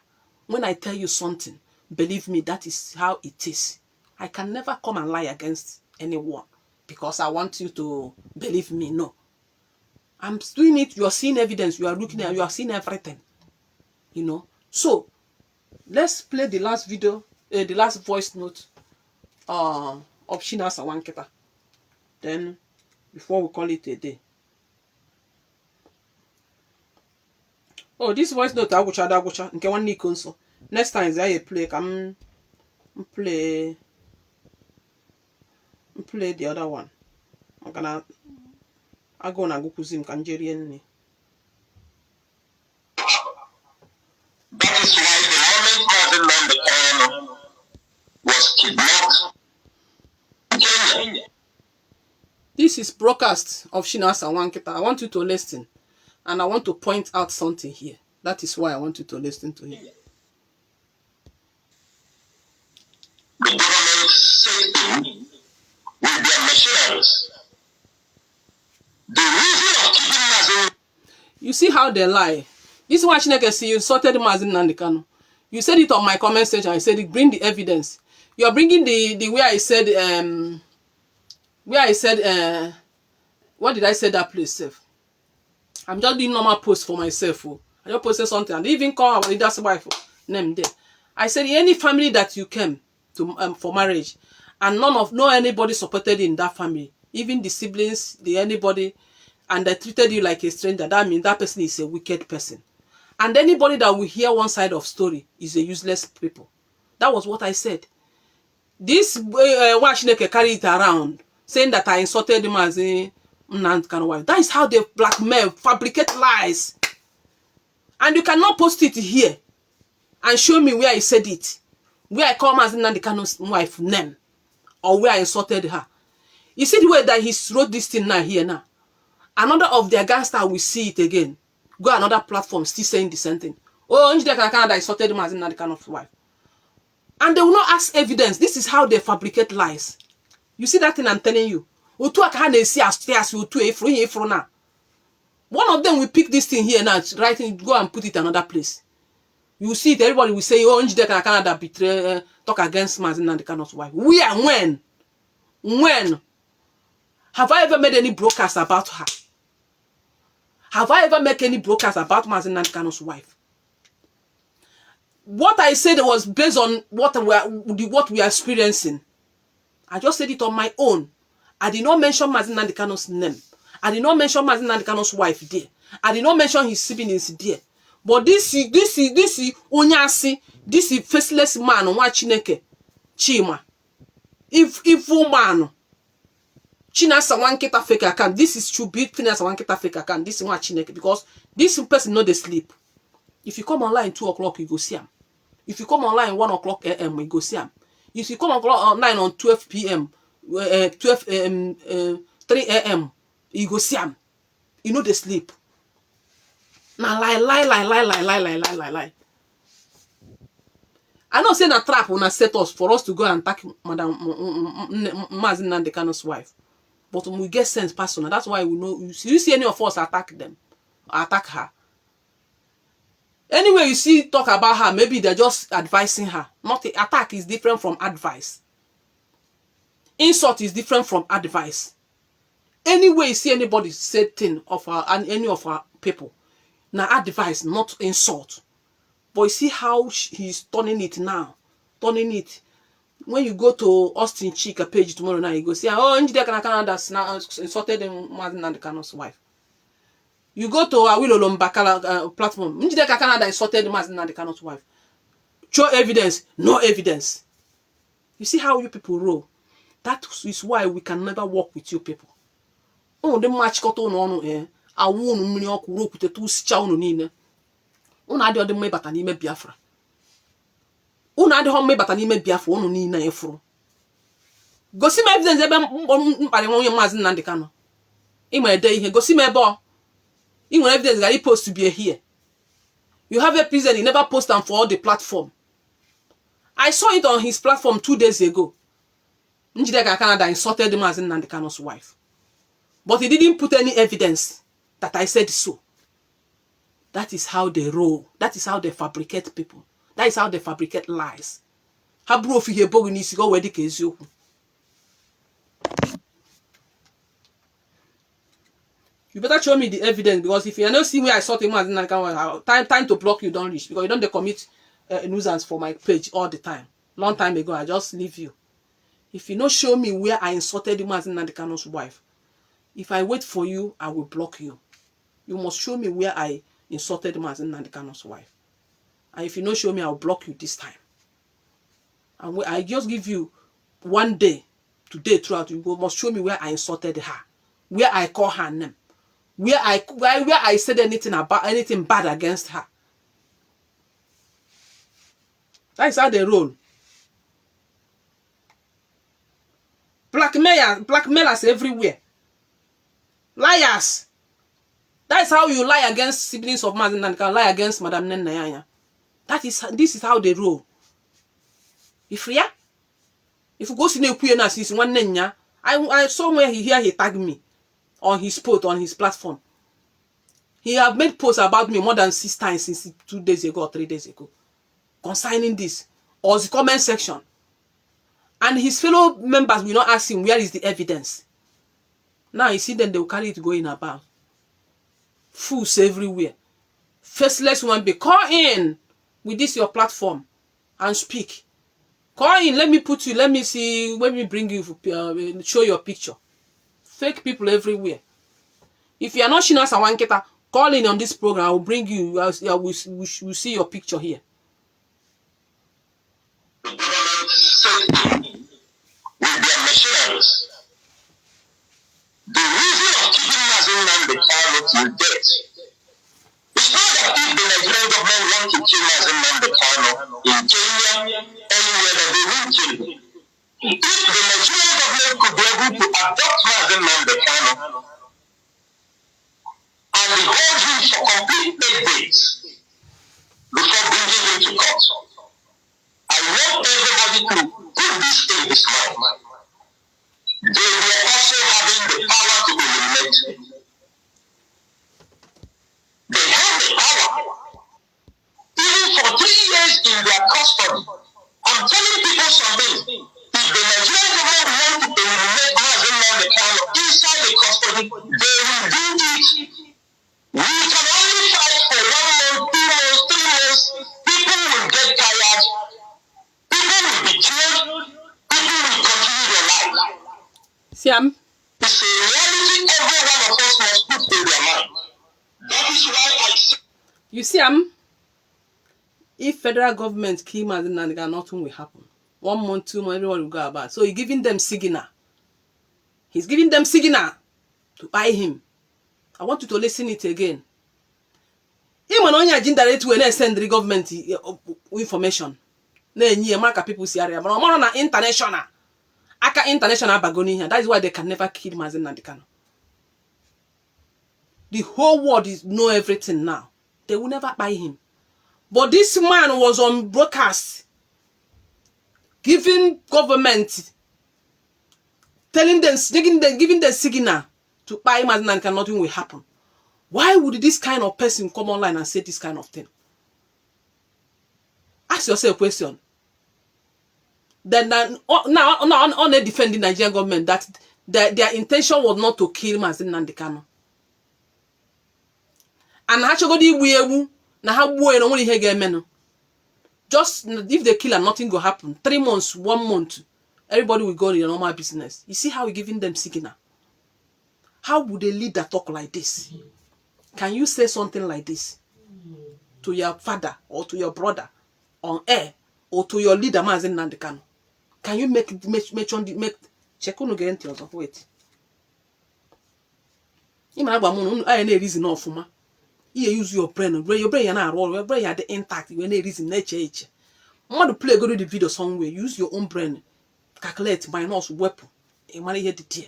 When I tell you something, believe me, that is how it is. I can never come and lie against anyone because I want you to believe me. No. I'm doing it. You are seeing evidence. You are looking at, you are seeing everything. You know. So let's play the last video, the last voice note of Chinasa Wanketa. Then before we call it a day. Oh, this voice note I watch nke one console. Next time I play play the other one. I'm gonna go and go kuzim kanjerian. That is why the moment Mazi Nnamdi Kanu was kidnapped in Kenya. This is broadcast of Chinasa Wanketa. I want you to listen. And I want to point out something here. That is why I want you to listen to him. The government said with their machineries. The reason of keeping Mazi. You see how they lie. This is why Chineke see you insulted Mazi Nnamdi Kanu. You said it on my comment section. I said, bring the evidence. You are bringing the way I said, what did I say that place, Seth? I'm just doing normal post for myself. Oh. I just posted something and they even call our leader's wife name there. I said any family that you came to for marriage and no anybody supported in that family, even the siblings, anybody, and they treated you like a stranger, that means that person is a wicked person. And anybody that will hear one side of story is a useless people. That was what I said. This Washineke carry it around, saying that I insulted him as a Nnamdi Kanu wife. That is how they blackmail, fabricate lies. And you cannot post it here and show me where I said it. Where I call Mazi Nnamdi Kanu's wife name. Or where I insulted her. You see the way that he wrote this thing now here now. Another of their gangster will see it again. Go another platform still saying the same thing. Oh, Njideka Canada insulted Mazi Nnamdi Kanu's wife. And they will not ask evidence. This is how they fabricate lies. You see that thing I'm telling you? One of them will pick this thing here now, right? Go and put it another place. You see it, everybody will say, oh, Njideka Canada betray, talk against Mazi Nnamdi Kanu's wife. Where and when? When? Have I ever made any broadcast about her? Have I ever made any broadcast about Mazi Nnamdi Kanu's wife? What I said was based on what we are experiencing. I just said it on my own. I did not mention Mazi Nnamdi Kanu's name. I did not mention Mazi Nnamdi Kanu's wife there. I did not mention his siblings there. But this is Onyasi, this is faceless man, Chineke, Chima. Evil man. Chinasa Wanketa fake account. This is true big Chinasa Wanketa fake account. This is Chineke because this person know they sleep. If you come online 2 o'clock, you go see him. If you come online 1 o'clock AM, you go see him. If you come online on 12 PM, 3 AM, You go see am. You know they sleep. Now lie. I know say na trap una set us for us to go and attack Madam Mazi Nnamdi Kanu's wife. But we get sense personal. That's why we know. You see any of us attack them, attack her. Anyway, you see talk about her, maybe they're just advising her. Not attack is different from advice. Insult is different from advice. Anyway, you see anybody say thing of her and any of her people, now advice, not insult. But you see how he's turning it now, turning it. When you go to Austin Chika page tomorrow night, you go see, oh, Njideka Canada's now insulted Mazi Nnamdi Kanu's wife. You go to Awilo Lombakala platform, Njideka Canada insulted Mazi Nnamdi Kanu's wife. Show evidence, no evidence. You see how you people roll. That is why we can never work with you people. Oh, the match got on I won't mini or rope with the two chown in. Una de me batanime Biafra. Una de home batanime Biafra on Nina Efro. Go see my evidence by Mazi Nnamdi Kanu. In my day here, go see my ball. In my evidence that he supposed to be here. You have a prison, he never post them for all the platform. I saw it on his platform 2 days ago. Njideka Canada insulted Mazi Nnamdi Kanu's wife. But he didn't put any evidence that I said so. That is how they roll. That is how they fabricate people. That is how they fabricate lies. You better show me the evidence, because if you are not seeing where I saw him, time to block you don't reach, because you don't commit nuisance for my page all the time. Long time ago, I just leave you. If you not show me where I insulted Mazi Nnamdi Kanu's wife, if I wait for you, I will block you. You must show me where I insulted Mazi Nnamdi Kanu's wife. And if you not show me, I will block you this time. And I just give you 1 day, today throughout, you must show me where I insulted her, where I call her name, where I said anything bad against her. That is how they roll. Blackmailers everywhere. Liars. That is how you lie against siblings of Mazi Nnamdi Kanu, lie against Madam Nene Yanya. This is how they roll. If you go see Nekuye since one Nenya, I saw where he tagged me on his post, on his platform. He have made posts about me more than 6 times since 2 days ago or 3 days ago, concerning this, or the comment section. And his fellow members will not ask him where is the evidence. Now you see them, they will carry it going about. Fools everywhere. Faceless one be call in with this your platform and speak. Call in, let me put you, let me see, let me bring you, show your picture. Fake people everywhere. If you are not Shina Sawanketa, call in on this program, I will bring you, we'll see your picture here. The reason of keeping Mazi Nnamdi Kanu to death. It's not that if the Nigerian government want to kill Mazi Nnamdi Kanu in Kenya, anywhere that they will kill him. If the Nigerian government could be able to adopt Mazi Nnamdi Kanu and hold him for complete 8 days before bringing him to court, I want everybody to put this in his mind. They were also having the power to eliminate him. They have the power. Even for 3 years in their custody. I'm telling people something. If the Nigerian government want to eliminate Mazi Nnamdi Kanu inside the custody, they will do it. We can only fight for 1 month, 2 months, 3 months. People will get tired. People will be killed. People will continue their life. Siam. It's a reality every one of us must put in their mind. That is why I say. You see, if federal government kill Mazi Nnamdi Kanu, nothing will happen. 1 month, 2 months, everyone will go about. So he's giving them signal. He's giving them signal to eye him. I want you to listen it again. Even on your agenda to send the government information. People see area, but on international. Aka international bagoni here. That is why they can never kill Mazi Nnamdi Kanu. The whole world know everything now. They will never buy him. But this man was on broadcast, giving government, telling them, giving them signal to buy him, and nothing will happen. Why would this kind of person come online and say this kind of thing? Ask yourself a question. Then now they defending the Nigerian government that their intention was not to kill Mazi Nnamdi Kanu. And actually we na ha buo no ihe ga-eme. Just if they kill and nothing will happen. 3 months, 1 month, everybody will go to their normal business. You see how we're giving them signal? How would a leader talk like this? Can you say something like this to your father or to your brother on air or to your leader Mazi Nnamdi Kanu? Can you make check on again to yourself? Wait. You might have a reason ofuma. You use your brain. Your brain na roll. Your brain had the intact. You need reason nature. Want to play go to the video somewhere. Use your own brain. Calculate minus weapon. A money here the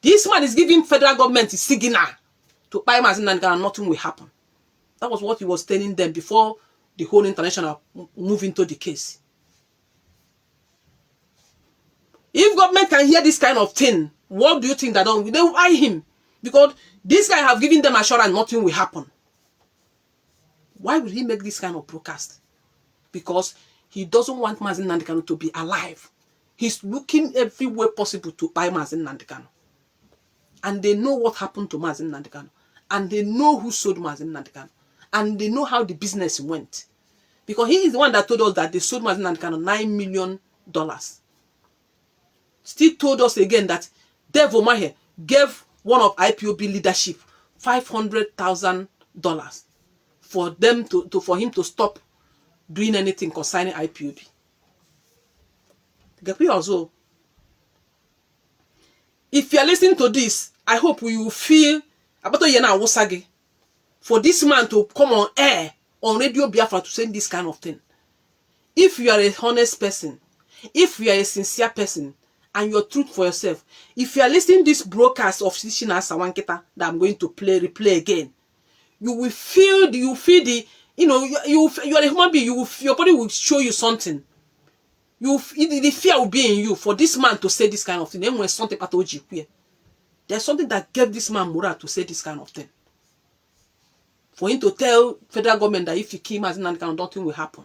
This man is giving federal government a signal to buy Mazi Nnamdi Kanu. Nothing will happen. That was what he was telling them before the whole international move into the case. If government can hear this kind of thing, what do you think that they will buy him? Because this guy have given them assurance nothing will happen. Why would he make this kind of broadcast? Because he doesn't want Mazi Nnamdi Kanu to be alive. He's looking every way possible to buy Mazi Nnamdi Kanu. And they know what happened to Mazi Nnamdi Kanu. And they know who sold Mazi Nnamdi Kanu. And they know how the business went. Because he is the one that told us that they sold Mazi Nnamdi Kanu $9 million. Still told us again that Dave Umahi gave one of IPOB leadership $500,000 for them for him to stop doing anything concerning IPOB. Also, if you are listening to this, I hope you will feel for this man to come on air on Radio Biafra to say this kind of thing. If you are a honest person, if you are a sincere person, and your truth for yourself, if you are listening to this broadcast of Shishina Sawanketa that I'm going to replay again, you will feel the, you are a human being. Your body will show you something. The fear will be in you for this man to say this kind of thing. There's something that gave this man morale to say this kind of thing. For him to tell federal government that if he kill Mazi Nnamdi Kanu, nothing will happen.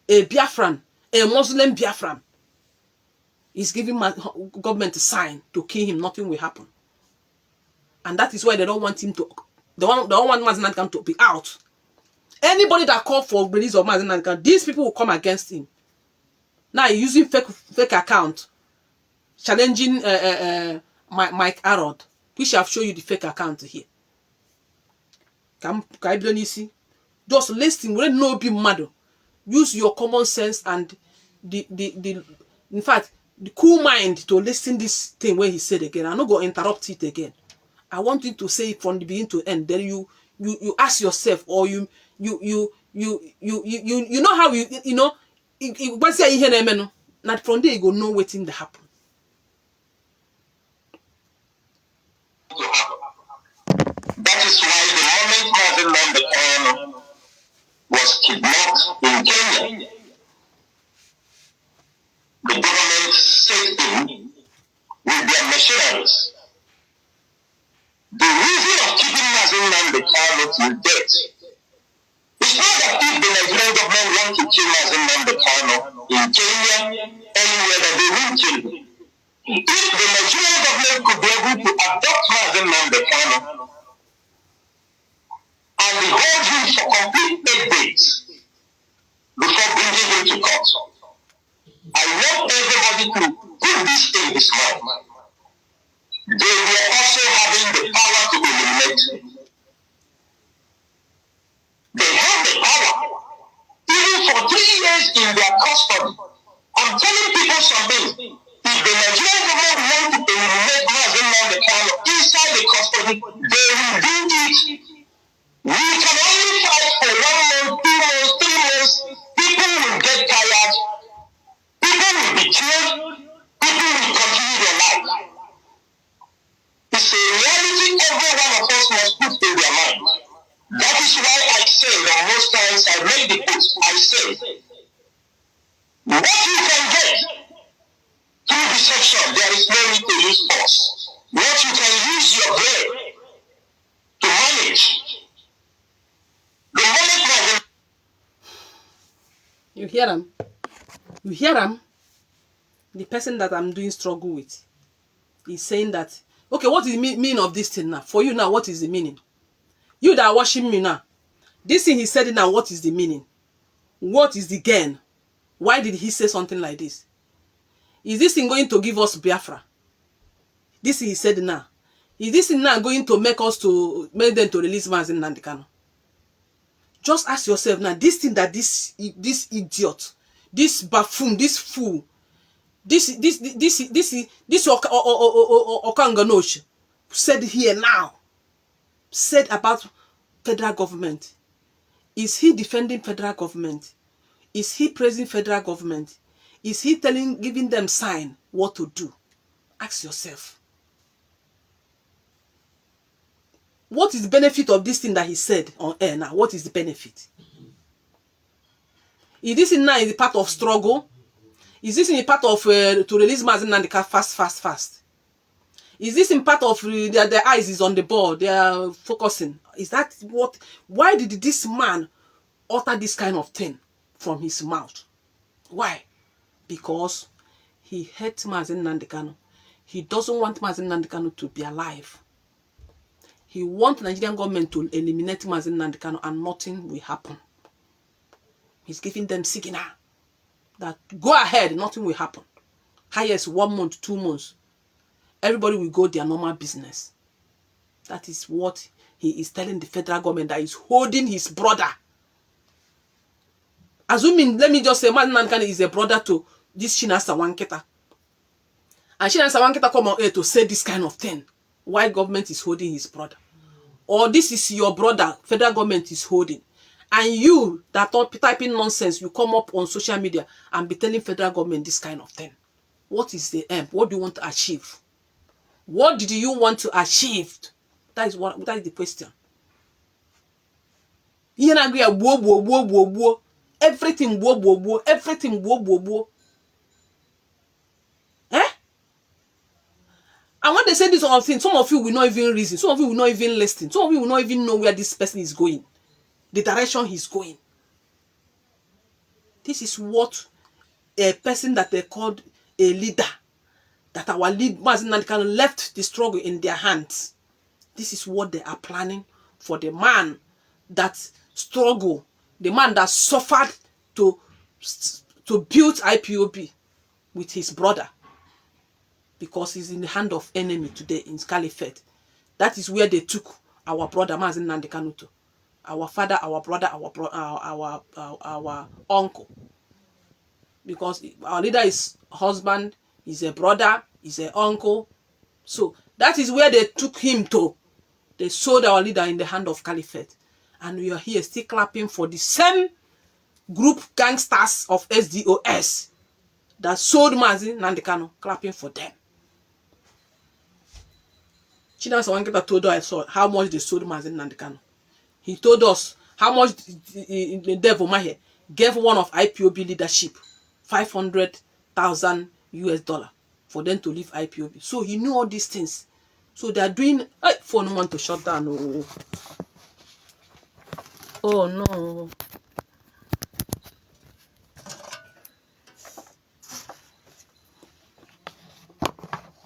A Biafran, a Muslim Biafran, is giving government a sign to kill him, nothing will happen. And that is why they don't want him to, they don't want Mazi Nnamdi Kanu to be out. Anybody that call for release of Mazi Nnamdi Kanu, these people will come against him. Now using fake account, challenging Mike Arod, which I've shown you the fake account here. Just listen, we don't know be mad. Use your common sense and in fact, the cool mind to listen this thing where he said again. I'm not going to interrupt it again. I want you to say it from the beginning to end. Then you ask yourself, or you know how you know. Not from there you go know waiting to happen. That is why the moment Mazi Nnamdi Kanu was kidnapped in Kenya, the government saved him with their machineries. The reason of keeping Mazi Nnamdi Kanu till death is not that if the Nigerian government want to kill Mazi Nnamdi Kanu in Kenya, anywhere that they will kill him. If the Nigerian government could be able to adopt Mazi Nnamdi Kanu and hold him for complete 8 days before bringing him to court, I want everybody to put this in his mind. They were also having the power to eliminate him. They have the power, even for 3 years in their custody. I'm telling people something. If the Nigerian government want to eliminate Mazi Nnamdi Kanu inside the custody, they will do it. We can only fight for 1 month, 2 months, 3 months. People will get tired. People will be killed. People will continue their life. It's a reality every one of us what you can get through deception, there is no need to use force. What you can use your brain to manage. The moment You hear them? You hear them? The person that I'm doing struggle with is saying that, okay, what is the meaning of this thing now? For you now, what is the meaning? You that are watching me now, this thing he said now, what is the meaning? What is the gain? Why did he say something like this? Is this thing going to give us Biafra? This thing he said now. Is this thing now going to make them to release Mazi Nnamdi Kanu? Just ask yourself now, this thing that this idiot, this buffoon, this fool, this Okanganosh said here now, said about federal government. Is he defending federal government? Is he praising federal government? Is he giving them sign what to do? Ask yourself. What is the benefit of this thing that he said on air now? What is the benefit? Is this now is part of struggle? Is this in part of to release Mazi Nnamdi Kanu fast? Is this in part of their eyes is on the ball? They are focusing. Is that what? Why did this man utter this kind of thing from his mouth? Why? Because he hates Mazi Nnamdi Kanu. He doesn't want Mazi Nnamdi Kanu to be alive. He wants the Nigerian government to eliminate Mazi Nnamdi Kanu and nothing will happen. He's giving them signal that go ahead, nothing will happen. Highest 1 month, 2 months. Everybody will go their normal business. That is what he is telling the federal government that is holding his brother. Assuming, let me just say, Mazi Nnamdi Kanu is a brother to this Chinasa Wanketa. And Chinasa Wanketa come on air to say this kind of thing. Why government is holding his brother? Or this is your brother, federal government is holding. And you that are typing nonsense, you come up on social media and be telling federal government this kind of thing. What is the aim? What do you want to achieve? What did you want to achieve? That is the question. Everything everything Eh? And when they say this sort of thing, some of you will not even reason. Some of you will not even listen. Some of you will not even know where this person is going. The direction he's going. This is what a person that they called a leader, that our lead Mazi Nnamdi Kanu left the struggle in their hands. This is what they are planning for the man that struggled, the man that suffered to build IPOB with his brother. Because he's in the hand of enemy today in Caliphate. That is where they took our brother Mazi Nnamdi Kanu to. Our father, our brother, our uncle. Because our leader is husband, is a brother, is an uncle. So that is where they took him to. They sold our leader in the hand of Caliphate. And we are here still clapping for the same group gangsters of SDOS that sold Mazi Nnamdi Kanu, clapping for them. Chinasa Wanketa told us how much they sold Mazi Nnamdi Kanu. He told us how much the devil Mahe gave one of IPOB leadership $500,000 for them to leave IPOB. So he knew all these things. So they are doing phone want to shut down. Oh no.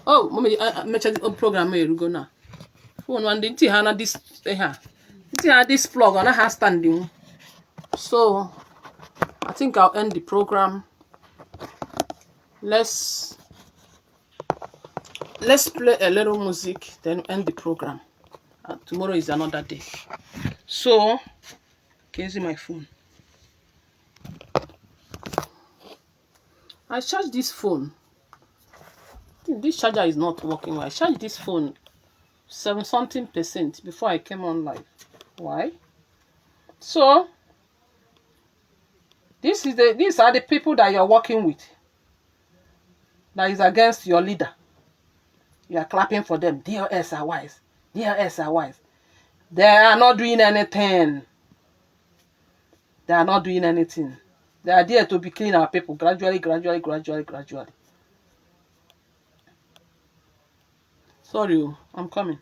Oh, mommy, I mentioned the program here. Go now. Phone one didn't Hana this here. This plug on a standing. So I think I'll end the program. Let's play a little music, then end the program. Tomorrow is another day. So can you see my phone? I charged this phone. This charger is not working. I charged this phone 70% before I came on live. Why? So these are the people that you are working with. That is against your leader. You are clapping for them. DOS are wise. DOS are wise. They are not doing anything. They are not doing anything. They are there to be cleaning our people gradually. Sorry, I'm coming.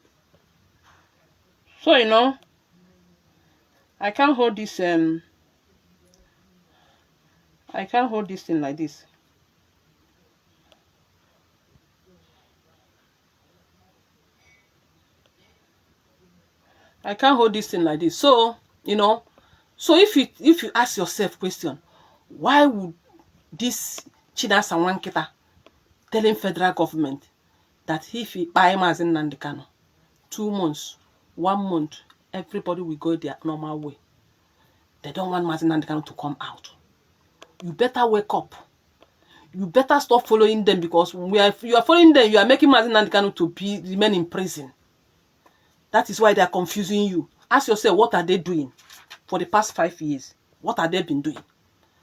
So you know, I can't hold this thing like this. I can't hold this thing like this. So, you know, so if you ask yourself question, why would this Chinasa Nwankita telling federal government that if he buy Mazi Nnamdi Kanu 2 months, 1 month, everybody will go their normal way. They don't want Mazi Nnamdi Kanu to come out. You better wake up. You better stop following them, because you are following them, you are making Mazi Nnamdi Kanu to remain in prison. That is why they are confusing you. Ask yourself, what are they doing for the past 5 years? What have they been doing?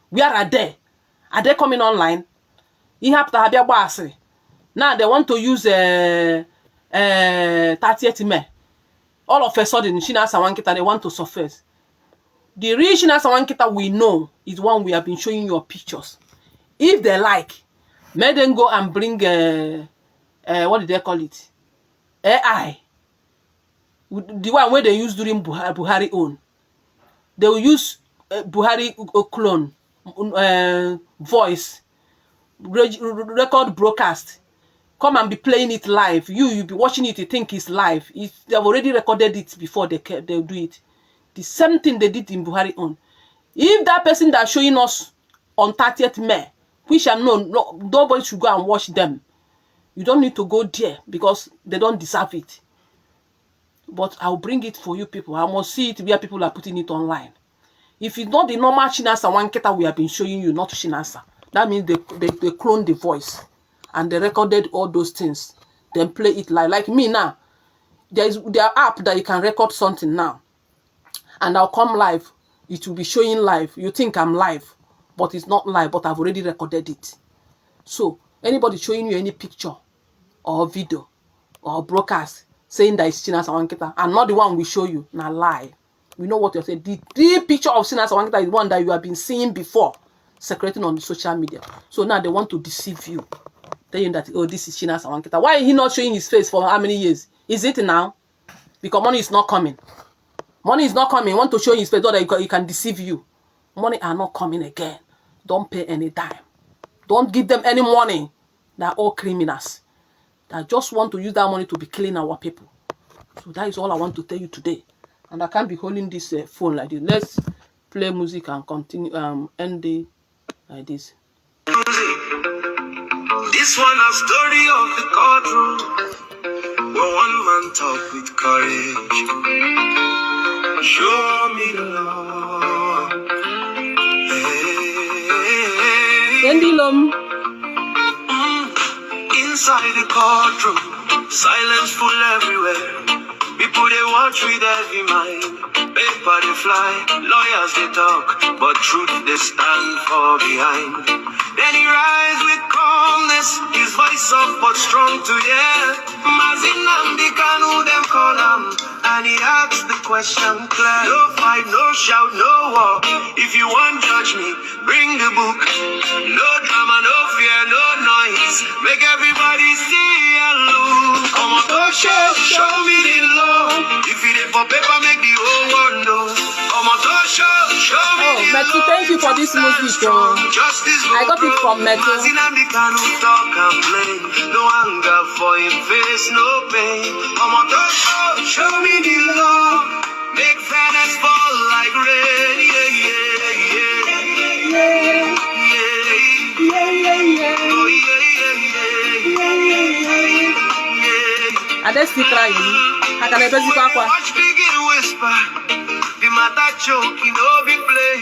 Where are they? Are they coming online? Now they want to use 30th May. All of a sudden, Chinasa Nwankita, they want to surface. The real Chinasa Nwankita we know is one we have been showing your pictures. If they like, may them go and bring what did they call it? AI. The one where they use during Buhari own. They will use Buhari clone voice, record broadcast. Come and be playing it live. You be watching it, you think it's live. They have already recorded it before they do it. The same thing they did in Buhari own. If that person that's showing us on 30th May, we shall know, nobody should go and watch them. You don't need to go there because they don't deserve it. But I'll bring it for you people. I must see it where people are putting it online. If it's not the normal Chinasa Nwankita we have been showing you, not Chinasa, that means they cloned the voice and they recorded all those things, then play it live. Like me now, there are app that you can record something now, and I'll come live. It will be showing live. You think I'm live, but it's not live. But I've already recorded it. So anybody showing you any picture or video or broadcast saying that it's Chinasa Nwankita and not the one we show you, now lie. We know what you're saying. The picture of Chinasa Nwankita is one that you have been seeing before, circulating on the social media. So now they want to deceive you, telling that, oh, this is Chinasa Nwankita. Why is he not showing his face for how many years? Is it now? Because money is not coming. Money is not coming. Want to show his face so that he can deceive you. Money are not coming again. Don't pay any dime. Don't give them any money. They're all criminals. They just want to use that money to be killing our people. So that is all I want to tell you today. And I can't be holding this phone like this. Let's play music and continue, end it like this. This one a story of the courtroom, where one man talk with courage. Show me the Lord. Inside the courtroom, silence full everywhere. People they watch with every mind. Paper they fly, lawyers they talk, but truth they stand for behind. Then he rise with calmness, his voice soft but strong to hear. Mazi Nnamdi Kanu them call him, and he asks the question clear. No fight, no shout, no war. If you want judge me, bring the book. No drama, no fear, no noise. Make everybody see and look. Come on, show me the love. If it ain't for paper, make the whole world know. Come on, show me the love. Matthew, thank you for this music. I got it from Matthew. Mazi Nnamdi Kanu talk and play. No anger for him face, no pain. Come on, show me the love. Make fairness fall like rain. Yeah, yeah, yeah. Yeah, yeah, yeah. Oh, yeah, yeah, yeah. And they still crying. I can never see Papa. Watch begin whisper. The matter choking, no be play.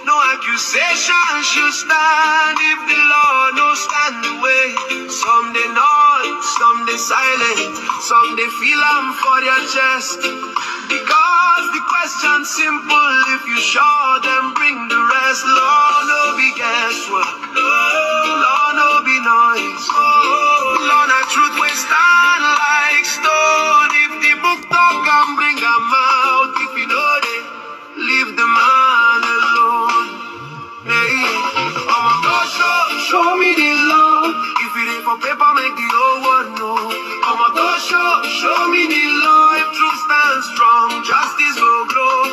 No accusation should stand if the law no stand the way. Some they nod, some they silent, some they feel am for their chest. Because the question's simple, if you show them, bring the rest. Law no be guesswork, law no be noise. Law na truth we stand like stone. If the book talk and bring them out, if you know they leave the man alone. Hey. for paper, make the whole world know. Come on, to show me the law. If truth stands strong, justice will grow.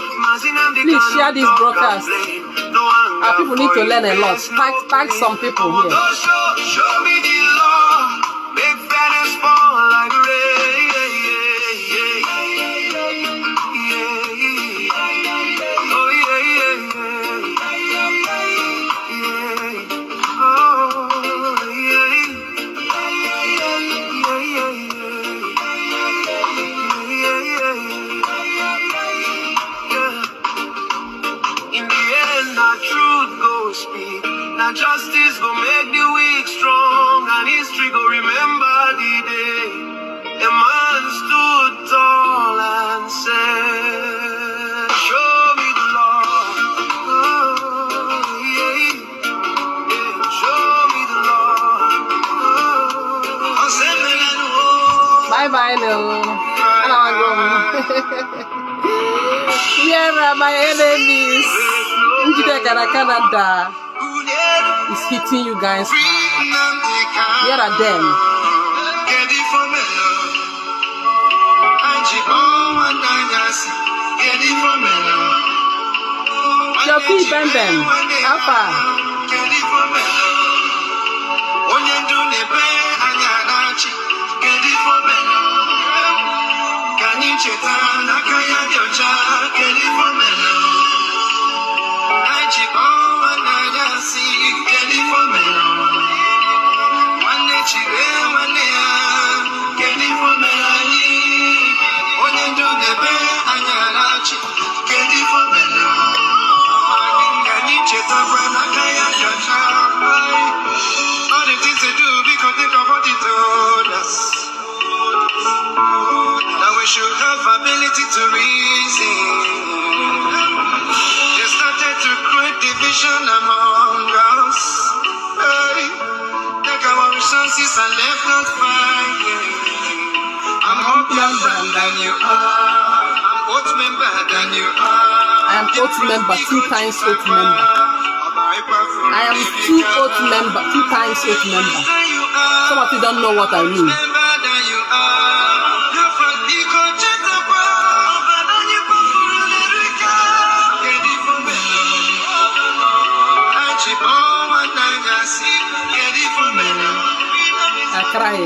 Please share this broadcast. Our people need to learn a lot. Tag some people here. Show me the law. Make fairness fall like rain. Oh yeah. In the end, the truth go speak. Now justice go make the weak strong, and history go remember the day a man stood tall and said, "Show me the law." Oh, yeah. Show me the law. Bye bye, no. Here are my enemies. Canada is hitting you guys hard. Here are them. Jockey Benden, Alpha. All the things they do because they don't want it to us. Now we should have ability to reason. They started to create division among us. Hey, take our resources and left us fighting. I'm happier than you are. I'm both member than you are. I am both member, 2 times oath member. I am 2 oath member, 2 times oath member. Some of you don't know what I mean. I cry.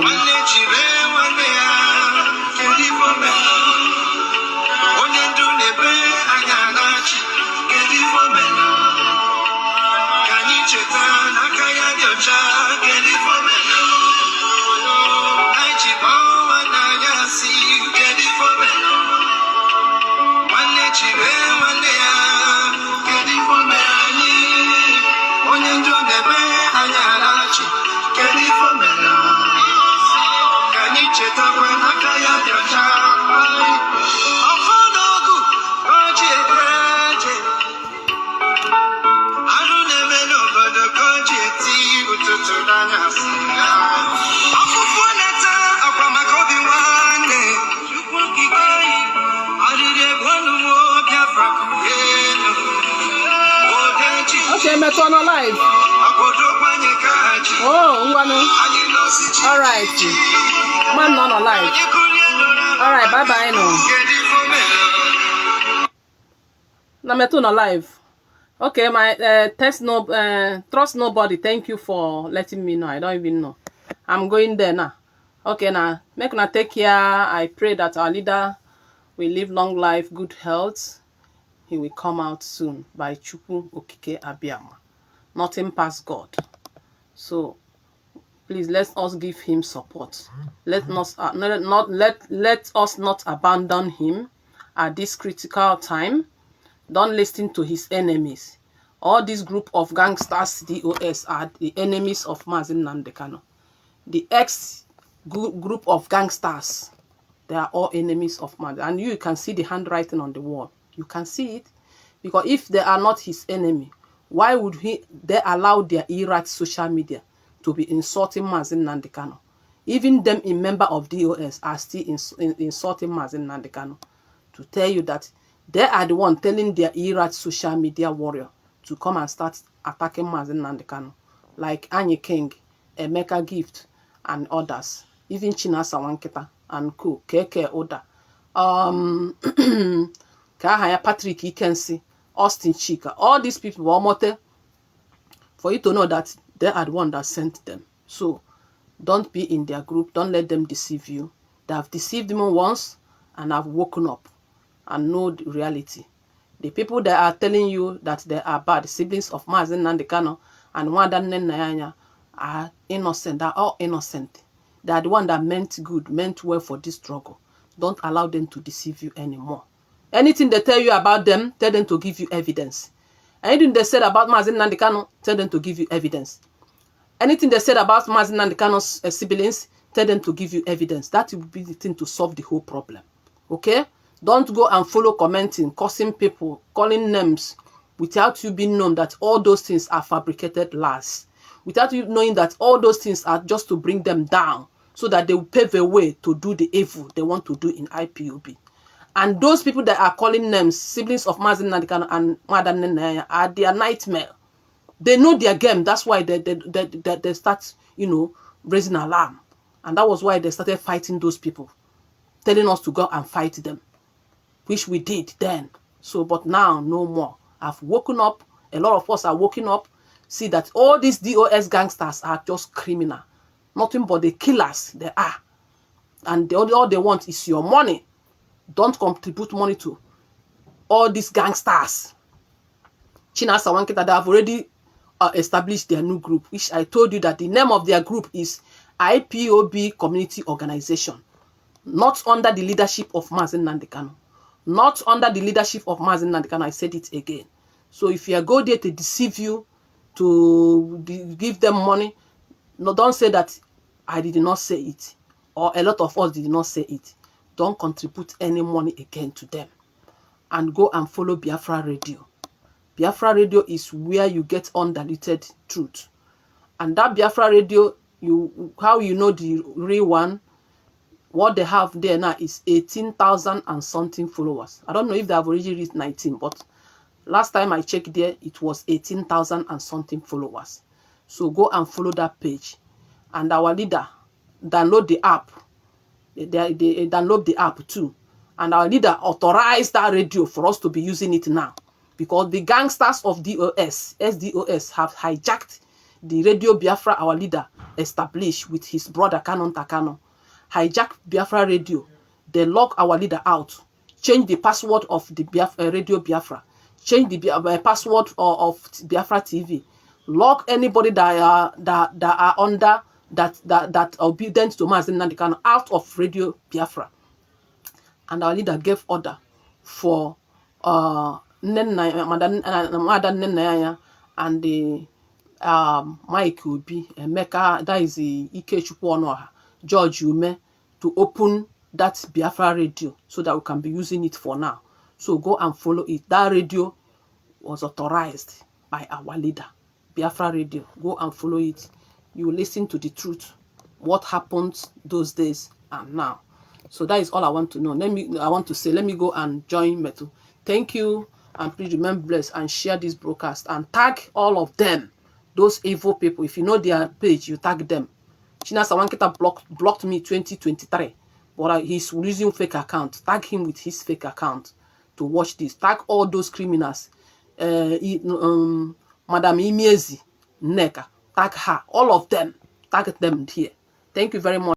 Okay, Metro on live. Oh, all right. Man, not alive. All right, bye bye now. Now, Metro on live. Okay, my trust nobody. Thank you for letting me know. I don't even know. I'm going there now. Okay, now make una take care. I pray that our leader will live long life, good health. He will come out soon by Chukwu Okike Abiyama. Nothing past God. So please let us give him support. Let us not abandon him at this critical time. Don't listen to his enemies. All this group of gangsters, DOS, are the enemies of Mazi Nnamdi Kanu. The group of gangsters, they are all enemies of Mazi. And you can see the handwriting on the wall. You can see it. Because if they are not his enemy, why would they allow their irate social media to be insulting Mazi Nnamdi Kanu? Even them in member of DOS are still insulting Mazi Nnamdi Kanu. To tell you that they are the one telling their irate social media warrior to come and start attacking Mazi Nnamdi Kanu. Like Annie King, Emeka Gift, and others, even Chinasa Wanketa and co, Keke Oda, Kahaya Patrick Ikensi, Austin Chika, all these people were mote for you to know that they are the one that sent them. So don't be in their group, don't let them deceive you. They have deceived me once and have woken up and know the reality. The people that are telling you that they are bad, siblings of Mazen Nnamdi Kanu and Wanda Nnenaanya, are innocent. They are all innocent. They are the one that meant good, meant well for this struggle. Don't allow them to deceive you anymore. Anything they tell you about them, tell them to give you evidence. Anything they said about Mazen Nnamdi Kanu, tell them to give you evidence. Anything they said about Mazen Nnamdi Kanu's siblings, tell them to give you evidence. That will be the thing to solve the whole problem. Okay? Don't go and follow commenting, cursing people, calling names, without you being known that all those things are fabricated lies. Without you knowing that all those things are just to bring them down, so that they will pave a way to do the evil they want to do in IPOB. And those people that are calling names, siblings of Mazen Nnamdi Kanu and Wanda Nnenaanya, are their nightmare. They know their game. That's why they start, raising alarm. And that was why they started fighting those people, telling us to go and fight them, which we did then. So, but now, no more. I've woken up. A lot of us are waking up. See that all these DOS gangsters are just criminal. Nothing but the killers they are. And all they want is your money. Don't contribute money to all these gangsters. Chinasa Wanketa, they have already established their new group, which I told you that the name of their group is IPOB Community Organization. Not under the leadership of Mazen Nnamdi Kanu. Not under the leadership of Mazen Nnamdi Kanu. I said it again. So if you go there to deceive you, to give them money, no, don't say that I did not say it, or a lot of us did not say it. Don't contribute any money again to them. And go and follow Biafra Radio. Biafra Radio is where you get undiluted truth. And that Biafra Radio, how you know the real one, what they have there now is 18,000 and something followers. I don't know if they have already reached 19, but last time I checked there, it was 18,000 and something followers. So go and follow that page. And our leader, download the app. They download the app too. And our leader authorized that radio for us to be using it now. Because the gangsters of SDOS have hijacked the Radio Biafra our leader established with his brother Canon Takano. Hijack Biafra Radio. They lock our leader out. Change the password of the Radio Biafra. Change the password of Biafra TV. Lock anybody that are under that obedient to Mazen Nnamdi Kanu out of Radio Biafra. And our leader gave order for Madam Nnenaanya and the Mike Obi, Emeka, that is the Ikechukwu Onoha, George Ume, to open that Biafra radio so that we can be using it for now. So go and follow it. That radio was authorized by our leader, Biafra Radio. Go and follow it. You listen to the truth, what happened those days and now. So that is all I want to know. Let me go and join Metu. Thank you, and please remember bless and share this broadcast and tag all of them, those evil people. If you know their page, you tag them. Chinasa Wanketa blocked me 2023, but he's using fake account. Tag him with his fake account to watch this. Tag all those criminals. Madam Imiezi, Neka, tag her, all of them. Tag them here. Thank you very much.